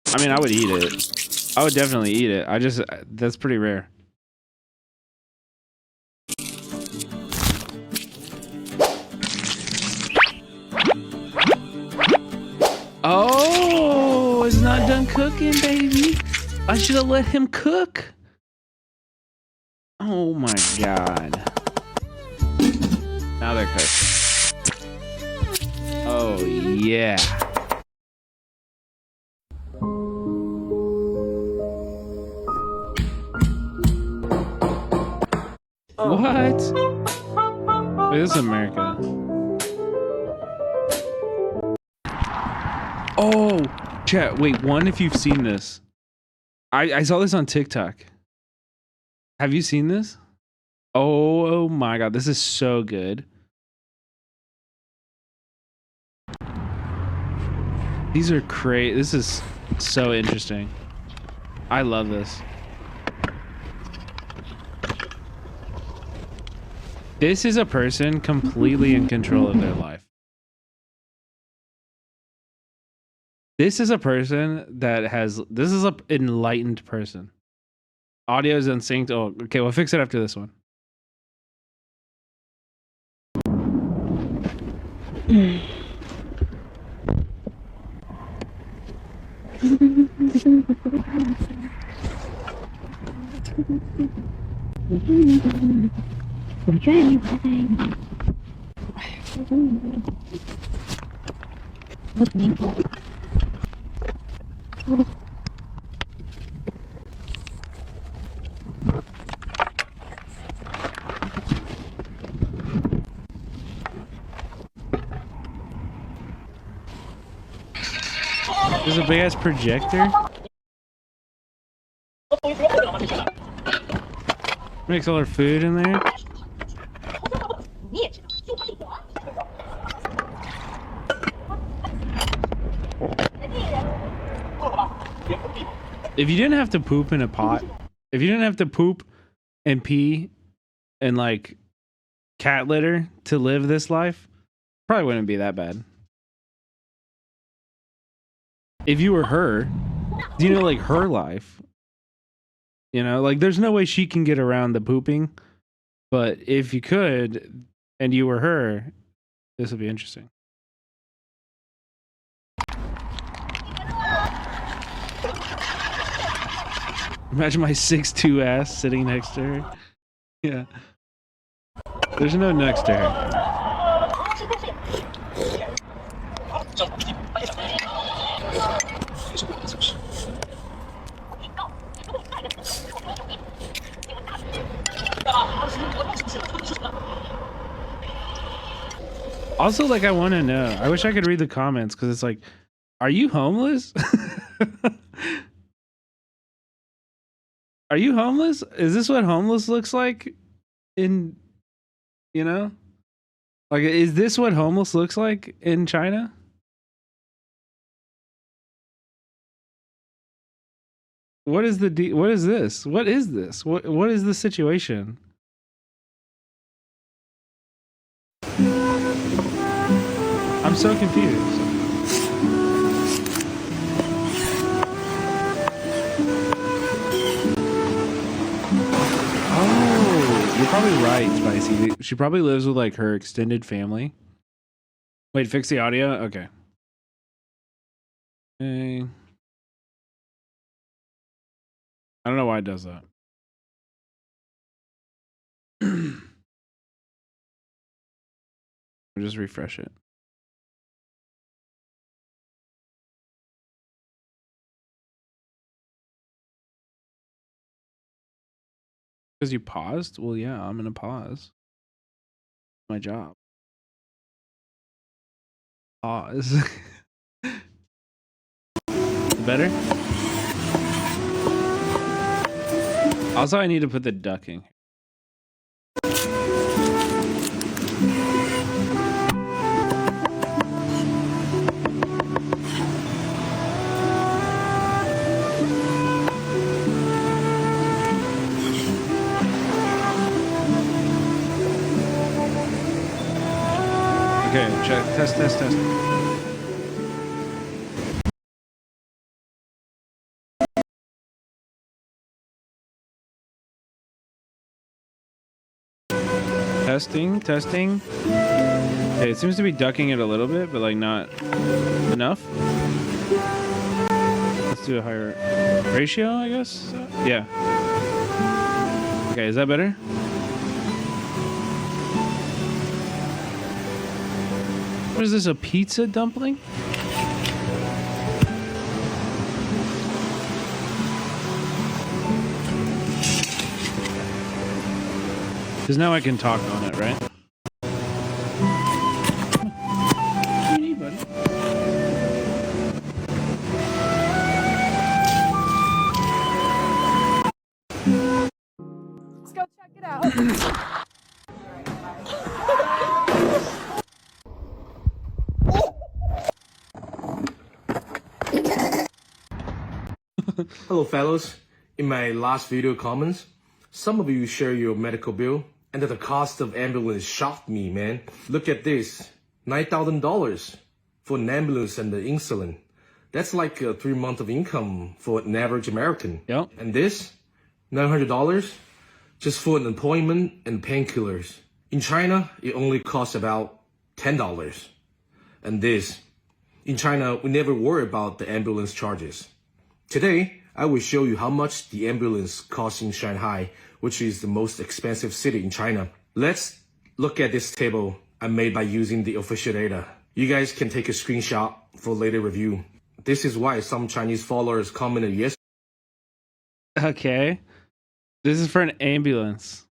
I mean, I would eat it. I would definitely eat it. That's pretty rare. Oh, it's not done cooking, baby. I should have let him cook. Oh my God. Now they're cooked. Oh, yeah. What? Wait, this is America. Oh, chat, wait, if you've seen this. I saw this on TikTok. Have you seen this? Oh my God, this is so good. These are crazy. This is so interesting. I love this. This is a person completely in control of their life. This is a person that has... This is an enlightened person. Audio is unsynced. Oh, okay, we'll fix it after this one. There's a big ass projector. Makes all our food in there. If you didn't have to poop in a pot, if you didn't have to poop and pee and like cat litter to live this life, probably wouldn't be that bad. If you were her, you know, like her life, you know, like there's no way she can get around the pooping, but if you could and you were her, this would be interesting. Imagine my 6'2" ass sitting next to her. Yeah. There's no next to her. Also, like, I want to know. I wish I could read the comments because it's like, are you homeless? Are you homeless? Is this what homeless looks like? In, you know? Like, is this what homeless looks like in China? What is the what is this? What is this? What is the situation? I'm so confused. Oh, you're probably right, Spicy. She probably lives with like her extended family. Wait, fix the audio? Okay. Okay. I don't know why it does that. I'll just refresh it. Because you paused? Well, yeah, I'm gonna pause. My job. Pause. Better? Also, I need to put the ducking. Okay, check. Test. Testing. Okay, it seems to be ducking it a little bit, but like not enough. Let's do a higher ratio, I guess. Yeah. Okay, is that better? What is this, a pizza dumpling? Because now I can talk on it, right? What do you need, buddy? Let's go check it out. Hello, fellows. In my last video comments, some of you share your medical bill, and that the cost of ambulance shocked me, man. Look at this, $9,000 for an ambulance and the insulin. That's like 3 months of income for an average American. Yep. And this, $900 just for an appointment and painkillers. In China, it only costs about $10. And this, in China, we never worry about the ambulance charges. Today, I will show you how much the ambulance costs in Shanghai, which is the most expensive city in China. Let's look at this table I made by using the official data. You guys can take a screenshot for later review. This is why some Chinese followers commented yesterday. Okay. This is for an ambulance.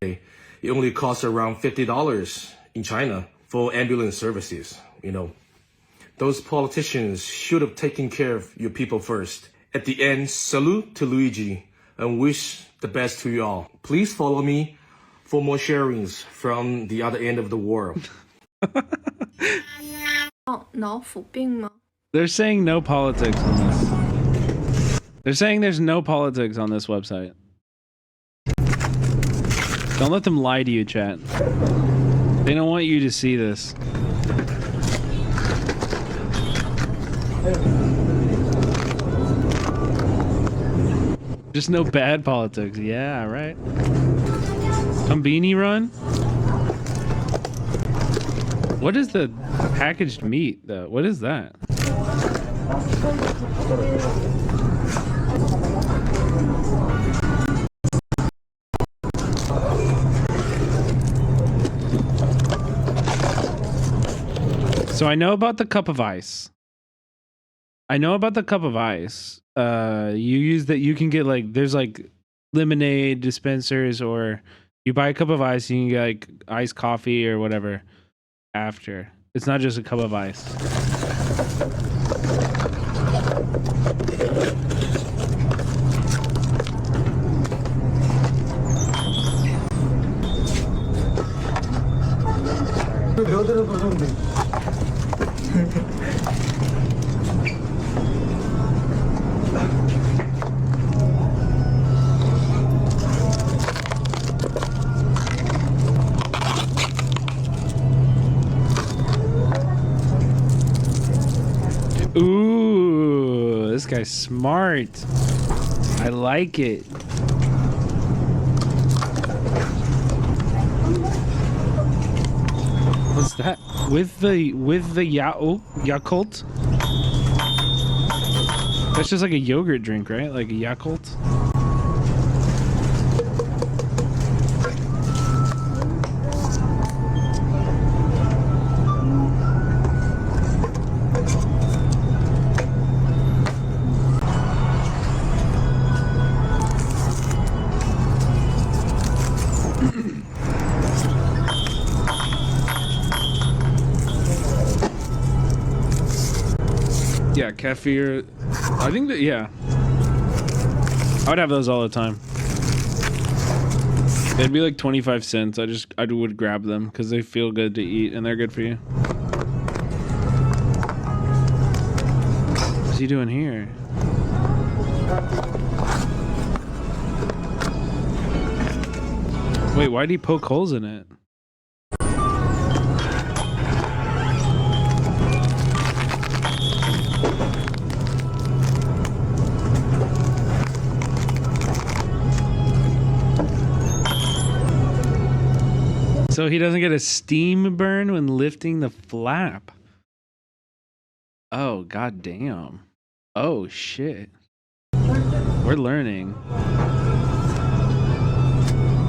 It only costs around $50 in China for ambulance services, you know. Those politicians should have taken care of your people first. At the end, salute to Luigi and wish the best to you all. Please follow me for more sharings from the other end of the world. They're saying no politics on this. They're saying there's no politics on this website. Don't let them lie to you, chat. They don't want you to see this. Just no bad politics. Yeah, right. Combini run? What is the packaged meat, though? What is that? So I know about the cup of ice. You use that. You can get like, there's like lemonade dispensers, or you buy a cup of ice, you can get like iced coffee or whatever after. It's not just a cup of ice. Ooh, this guy's smart. I like it. What's that? With the Yakult? That's just like a yogurt drink, right? Like a Yakult? Yeah, kefir. I think that, yeah. I would have those all the time. They'd be like 25 cents. I would grab them because they feel good to eat and they're good for you. What's he doing here? Wait, why'd he poke holes in it? So he doesn't get a steam burn when lifting the flap. Oh, goddamn. Oh, shit. We're learning.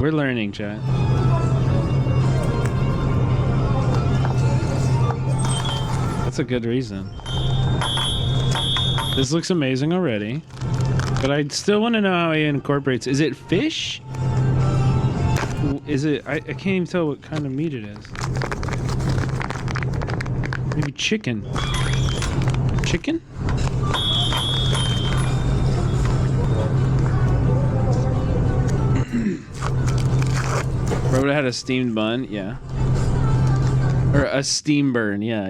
We're learning, chat. That's a good reason. This looks amazing already. But I still want to know how he incorporates. Is it fish? Is it? I can't even tell what kind of meat it is. Maybe chicken. Chicken? Rhoda had a steamed bun, yeah. Or a steam burn, yeah.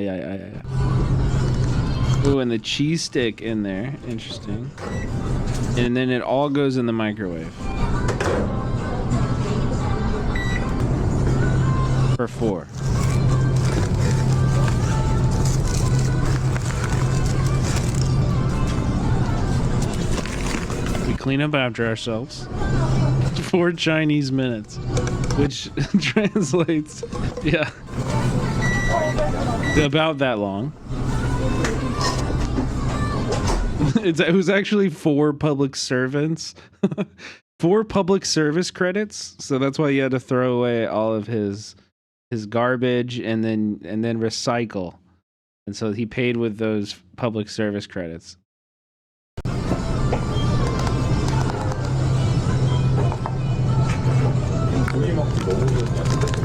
Ooh, and the cheese stick in there, interesting. And then it all goes in the microwave. For 4. We clean up after ourselves. 4 Chinese minutes, which translates, yeah, to about that long. It was actually 4 public servants. 4 public service credits. So that's why he had to throw away all of his garbage and then recycle. And so he paid with those public service credits.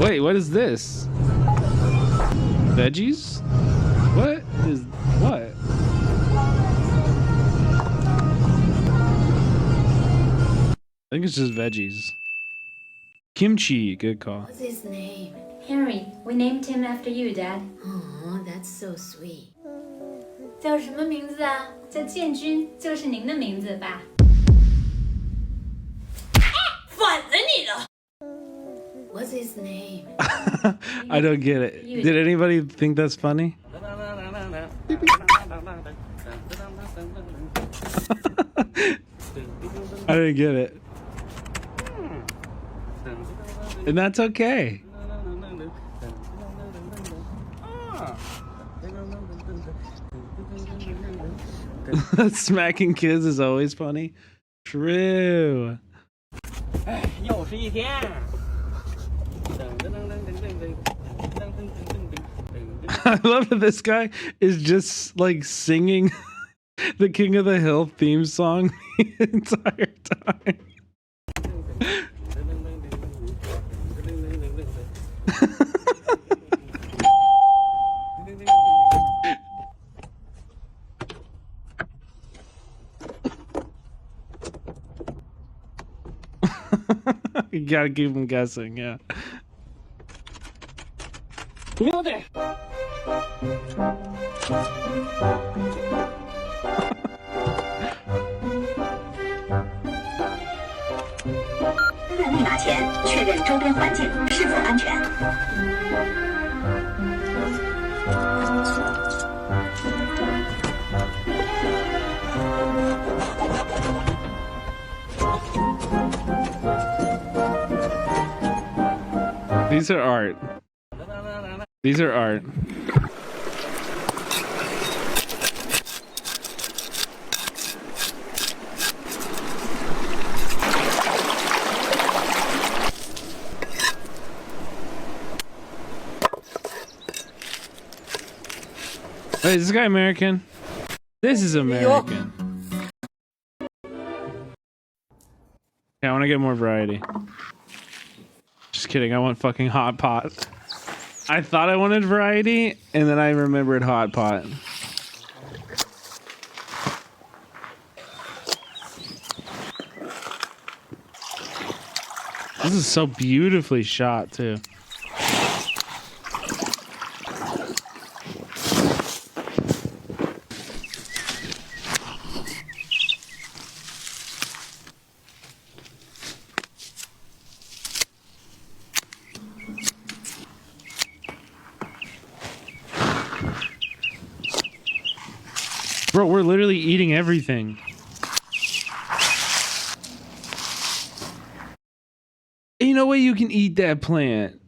Wait, what is this? Veggies? What? I think it's just veggies. Kimchi, good call. What's his name? Henry. We named him after you, Dad. Oh, that's so sweet. 叫什么名字啊？叫建军，就是您的名字吧？反了你了。What's his name? I don't get it. Did anybody think that's funny? I didn't get it. And that's okay. Smacking kids is always funny. True. I love that this guy is just like singing the King of the Hill theme song the entire time. You gotta keep him guessing, yeah. These are art. These are art. Wait, is this guy American? This is American. Yeah, I want to get more variety. Just kidding, I want fucking hot pot. I thought I wanted variety, and then I remembered hot pot. This is so beautifully shot, too. Bro, we're literally eating everything. Ain't no way you can eat that plant.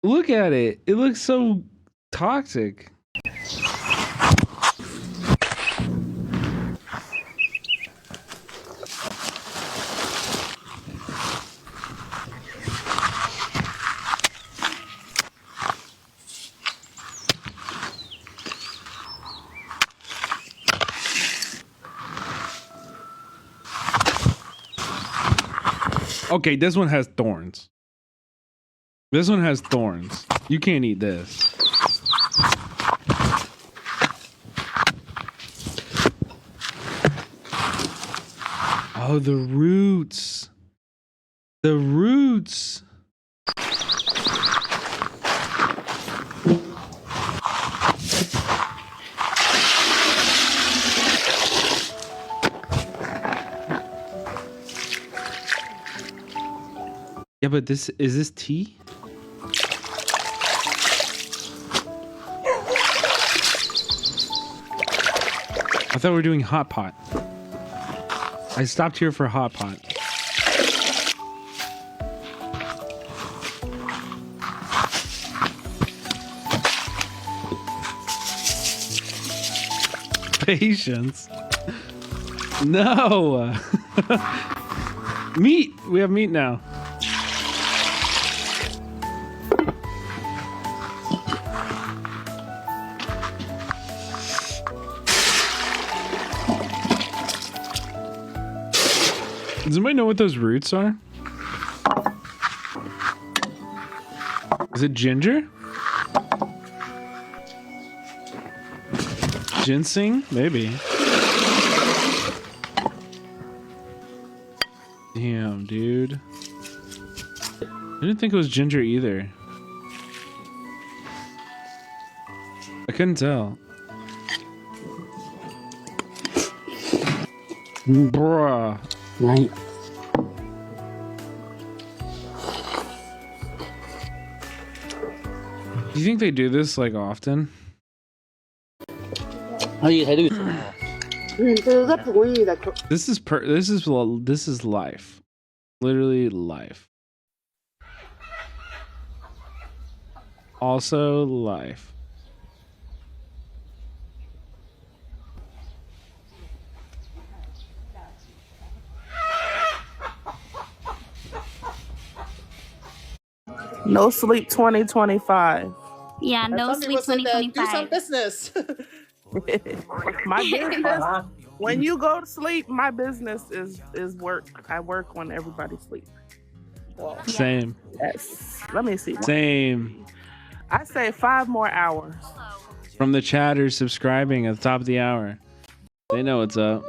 Look at it. It looks so toxic. Okay, this one has thorns. This one has thorns. You can't eat this. Oh, the roots. The roots. Yeah, but is this tea? I thought we were doing hot pot. I stopped here for hot pot. Patience. No. Meat. We have meat now. Does anybody know what those roots are? Is it ginger? Ginseng? Maybe. Damn, dude. I didn't think it was ginger either. I couldn't tell. Bruh. Right. Do you think they do this like often? This is life. Literally life. Also life. No sleep 2025. Yeah, no Some people sleep said that, do some 2025. business. My business. When you go to sleep, my business is work. I work when everybody sleeps. Well, Same. yes. Let me see. Same. I say 5 more hours. From the chatters subscribing at the top of the hour. They know what's up.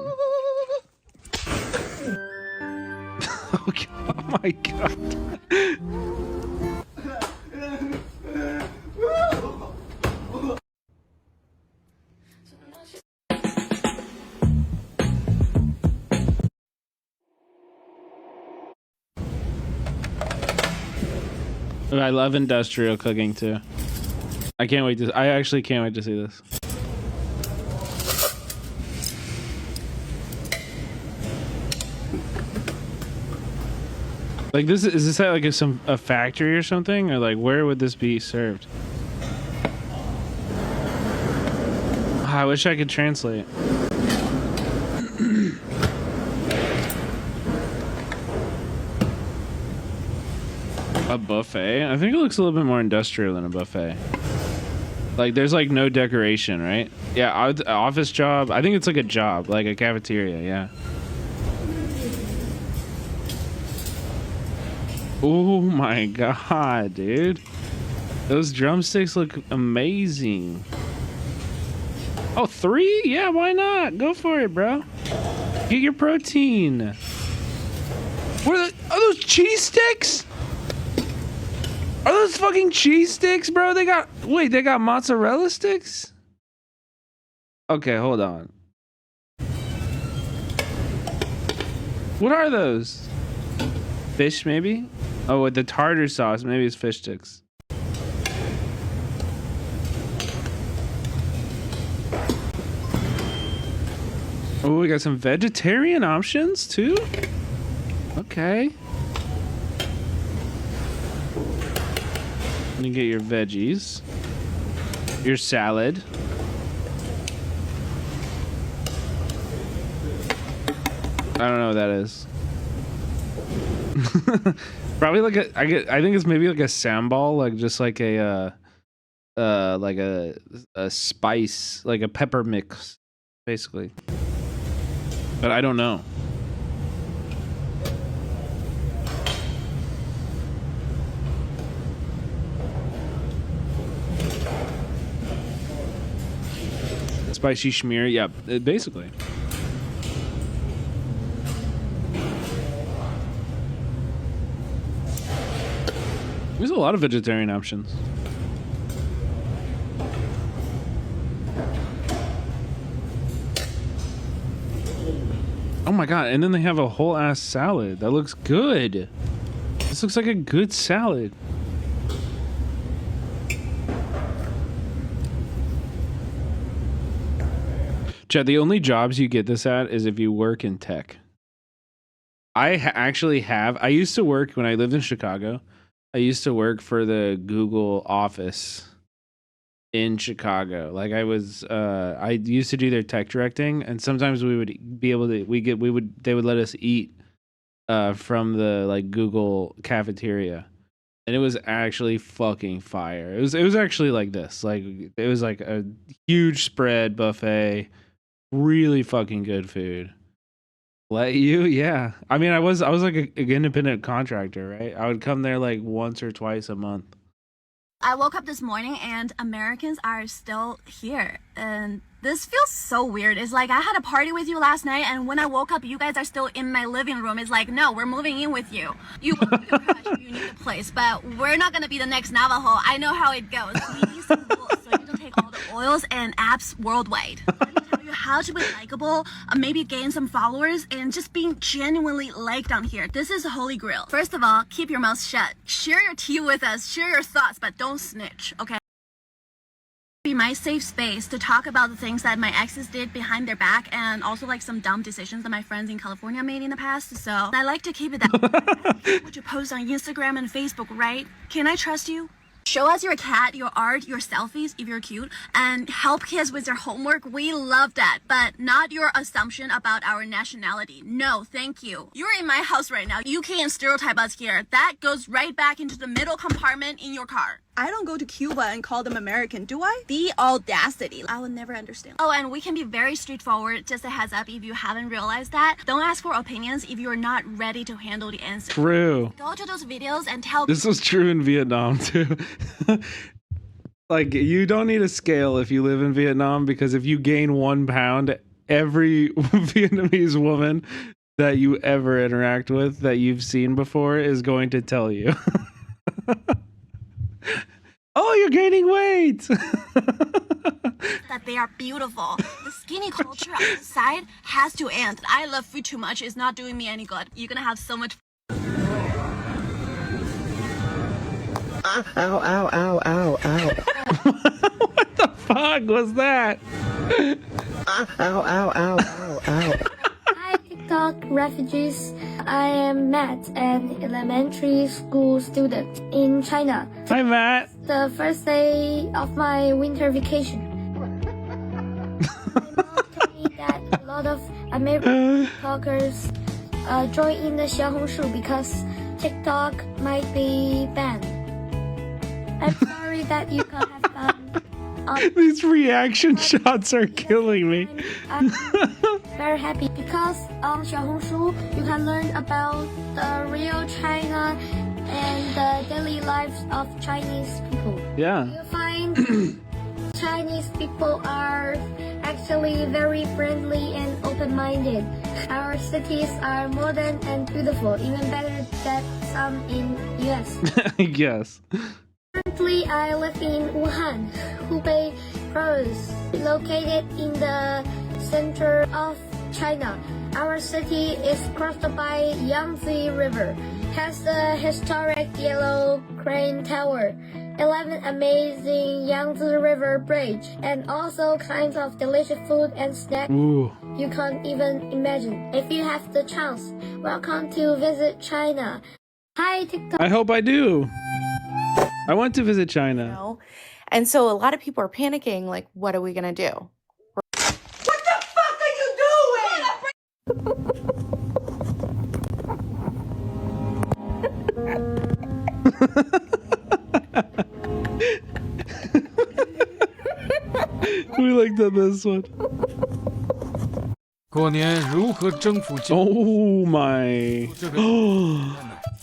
Oh my god. I love industrial cooking too. I actually can't wait to see this. Like this is this at like a factory or something, or like where would this be served? I wish I could translate. A buffet? I think it looks a little bit more industrial than a buffet. Like there's like no decoration, right? Yeah, office job. I think it's like a job, like a cafeteria, yeah. Oh my god, dude. Those drumsticks look amazing. Oh, 3? Yeah, why not? Go for it, bro. Get your protein. Are those cheese sticks? Are those fucking cheese sticks, bro? They got mozzarella sticks? Okay, hold on. What are those? Fish, maybe? Oh, with the tartar sauce, maybe it's fish sticks. Oh, we got some vegetarian options too? Okay. Let me get your veggies. Your salad. I don't know what that is. Probably like I think it's maybe like a sambal, like just like a spice, like a pepper mix, basically. But I don't know. Spicy schmear, yeah, basically. There's a lot of vegetarian options. Oh my god, and then they have a whole ass salad. That looks good. This looks like a good salad. Chad, the only jobs you get this at is if you work in tech. I used to work when I lived in Chicago. I used to work for the Google office in Chicago. Like I used to do their tech directing, and sometimes we would be able to they would let us eat from the like Google cafeteria. And it was actually fucking fire. It was actually like this. Like it was like a huge spread buffet, really fucking good food. Let you, yeah. I mean, I was like an independent contractor, right? I would come there like once or twice a month. I woke up this morning and Americans are still here, and this feels so weird. It's like I had a party with you last night, and when I woke up, you guys are still in my living room. It's like, no, we're moving in with you. You want to crash if you need a place, but we're not gonna be the next Navajo. I know how it goes. We need some rules so you don't take all the oils and apps worldwide. Let me tell you how to be likable, maybe gain some followers, and just being genuinely liked on here. This is a holy grail. First of all, keep your mouth shut. Share your tea with us, share your thoughts, but don't snitch, okay? Be my safe space to talk about the things that my exes did behind their back, and also like some dumb decisions that my friends in California made in the past. So I like to keep it that what you post on Instagram and Facebook, right? Can I trust you? Show us your cat, your art, your selfies if you're cute, and help kids with their homework. We love that, but not your assumption about our nationality. No, thank you. You're in my house right now. You can't stereotype us here. That goes right back into the middle compartment in your car. I don't go to Cuba and call them American, do I? The audacity. I will never understand. Oh, and we can be very straightforward. Just a heads up if you haven't realized that. Don't ask for opinions if you're not ready to handle the answer. True. Go to those videos and tell. This was true in Vietnam too. Like you don't need a scale if you live in Vietnam, because if you gain 1 pound, every Vietnamese woman that you ever interact with that you've seen before is going to tell you. Oh, you're gaining weight. That they are beautiful. The skinny culture on the side has to end. I love food too much. It's not doing me any good. You're gonna have so much. Ow, ow, ow, ow, ow. What the fuck was that? Ow, ow, ow, ow, ow. Hi, TikTok refugees. I am Matt, an elementary school student in China. Hi, Matt. The first day of my winter vacation. My mom told me that a lot of American TikTokers join in the Xiaohongshu because TikTok might be banned. I'm sorry that you can't have fun. These reaction shots are killing me. I'm very happy because on Xiaohongshu you can learn about the real China and the daily lives of Chinese people. Yeah. You find Chinese people are actually very friendly and open-minded. Our cities are modern and beautiful, even better than some in US. Yes. Currently, I live in Wuhan, Hubei province, located in the center of China. Our city is crossed by Yangtze River, has a historic yellow crane tower, 11 amazing Yangtze River bridge, and also kinds of delicious food and snacks you can't even imagine. If you have the chance, welcome to visit China. Hi, TikTok. I hope I do. I want to visit China. You know? And so a lot of people are panicking, like, what are we gonna do? What the fuck are you doing? We like this one. Oh my.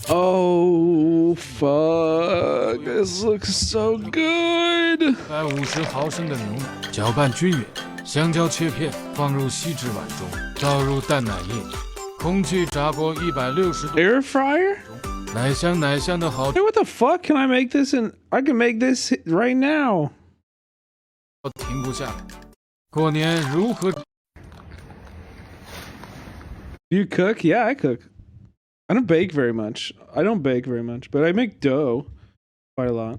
Oh fuck. This looks so good. 150毫升的牛奶，搅拌均匀，香蕉切片放入锡纸碗中，倒入淡奶液，空气炸锅160度。 Air fryer? 奶香奶香的好。 Hey, what the fuck? Can I make this I can make this right now. 停不下来。过年如何 Do you cook? Yeah, I cook. I don't bake very much. But I make dough quite a lot.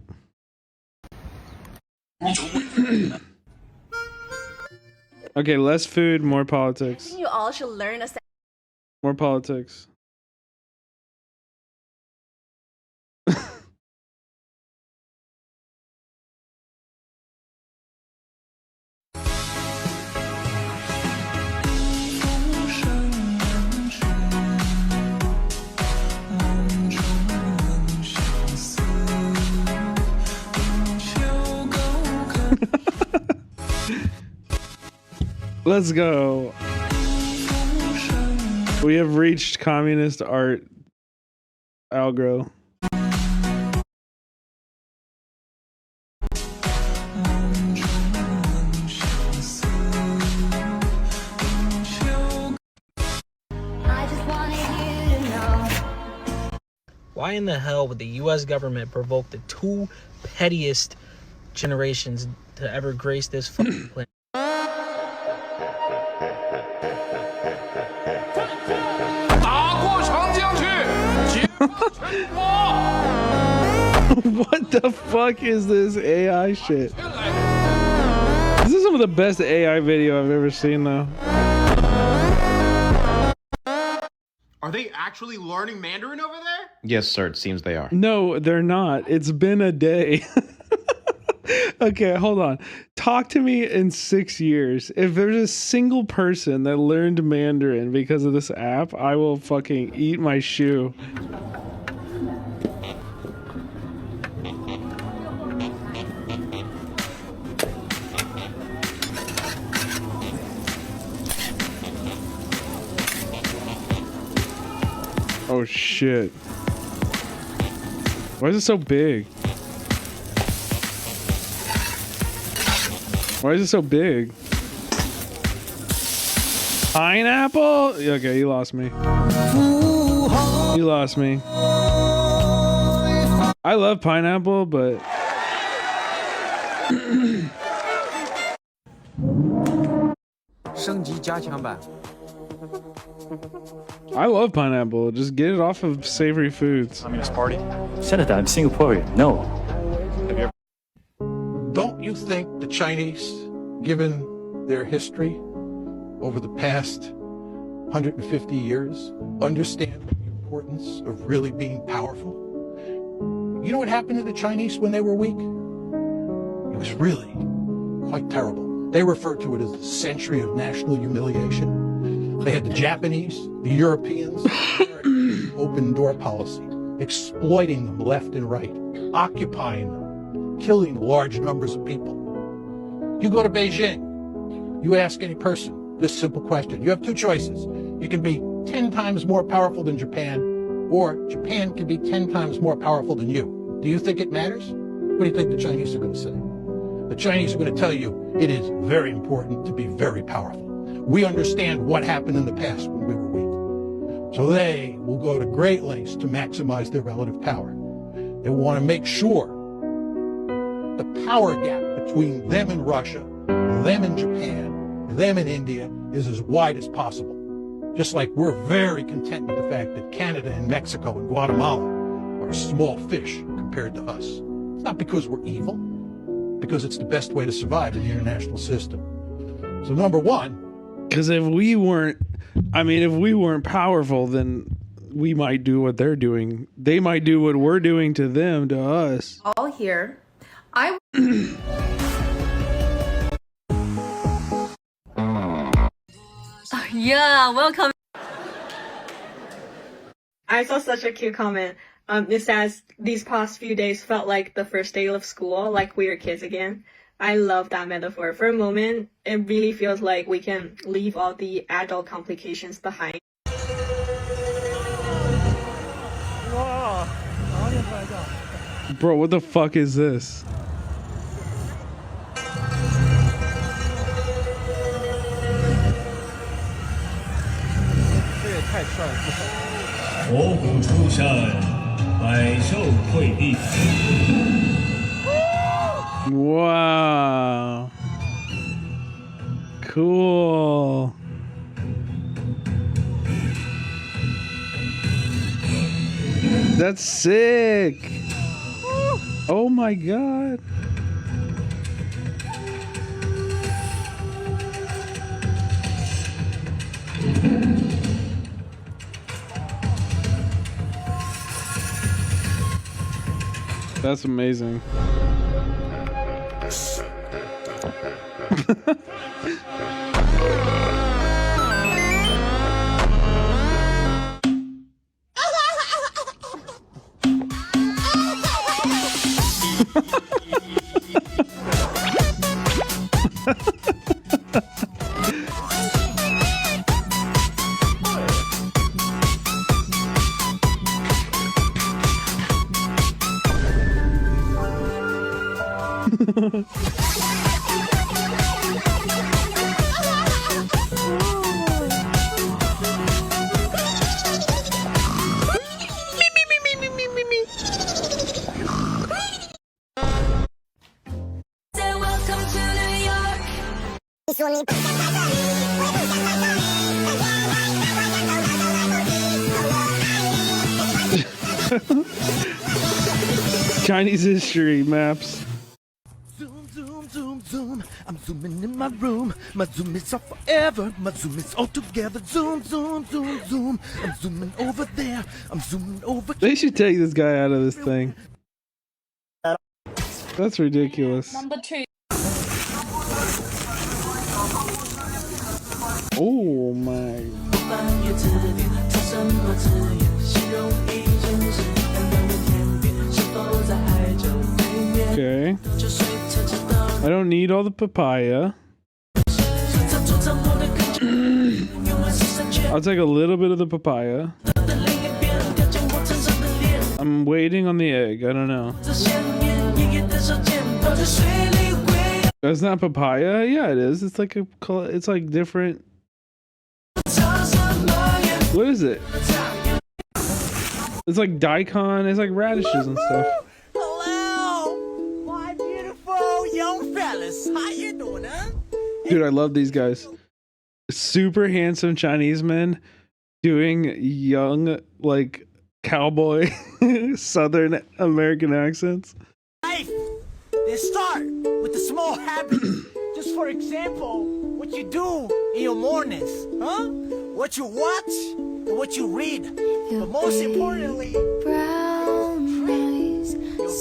Okay, less food, more politics. You all should learn a More politics. Let's go. We have reached communist art algro. Why in the hell would the U.S. government provoke the two pettiest generations to ever grace this fucking planet? What the fuck is this AI shit? This is some of the best AI video I've ever seen, though. Are they actually learning Mandarin over there? Yes, sir. It seems they are. No, they're not. It's been a day. Okay, hold on. Talk to me in 6 years. If there's a single person that learned Mandarin because of this app, I will fucking eat my shoe. Oh shit. Why is it so big? Why is it so big? Pineapple? Okay, you lost me. You lost me. I love pineapple, but... I love pineapple. Just get it off of savory foods. Communist Party? Senator, I'm Singaporean. No. Have you ever... Don't you think the Chinese, given their history over the past 150 years, understand the importance of really being powerful? You know what happened to the Chinese when they were weak? It was really quite terrible. They referred to it as the century of national humiliation. They had the Japanese, the Europeans, the open door policy, exploiting them left and right, occupying them, killing large numbers of people. You go to Beijing, you ask any person this simple question. You have two choices. You can be 10 times more powerful than Japan, or Japan can be 10 times more powerful than you. Do you think it matters? What do you think the Chinese are going to say? The Chinese are going to tell you it is very important to be very powerful. We understand what happened in the past when we were weak. So they will go to great lengths to maximize their relative power. They want to make sure the power gap between them and Russia, them and Japan, them and India is as wide as possible. Just like we're very content with the fact that Canada and Mexico and Guatemala are small fish compared to us. It's not because we're evil, because it's the best way to survive in the international system. So number one, because if we weren't powerful, then we might do what they're doing. They might do what we're doing to them, to us. All here. Yeah, welcome. I saw such a cute comment. It says, these past few days felt like the first day of school, like we were kids again. I love that metaphor. For a moment, it really feels like we can leave all the adult complications behind. Bro, what the fuck is this? Wow. Cool. That's sick. Oh my god. That's amazing. Chinese history maps. Zoom, zoom, zoom, zoom. I'm zooming in my room. My zoom is off forever. My zoom is all together. Zoom, zoom, zoom, zoom. I'm zooming over there. I'm zooming over. They should take this guy out of this thing. That's ridiculous. Number 2. Oh my. Okay. I don't need all the papaya. I'll take a little bit of the papaya. I'm waiting on the egg. I don't know. That's not papaya? Yeah, it is. It's like it's like different. What is it? It's like daikon. It's like radishes and stuff. Hello, my beautiful young fellas. How you doing, huh? Dude, I love these guys. Super handsome Chinese men doing young, like, cowboy Southern American accents. Life, they start with the small habits. Just for example, what you do in your mornings, huh? What you watch and what you read. But most importantly, your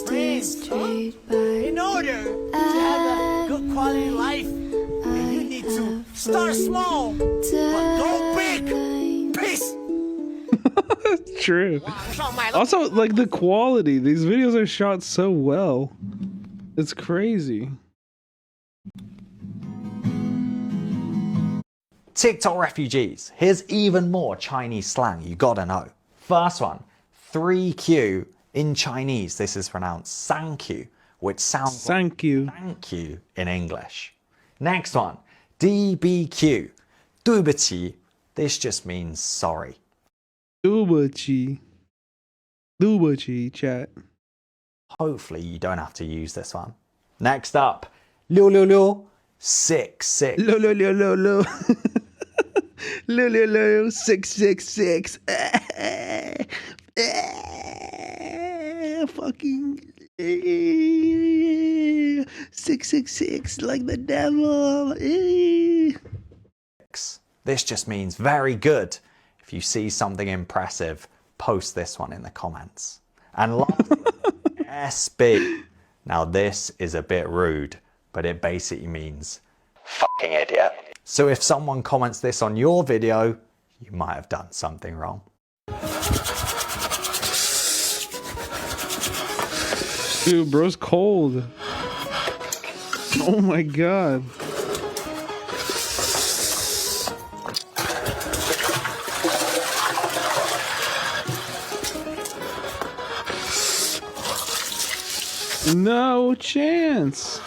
friends, huh? In order to have a good quality life, you need to start small, but go big. Peace. True. Also, like, the quality. These videos are shot so well. It's crazy. TikTok refugees. Here's even more Chinese slang you gotta know. First one, 3Q in Chinese. This is pronounced "sanq", which sounds thank you. Thank you in English. Next one, DBQ, 对不起. This just means sorry. 对不起. 对不起, chat. Hopefully you don't have to use this one. Next up, 666. 666. 666. Fucking 666 like the devil. This just means very good. If you see something impressive, post this one in the comments. And lastly, SB. Now this is a bit rude, but it basically means fucking idiot. So if someone comments this on your video, you might have done something wrong. Dude, bro's cold. Oh my god. No chance.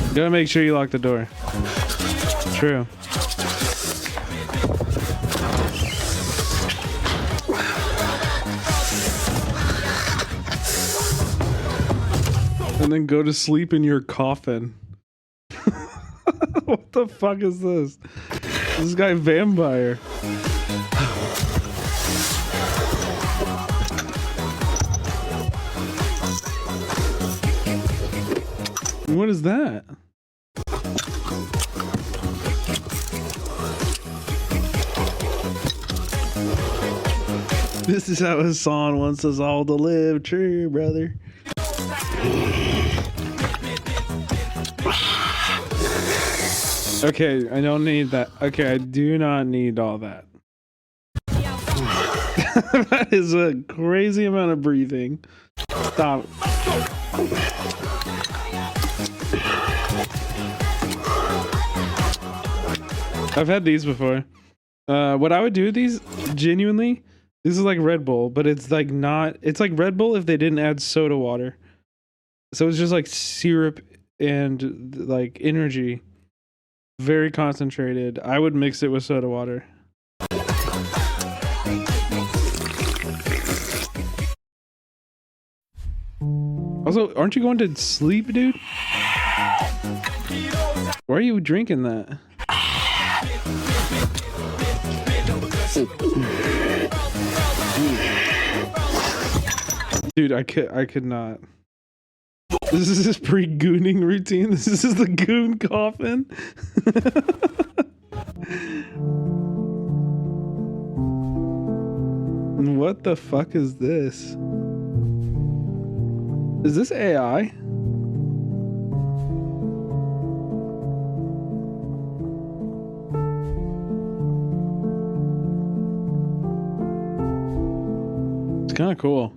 You gotta make sure you lock the door. True. And then go to sleep in your coffin. What the fuck is this? This guy vampire. What is that? This is how Hassan wants us all to live. True, brother. Okay, I don't need that. Okay, I do not need all that. That is a crazy amount of breathing. Stop. I've had these before. What I would do with these, genuinely, this is like Red Bull, but it's like not, it's like Red Bull if they didn't add soda water. So it's just like syrup and like energy. Very concentrated. I would mix it with soda water. Also, aren't you going to sleep, dude? Why are you drinking that? Dude, I could not. This is his pre-gooning routine. This is the goon coffin. What the fuck is this? Is this AI? It's kind of cool.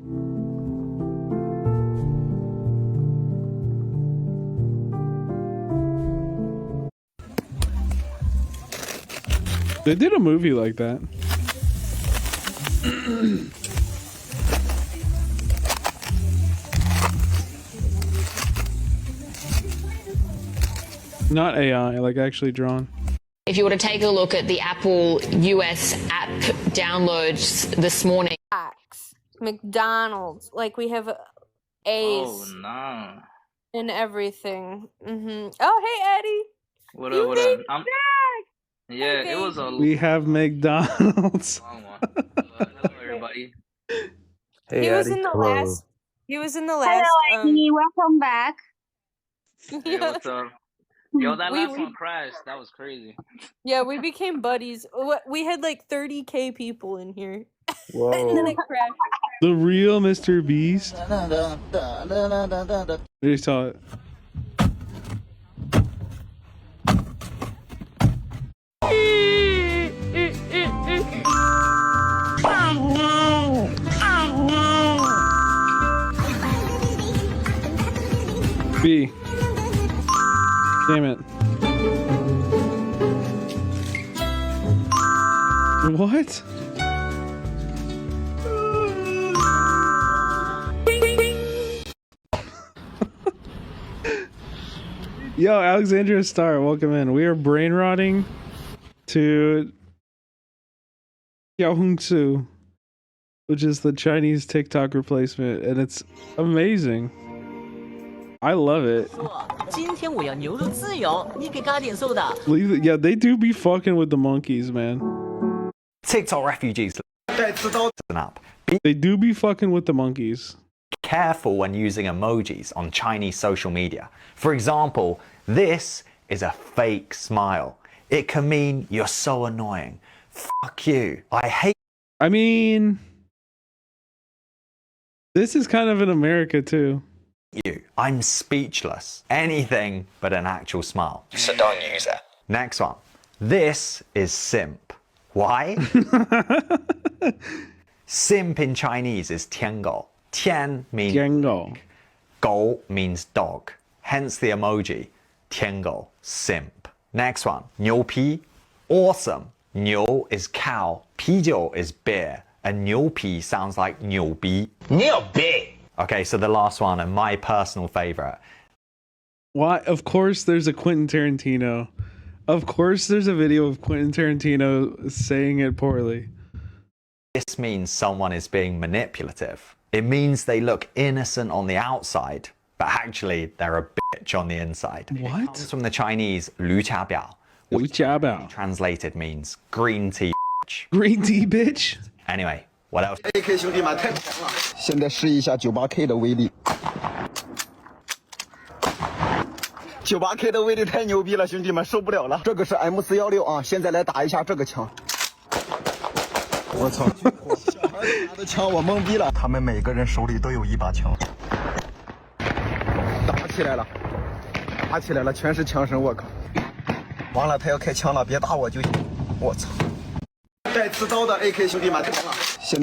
They did a movie like that. Not AI, like actually drawn. If you were to take a look at the Apple US app downloads this morning. McDonald's, like we have A's. Oh no. And everything. Oh, hey Eddie. What up? What up? Yeah, it was a. We have McDonald's. Hello, everybody. Hey, He was Eddie. in the Hello. last. He was in the last. Hello, Eddie. Welcome back. Hey, what's up? Yo, that We- last one crashed. That was crazy. Yeah, we became buddies. We had like 30K people in here. Whoa. And then it crashed. The real Mr. Beast. I just saw it. B. Damn it. What? Yo, Alexandria Star, welcome in. We are brain rotting to Xiaohongsu, which is the Chinese TikTok replacement, and it's amazing. I love it. Leave it. Yeah, they do be fucking with the monkeys, man. TikTok refugees. They do be fucking with the monkeys. Careful when using emojis on Chinese social media. For example, this is a fake smile. It can mean you're so annoying. Fuck you. I hate. I mean, this is kind of in America too. You. I'm speechless. Anything but an actual smile. So don't use it. Next one. This is simp. Why? Simp in Chinese is 天狗. Tian means 天狗. Gou means dog. Hence the emoji 天狗, simp. Next one. 牛皮, awesome. 牛 is cow. 啤酒 is beer. And 牛皮 sounds like 牛逼. 牛逼. Okay, so the last one and my personal favorite. Why? Of course there's a Quentin Tarantino. Of course there's a video of Quentin Tarantino saying it poorly. This means someone is being manipulative. It means they look innocent on the outside, but actually they're a bitch on the inside. What? It comes from the Chinese 驴家婊, Lu which Jia Bao. translated means green tea bitch. Green tea bitch? Anyway, what else? AK 兄弟们太强了，现在试一下 98K 的威力。98K 的威力太牛逼了，兄弟们受不了了。这个是 M416啊，现在来打一下这个枪。我操！小孩子拿的枪我懵逼了，他们每个人手里都有一把枪。打起来了，打起来了，全是枪声，我靠！完了，他要开枪了，别打我就行。我操！带刺刀的 AK 兄弟们太强了，现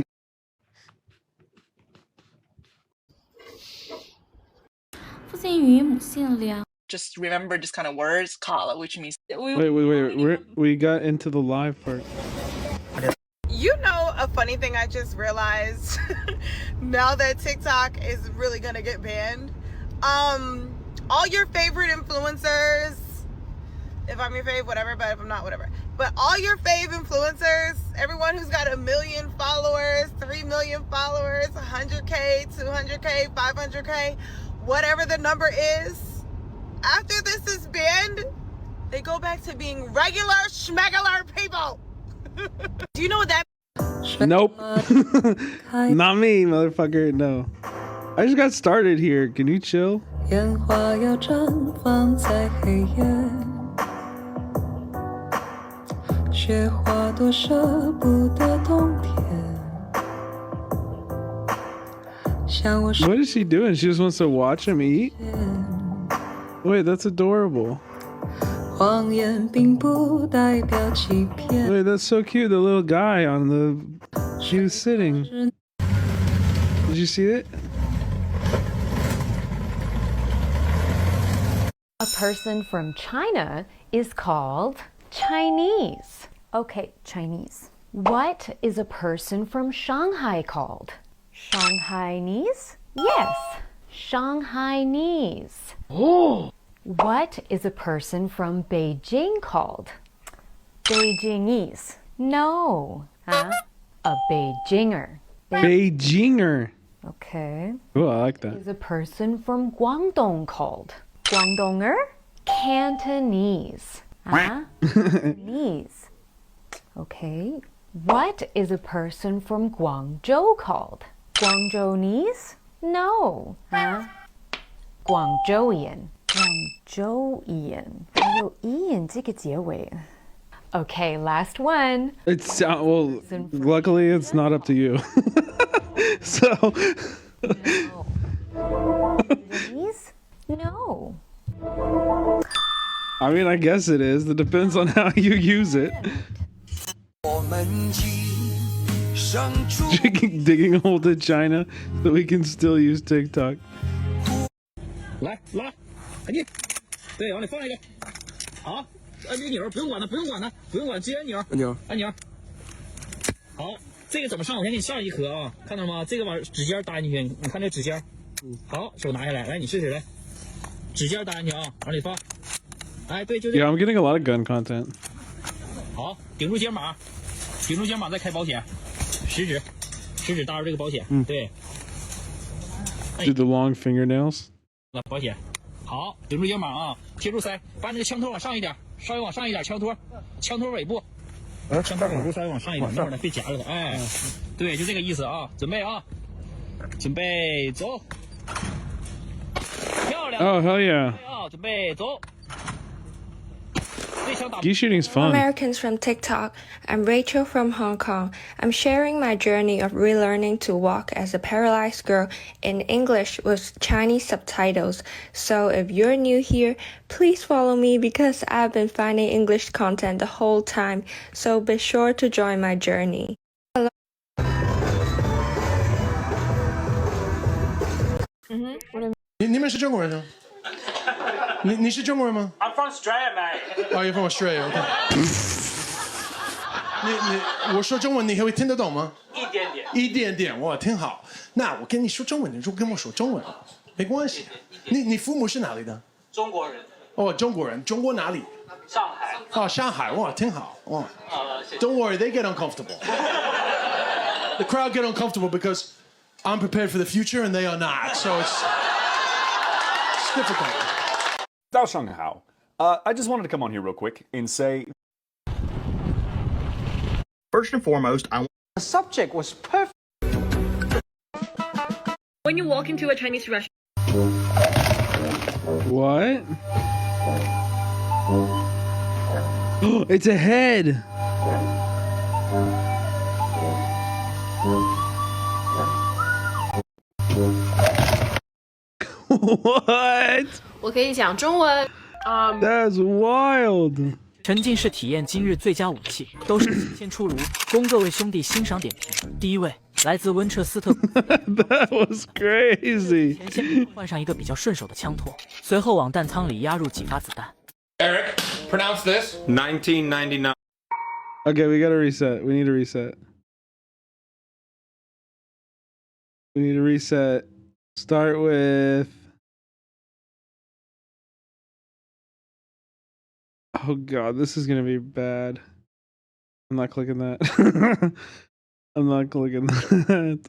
性语母性良。 Just remember this kind of words, kala, which means Wait. We got into the live part. You know, a funny thing I just realized now that TikTok is really gonna get banned. All your favorite influencers, if I'm your fave, whatever, but if I'm not, whatever. But all your fave influencers, everyone who's got 1 million followers, 3 million followers, 100K, 200K, 500K, whatever the number is, after this is banned, they go back to being regular schmegular people. Do you know what that means? Nope. Not me, motherfucker. No. I just got started here. Can you chill? 烟花要绽放在黑夜，雪花多舍不得冬天。像我 What is she doing? She just wants to watch him eat? Wait, that's adorable. 谎言并不代表欺骗。 Wait, that's so cute. The little guy on the... She was sitting. Did you see it? A person from China is called Chinese. Okay, Chinese. What is a person from Shanghai called? Shanghainese? Yes, Shanghainese. Oh! What is a person from Beijing called? Beijingese. No. Huh? A Beijinger. Beijinger. Okay. Oh, I like that. Is a person from Guangdong called? Guangdonger? Cantonese. Huh? Cantonese. Okay. What is a person from Guangzhou called? Guangzhounese? No. Huh? Guangzhouian. Guangzhouian. 还有 ian 这个结尾. Okay, last one. It's well, luckily it's not up to you. So Cantonese? No. I mean, I guess it is. It depends on how you use it. Digging a hole to China so we can still use TikTok. 来，赶紧，对，往里放一个，好，按这个钮，不用管它，不用管它，不用管，直接按钮，按钮，好，这个怎么上？我先给你上一颗啊，看到了吗？这个往指尖搭进去，你看这指尖，好，手拿下来，来，你试试来，指尖搭进去啊，往里放，哎，对，就这 Yeah, 个。 I'm getting a lot of gun content. 好，顶住肩膀，顶住肩膀再开保险，食指搭住这个保险，对， Do the long fingernails. 保险，好，顶住肩膀啊，贴住腮，把那个枪托往上一点，稍微往上一点，枪托尾部，枪托尾部稍微往上一点，那会儿别夹着它，哎，对，就这个意思啊，准备啊，准备走，漂亮 Oh, hell yeah. 啊，准备走。 Geese shooting's fun. Americans from TikTok. I'm Rachel from Hong Kong. I'm sharing my journey of relearning to walk as a paralyzed girl in English with Chinese subtitles. So if you're new here, please follow me because I've been finding English content the whole time. So be sure to join my journey. Hello. 你们是中国人吗？你是中国人吗 I'm from Australia, mate. Oh, you're from Australia, okay. 我说中文你会听得懂吗？一点点。一点点，哇，挺好。那我跟你说中文，你就跟我说中文，没关系。你父母是哪里的？中国人。哦，中国人，中国哪里？上海。哦，上海，哇，挺好，哇。谢谢。 Don't worry, they get uncomfortable. The crowd get uncomfortable because I'm prepared for the future and they are not, so it's difficult. 早上好. I just wanted to come on here real quick and say, first and foremost, the subject was perfect. When you walk into a Chinese restaurant. What? It's a head. What? 我可以讲中文。That's wild. 沉浸式体验今日最佳武器，都是新鲜出炉，供各位兄弟欣赏点评。第一位，来自温彻斯特。That was crazy. 前线换上一个比较顺手的枪托，随后往弹仓里压入几发子弹。Eric, pronounce this. 1999. Okay, we gotta reset. We need to reset. We need to reset. Start with. Oh god, this is gonna be bad. I'm not clicking that. I'm not clicking that.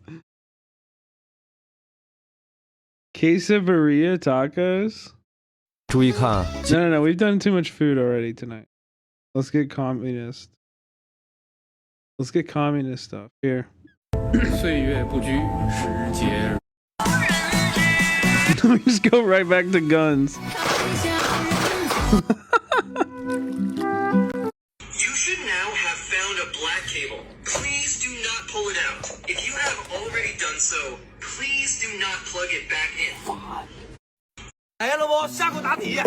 Quesadilla tacos? 注意看， No, we've done too much food already tonight. Let's get communist. Let's get communist stuff here. 岁月不居，时节。 We just go right back to guns. You should now have found a black cable. Please do not pull it out. If you have already done so, please do not plug it back in. 来了不？下口答题。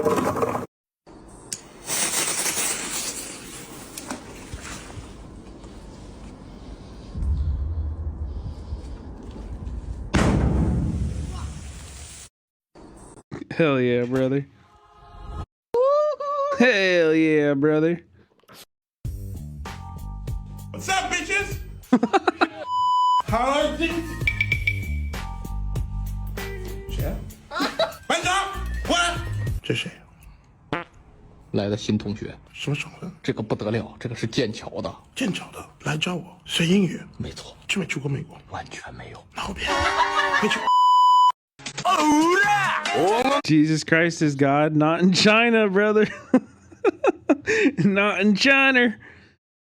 Hell yeah, brother. Hell yeah, brother. What's up, bitches? How are things? Chef? 班长，过来。这谁？来的新同学，什么身份？这个不得了，这个是剑桥的。剑桥的，来找我学英语。没错，去没去过美国？完全没有。那后边没去。 Jesus Christ is God, not in China, brother. Not in China.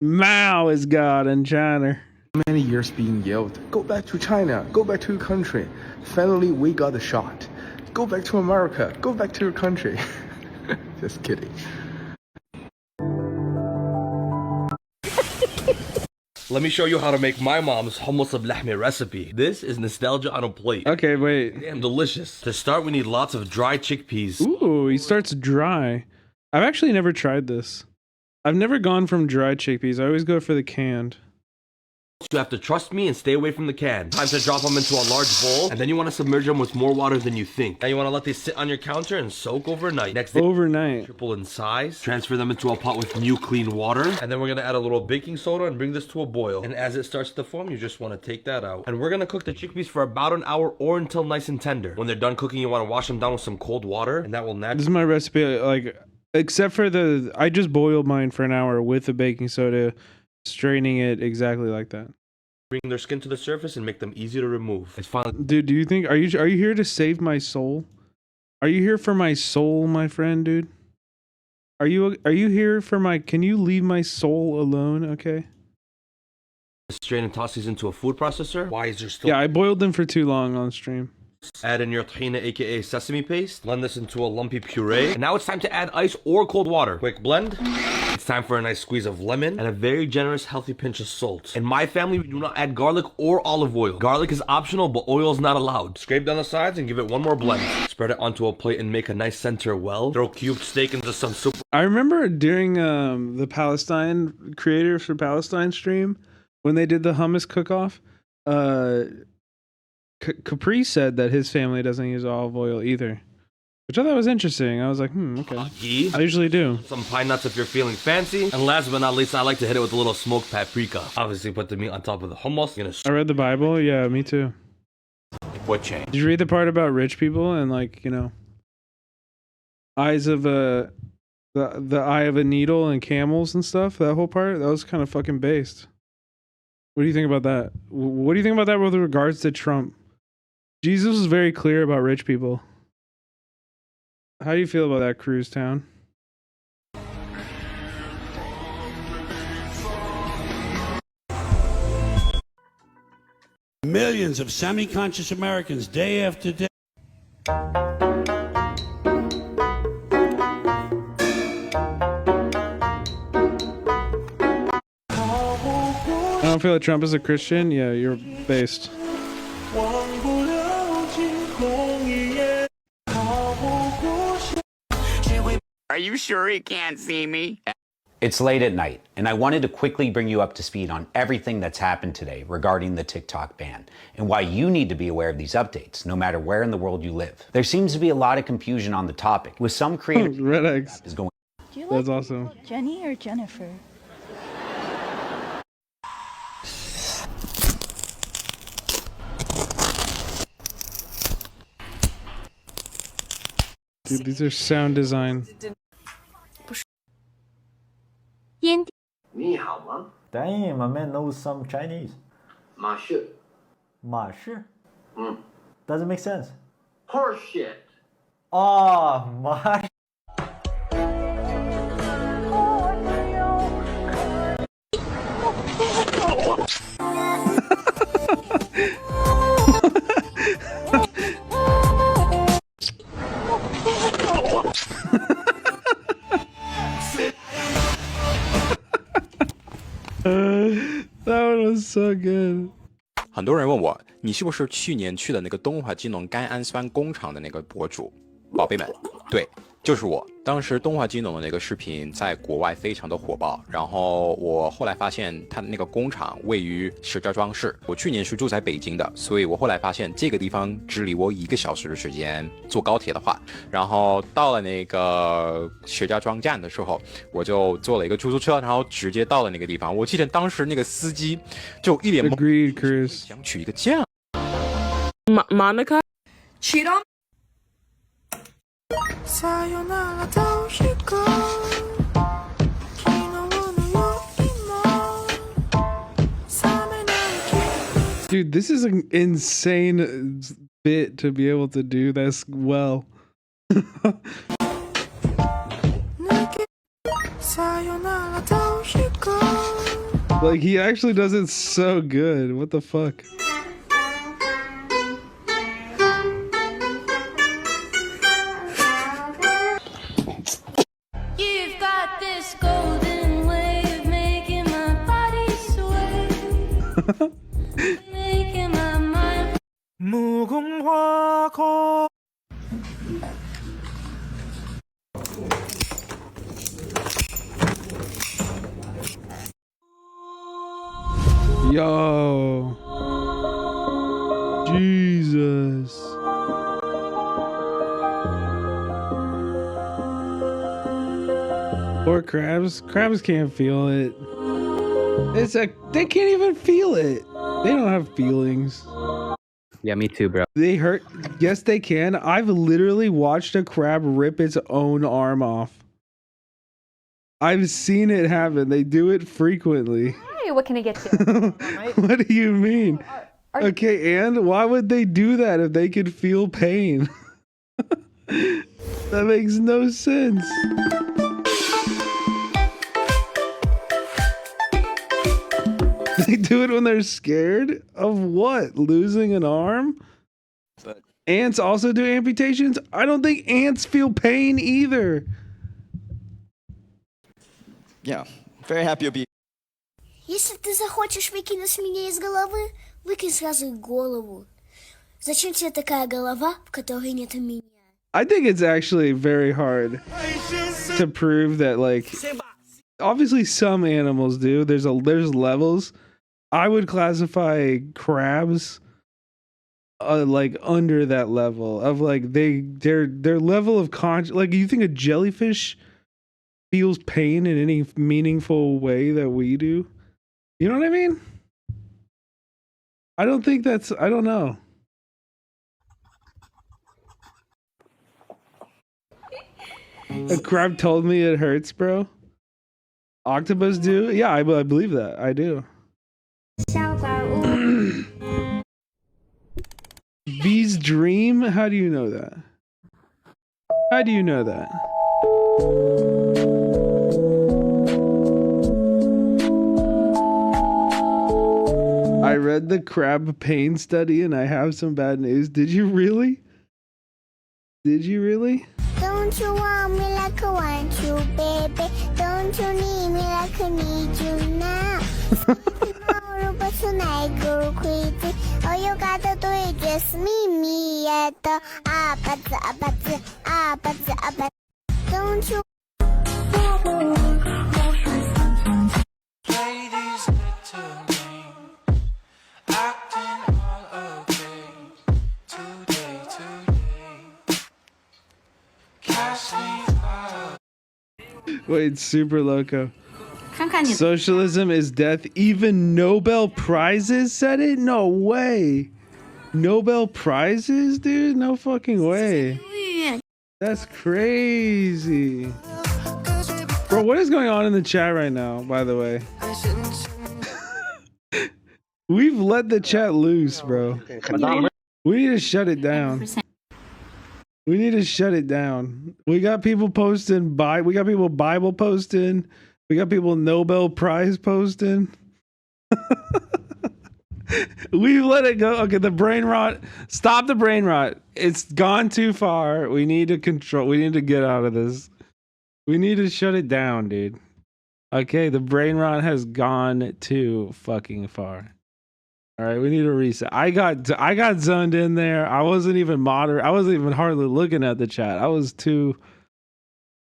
Mao is God in China. Many years being yelled, go back to China, go back to your country. Finally, we got the shot. Go back to America, go back to your country. Just kidding. Let me show you how to make my mom's hummus al-lahmi recipe. This is nostalgia on a plate. Okay, wait. Damn delicious. To start, we need lots of dry chickpeas. Ooh, he starts dry. I've actually never tried this. I've never gone from dry chickpeas. I always go for the canned. You have to trust me and stay away from the can. Time to drop them into a large bowl, and then you want to submerge them with more water than you think. Now you want to let these sit on your counter and soak overnight. Next, overnight. Triple in size. Transfer them into a pot with new clean water, and then we're gonna add a little baking soda and bring this to a boil. And as it starts to foam, you just want to take that out. And we're gonna cook the chickpeas for about an hour or until nice and tender. When they're done cooking, you want to wash them down with some cold water, and that will naturally. This is my recipe. Like, except for I just boiled mine for an hour with the baking soda, straining it exactly like that. Bring their skin to the surface and make them easy to remove. It's finally. Dude, do you think are you here to save my soul? Are you here for my soul, my friend, dude? Are you here for my? Can you leave my soul alone, okay? Strain and toss these into a food processor. Why is there still? Yeah, I boiled them for too long on stream. Add in your tahina, aka sesame paste. Blend this into a lumpy puree. And now it's time to add ice or cold water. Quick blend. It's time for a nice squeeze of lemon and a very generous, healthy pinch of salt. In my family, we do not add garlic or olive oil. Garlic is optional, but oil is not allowed. Scrape down the sides and give it one more blend. Spread it onto a plate and make a nice center well. Throw cubed steak into some soup. I remember during the Palestine Creators for Palestine stream when they did the hummus cook-off. Capri said that his family doesn't use olive oil either, which I thought was interesting. I was like, okay. Ghee. I usually do. Some pine nuts if you're feeling fancy. And last but not least, I like to hit it with a little smoked paprika. Obviously, put the meat on top of the hummus. I read the Bible. Yeah, me too. What changed? Did you read the part about rich people and like, you know, eyes of the eye of a needle and camels and stuff? That whole part? That was kind of fucking based. What do you think about that? What do you think about that with regards to Trump? Jesus was very clear about rich people. How do you feel about that, Cruise Town? Millions of semi-conscious Americans day after day. I don't feel like Trump is a Christian. Yeah, you're based. Are you sure he can't see me? It's late at night, and I wanted to quickly bring you up to speed on everything that's happened today regarding the TikTok ban, and why you need to be aware of these updates, no matter where in the world you live. There seems to be a lot of confusion on the topic, with some creators Red X. is going. Do you That's like awesome. Jenny or Jennifer? Dude, these are sound design. 你好吗 Damn, my man knows some Chinese. 马氏 Mashi? 嗯 Doesn't make sense. Horseshit Oh, my. That one was so good. 很多人问我，你是不是去年去的那个东华金龙甘氨酸工厂的那个博主？宝贝们，对，就是我。当时东华金龙的那个视频在国外非常的火爆，然后我后来发现它的那个工厂位于石家庄市。我去年是住在北京的，所以我后来发现这个地方只离我1个小时的时间，坐高铁的话。然后到了那个石家庄站的时候，我就坐了一个出租车，然后直接到了那个地方。我记得当时那个司机就一脸懵，想取一个酱。Monica? Cheat on? Sayonara Toshiko. Dude, this is an insane bit to be able to do this well. Sayonara Toshiko. Like, he actually does it so good. What the fuck? You've got this golden way of making my body sway, making my mind. 木工花口 Yo. Jesus. Poor crabs. Crabs can't feel it. They can't even feel it. They don't have feelings. Yeah, me too, bro. They hurt. Yes, they can. I've literally watched a crab rip its own arm off. I've seen it happen. They do it frequently. Hey, what can I get you? What do you mean? Okay, and why would they do that if they could feel pain? That makes no sense. They do it when they're scared of what? Losing an arm? But ants also do amputations? I don't think ants feel pain either. Yeah, very happy you'll be. Если ты захочешь выкинуть меня из головы, выкинь сразу и голову. Зачем тебе такая голова, в которой нет меня? I think it's actually very hard to prove that, like, obviously some animals do. There's levels. I would classify crabs like under that level of like their level of like, you think a jellyfish feels pain in any meaningful way that we do? You know what I mean? I don't think that's, I don't know. A crab told me it hurts, bro. Octopus do? Yeah, I believe that. I do. Bee's dream? How do you know that? How do you know that? I read the crab pain study and I have some bad news. Did you really? Did you really? Don't you want me like I want you, baby? Don't you need me like I need you now? Tomorrow, but tonight go crazy. All you gotta do is just meet me at the Don't you? Wait, super loco. Socialism is death. Even Nobel Prizes said it? No way. Nobel Prizes, dude? No fucking way. That's crazy. Bro, what is going on in the chat right now, by the way? We've let the chat loose, bro. We need to shut it down. We need to shut it down. We got people posting we got people Bible posting. We got people Nobel Prize posting. We've let it go. Okay, the brain rot. Stop the brain rot. It's gone too far. We need to control. We need to get out of this. We need to shut it down, dude. Okay, the brain rot has gone too fucking far. All right, we need a reset. I got zoned in there. I wasn't even I wasn't even hardly looking at the chat. I was too.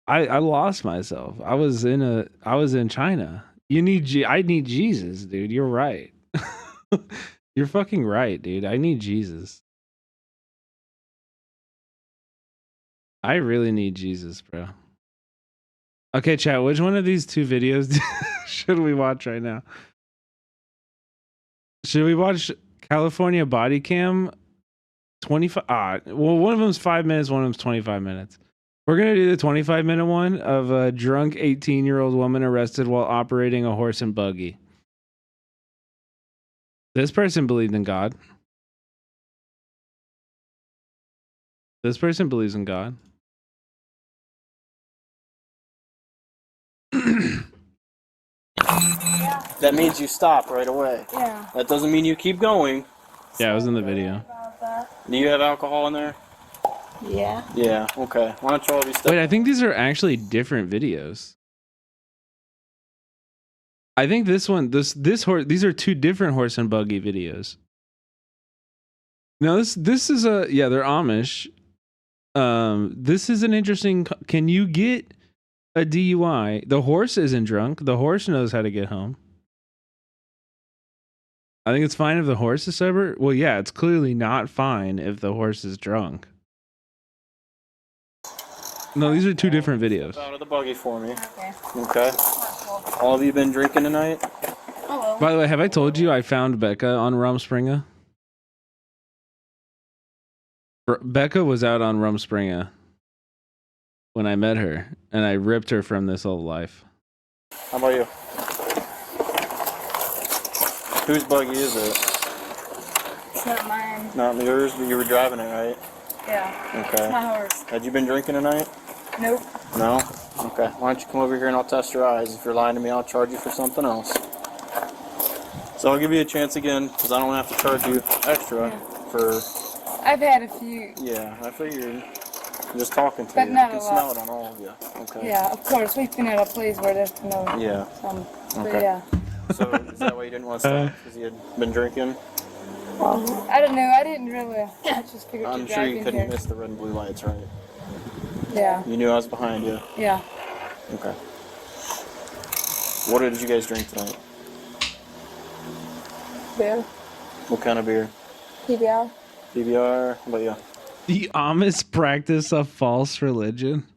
I lost myself. I was in China. I need Jesus, dude. You're right. You're fucking right, dude. I need Jesus. I really need Jesus, bro. Okay, chat. Which one of these two videos should we watch right now? Should we watch California Body Cam 25? Well, one of them's 5 minutes, one of them's 25 minutes. We're going to do the 25-minute one of a drunk 18-year-old woman arrested while operating a horse and buggy. This person believed in God. This person believes in God. That means you stop right away. Yeah. That doesn't mean you keep going. Yeah, it was in the video. Do you have alcohol in there? Yeah. Yeah, okay. Why don't you all be stuck? Wait, I think these are actually different videos. I think this one, this horse, these are two different horse and buggy videos. No, this is they're Amish. This is an interesting. Can you get a DUI? The horse isn't drunk. The horse knows how to get home. I think it's fine if the horse is sober. Well, yeah, it's clearly not fine if the horse is drunk. No, these are two different videos. Out of the buggy for me. Okay. All of you been drinking tonight? Hello. By the way, have I told you I found Becca on Rumspringa? Becca was out on Rumspringa when I met her, and I ripped her from this old life. How about you? Whose buggy is it? It's not mine. Not yours, but you were driving it, right? Yeah. Okay. It's my horse. Had you been drinking tonight? Nope. No? Okay. Why don't you come over here and I'll test your eyes. If you're lying to me, I'll charge you for something else. So I'll give you a chance again, because I don't have to charge you extra for... I've had a few. Yeah, I figured. I'm just talking to But you. not I can a smell lot. it on all of you. Okay. Yeah, of course. We've been at a place where there's no... Yeah. Some, but Okay. yeah. So is that why you didn't want to stop? Because you had been drinking? Well, I don't know. I didn't really... I just figured I'm to sure drive you in couldn't here. miss the red and blue lights, right? Yeah. You knew I was behind you. Yeah. Okay. What did you guys drink tonight? Beer. What kind of beer? PBR. PBR? How about you? The Amish practice of false religion.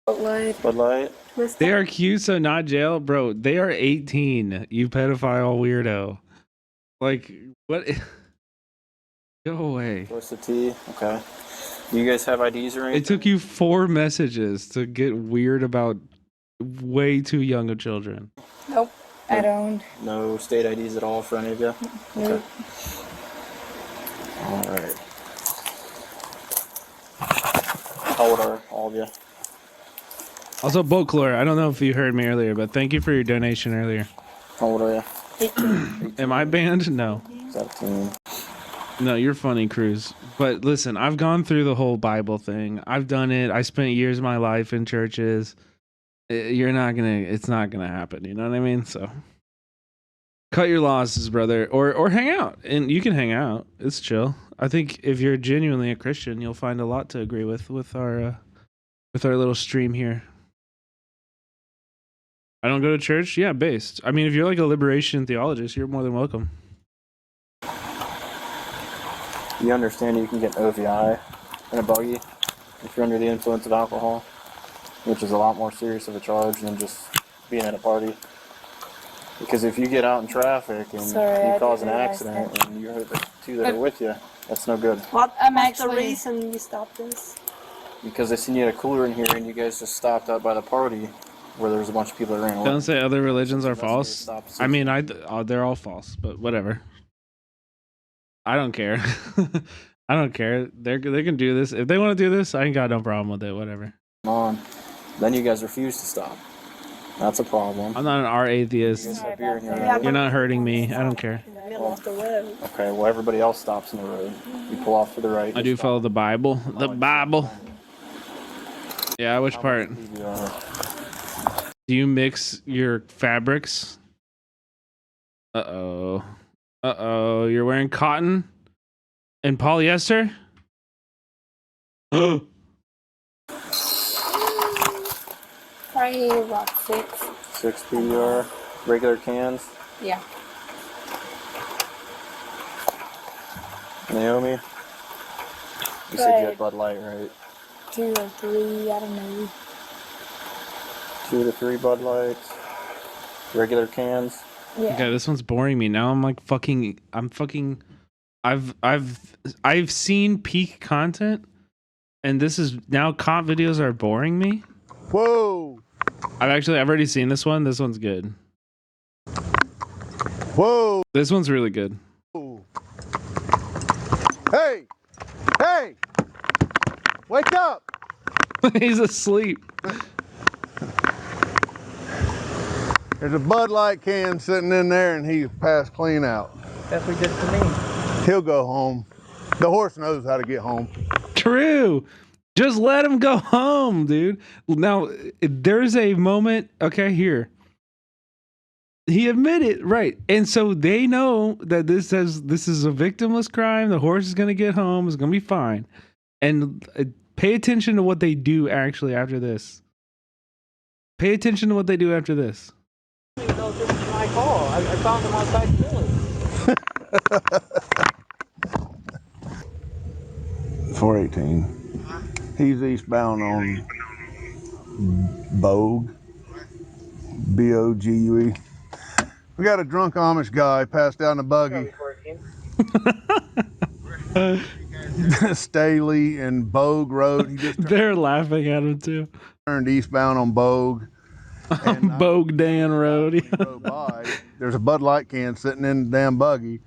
Bud Light. Bud Light? They are cute, so not jail, bro. They are 18. You pedophile weirdo. Like what? Go away. Twisted tea? Okay. Do you guys have IDs or anything? It took you 4 messages to get weird about way too young of children. Nope. I don't. No state IDs at all for any of you? Nope. Okay. Alright. How old are all of you? Also, Boatclore, I don't know if you heard me earlier, but thank you for your donation earlier. How old are you? 18. Am I banned? No. 17. No, you're funny, Cruz. But listen, I've gone through the whole Bible thing. I've done it. I spent years of my life in churches. It's not gonna happen. You know what I mean? So cut your losses, brother, or hang out. And you can hang out. It's chill. I think if you're genuinely a Christian, you'll find a lot to agree with our little stream here. I don't go to church. Yeah, based. I mean, if you're like a liberation theologist, you're more than welcome. You understand you can get OVI in a buggy? if you're under the influence of alcohol, which is a lot more serious of a charge than just being at a party. Because if you get out in traffic and you cause an accident and you hurt the two that are with you, that's no good. What's the reason you stopped this? Because they seen you had a cooler in here and you guys just stopped out by the party where there was a bunch of people that ran away. Don't say other religions are false. I mean, they're all false, but whatever. I don't care. I don't care. They can do this. If they want to do this, I ain't got no problem with it. Whatever. Come on. Then you guys refuse to stop. That's a problem. I'm not an art atheist. You guys have beer in here. You're not hurting me. I don't care. Okay, well, everybody else stops in the road. You pull off to the right. I do follow the Bible. The Bible. Yeah, which part? Do you mix your fabrics? Uh-oh. Uh-oh. You're wearing cotton and polyester? Probably about 6. 6 PDR. Regular cans. Yeah. Naomi? You said you had Bud Light, right? 2 or 3, I don't know. 2 to 3 Bud Lights. Regular cans. Yeah. Okay, this one's boring me. Now I'm like I've seen peak content, and this is now comp videos are boring me. Whoa. I've already seen this one. This one's good. Whoa. This one's really good. Hey! Hey! Wake up! He's asleep. There's a Bud Light can sitting in there and he passed clean out. That's what he did to me. He'll go home. The horse knows how to get home. True. Just let him go home, dude. Now, there's a moment. Okay, here. He admitted, right. And so they know that this is a victimless crime. The horse is going to get home. It's going to be fine. And pay attention to what they do actually after this. Pay attention to what they do after this. I don't even know if this is my car. I found him outside Philly. 418. He's eastbound on Bogue. Bogue. We got a drunk Amish guy passed out in a buggy. Staley and Bogue Road. He just They're laughing at him too. Turned eastbound on Bogue. On Bogue Dan Road. There's a Bud Light can sitting in the damn buggy.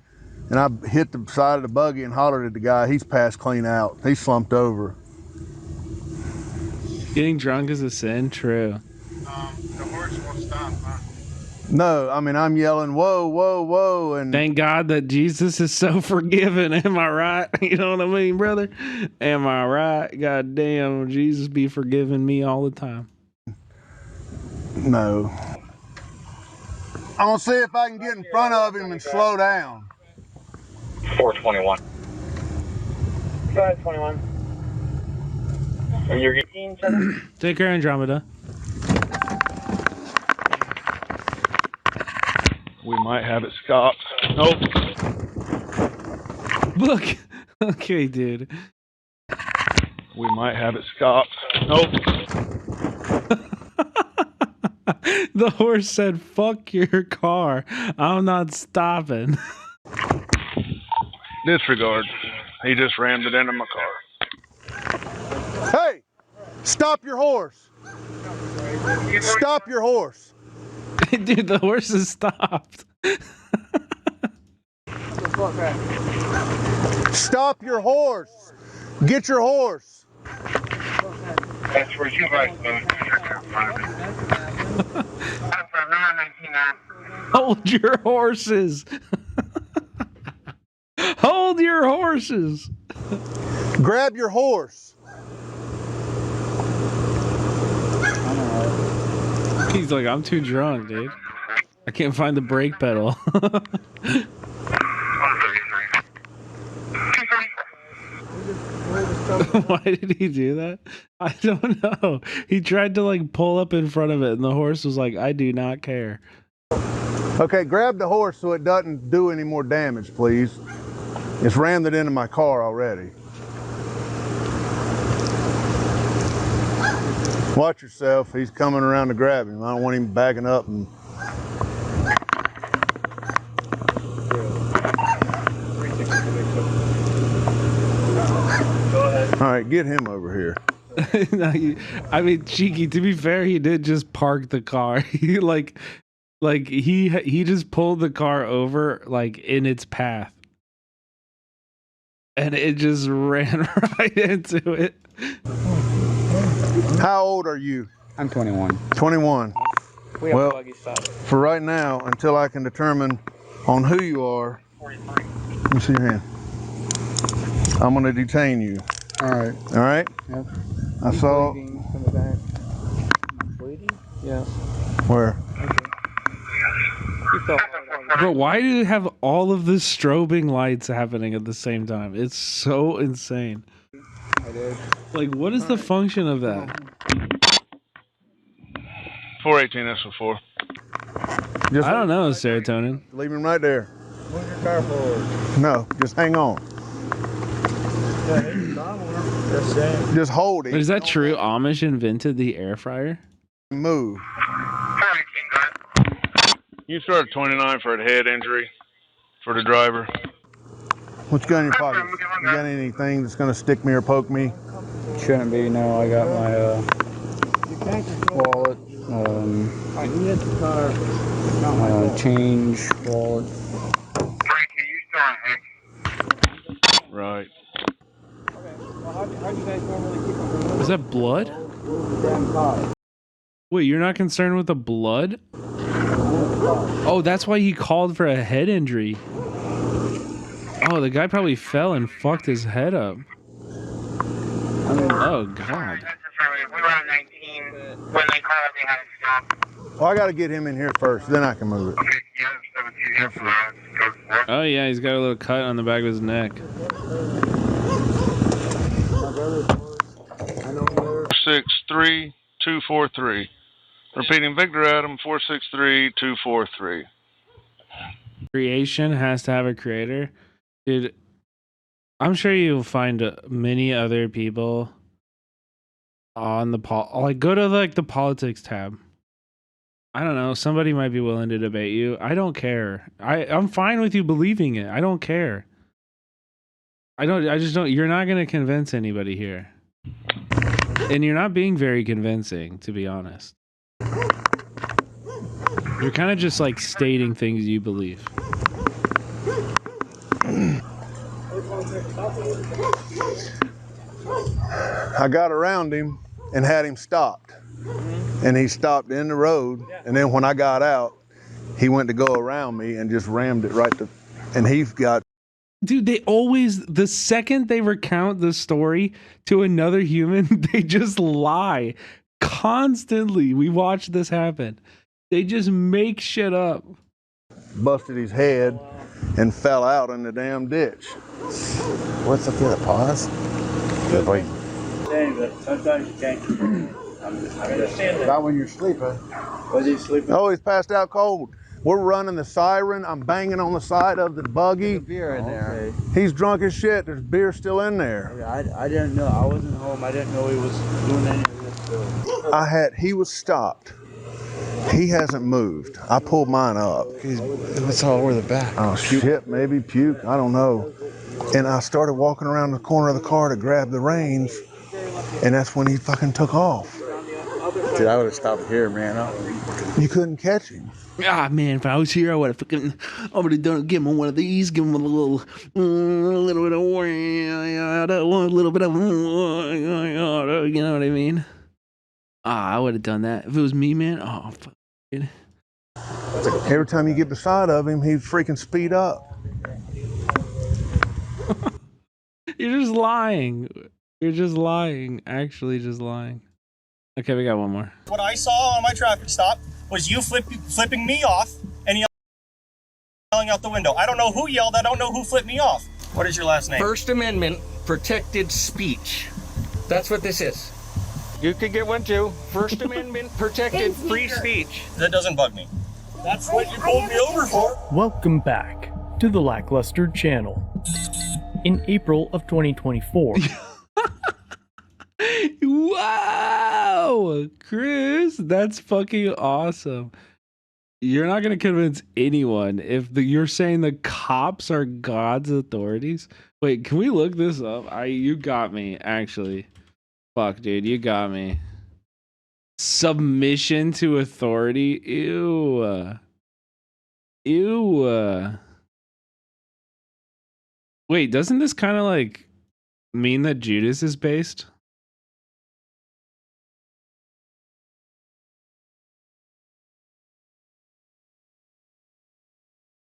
And I hit the side of the buggy and hollered at the guy. He's passed clean out. He's slumped over. Getting drunk is a sin? True. The horse won't stop, huh? No, I mean, I'm yelling, whoa, whoa, whoa. And thank God that Jesus is so forgiving. Am I right? You know what I mean, brother? Am I right? God damn, Jesus be forgiving me all the time. No. I'm going to see if I can get in front of him and slow down. 421. 521. And you're getting Take care, Andromeda. We might have it stopped. Nope. Look. Okay, dude. We might have it stopped. Nope. The horse said, fuck your car. I'm not stopping. Disregard. He just rammed it into my car. Hey! Stop your horse! Stop your horse! Dude, the horse has stopped. Stop your horse! Get your horse! That's where you guys go. Hold your horses. Hold your horses. Grab your horse. He's like, I'm too drunk, dude. I can't find the brake pedal. Why did he do that? I don't know. He tried to like pull up in front of it and the horse was like, I do not care. Okay, grab the horse so it doesn't do any more damage, please. It's rammed it into my car already. Watch yourself. He's coming around to grab him. I don't want him backing up and. Go ahead. All right, get him over here. No, I mean, Cheeky, to be fair, he did just park the car. He he just pulled the car over like in its path. And it just ran right into it. How old are you? I'm 21. 21. We have well, a buggy stop. For right now, until I can determine on who you are, let me see your hand. I'm going to detain you. All right. All right? Yep. I saw. Bleeding from the back. Bleeding? Yeah. Where? Bro, why do they have all of the strobing lights happening at the same time? It's so insane. I did. Like, what is the function of that? 418 SO4. I don't know, serotonin. Leave him right there. Move your car forward. No, just hang on. Just hold it. Is that true? Amish invented the air fryer? Move. You start 29 for a head injury for the driver. What you got in your pocket? You got anything that's going to stick me or poke me? Shouldn't be. No, I got my wallet, change, wallet. Right. Is that blood? Wait, you're not concerned with the blood? Oh, that's why he called for a head injury. Oh, the guy probably fell and fucked his head up. Oh, God. Oh, I got to get him in here first, then I can move it. Oh, yeah, he's got a little cut on the back of his neck. 463-243. Repeating, Victor Adam, 463-243. Creation has to have a creator. Dude, I'm sure you'll find many other people on the go to like the politics tab. I don't know, somebody might be willing to debate you. I don't care. I'm fine with you believing it. I don't care. I just don't. You're not going to convince anybody here. And you're not being very convincing, to be honest. You're kind of just like stating things you believe. I got around him and had him stopped. And he stopped in the road. And then when I got out, he went to go around me and just rammed it right to, and he's got. Dude, they always, the second they recount the story to another human, they just lie constantly. We watch this happen. They just make shit up. Busted his head and fell out in the damn ditch. What's up here? Pause? Good boy. Sometimes you can't. Not when you're sleeping. Was he sleeping? Oh, he's passed out cold. We're running the siren. I'm banging on the side of the buggy. There's beer in there. He's drunk as shit. There's beer still in there. I didn't know. I wasn't home. I didn't know he was doing any of this stuff. He was stopped. He hasn't moved. I pulled mine up. It's all over the back. Oh, shit, maybe puke. I don't know. And I started walking around the corner of the car to grab the reins, and that's when he fucking took off. Dude, I would have stopped here, man. You couldn't catch him. Ah, man, if I was here, I would have fucking, I would have done, give him one of these, give him a little bit of, a little bit of, you know what I mean? Ah, I would have done that. If it was me, man, oh, fuck. Every time you get beside of him, he'd freaking speed up. You're just lying. You're just lying. Actually just lying. Okay, we got one more. What I saw on my traffic stop was you flipping me off and yelling out the window. I don't know who yelled. I don't know who flipped me off. What is your last name? First Amendment protected speech. That's what this is. You could get one too. First Amendment protected free speech. That doesn't bug me. That's what you pulled me over for. Welcome back to the Lackluster channel. In April of 2024. Wow! Oh, Chris, that's fucking awesome. You're not gonna convince anyone if you're saying the cops are God's authorities. Wait, can we look this up? You got me, actually. Fuck, dude, you got me. Submission to authority. Ew. Ew. Wait, doesn't this kind of like mean that Judas is based?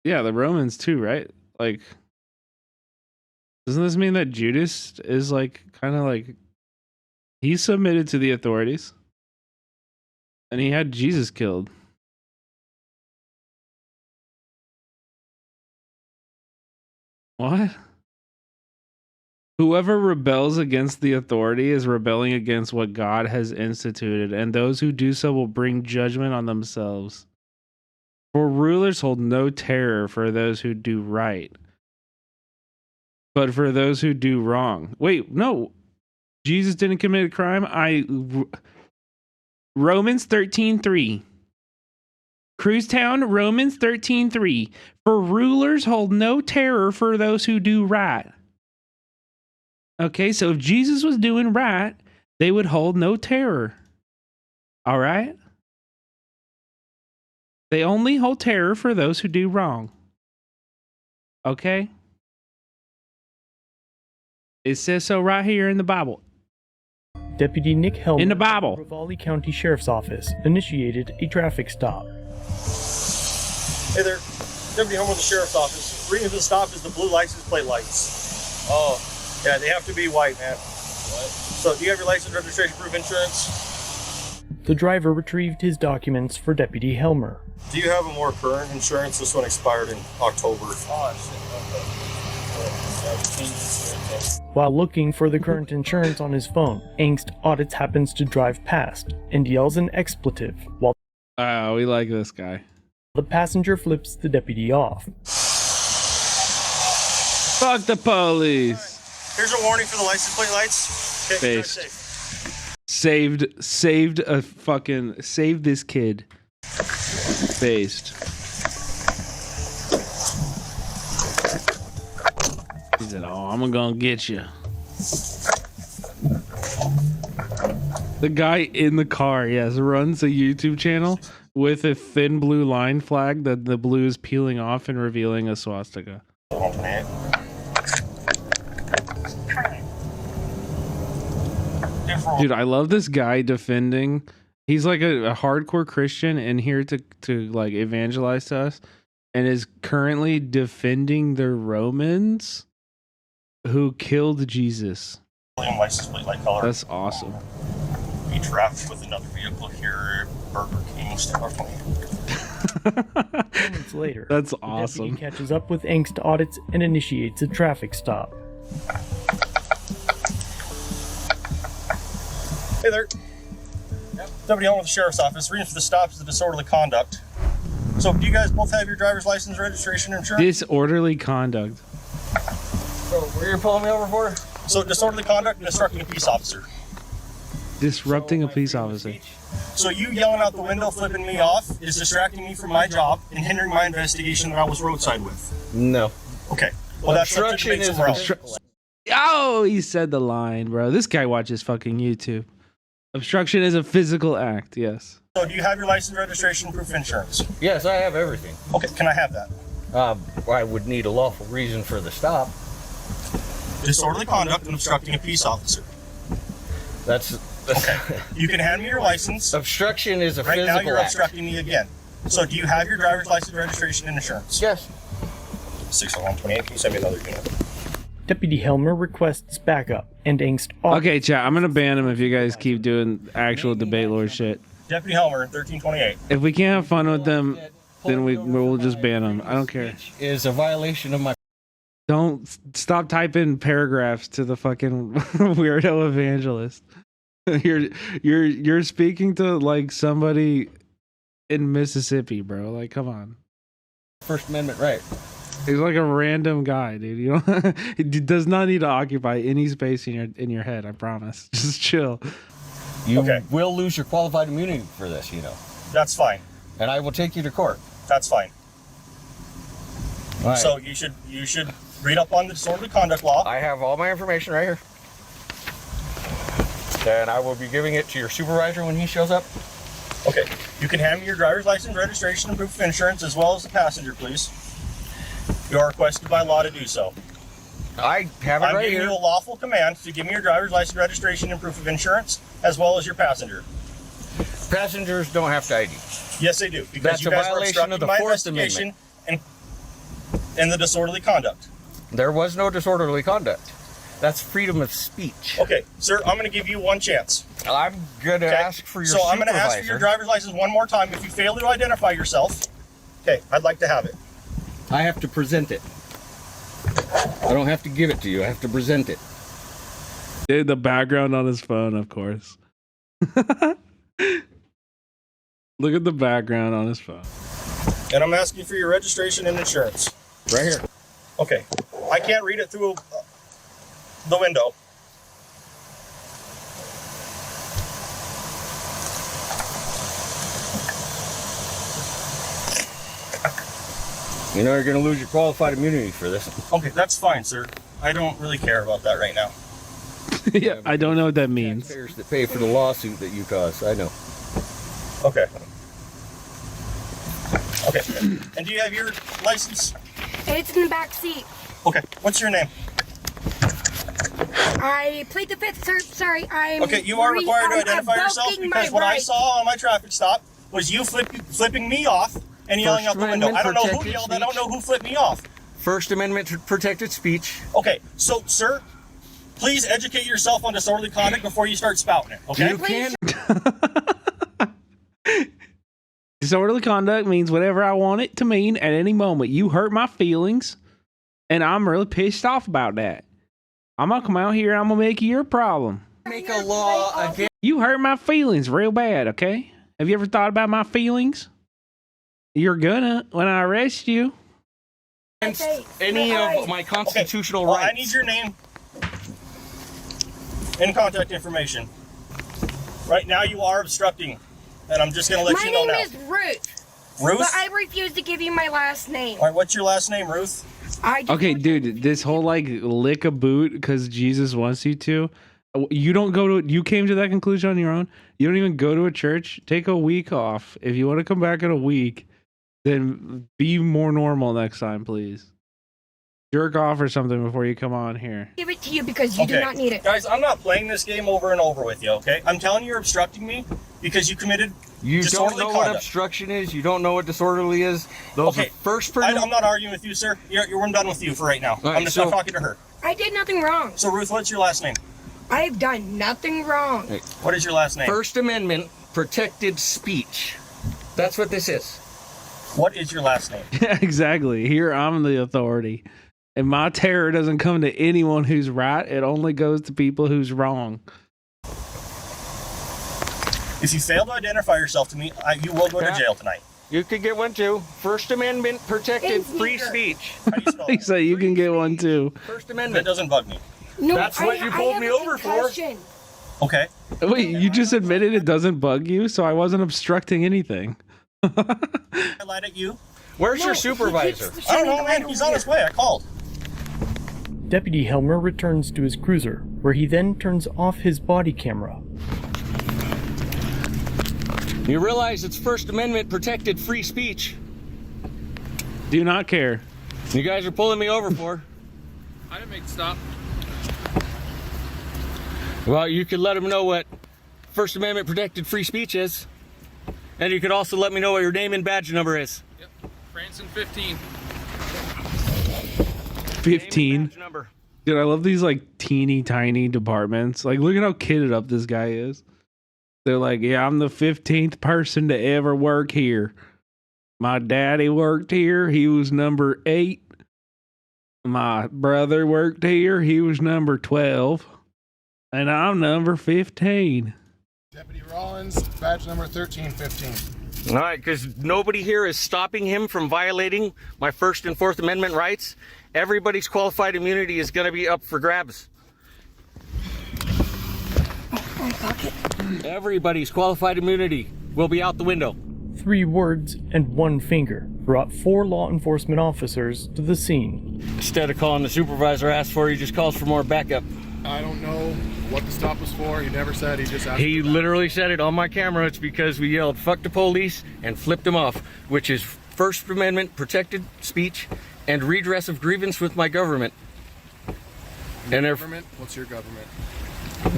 Yeah, the Romans too, right? Like, doesn't this mean that Judas is like kind of like he submitted to the authorities and he had Jesus killed? What? Whoever rebels against the authority is rebelling against what God has instituted, and those who do so will bring judgment on themselves. For rulers hold no terror for those who do right, but for those who do wrong. Wait, no. Jesus didn't commit a crime. Romans 13:3. Cruisetown, Romans 13:3. For rulers hold no terror for those who do right. Okay, so if Jesus was doing right, they would hold no terror. All right? They only hold terror for those who do wrong. Okay? It says so right here in the Bible. Deputy Nick Helmer in the Bible. Raleigh County Sheriff's Office initiated a traffic stop. Hey there, Deputy Helmer with the Sheriff's Office. Reading for the stop is the blue license plate lights. Oh, yeah, they have to be white, man. What? So, do you have your license, registration, proof, insurance? The driver retrieved his documents for Deputy Helmer. Do you have a more current insurance? This one expired in October. Oh, shit. While looking for the current insurance on his phone, Angst Audits happens to drive past and yells an expletive while we like this guy. The passenger flips the deputy off. Fuck the police. Here's a warning for the license plate lights. Okay, Based. Saved this kid. Based. He said, "Oh, I'm gonna get you." The guy in the car, yes, runs a YouTube channel with a thin blue line flag that the blue is peeling off and revealing a swastika. Dude, I love this guy defending. He's like a hardcore Christian and here to like evangelize to us, and is currently defending the Romans who killed Jesus. License plate light color. That's awesome. Be trafficked with another vehicle here, Burger King. Moments later, that's the awesome. deputy catches up with Angst Audits and initiates a traffic stop. Hey there. Yep. Deputy Helmer with the Sheriff's Office. Reason for the stop is the disorderly conduct. So, do you guys both have your driver's license, registration, and insurance? Disorderly conduct. So, what are you pulling me over for? So, disorderly conduct and obstructing a peace officer. Disrupting a police officer. So, you yelling out the window, flipping me off, is distracting me from my job and hindering my investigation that I was roadside with. No. Okay. Well, that's obstruction is Oh, he said the line, bro. This guy watches fucking YouTube. Obstruction is a physical act, yes. So, do you have your license, registration, proof of insurance? Yes, I have everything. Okay, can I have that? I would need a lawful reason for the stop. Disorderly conduct and obstructing a peace officer. That's okay. You can hand me your license. Obstruction is a right physical now you're act. obstructing me again. So do you have your driver's license, registration, and insurance? Yes. 60128, can you send me another unit? Deputy Helmer requests backup and Angst Audits. Okay, chat, I'm gonna ban him if you guys keep doing actual debate lord shit. Deputy Helmer, 1328. If we can't have fun with them, then we'll just ban them. I don't care. Is a violation of my. Don't stop typing paragraphs to the fucking weirdo evangelist. You're speaking to like somebody in Mississippi, bro. Like, come on. First Amendment right. He's like a random guy, dude. You know, he does not need to occupy any space in your head. I promise. Just chill. You will lose your qualified immunity for this, you know. That's fine. And I will take you to court. That's fine. All right. So you should read up on the disorderly conduct law. I have all my information right here. And I will be giving it to your supervisor when he shows up. Okay. You can hand me your driver's license, registration, and proof of insurance, as well as the passenger, please. You are requested by law to do so. I have it right here. I'm giving you a lawful command to give me your driver's license, registration, and proof of insurance, as well as your passenger. Passengers don't have to ID. Yes, they do. Because That's you a guys were violation of obstructing the my Fourth investigation Amendment. and the disorderly conduct. There was no disorderly conduct. That's freedom of speech. Okay, sir, I'm going to give you one chance. I'm going to ask for your So I'm going to ask for supervisor. your driver's license one more time. If you fail to identify yourself, okay, I'd like to have it. I have to present it. I don't have to give it to you. I have to present it. Dude, the background on his phone, of course. Look at the background on his phone. And I'm asking for your registration and insurance. Right here. Okay. I can't read it through the window. You know you're going to lose your qualified immunity for this. Okay, that's fine, sir. I don't really care about that right now. Yeah, I don't know what that means. Taxpayers that pay for the lawsuit that you caused. I know. Okay. Okay. And do you have your license? It's in the back seat. Okay. What's your name? I plead the fifth, sir. Sorry, I'm. Okay, you are required to identify yourself because what I saw on my traffic stop was you flipping me off and yelling out the window. I don't know who yelled. I don't know who flipped me off. First Amendment protected speech. Okay, so sir, please educate yourself on disorderly conduct before you start spouting it. Okay. You can. Disorderly conduct means whatever I want it to mean at any moment. You hurt my feelings, and I'm really pissed off about that. I'm gonna come out here and I'm gonna make you your problem. Make a law again. You hurt my feelings real bad, okay? Have you ever thought about my feelings? You're gonna when I arrest you. Any of my constitutional Well, rights. I need your name and contact information. Right now you are obstructing, and I'm just going to let you know now. My name is Ruth. Ruth? But I refuse to give you my last name. All right, what's your last name, Ruth? Okay, dude, this whole like lick a boot because Jesus wants you to. You don't go to. You came to that conclusion on your own. You don't even go to a church. Take a week off. If you want to come back in a week, then be more normal next time, please. Jerk off or something before you come on here. Give it to you because you do not need it. Guys, I'm not playing this game over and over with you, okay? I'm telling you you're obstructing me because you committed You don't disorderly know conduct. what obstruction is. You don't know what disorderly is. Those Okay, are first I'm not arguing with you, sir. I'm done with you for right now. All right, I'm just not talking to her. I did nothing wrong. So, Ruth, what's your last name? I've done nothing wrong. What is your last name? First Amendment protected speech. That's what this is. What is your last name? Yeah, exactly. Here I'm the authority. And my terror doesn't come to anyone who's right. It only goes to people who's wrong. If you fail to identify yourself to me, you will go to jail tonight. You could get one too. First Amendment protected free speech. He said you can get one too. First Amendment. That doesn't bug me. No, That's what you pulled me over for. Okay. Wait, you just admitted it doesn't bug you, so I wasn't obstructing anything. I lied at you. Where's your supervisor? I don't know, man. He's on his way. I called. Deputy Helmer returns to his cruiser, where he then turns off his body camera. You realize it's First Amendment protected free speech. Do not care. You guys are pulling me over for. I didn't make the stop. Well, you could let them know what First Amendment protected free speech is. And you could also let me know what your name and badge number is. Yep. Branson 15. 15. Dude, I love these like teeny tiny departments. Like, look at how kitted up this guy is. They're like, yeah, I'm the 15th person to ever work here. My daddy worked here. He was number 8. My brother worked here. He was number 12. And I'm number 15. Deputy Rollins, badge number 1315. All right, because nobody here is stopping him from violating my First and Fourth Amendment rights. Everybody's qualified immunity is going to be up for grabs. My pocket. Everybody's qualified immunity will be out the window. 3 words and 1 finger brought 4 law enforcement officers to the scene. Instead of calling the supervisor asked for, he just calls for more backup. I don't know what the stop was for. He never said. He just asked. He literally said it on my camera. It's because we yelled "fuck the police" and flipped him off, which is First Amendment protected speech and redress of grievance with my government. And government? What's your government?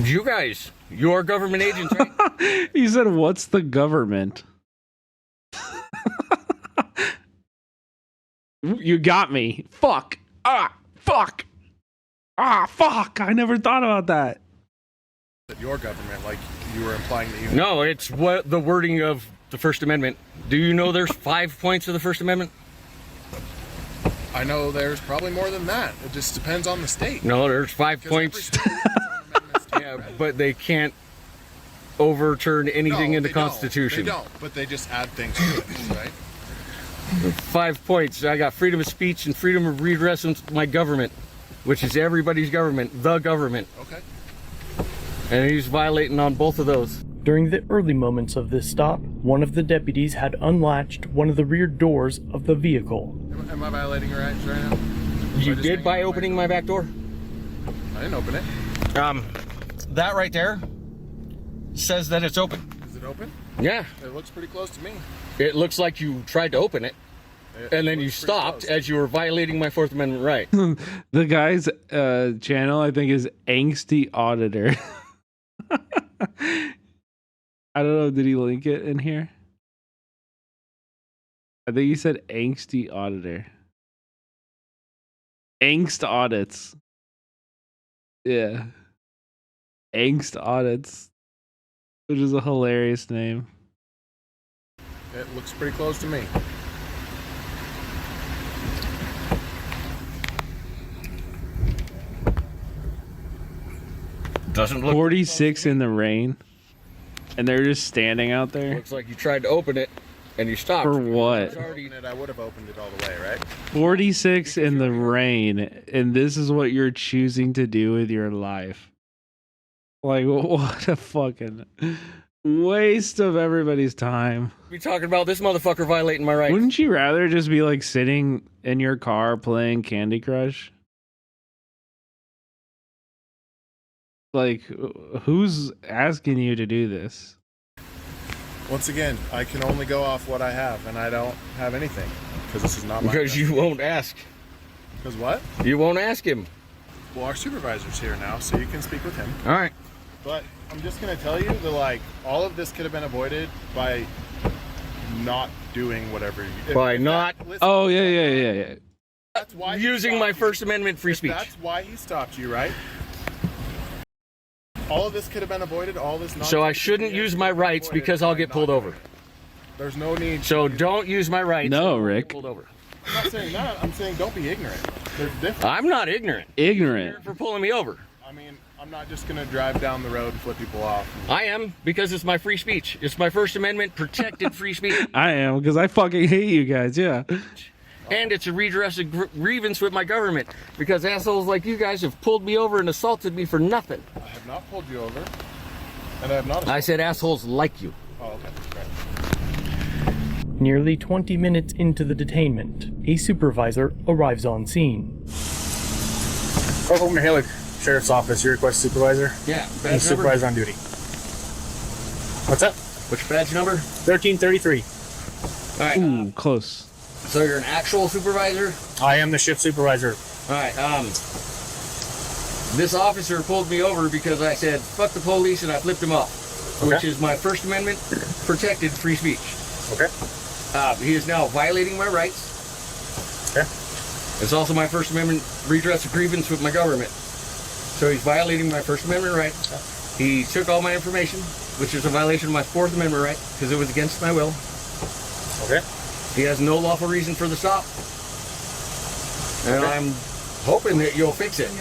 You guys, you're government agents, right? He said, "What's the government?" You got me. Fuck. Fuck. Fuck. I never thought about that. Your government, like you were implying that you. No, it's what the wording of the First Amendment. Do you know there's 5 points of the First Amendment? I know there's probably more than that. It just depends on the state. No, there's 5 points. Yeah, but they can't overturn anything in the Constitution. They don't, but they just add things to it, right? 5 points. I got freedom of speech and freedom of redress of my government, which is everybody's government, the government. Okay. And he's violating on both of those. During the early moments of this stop, one of the deputies had unlatched one of the rear doors of the vehicle. Am I violating your rights right now? You did by opening my back door? I didn't open it. That right there says that it's open. Is it open? Yeah. It looks pretty close to me. It looks like you tried to open it, and then you stopped as you were violating my Fourth Amendment right. The guy's channel, I think, is Angsty Auditor. I don't know. Did he link it in here? I think he said Angsty Auditor. Angst Audits. Yeah. Angst Audits. Which is a hilarious name. It looks pretty close to me. Doesn't look 46 in the rain. And they're just standing out there. Looks like you tried to open it and you stopped. For what? I would have opened it all the way, right? 46 in the rain, and this is what you're choosing to do with your life. Like, what a fucking waste of everybody's time. We talking about this motherfucker violating my rights. Wouldn't you rather just be like sitting in your car playing Candy Crush? Like, who's asking you to do this? Once again, I can only go off what I have, and I don't have anything because this is not my. Because you won't ask. Because what? You won't ask him. Well, our supervisor's here now, so you can speak with him. All right. But I'm just gonna tell you that, like, all of this could have been avoided by not doing whatever you. By not. Oh yeah. That's why using my First Amendment free speech. That's why he stopped you, right? All of this could have been avoided. All this. So I shouldn't use my rights because I'll get pulled over. There's no need. So don't use my rights. No, Rick. Pulled over. I'm not saying that. I'm saying don't be ignorant. There's different. I'm not ignorant. Ignorant for pulling me over. I mean, I'm not just gonna drive down the road and flip people off. I am, because it's my free speech. It's my First Amendment protected free speech. I am, because I fucking hate you guys. Yeah. And it's a redress of grievance with my government, because assholes like you guys have pulled me over and assaulted me for nothing. I have not pulled you over, and I have not. I said assholes like you. Oh, okay. Right. Nearly 20 minutes into the detainment, a supervisor arrives on scene. Corporal Mahalik, Sheriff's Office, your request supervisor? Yeah, and supervisor on duty. What's up? Which badge number? 1333. All right. Ooh, close. So you're an actual supervisor? I am the shift supervisor. All right. This officer pulled me over because I said "fuck the police" and I flipped him off, which is my First Amendment protected free speech. Okay. He is now violating my rights. Okay. It's also my First Amendment redress of grievance with my government. So he's violating my First Amendment right. He took all my information, which is a violation of my Fourth Amendment right because it was against my will. Okay. He has no lawful reason for the stop. And I'm hoping that you'll fix it.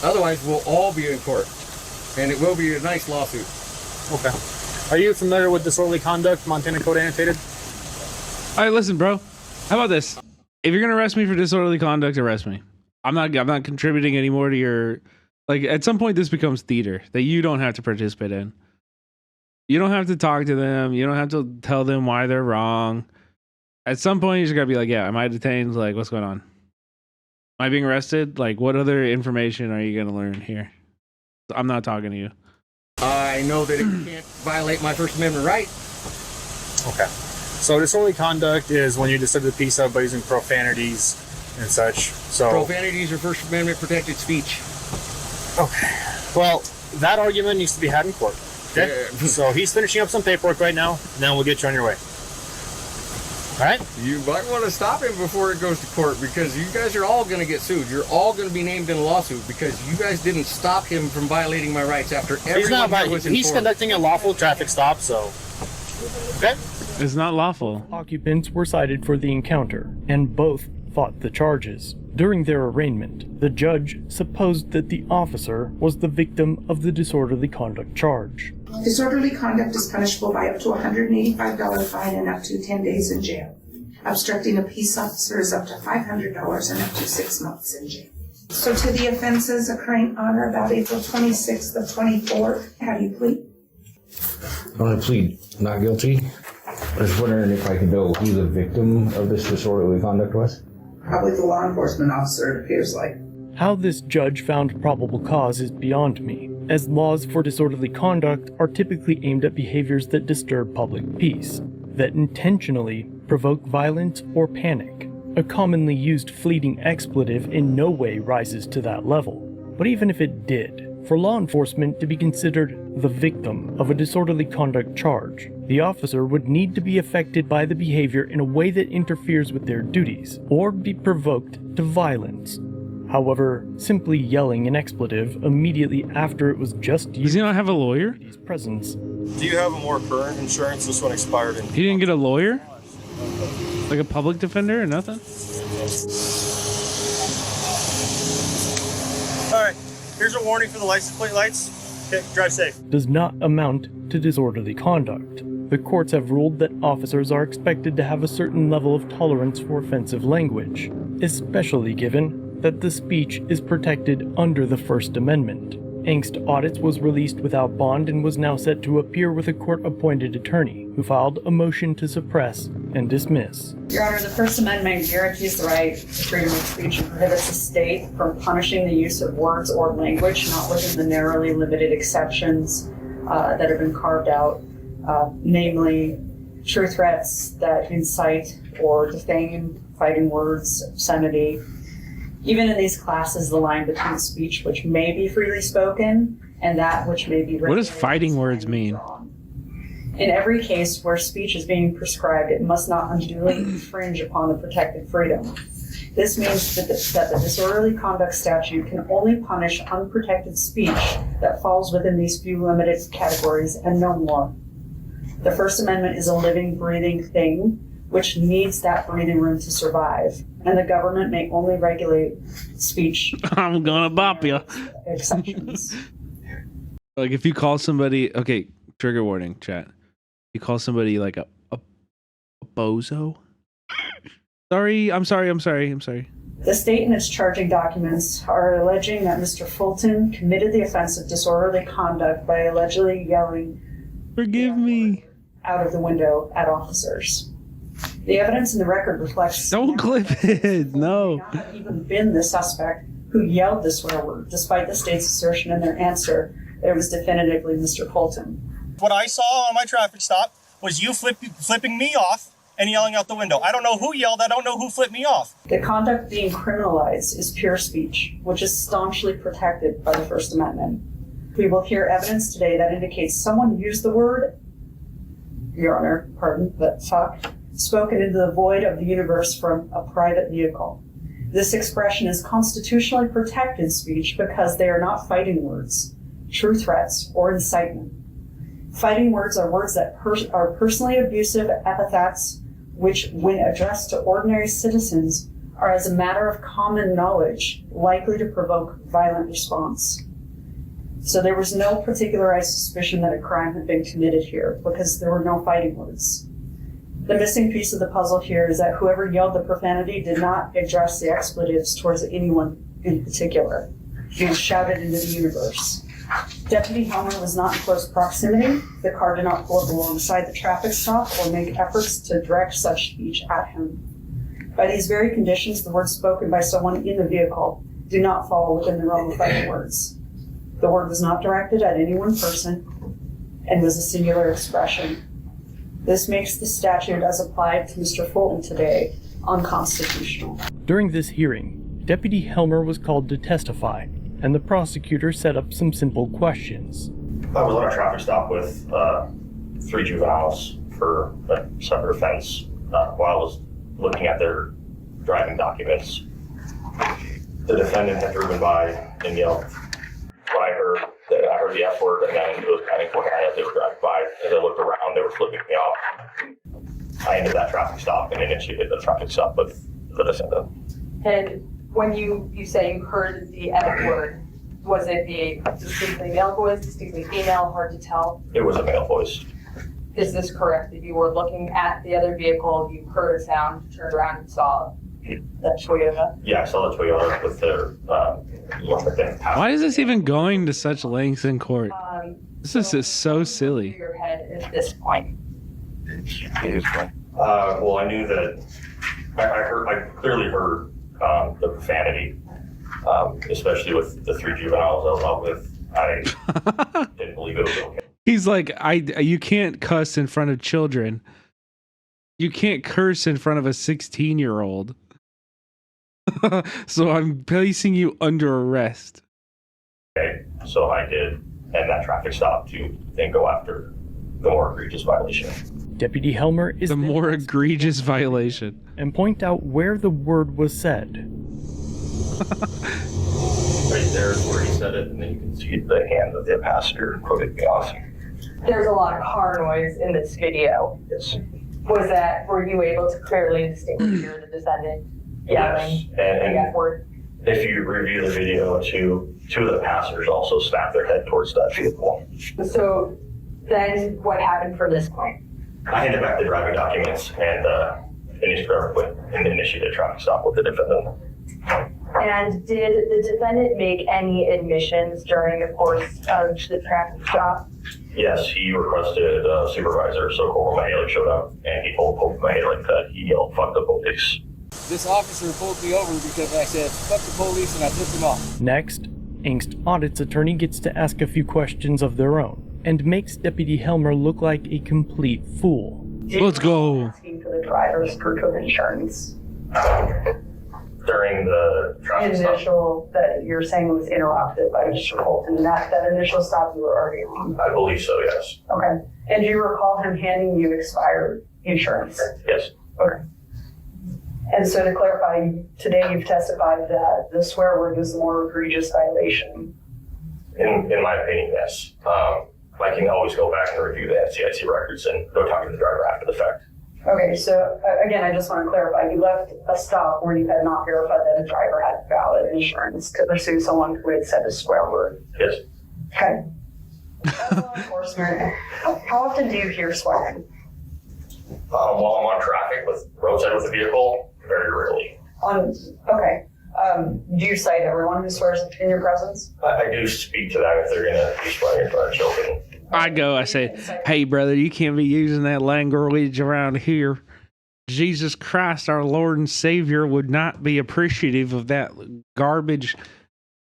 Otherwise, we'll all be in court. And it will be a nice lawsuit. Okay. Are you familiar with disorderly conduct, Montana Code Annotated? All right, listen, bro. How about this? If you're gonna arrest me for disorderly conduct, arrest me. I'm not contributing anymore to your. Like, at some point, this becomes theater that you don't have to participate in. You don't have to talk to them. You don't have to tell them why they're wrong. At some point, you just gotta be like, yeah, am I detained? Like, what's going on? Am I being arrested? Like, what other information are you gonna learn here? I'm not talking to you. I know that it can't violate my First Amendment right. Okay. So disorderly conduct is when you disturb the peace of by using profanities and such. So Profanities are First Amendment protected speech. Okay. Well, that argument needs to be had in court. Okay. So he's finishing up some paperwork right now, and then we'll get you on your way. All right? You might want to stop him before it goes to court because you guys are all going to get sued. You're all going to be named in a lawsuit because you guys didn't stop him from violating my rights after everyone here was informed. He's conducting a lawful traffic stop, so. Okay. It's not lawful. Occupants were cited for the encounter, and both fought the charges. During their arraignment, the judge supposed that the officer was the victim of the disorderly conduct charge. Disorderly conduct is punishable by up to a $185 fine and up to 10 days in jail. Obstructing a peace officer is up to $500 and up to 6 months in jail. So to the offenses occurring on or about April 26th of 24, how do you plead? I want to plead not guilty. I was wondering if I could know who the victim of this disorderly conduct was? Probably the law enforcement officer, it appears like. How this judge found probable cause is beyond me, as laws for disorderly conduct are typically aimed at behaviors that disturb public peace, that intentionally provoke violence or panic. A commonly used fleeting expletive in no way rises to that level. But even if it did, for law enforcement to be considered the victim of a disorderly conduct charge, the officer would need to be affected by the behavior in a way that interferes with their duties, or be provoked to violence. However, simply yelling an expletive immediately after it was just used. Does he not have a lawyer? His presence. Do you have a more current insurance? This one expired in. He didn't get a lawyer? Like a public defender or nothing? All right. Here's a warning for the license plate lights. Okay, drive safe. Does not amount to disorderly conduct. The courts have ruled that officers are expected to have a certain level of tolerance for offensive language, especially given that the speech is protected under the First Amendment. Angst Audits was released without bond and was now set to appear with a court-appointed attorney, who filed a motion to suppress and dismiss. Your Honor, the First Amendment guarantees the right to freedom of speech and prohibits the state from punishing the use of words or language not within the narrowly limited exceptions that have been carved out, namely true threats that incite or defame, fighting words, obscenity. Even in these classes, the line between speech which may be freely spoken and that which may be What does fighting words mean? In every case where speech is being prescribed, it must not unduly infringe upon the protected freedom. This means that the disorderly conduct statute can only punish unprotected speech that falls within these few limited categories and no more. The First Amendment is a living, breathing thing which needs that breathing room to survive, and the government may only regulate speech. I'm gonna bop you. Exceptions. Like if you call somebody, okay, trigger warning, chat. You call somebody like a bozo. I'm sorry. The state in its charging documents are alleging that Mr. Fulton committed the offense of disorderly conduct by allegedly yelling, "Forgive me," out of the window at officers. The evidence in the record reflects don't clip it. No. Not have even been the suspect who yelled the swear word, despite the state's assertion in their answer that it was definitively Mr. Fulton. What I saw on my traffic stop was you flipping me off and yelling out the window. I don't know who yelled. I don't know who flipped me off. The conduct being criminalized is pure speech, which is staunchly protected by the First Amendment. We will hear evidence today that indicates someone used the word, Your Honor, pardon, but fuck, spoken into the void of the universe from a private vehicle. This expression is constitutionally protected speech because they are not fighting words, true threats, or incitement. Fighting words are words that are personally abusive epithets, which, when addressed to ordinary citizens, are as a matter of common knowledge likely to provoke violent response. So there was no particularized suspicion that a crime had been committed here because there were no fighting words. The missing piece of the puzzle here is that whoever yelled the profanity did not address the expletives towards anyone in particular. It was shouted into the universe. Deputy Helmer was not in close proximity. The car did not pull up alongside the traffic stop or make efforts to direct such speech at him. By these very conditions, the words spoken by someone in the vehicle do not fall within the realm of fighting words. The word was not directed at any one person and was a singular expression. This makes the statute as applied to Mr. Fulton today unconstitutional. During this hearing, Deputy Helmer was called to testify, and the prosecutor set up some simple questions. I was on a traffic stop with 3 juveniles for a separate offense while I was looking at their driving documents. The defendant had driven by and yelled. When I heard the F word, and then it was kind of quick as they were driving by. As I looked around, they were flipping me off. I ended that traffic stop and initiated the traffic stop with the defendant. And when you say you heard the F word, was it a distinctly male voice, distinctly female, hard to tell? It was a male voice. Is this correct? That you were looking at the other vehicle, you heard a sound, turned around and saw that Toyota? Yeah, I saw the Toyota with their Why is this even going to such lengths in court? This is just so silly. Your head at this point. Well, I knew that I clearly heard the profanity, especially with the 3 juveniles I was out with. I didn't believe it was okay. He's like, you can't cuss in front of children. You can't curse in front of a 16-year-old. So I'm placing you under arrest. Okay, so I did end that traffic stop to then go after the more egregious violation. Deputy Helmer is the more egregious violation. And point out where the word was said. Right there is where he said it, and then you can see the hand of the passenger quoted me off. There's a lot of car noise in this video. Yes. Were you able to clearly distinguish the defendant yelling the F word? If you review the video, two of the passengers also snapped their head towards that vehicle. So then what happened from this point? I handed back the driving documents and initiated a traffic stop with the defendant. And did the defendant make any admissions during the course of the traffic stop? Yes, he requested a supervisor, so Corporal Mahaley showed up, and he told Corporal Mahaley that he yelled, "Fuck the police." This officer pulled me over because I said, "Fuck the police," and I flipped him off. Next, Angst Audit's attorney gets to ask a few questions of their own, and makes Deputy Helmer look like a complete fool. Let's go. Asking for the driver's proof of insurance. During the traffic initial that you're saying was interrupted by Mr. Fulton, and that initial stop you were already on? I believe so, yes. Okay. And do you recall him handing you expired insurance? Yes. Okay. And so to clarify, today you've testified that the swear word was the more egregious violation. In my opinion, yes. I can always go back and review the FCIC records and go talk to the driver after the fact. Okay, so again, I just want to clarify, you left a stop where you had not verified that a driver had valid insurance to pursue someone who had said a swear word. Yes. Okay. As law enforcement, how often do you hear swearing? While I'm on traffic with roadside with a vehicle, very rarely. Okay. Do you cite everyone who swears in your presence? I do speak to them if they're going to be swearing in front of children. I say, hey, brother, you can't be using that language around here. Jesus Christ, our Lord and Savior, would not be appreciative of that garbage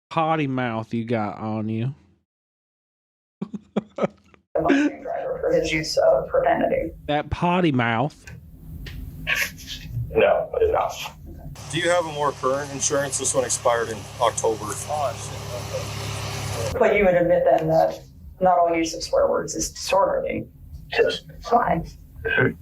potty mouth you got on you. The Mustang driver for his use of profanity. That potty mouth. No, I did not. Do you have a more current insurance? This one expired in October. But you would admit then that not all use of swear words is disorderly. Yes. Fine. Do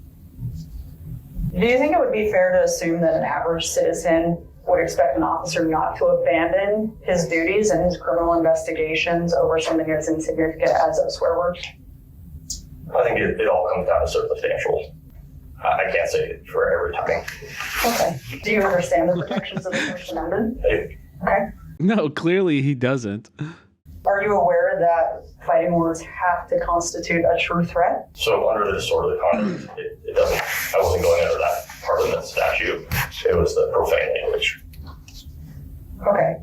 you think it would be fair to assume that an average citizen would expect an officer not to abandon his duties and his criminal investigations over something as insignificant as a swear word? I think it all comes down to circumstantial. I can't say it for every time. Okay. Do you understand the protections of the First Amendment? Okay. No, clearly he doesn't. Are you aware that fighting words have to constitute a true threat? So under the disorderly conduct, it doesn't, I wasn't going under that part of the statute. It was the profane language. Okay.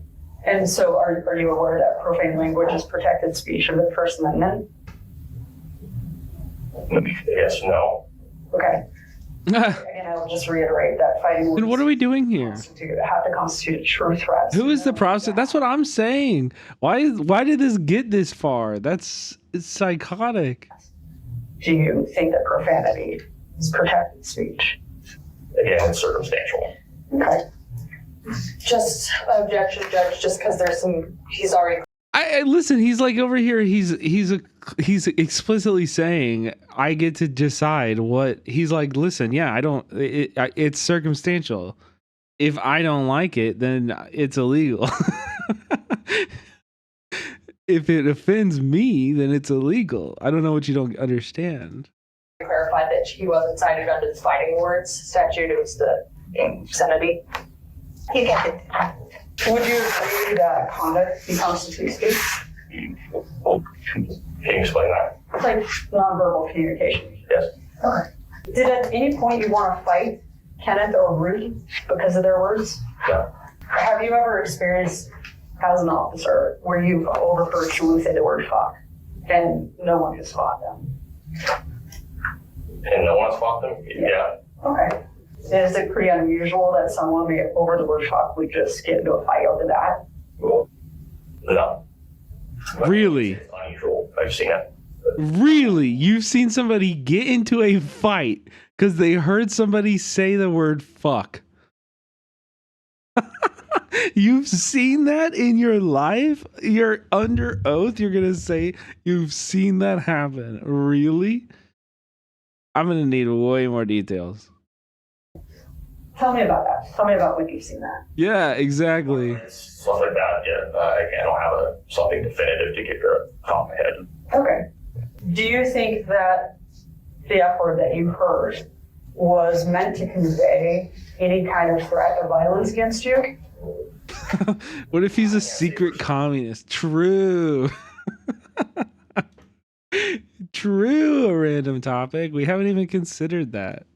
And so are you aware that profane language is protected speech under the First Amendment? Yes, no. Okay. Again, I will just reiterate that fighting words Then what are we doing here? have to constitute a true threat. Who is the prosecutor? That's what I'm saying. Why did this get this far? It's psychotic. Do you think that profanity is protected speech? Again, it's circumstantial. Okay. Just objection, Judge, just because he's already. I listen. He's like over here. He's explicitly saying I get to decide what he's like. Listen, yeah, I don't. It's circumstantial. If I don't like it, then it's illegal. If it offends me, then it's illegal. I don't know what you don't understand. Clarified that he wasn't cited under the fighting words statute. It was the obscenity. Would you agree that conduct constitutes speech? Can you explain that? It's like nonverbal communication. Yes. Okay. Did at any point you want to fight Kenneth or Ruth because of their words? No. Have you ever experienced, as an officer, where you've overheard Ruth say the word fuck and no one has fought them? And no one's fought them? Yeah. Okay. Is it pretty unusual that someone may, over the word fuck, would just get into a fight over that? No. Really? It's unusual. I've seen it. Really? You've seen somebody get into a fight because they heard somebody say the word fuck? You've seen that in your life? You're under oath? You're going to say you've seen that happen? Really? I'm going to need way more details. Tell me about that. Tell me about when you've seen that. Yeah, exactly. Stuff like that, yeah. I don't have something definitive to get your top of my head. Okay. Do you think that the F word that you heard was meant to convey any kind of threat or violence against you? What if he's a secret communist? True. True, a random topic. We haven't even considered that.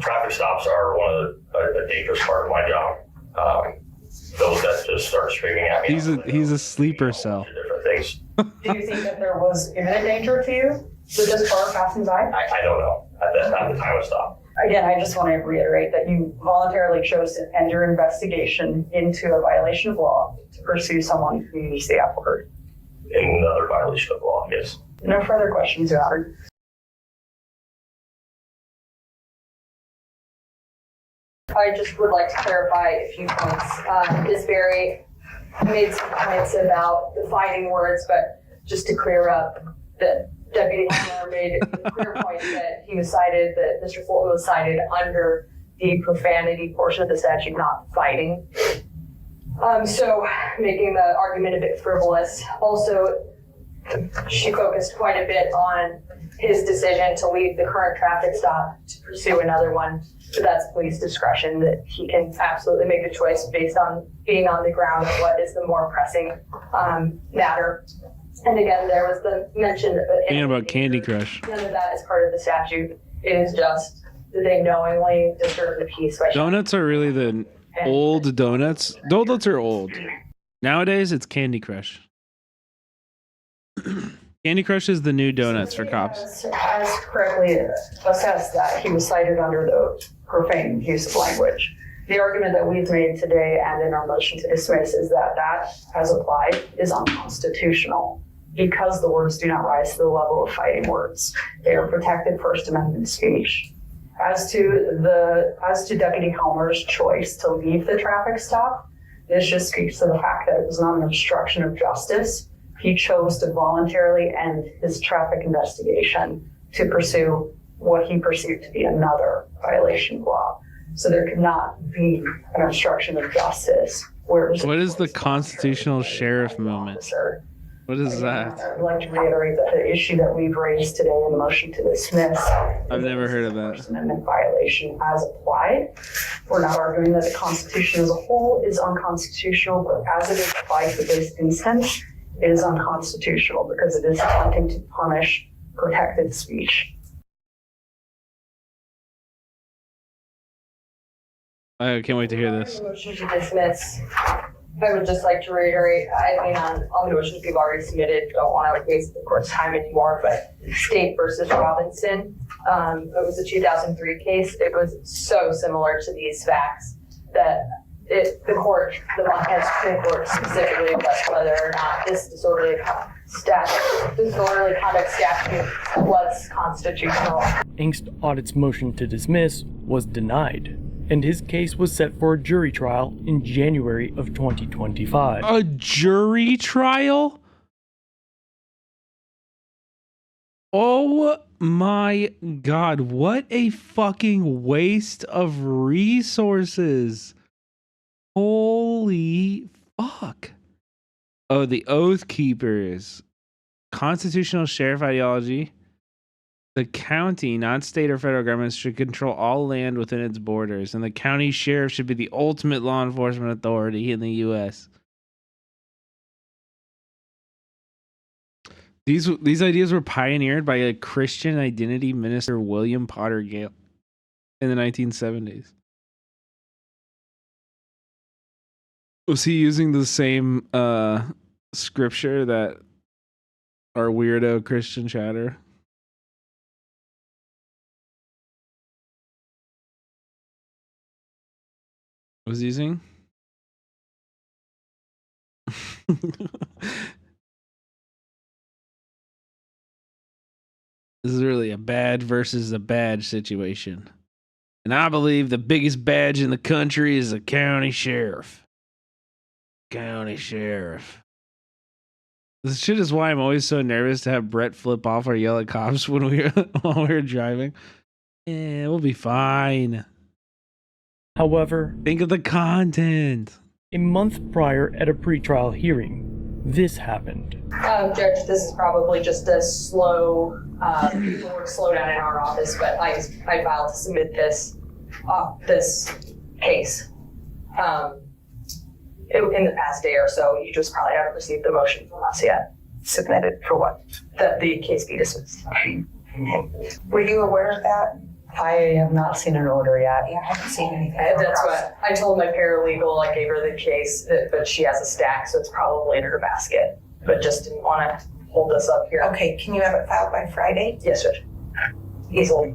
Traffic stops are one of the dangerous part of my job. Those that just start screaming at me. He's a sleeper cell. Different things. Do you think that there was imminent danger to you with this car passing by? I don't know at the time of stop. Again, I just want to reiterate that you voluntarily chose to end your investigation into a violation of law to pursue someone who used the F word. Another violation of law, yes. No further questions, Your Honor. I just would like to clarify a few points. Ms. Berry made some comments about the fighting words, but just to clear up, that Deputy Hamler made a clear point that he was cited, that Mr. Fulton was cited under the profanity portion of the statute, not fighting. So making the argument a bit frivolous. Also, she focused quite a bit on his decision to leave the current traffic stop to pursue another one. So that's police discretion, that he can absolutely make a choice based on being on the ground of what is the more pressing matter. And again, there was the mention about Candy Crush. None of that is part of the statute. It is just that they knowingly disturb the peace. Donuts are really the old donuts. Donuts are old. Nowadays, it's Candy Crush. Candy Crush is the new donuts for cops. Has correctly assessed that he was cited under the profane use of language. The argument that we've made today and in our motion to dismiss is that that, as applied, is unconstitutional because the words do not rise to the level of fighting words. They are protected First Amendment speech. As to Deputy Helmer's choice to leave the traffic stop, this just speaks to the fact that it was not an obstruction of justice. He chose to voluntarily end his traffic investigation to pursue what he perceived to be another violation of law. So there could not be an obstruction of justice. What is the constitutional sheriff movement? What is that? I'd like to reiterate that the issue that we've raised today in the motion to dismiss. I've never heard of that. First Amendment violation as applied. We're not arguing that the Constitution as a whole is unconstitutional, but as it is applied to this instance, it is unconstitutional because it is attempting to punish protected speech. I can't wait to hear this. Motion to dismiss I would just like to reiterate, I mean, on the motions we've already submitted, don't want to waste the court's time anymore, but State versus Robinson, it was a 2003 case. It was so similar to these facts that the Montana Supreme Court specifically addressed whether or not this disorderly conduct statute was constitutional. Angst Audit's motion to dismiss was denied, and his case was set for a jury trial in January of 2025. A jury trial? Oh my god, what a fucking waste of resources. Holy fuck. Oh, the Oath Keepers. Constitutional sheriff ideology. The county, not state or federal governments, should control all land within its borders, and the county sheriff should be the ultimate law enforcement authority in the U.S. These ideas were pioneered by a Christian identity minister, William Potter Gale, in the 1970s. Was he using the same scripture that our weirdo Christian chatter was using? This is really a bad versus a badge situation. And I believe the biggest badge in the country is a county sheriff. County sheriff. This shit is why I'm always so nervous to have Brett flip off or yell at cops when while we're driving. Yeah, we'll be fine. However, think of the content. A month prior at a pretrial hearing, this happened. Judge, this is probably just a slow slowdown in our office, but I filed to submit this case. In the past day or so, you just probably haven't received the motion from us yet. Submitted for what? That the case be dismissed. Were you aware of that? I have not seen an order yet. Yeah, I haven't seen anything. That's what I told my paralegal. I gave her the case, but she has a stack, so it's probably in her basket. But just didn't want to hold us up here. Okay, can you have it filed by Friday? Yes, Judge. Easily.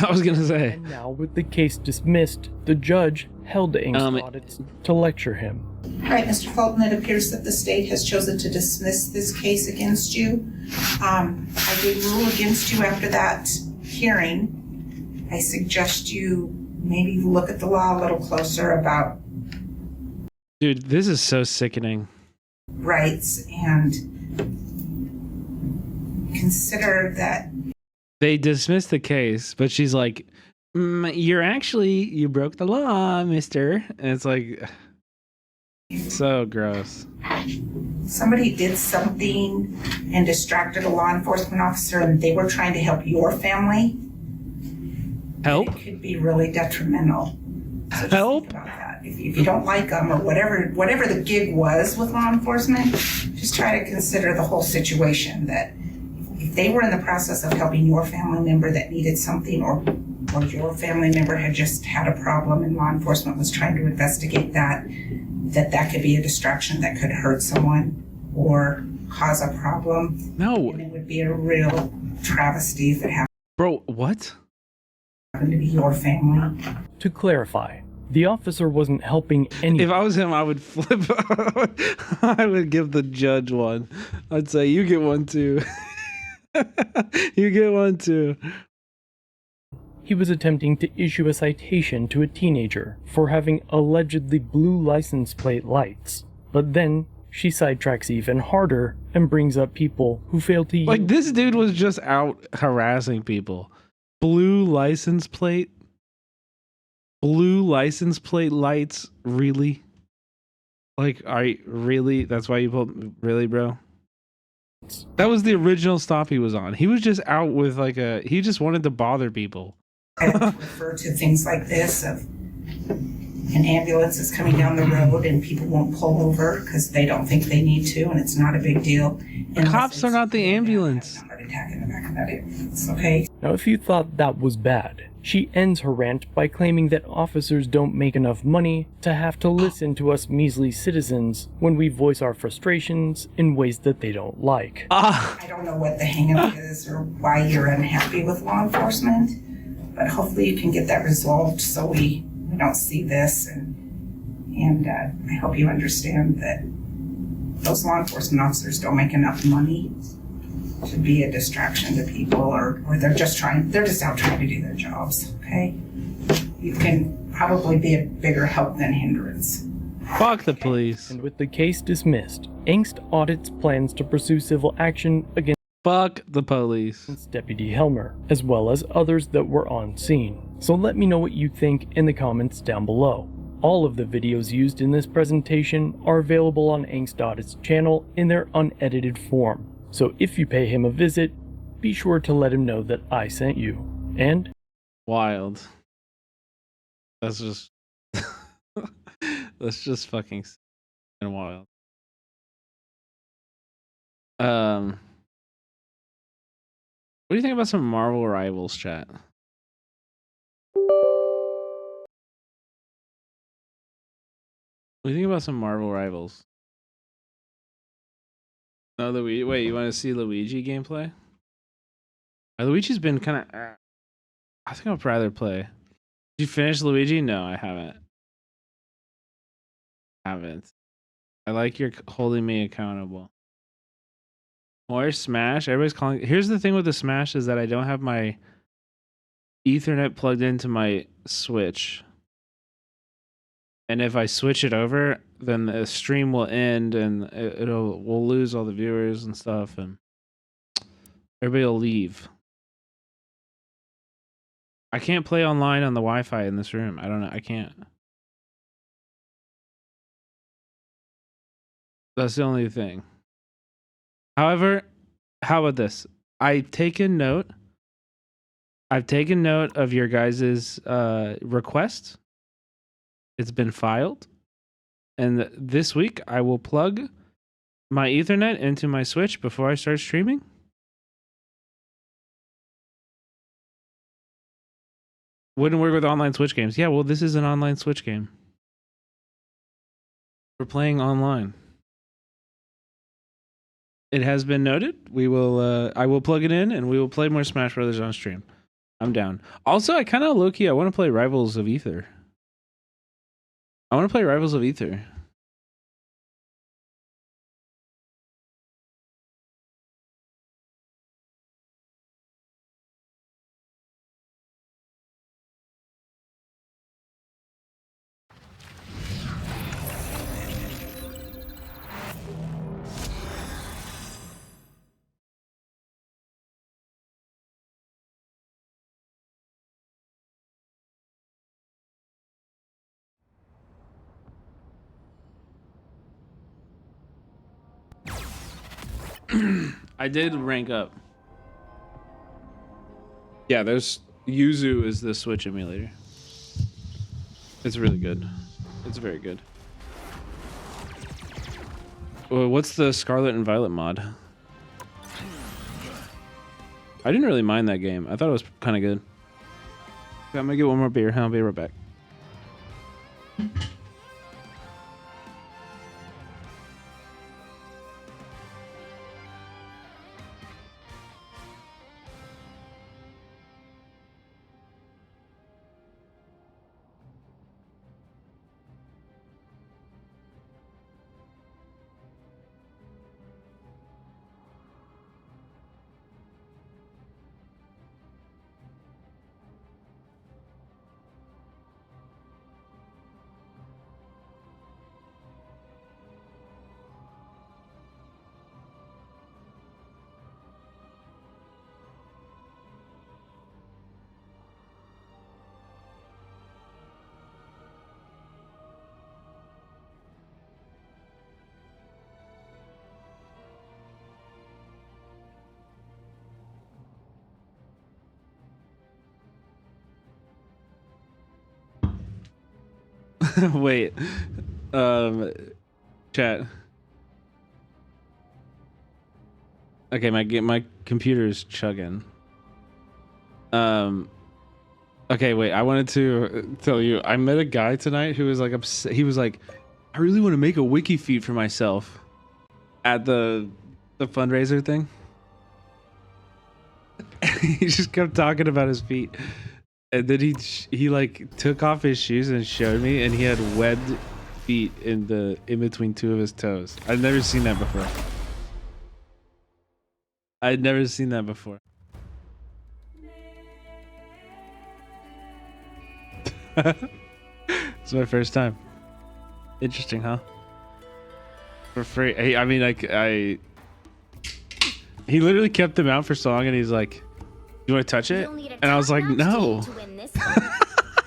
I was gonna say. And now, with the case dismissed, the judge held Angst Audits to lecture him. All right, Mr. Fulton, it appears that the state has chosen to dismiss this case against you. I did rule against you after that hearing. I suggest you maybe look at the law a little closer about Dude, this is so sickening. Rights and consider that they dismissed the case, but she's like, you broke the law, mister. And it's like, so gross. Somebody did something and distracted a law enforcement officer and they were trying to help your family. Help? It could be really detrimental. So help? About that. If you don't like them or whatever the gig was with law enforcement, just try to consider the whole situation, that if they were in the process of helping your family member that needed something, or your family member had just had a problem and law enforcement was trying to investigate that could be a distraction that could hurt someone or cause a problem. No. And it would be a real travesty if it happened. Bro, what? To be your family. To clarify, the officer wasn't helping any. If I was him, I would flip. I would give the judge one. I'd say, you get one too. You get one too. He was attempting to issue a citation to a teenager for having allegedly blue license plate lights. But then she sidetracks even harder and brings up people who failed to use. Like, this dude was just out harassing people. Blue license plate lights, really? Like, really? That's why you pulled, really, bro? That was the original stop he was on. He was just out with he just wanted to bother people. I refer to things like this of an ambulance is coming down the road and people won't pull over because they don't think they need to, and it's not a big deal. Cops are not the ambulance. Heart attack in the back of that ambulance, okay? Now, if you thought that was bad, She ends her rant by claiming that officers don't make enough money to have to listen to us measly citizens when we voice our frustrations in ways that they don't like. I don't know what the hang-up is or why you're unhappy with law enforcement, but hopefully you can get that resolved so we don't see this. And I hope you understand that those law enforcement officers don't make enough money to be a distraction to people, or they're just out trying to do their jobs, okay? You can probably be a bigger help than hindrance. Fuck the police. And with the case dismissed, Angst audits plans to pursue civil action against Fuck the police. Deputy Helmer, as well as others that were on scene. So let me know what you think in the comments down below. All of the videos used in this presentation are available on Angst Audit's channel in their unedited form. So if you pay him a visit, be sure to let him know that I sent you. And wild. That's just that's just fucking and wild. What do you think about some Marvel Rivals chat? What do you think about some Marvel Rivals? No, Luigi. Wait, you want to see Luigi gameplay? Luigi's been kind of. I think I'd rather play. Did you finish Luigi? No, I haven't. I like your holding me accountable. More Smash. Everybody's calling. Here's the thing with the Smash is that I don't have my Ethernet plugged into my Switch. And if I switch it over, then the stream will end and we'll lose all the viewers and stuff, and everybody will leave. I can't play online on the Wi-Fi in this room. I don't know. I can't. That's the only thing. However, how about this? I've taken note of your guys' request. It's been filed. And this week, I will plug my Ethernet into my Switch before I start streaming. Wouldn't work with online Switch games. Yeah, well, this is an online Switch game. We're playing online. It has been noted. We will. I will plug it in, and we will play more Smash Brothers on stream. I'm down. Also, I kind of low-key, I want to play Rivals of Ether. I want to play Rivals of Ether. I did rank up. Yeah, there's Yuzu is the Switch emulator. It's really good. It's very good. Well, what's the Scarlet and Violet mod? I didn't really mind that game. I thought it was kind of good. I'm gonna get one more beer. I'll be right back. Wait. Chat. Okay, my computer's chugging. Okay, wait. I wanted to tell you. I met a guy tonight who was like upset. He was like, "I really want to make a wiki feed for myself at the fundraiser thing." He just kept talking about his feet, and then he like took off his shoes and showed me, and he had webbed feet in between two of his toes. I'd never seen that before. I'd never seen that before. It's my first time. Interesting, huh? For free. I mean, like, he literally kept them out for so long, and he's like, "You want to touch it?" And I was like, "No."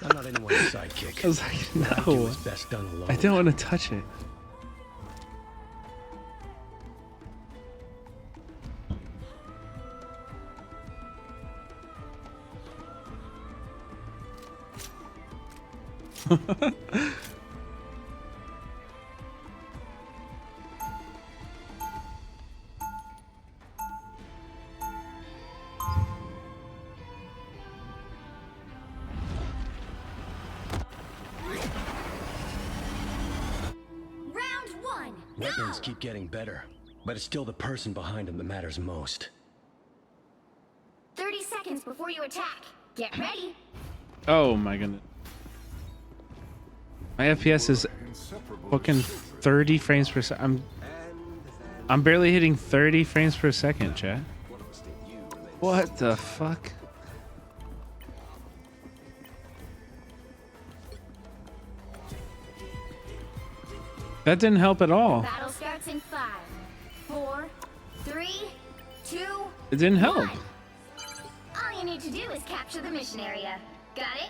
I'm not anyone's sidekick. I was like, "No, best done alone. I don't want to touch it." Weapons keep getting better, but it's still the person behind them that matters most. 30 seconds before you attack. Get ready. Oh my goodness. My FPS is fucking 30 frames per second. I'm barely hitting 30 frames per second, chat. What the fuck? That didn't help at all. Battle starts in 5, 4, 3, 2. It didn't help. 1. All you need to do is capture the mission area. Got it?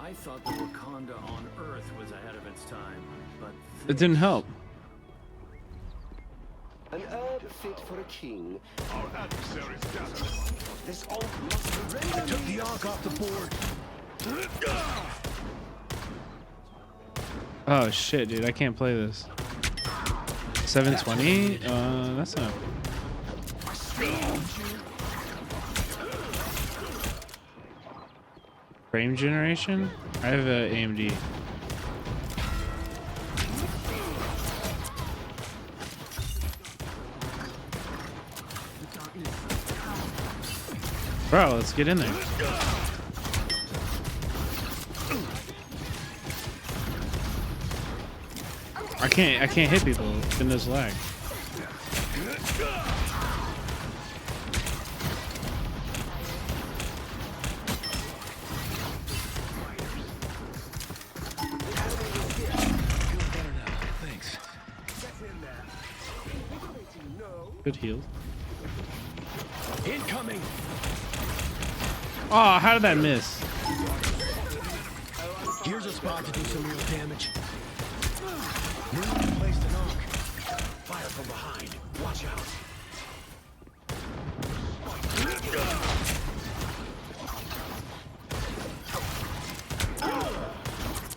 I thought the Wakanda on Earth was ahead of its time, but It didn't help. An herb fit for a king. Our adversary's gathered. This oak must be ready. I took the Ark off the board. Oh shit, dude, I can't play this. 720? That's not. Frame generation? I have a AMD. Bro, let's get in there. I can't hit people in this lag. Good heal. Incoming. Oh, how did that miss? Here's a spot to do some real damage. Move placed an arc. Fire from behind. Watch out.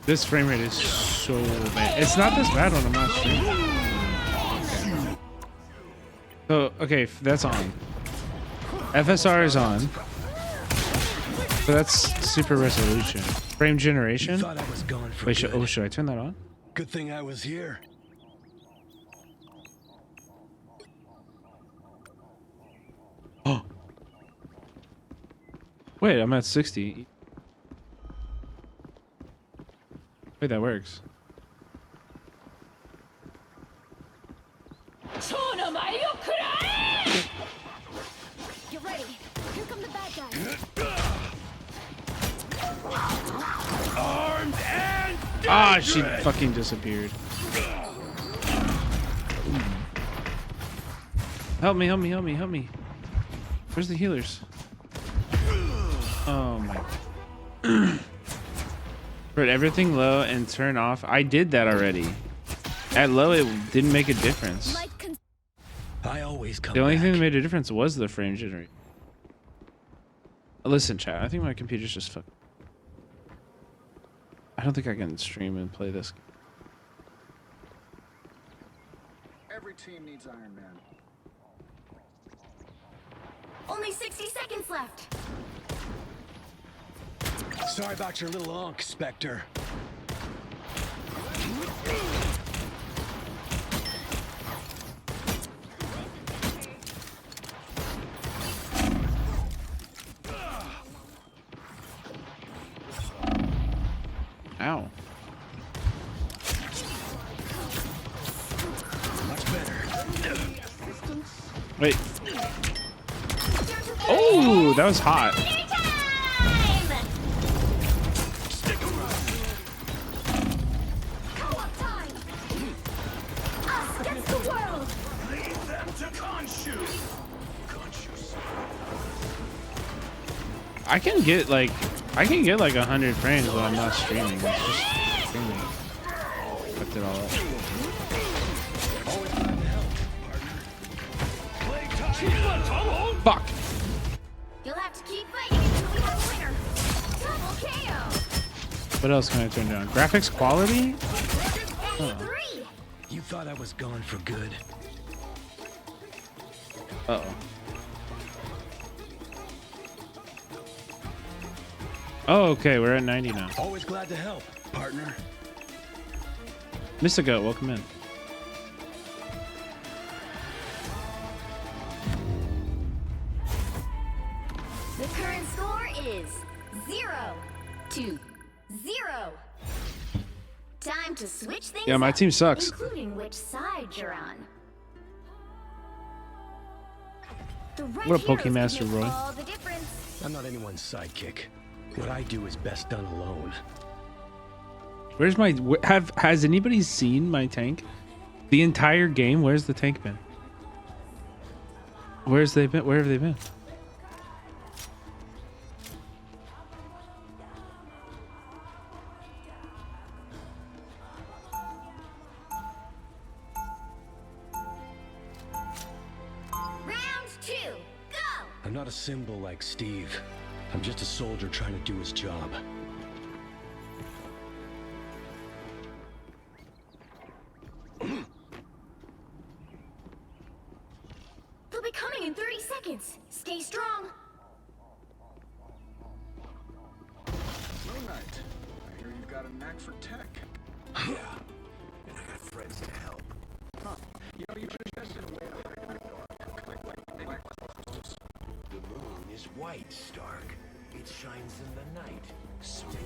This frame rate is so bad. It's not this bad when I'm not streaming. Okay. So, okay, that's on. FSR is on. So that's super resolution. Frame generation? Thought I was gone for Wait, good. should I turn that on? Good thing I was here. Oh. Wait, I'm at 60. Wait, that works. Get ready. Here come the bad guys. Armed and Ah, she fucking disappeared. Help me, help me, help me, help me. Where's the healers? Oh my. Put everything low and turn off. I did that already. At low, it didn't make a difference. I always come The only back. thing that made a difference was the frame generate. Listen, chat, I think my computer's just fucked. I don't think I can stream and play this. Every team needs Iron Man. Only 60 seconds left. Sorry about your little unk, Spectre. Ow. Much better. Wait. Oh, that was hot. I can get like 100 frames when I'm not streaming. It's just streaming. Fucked it all up. Fuck. You'll have to keep fighting until we have a winner. Double KO. What else can I turn down? Graphics quality? Oh. You thought I was gone for good. Uh-oh. Oh, okay, we're at 90 now. Always glad to help, partner. Mr. Goat, welcome in. The current score is 0-0. Time to switch things Yeah, my up, team sucks. including which side you're on. The right What a heroes can Pokemaster, make Roy. all the difference. I'm not anyone's sidekick. What I do is best done alone. Where's my... Has anybody seen my tank? The entire game, where's the tank been? Where's they been? Where have they been? Round 2, go! I'm not a symbol like Steve. I'm just a soldier trying to do his job. They'll be coming in 30 seconds. Stay strong. Moon Knight, I hear you've got a knack for tech. Yeah, and I got friends to help. Huh. You know, you suggested a way to hide my door. The moon is white, Stark. It shines in the night. So do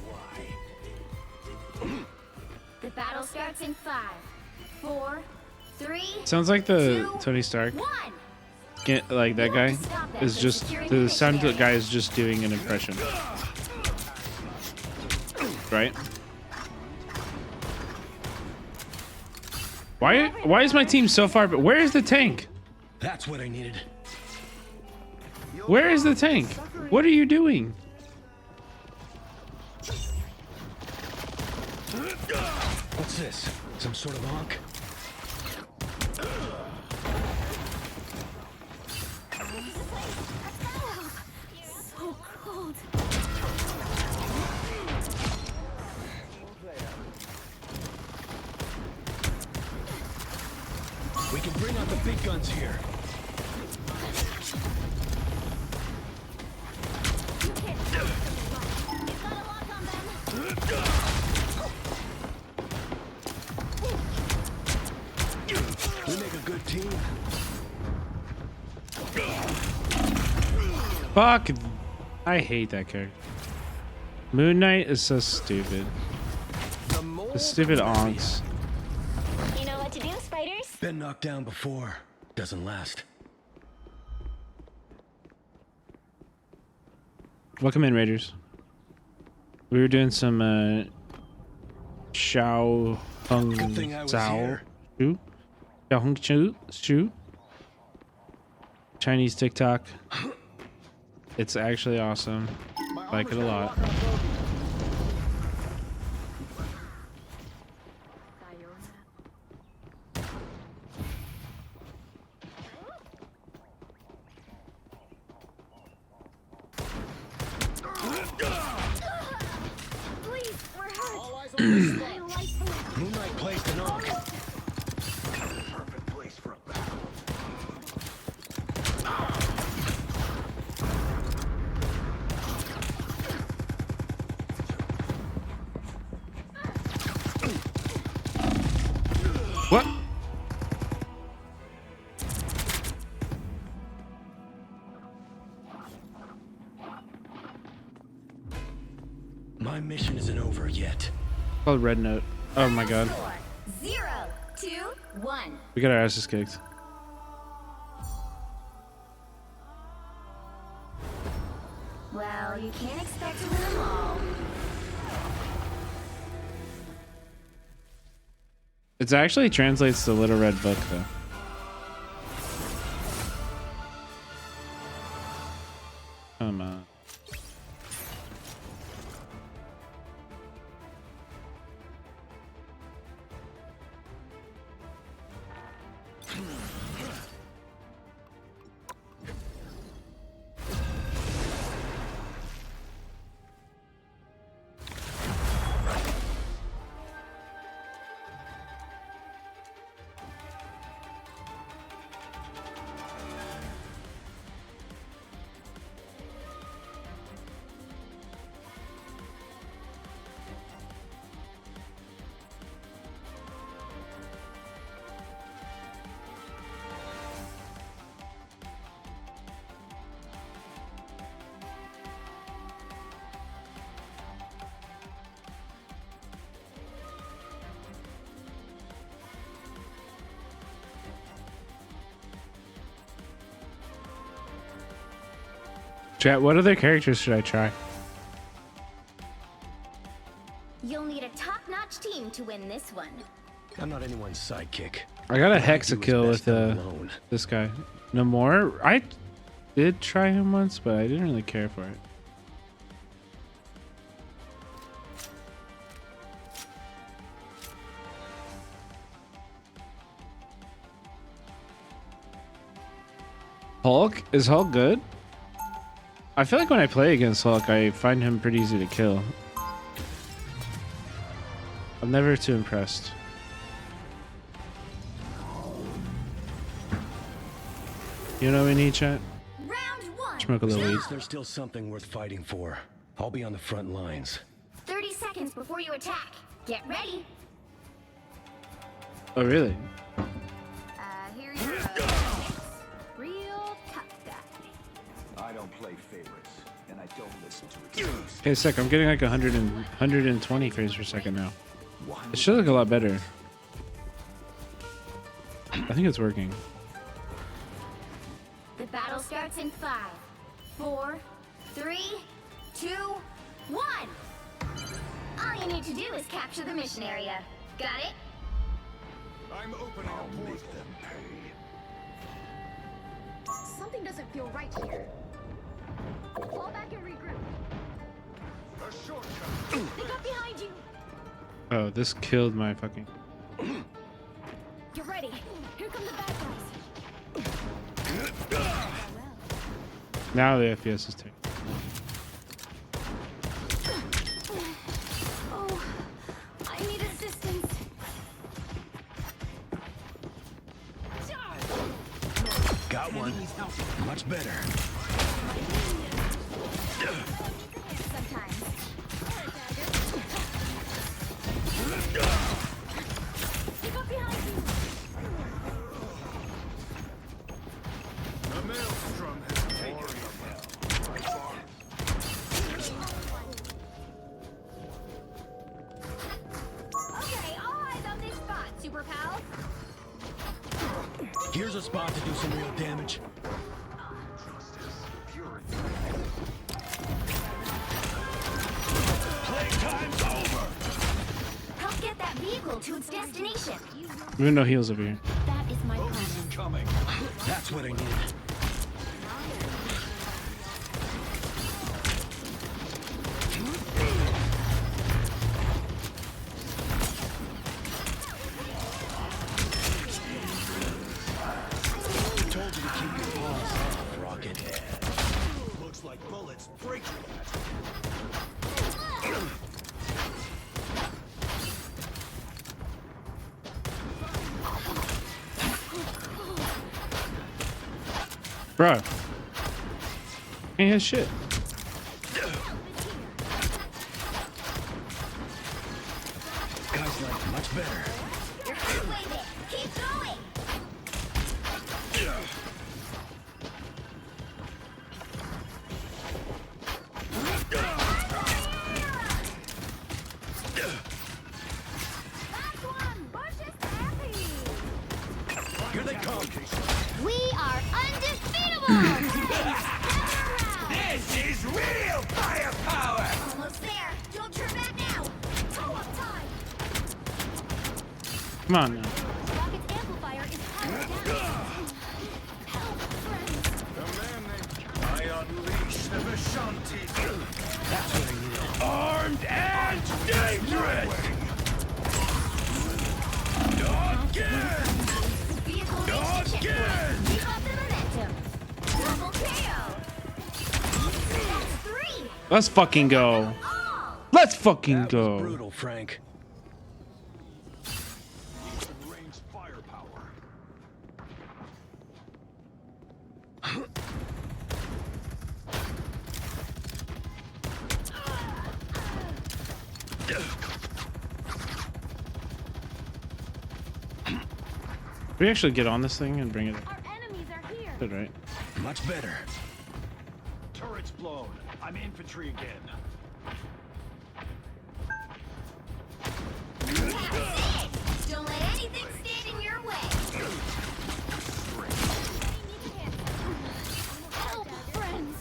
I. The battle starts in 5, 4, 3. Sounds like the 2, Tony Stark. 1. Get, like that guy is just... The sound guy is just doing an impression. Right? Why is my team so far? But where is the tank? That's what I needed. Where is the tank? What are you doing? What's this? Some sort of honk? So cold. We can bring out the big guns here. We make a good team. Fuck. I hate that character. Moon Knight is so stupid. The stupid onks. You know what to do, spiders? Been knocked down before. Doesn't last. Welcome in, Raiders. We were doing some Xiao Hung Good thing I was Zhao here. Shu. Xiao Hung Shu. Chinese TikTok. It's actually awesome. Like it a lot. Please, we're hurt. Moonlight placed an arc. Perfect place for a battle. My mission isn't over yet. Called Red Note. Oh my god. 4, 0, 2, 1. We got our asses kicked. Well, you can't expect to win them all. It actually translates to Little Red Book though. Come on. Chat, what other characters should I try? You'll need a top-notch team to win this one. I'm not anyone's sidekick. I got a Hexa kill with this guy. No more. I did try him once, but I didn't really care for it. Hulk? Is Hulk good? I feel like when I play against Hulk, I find him pretty easy to kill. I'm never too impressed. You know what we need, chat? Smoke a little weed. There's still something worth fighting for. I'll be on the front lines. 30 seconds before you attack. Get ready. Oh, really? Here you go. Real tough guy. I don't play favorites, and I don't listen to excuses. Okay, sec. I'm getting like 120 frames per second now. It should look a lot better. I think it's working. The battle starts in 5, 4, 3, 2, 1. All you need to do is capture the mission area. Got it? I'm opening a portal. Something doesn't feel right here. Fall back and regroup. A shortcut. They got behind you. Oh, this killed my fucking... Get ready. Here come the bad guys. Now the FPS is taken. Oh, I need assistance. Got one. Much better. Sometimes. Keep up behind you. The maelstrom has taken Okay, all eyes on this spot, Super Pals. Here's a spot to do some real damage. Playtime's over. Help get that vehicle to its destination. We have no heals over here. That is my promise. Coming. That's what I need. Told you to keep your paws off, Rocket. Looks like bullets break that. Bro. Ain't his shit. Guys like much better. You're halfway there. Keep going. Here they come. We are undefeatable! This is real firepower! Almost there! Don't turn back now! Co-op time! Come on now. Rocket's amplifier is powered down. Help, friends! I unleash the Vishanti. That's what I need. Armed and dangerous! Again! Again! Keep up the momentum! Double KO! That's 3! Let's fucking go. Let's fucking go. Brutal, Frank. Can we actually get on this thing and bring it? Our enemies are here! Good, right? Much better. Turret's blown. I'm infantry again. Don't let anything stand in your way! Help, friends!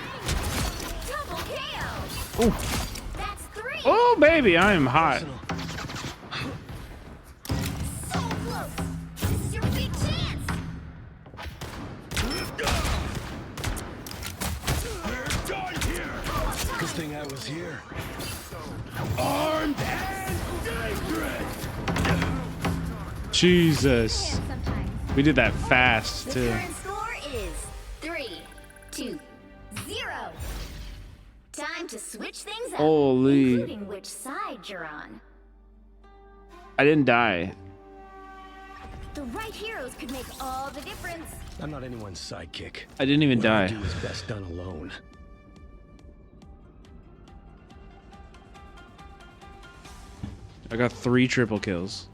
Double KO! Oh. That's 3! Oh, baby, I am hot. So close! This is your big chance! We're done here. Good thing I was here. Armed and dangerous. Jesus. We did that fast, The too. current score is 3, 2, 0. Time to switch things up, Holy. including which side you're on. I didn't die. The right heroes could make all the difference. I'm not anyone's sidekick. I didn't even What I die. do is best done alone. I got 3 triple kills.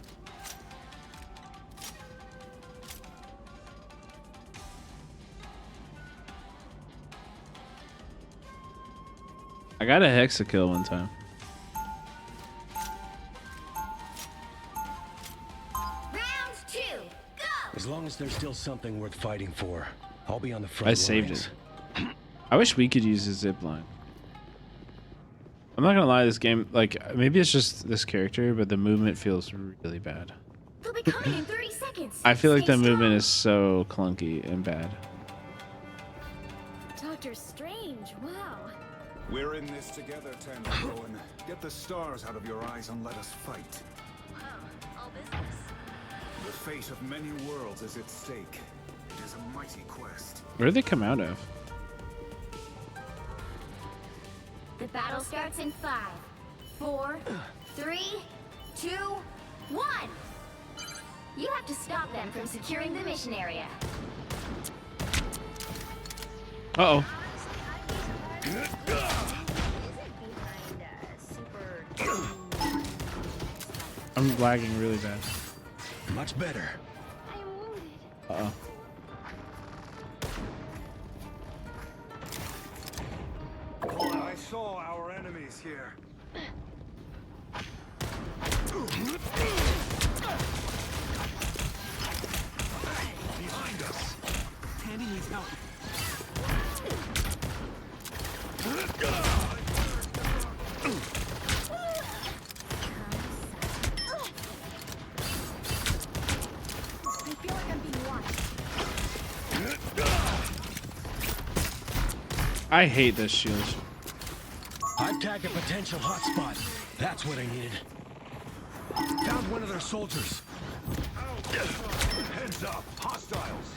I got a hexa kill one time. Round 2, go! As long as there's still something worth fighting for, I'll be on the front I saved lines. it. I wish we could use a zip line. I'm not gonna lie, this game, like, maybe it's just this character, but the movement feels really bad. They'll be coming in 30 seconds. I feel like Stay the movement strong. is so clunky and bad. Doctor Strange, wow. We're in this together, Tanner Cohen. Get the stars out of your eyes and let us fight. Wow, all business. The fate of many worlds is at stake. It is a mighty quest. Where did they come out of? The battle starts in 5, 4, 3, 2, 1. You have to stop them from securing the mission area. Uh-oh. I'm lagging really bad. Much better. Uh-oh. I saw our enemies here. Behind us. Tandy needs help. I feel like I'm being watched. I hate this shield. I've tagged a potential hotspot. That's what I needed. Found one of their soldiers. Heads up, hostiles.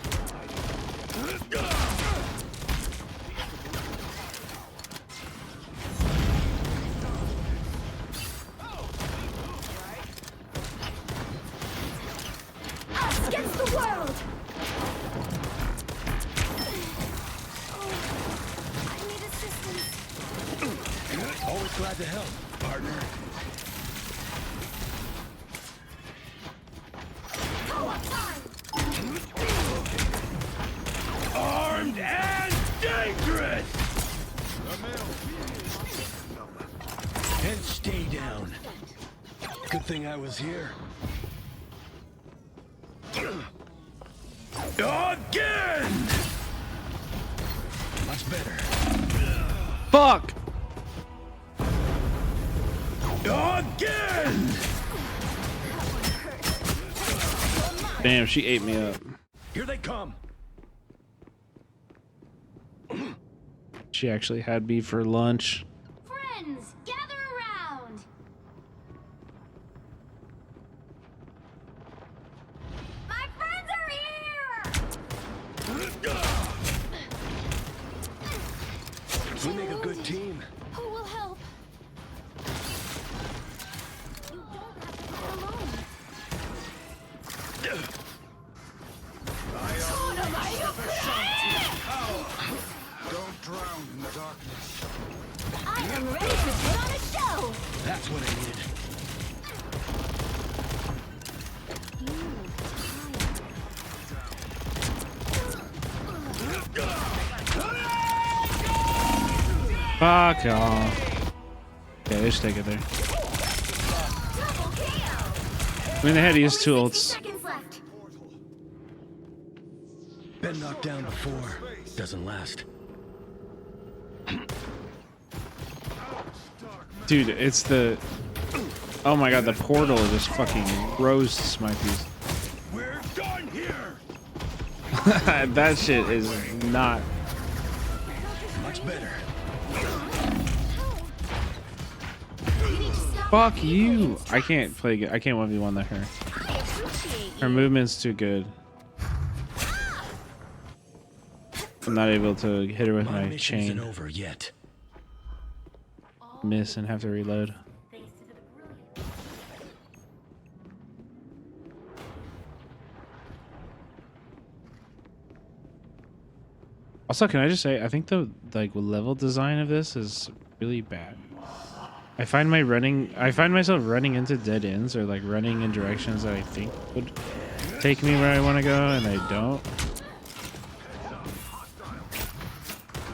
Us against the world! I need assistance. Always glad to help, partner. Co-op time! Armed and dangerous! And stay down. Good thing I was here. Again! Much better. Fuck! Again! Damn, she ate me up. Here they come. She actually had me for lunch. Friends, gather around. My friends are here. We make a good team. Who will help? You don't have to go alone. Don't drown in the darkness. I am ready to put on a show. That's what I needed. Fuck off. Okay, just take it there. I mean, they had to use two ults. Been knocked down before. Doesn't last. Dude, it's the... Oh my god, the portal just fucking roasts my piece. We're done here. That shit is not... Much better. Fuck you! I can't play good. I can't 1v1 that her. Her movement's too good. I'm not able to hit her with my chain. Over yet. Miss and have to reload. Also, can I just say, I think the level design of this is really bad. I find myself running into dead ends or like running in directions that I think would take me where I want to go, and I don't.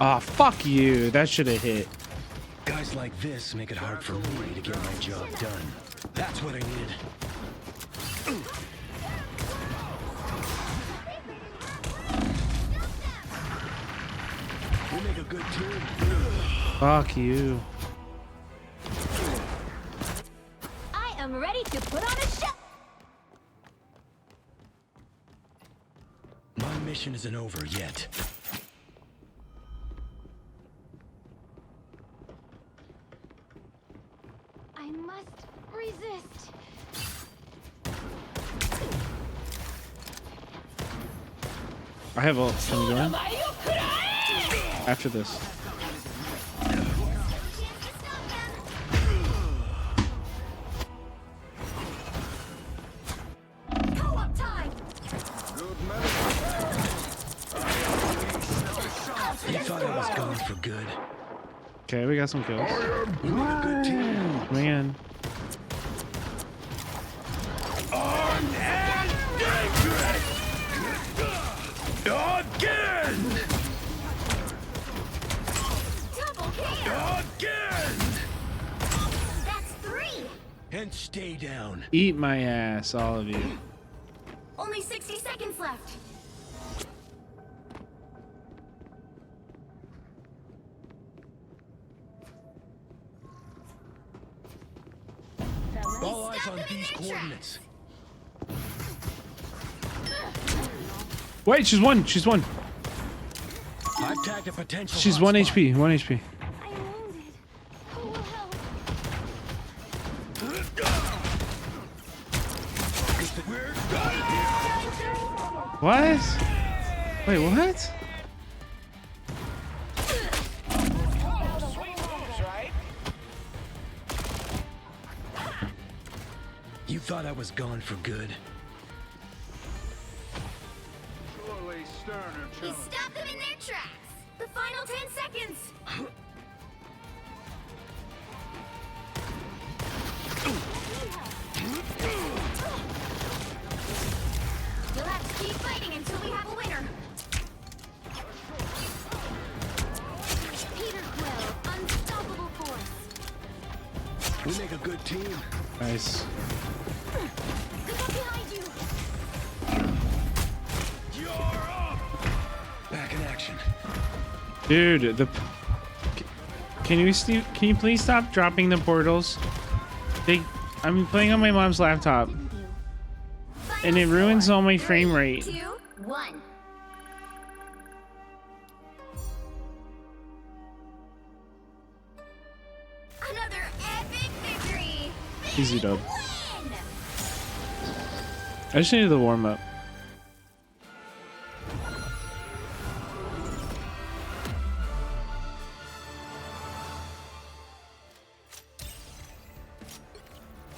Ah, oh, fuck you! That should have hit. Guys like this make it hard for me to get my job done. That's what I needed. We make a good team. Fuck you. I am ready to put on a show. My mission isn't over yet. I must resist. I have ult. Can we go in? After this. You thought I was gone for good. Okay, we got some kills. We make a good team. Man. Armed and dangerous! Again! Double kill. Again! That's 3. And stay down. Eat my ass, all of you. Only 60 seconds left. All eyes on these coordinates. Wait, she's one. She's one. I've tagged a potential. She's 1 HP. 1 HP. What? Wait, what? You thought I was gone for good. Surely sterner We stopped them in their tracks. The final 10 seconds. We'll have to keep fighting until we have a winner. Peter Quill, unstoppable force. We make a good team. Nice. Back in action. Dude, can you please stop dropping the portals? I'm playing on my mom's laptop, and it ruins all my frame rate. 2, 1. Another epic victory. Easy dub. I just needed the warm up.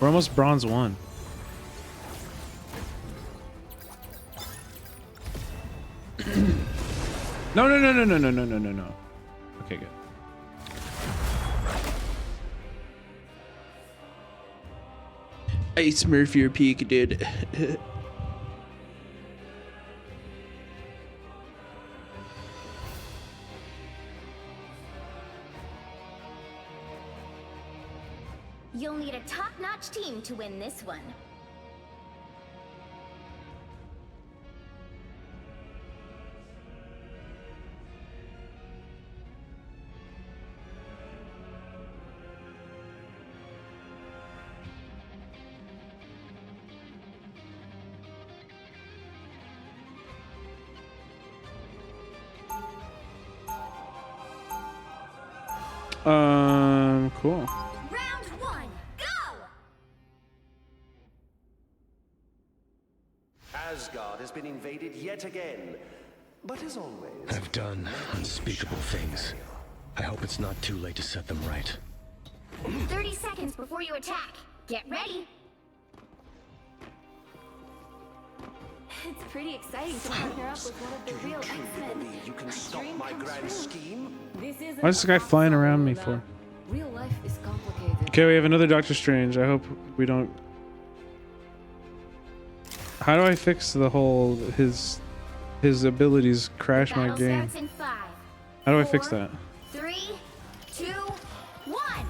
We're almost bronze 1. No. Okay, good. I smurf your peak, dude. You'll need a top-notch team to win this one. Cool. Round 1, go! Asgard has been invaded yet again. But as always, I've done unspeakable things. I hope it's not too late to set them right. 30 seconds before you attack. Get ready. It's pretty exciting to partner up with one of the real X-Men. you can stop my grand scheme. Why is this guy flying around me for? Real life is complicated. Okay, we have another Doctor Strange. I hope we don't. How do I fix the whole his abilities crash my game? How do I fix that? 3, 2, 1.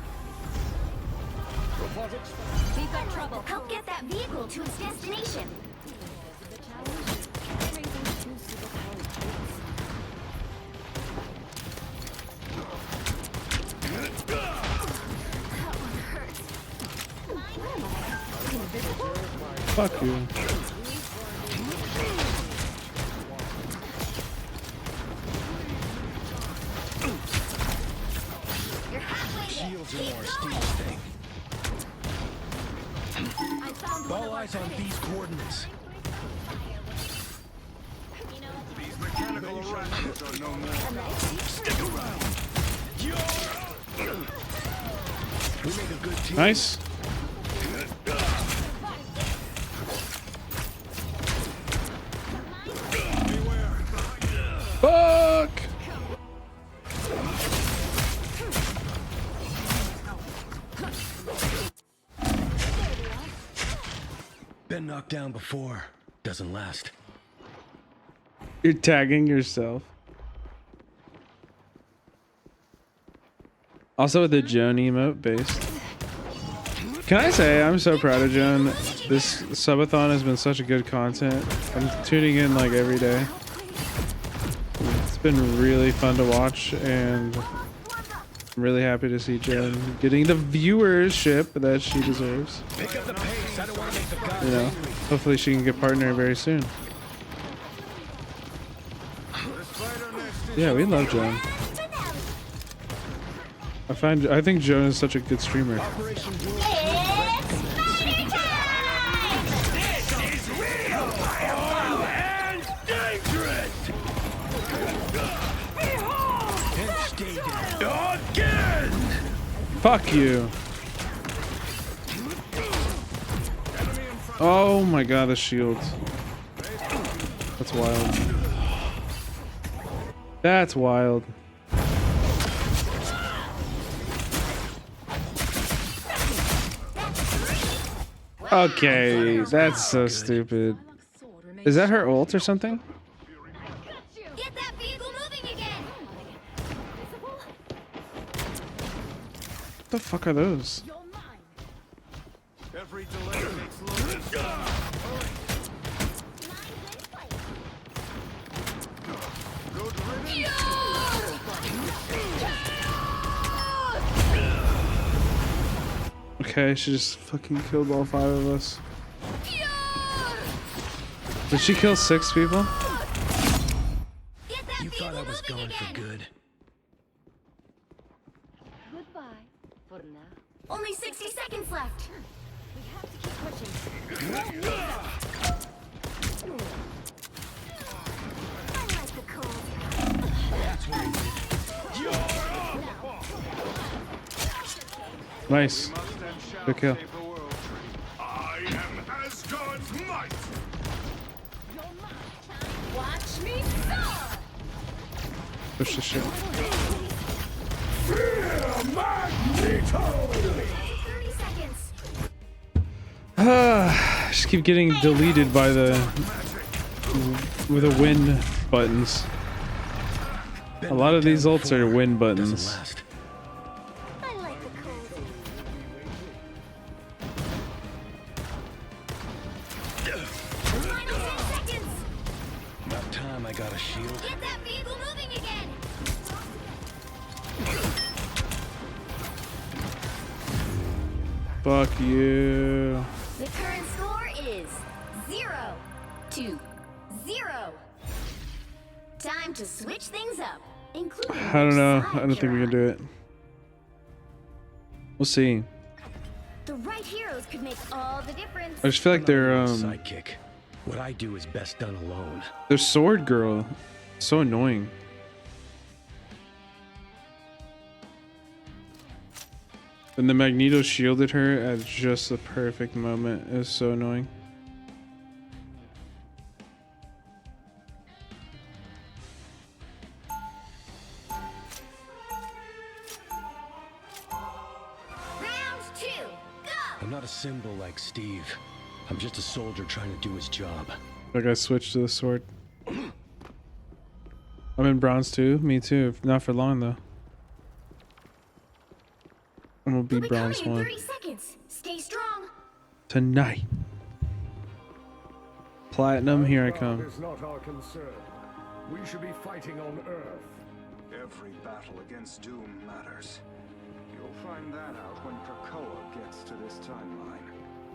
We've got trouble. Help get that vehicle to its destination. Fuck you. Shields are more Steve's thing. All eyes on these coordinates. These mechanical arachnids are no more. Stick around. We make a good team. Nice. Fuck! Been knocked down before. Doesn't last. You're tagging yourself. Also with the Joan emote based. Can I say I'm so proud of Joan? This subathon has been such a good content. I'm tuning in like every day. It's been really fun to watch, and I'm really happy to see Joan getting the viewership that she deserves. Pick up the pace. I don't want to make the guy. You know, hopefully she can get partnered very soon. Yeah, we love Joan. I think Joan is such a good streamer. Fuck you. Oh my god, the shields. That's wild. That's wild. Okay, that's so stupid. Is that her ult or something? Get that vehicle moving again. What the fuck are those? Every delay makes loading slower. Good riddance. Okay, she just fucking killed all 5 of us. Did she kill 6 people? You thought I was gone for good. Goodbye for now. Only 60 seconds left. We have to keep pushing. I like the cold. That's what it is. Nice. Good kill. I am Asgard's might. Watch me soar! Push the shit. Fear Magneto! 30 seconds. Just keep getting deleted by the with the win buttons. A lot of these ults are win buttons. I like the cold. Final 10 seconds. About time I got a shield. Get that vehicle moving again. Fuck you. The current score is 0-0. Time to switch things up, including I don't know. I don't think we can do it. We'll see. the right heroes could make all the difference. I just feel like their sidekick. What I do is best done alone. their sword girl, so annoying. And the Magneto shielded her at just the perfect moment. It was so annoying. Round 2, go! I'm not a symbol like Steve. I'm just a soldier trying to do his job. Like I switched to the sword. I'm in bronze too. Me too. Not for long though. I'm gonna be bronze Coming in 1 30 seconds. Stay strong. tonight. Platinum, here I come. is not our concern. We should be fighting on Earth. Every battle against Doom matters. You'll find that out when Krakoa gets to this timeline.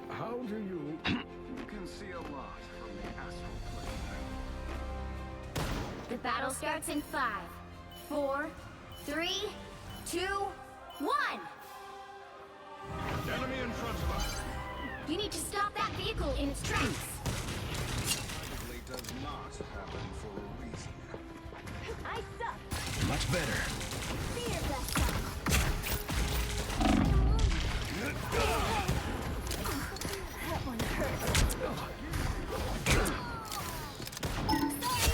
How do you... You can see a lot from the astral plane. The battle starts in 5, 4, 3, 2, 1. Enemy in front of us. You need to stop that vehicle in its tracks. Probably does not happen for a reason. I suck. Much better. Be your best self. That one hurt.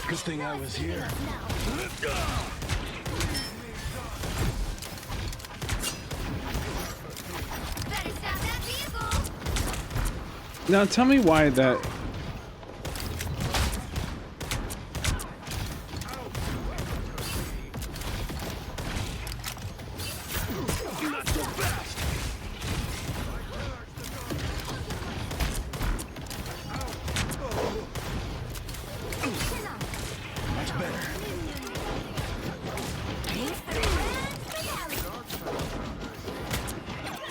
Good thing I was here. Better stop that vehicle. Now tell me why that. Not so fast. Much better.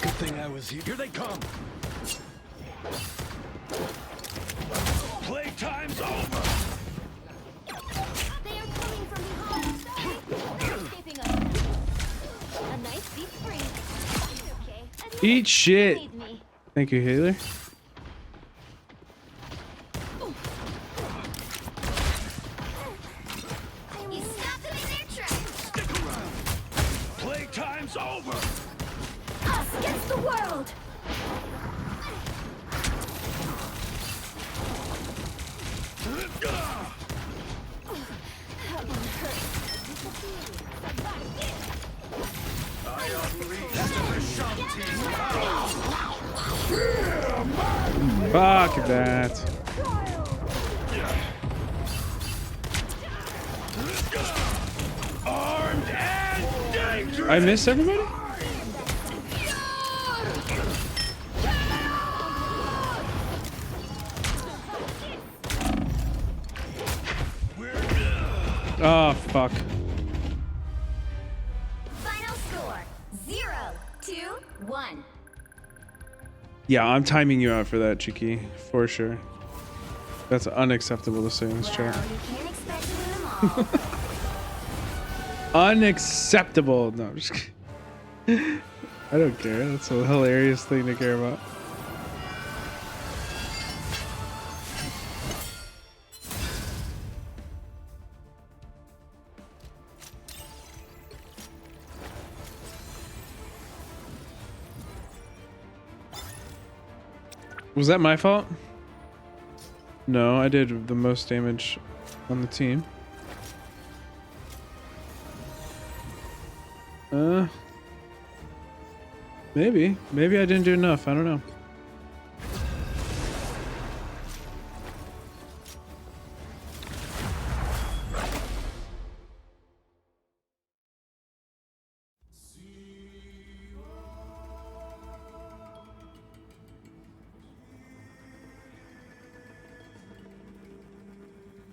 Good thing I was here. Here they come. Playtime's over. They are coming from behind. They're escaping us. A nice deep freeze. Okay. Admit Eat it. shit. Need me. Thank you, Haley. You stopped them in their tracks. Stick around. Playtime's over. Us against the world. That one hurt. I unleash the Shanti. Fuck that. Armed and dangerous. I missed everybody? Oh, fuck. Final score 0-1. Yeah, I'm timing you out for that, Cheeky. For sure. That's unacceptable to say in this chat. You can't expect to win them all. Unacceptable. No, I'm just kidding. I don't care. That's a hilarious thing to care about. Was that my fault? No, I did the most damage on the team. Maybe. Maybe I didn't do enough. I don't know.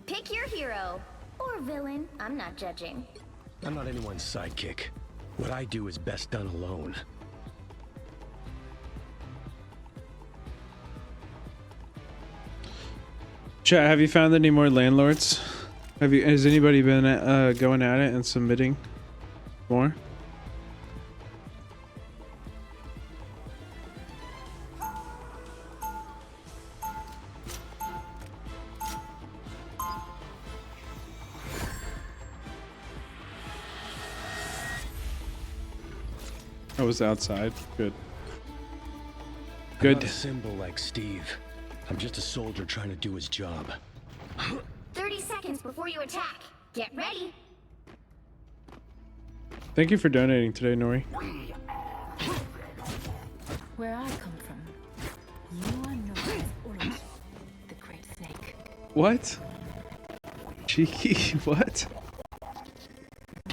Pick your hero or villain. I'm not judging. I'm not anyone's sidekick. What I do is best done alone. Chat, have you found any more landlords? Has anybody been going at it and submitting more? I was outside. Good. I'm not a symbol like Steve. I'm just a soldier trying to do his job. 30 seconds before you attack. Get ready. Thank you for donating today, Nori. Where I come from, you are known as Ulrich, the Great Snake. What? Cheeky, what?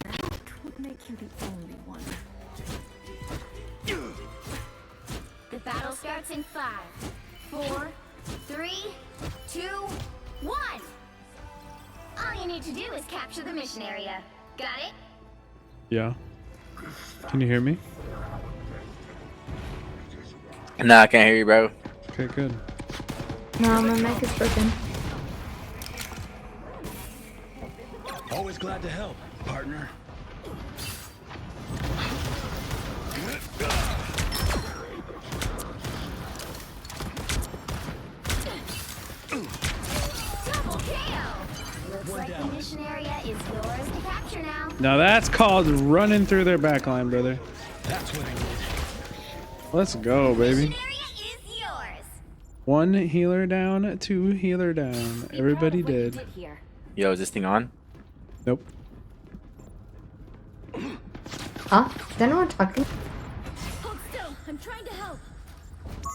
That would make you the only one. The battle starts in 5, 4, 3, 2, 1. All you need to do is capture the mission area. Got it? Yeah. Can you hear me? Nah, I can't hear you, bro. Okay, good. No, my mic is broken. Always glad to help, partner. Double KO. Looks like the mission area is yours to capture now. Now that's called running through their backline, brother. That's what I need. Let's go, baby. Mission area is yours. 1 healer down, 2 healer down. Everybody did. Yo, is this thing on? Nope. Huh? Is anyone talking? Hold still. I'm trying to help.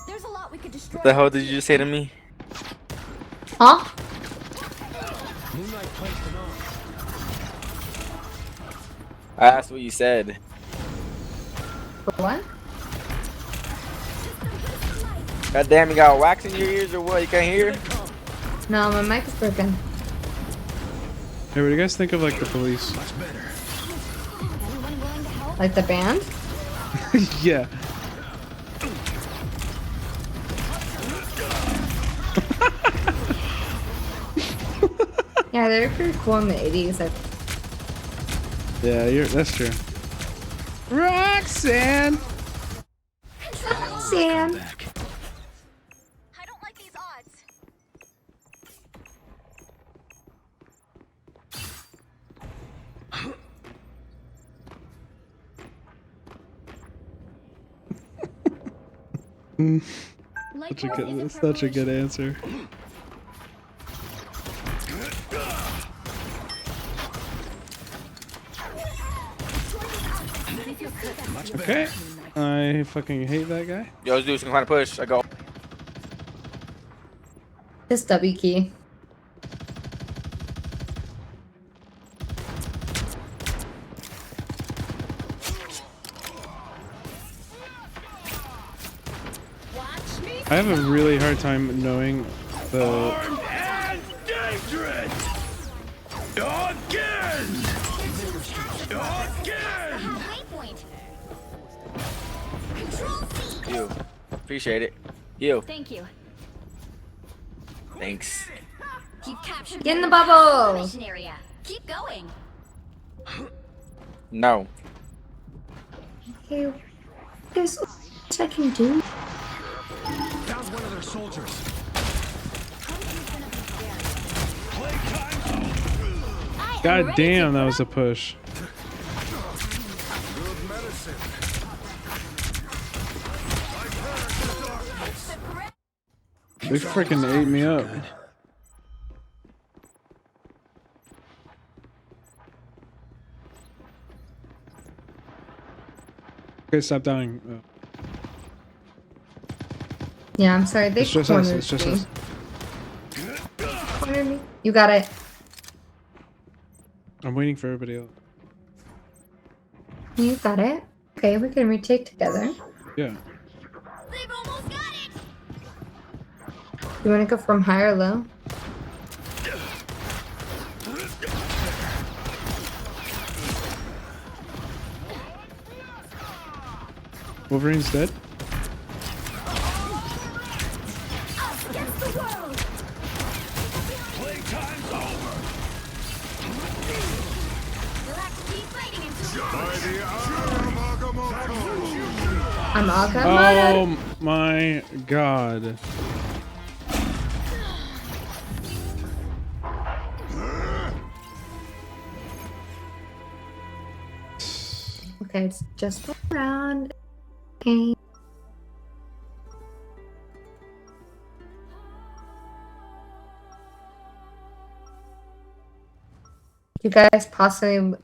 There's a lot we could destroy. What the hell did you just say to me? Huh? Moonlight placed an arm. I asked what you said. What? God damn, you got wax in your ears or what? You can't hear? No, my mic is broken. Hey, what do you guys think of like the police? Much better. Like the band? Yeah. Yeah, they were pretty cool in the 80s. Yeah, that's true. Roxanne! Roxanne! I don't like these odds. Such a good answer. Okay. I fucking hate that guy. Yo, let's do some kind of push. I go. This W key. I have a really hard time knowing the Again! You. Appreciate it. You. Thank you. Thanks. You've captured Get in the bubble. mission area. Keep going. No. Okay, there's so much I can do. Found one of their soldiers. God damn, that was a push. They freaking ate me up. Okay, stop dying. Yeah, I'm sorry. They It's just us. cornered It's just me. us. Cornered me. You got it. I'm waiting for everybody else. You got it. Okay, we can retake together. Yeah. You want to go from high or low? Wolverine's dead. I'm all good. Oh my god. Okay, it's just around. Okay. You guys possibly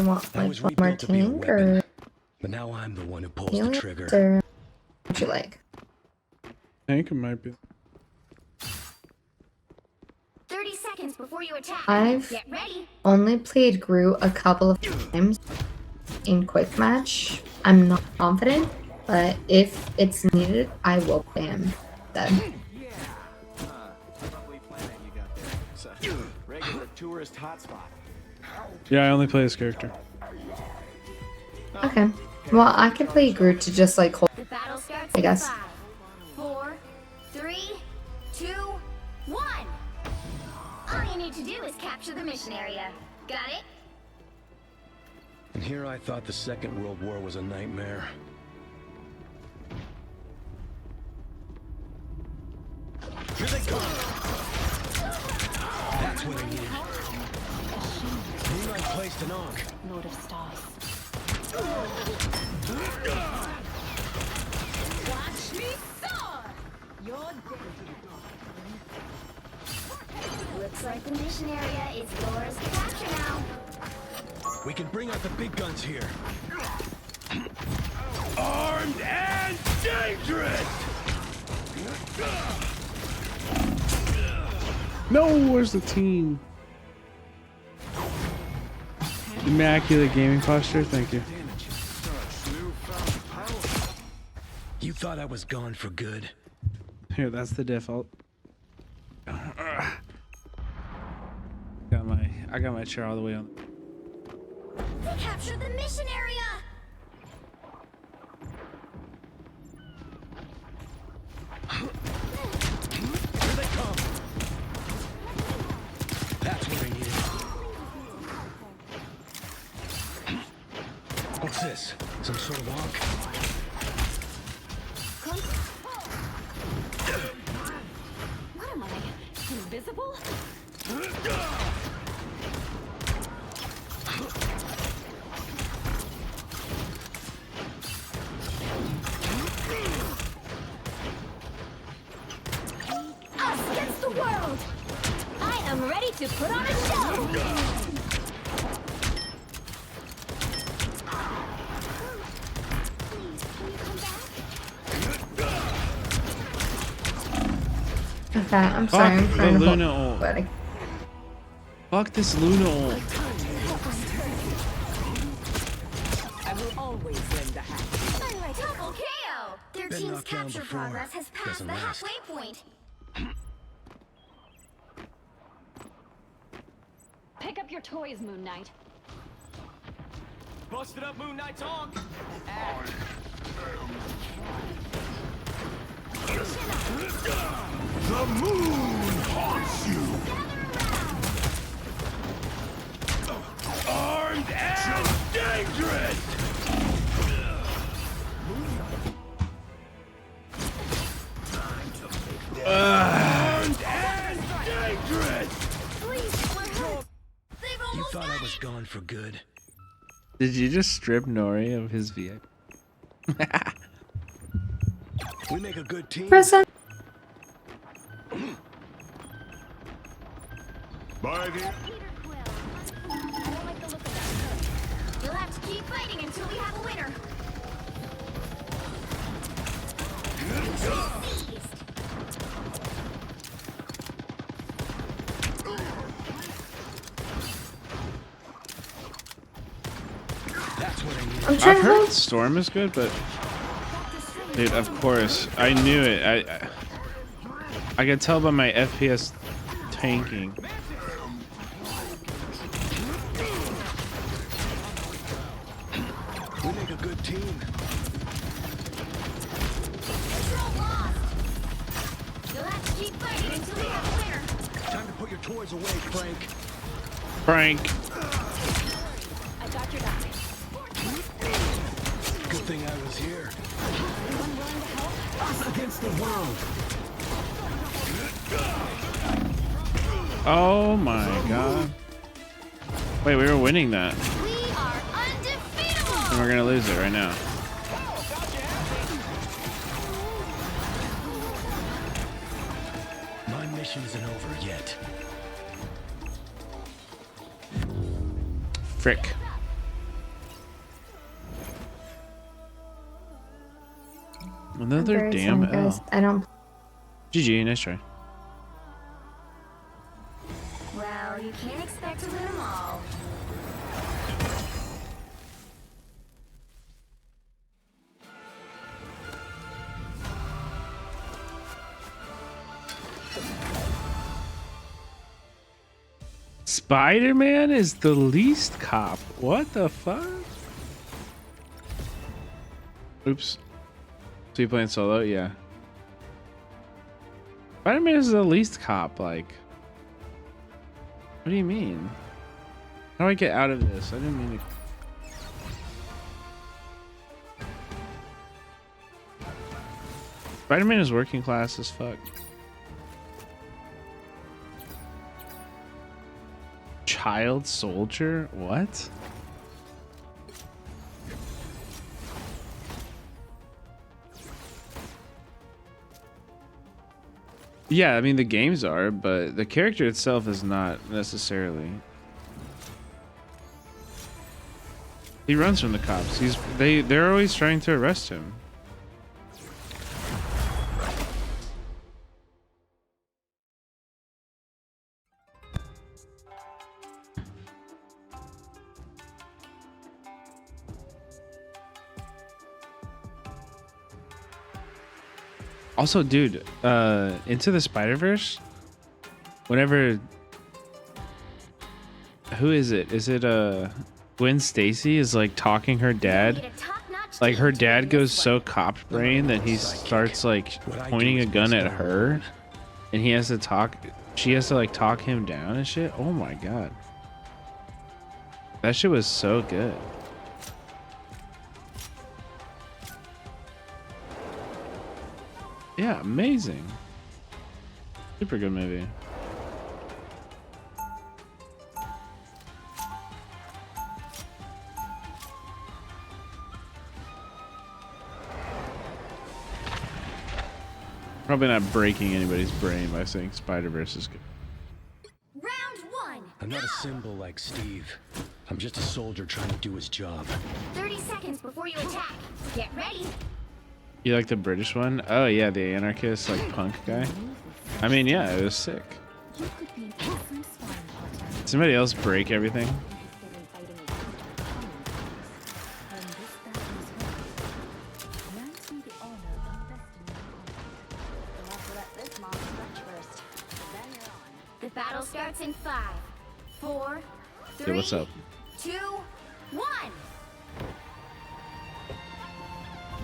want like one more tank or But now I'm the one who pulls the aliens, trigger. or what you like? Tank might be. 30 seconds before you attack. I've Get ready. only played Groot a couple of times in quick match. I'm not confident, but if it's needed, I will play him then. Regular tourist hotspot. Yeah, I only play this character. Okay. Well, I can play Groot to just like hold, The battle starts I guess. in 5, 4, 3, 2, 1. All you need to do is capture the mission area. Got it? And here I thought the Second World War was a nightmare. Here they come! That's what I need. Moonlight placed an arc. Lord of Stars. Watch me soar! You're dead. Looks like the mission area is yours to capture now. We can bring out the big guns here. Armed and dangerous! No, where's the team? Immaculate gaming posture, thank you. You thought I was gone for good. Here, that's the default. I got my chair all the way on. They captured the mission area! Here they come! That's what I needed. What's this? Some sort of lock? What am I? Invisible? Us against the world! I am ready to put on a show! Okay, I'm sorry. I'm Fuck the trying to Luna hold. ult. But I, Fuck this Luna ult. I will always lend a hand. Double KO! Their Been team's knocked down capture before. progress has passed Doesn't the last. halfway point. Pick up your toys, Moon Knight. Busted up Moon Knight's honk. The moon haunts you. Armed and dangerous. Armed and dangerous. You thought I was gone for good. Did you just strip Nori of his VIP? We make a good team. Present. By the You'll have to keep fighting until we have a winner. That's what I need. I've heard Storm is good, but dude, of course, I knew it. I could tell by my FPS tanking. We make a good team. You'll have to keep fighting until we have a winner. Time to put your toys away, Frank. Frank. I got your back. Good thing I was here. Us against the world. Oh my god. Wait, we were winning that. We are undefeatable. And we're gonna lose it right now. My mission isn't over yet. Frick. Another Very damn sorry, guys. L. I don't. GG, nice try. Well, you can't expect to win them all. Spider-Man is the least cop. What the fuck? Oops. So you playing solo? Yeah. Spider-Man is the least cop, like. What do you mean? How do I get out of this? I didn't mean to. Spider-Man is working class as fuck. Child soldier? What? Yeah, I mean the games are, but the character itself is not necessarily. He runs from the cops. They're always trying to arrest him. Also, dude, Into the Spider-Verse, whenever, who is it? Is it Gwen Stacy is like talking her dad? Like her dad goes so cop brain that he starts like pointing a gun at her, and he has to talk. She has to like talk him down and shit. Oh my god, that shit was so good. Yeah, amazing. Super good movie. Probably not breaking anybody's brain by saying Spider-Verse is good. Round one. I'm not a symbol like Steve. I'm just a soldier trying to do his job. 30 seconds before you attack. Get ready. You like the British one? Oh yeah, the anarchist like punk guy. I mean, yeah, it was sick. Did somebody else break everything? The battle starts in 5, 4, Yeah, 3, what's up? 2, 1.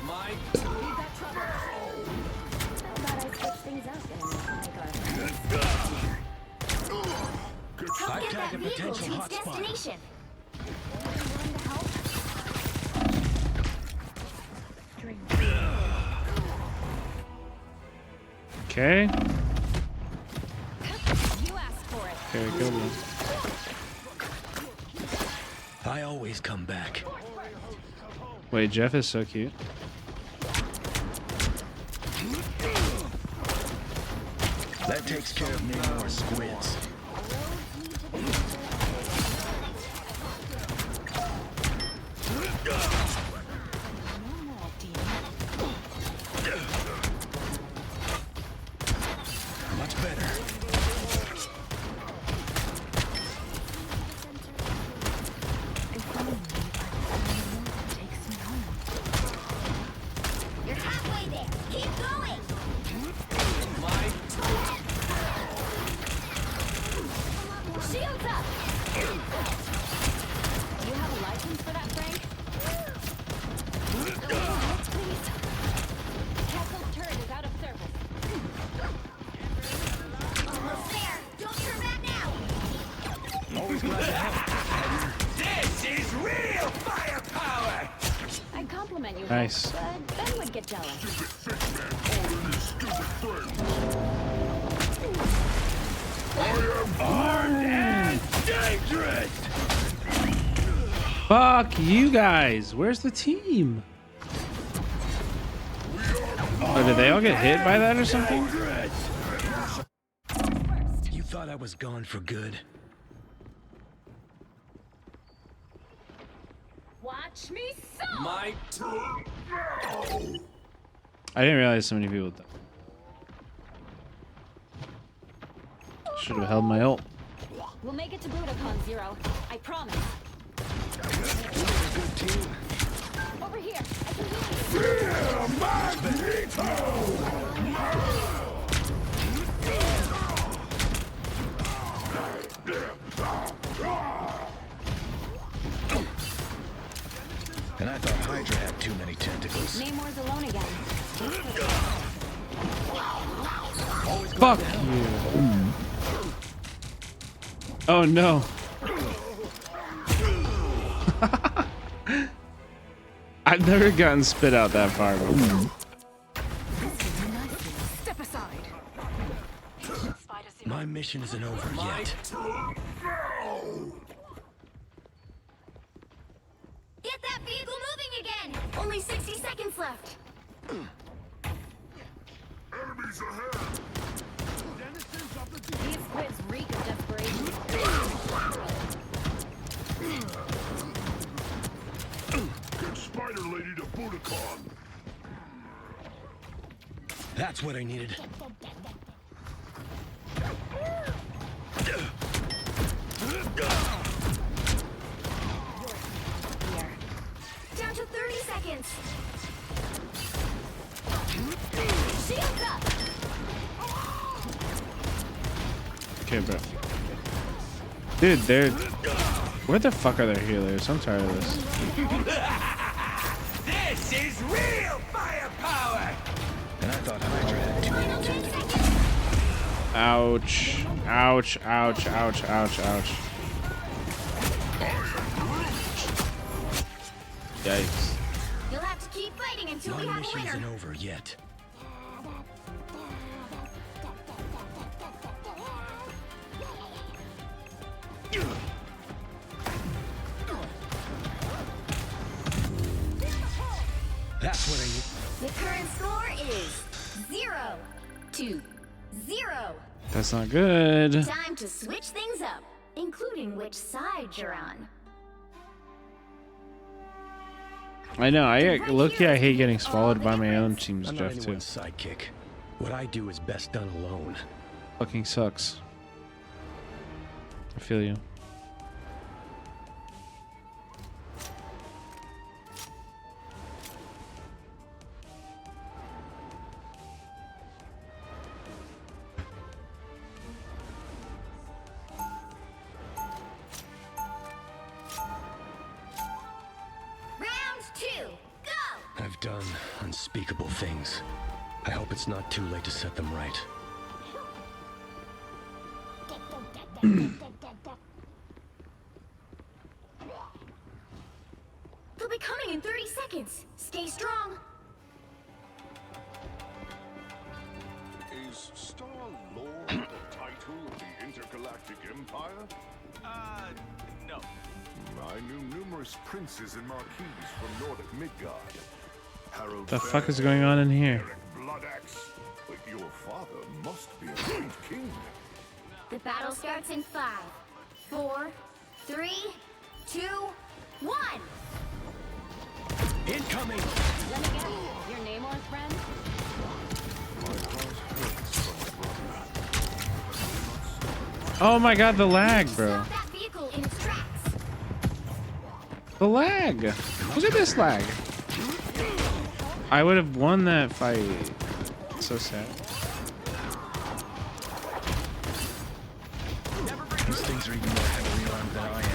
My We got trouble. How about I switch things up and make our I've get that tagged a vehicle potential to its hotspot. destination. Willing to help? Okay. You asked for it. Okay, good one. I always come back. Wait, Jeff is so cute. That takes care of me more squids. Much better. You're halfway there. Keep going. Shields up. You have a license for that, Frank? Yes, please. Castle's turret is out of service. Almost there. Don't turn back now. Always glad to help. This is real firepower! I compliment you, Nice. but Ben would get jealous. Armed and dangerous! Fuck you guys. Where's the team? Oh, did they all get hit by that or something? You thought I was gone for good? Watch me so. My I didn't realize so many people died. Should have held my ult. We'll make it to Budokan, Zero. I promise. good team. Over here. I can hear you. And I thought Hydra had too many tentacles. Namor's alone again. Fuck you. Oh no. I've never gotten spit out that far before. Step aside. My mission isn't over yet. Get that vehicle moving again. Only 60 seconds left. Enemies ahead! These squids reek of desperation. Get Spider Lady to Budokan. That's what I needed. Down to 30 seconds. Shields up. Okay, bro. Dude, they're... Where the fuck are their healers? I'm tired of this. This is real firepower! And I thought Hydra had too many tentacles. Ouch. Ouch, ouch, ouch, ouch, ouch. Yikes. You'll have to keep fighting until we My have a mission winner. isn't over yet. That's what I need. The current score is 0-0. That's not good. Time to switch things up, including which side you're on. I know. Low-key, I hate getting swallowed by my own team's I'm not Jeff too. anyone's sidekick. What I do is best done alone. Fucking sucks. I feel you. done unspeakable things. I hope it's not too late to set them right. They'll be coming in 30 seconds. Stay strong. Is Star-Lord the title of the Intergalactic Empire? No. I knew numerous princes and marquises from Nordic Midgard. Harold The fuck is going on in here? Bloodaxe. But your father must be a great king. The battle starts in 5, 4, 3, 2, 1. Incoming! Let me guess. Your name or friend? Oh my god, the lag, bro. Stop that vehicle in its tracks. The lag. Look at this lag. I would have won that fight. So sad. These things are even more heavily armed than I am.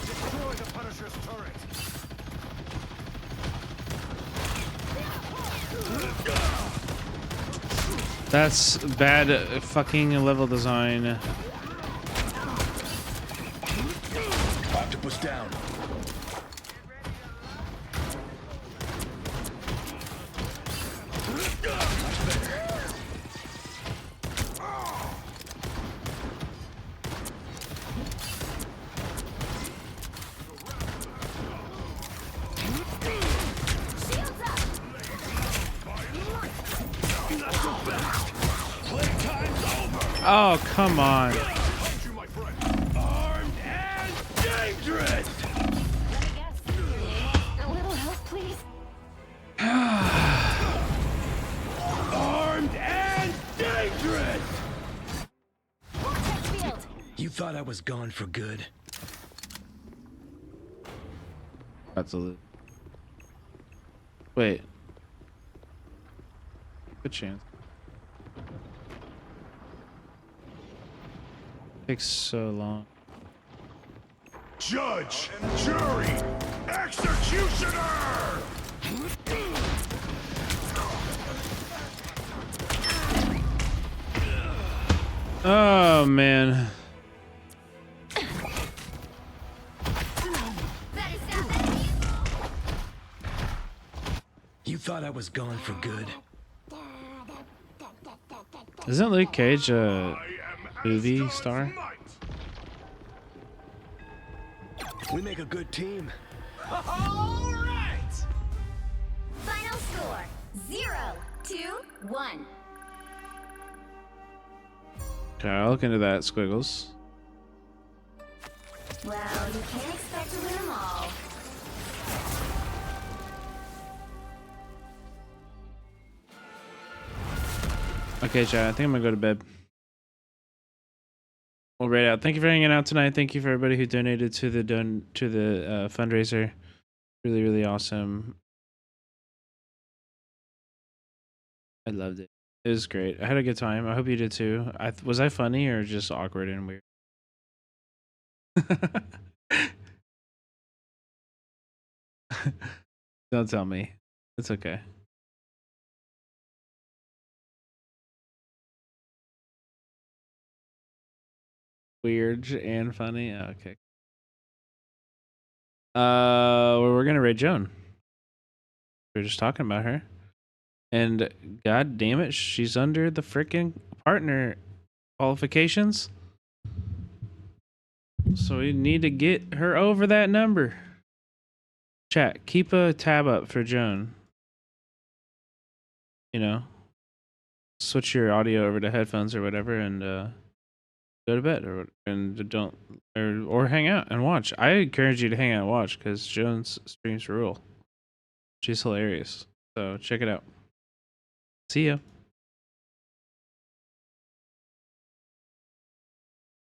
Destroy the Punisher's turret. That's bad fucking level design. Octopus down. Oh, come on. Armed and dangerous! A little help, please. Armed and dangerous! Vortex field. You thought I was gone for good? Absolutely. Wait. Good chance. Takes so long. Judge, jury, executioner! Oh man. You thought I was gone for good? Isn't Luke Cage a movie star? We make a good team. All right. Final score: 0-1. Okay, I'll look into that, Squiggles. Well, you can't expect to win them all. Okay, Chad, I think I'm gonna go to bed. We'll rate out. Thank you for hanging out tonight. Thank you for everybody who donated to the fundraiser. Really, really awesome. I loved it. It was great. I had a good time. I hope you did too. Was I funny or just awkward and weird? Don't tell me. It's okay. Weird and funny. Okay. Well, we're gonna rate Joan. We were just talking about her, and god damn it, she's under the freaking partner qualifications. So we need to get her over that number. Chat, keep a tab up for Joan. You know, switch your audio over to headphones or whatever, and go to bed or hang out and watch. I encourage you to hang out and watch because Joan's streams rule. She's hilarious. So check it out. See ya.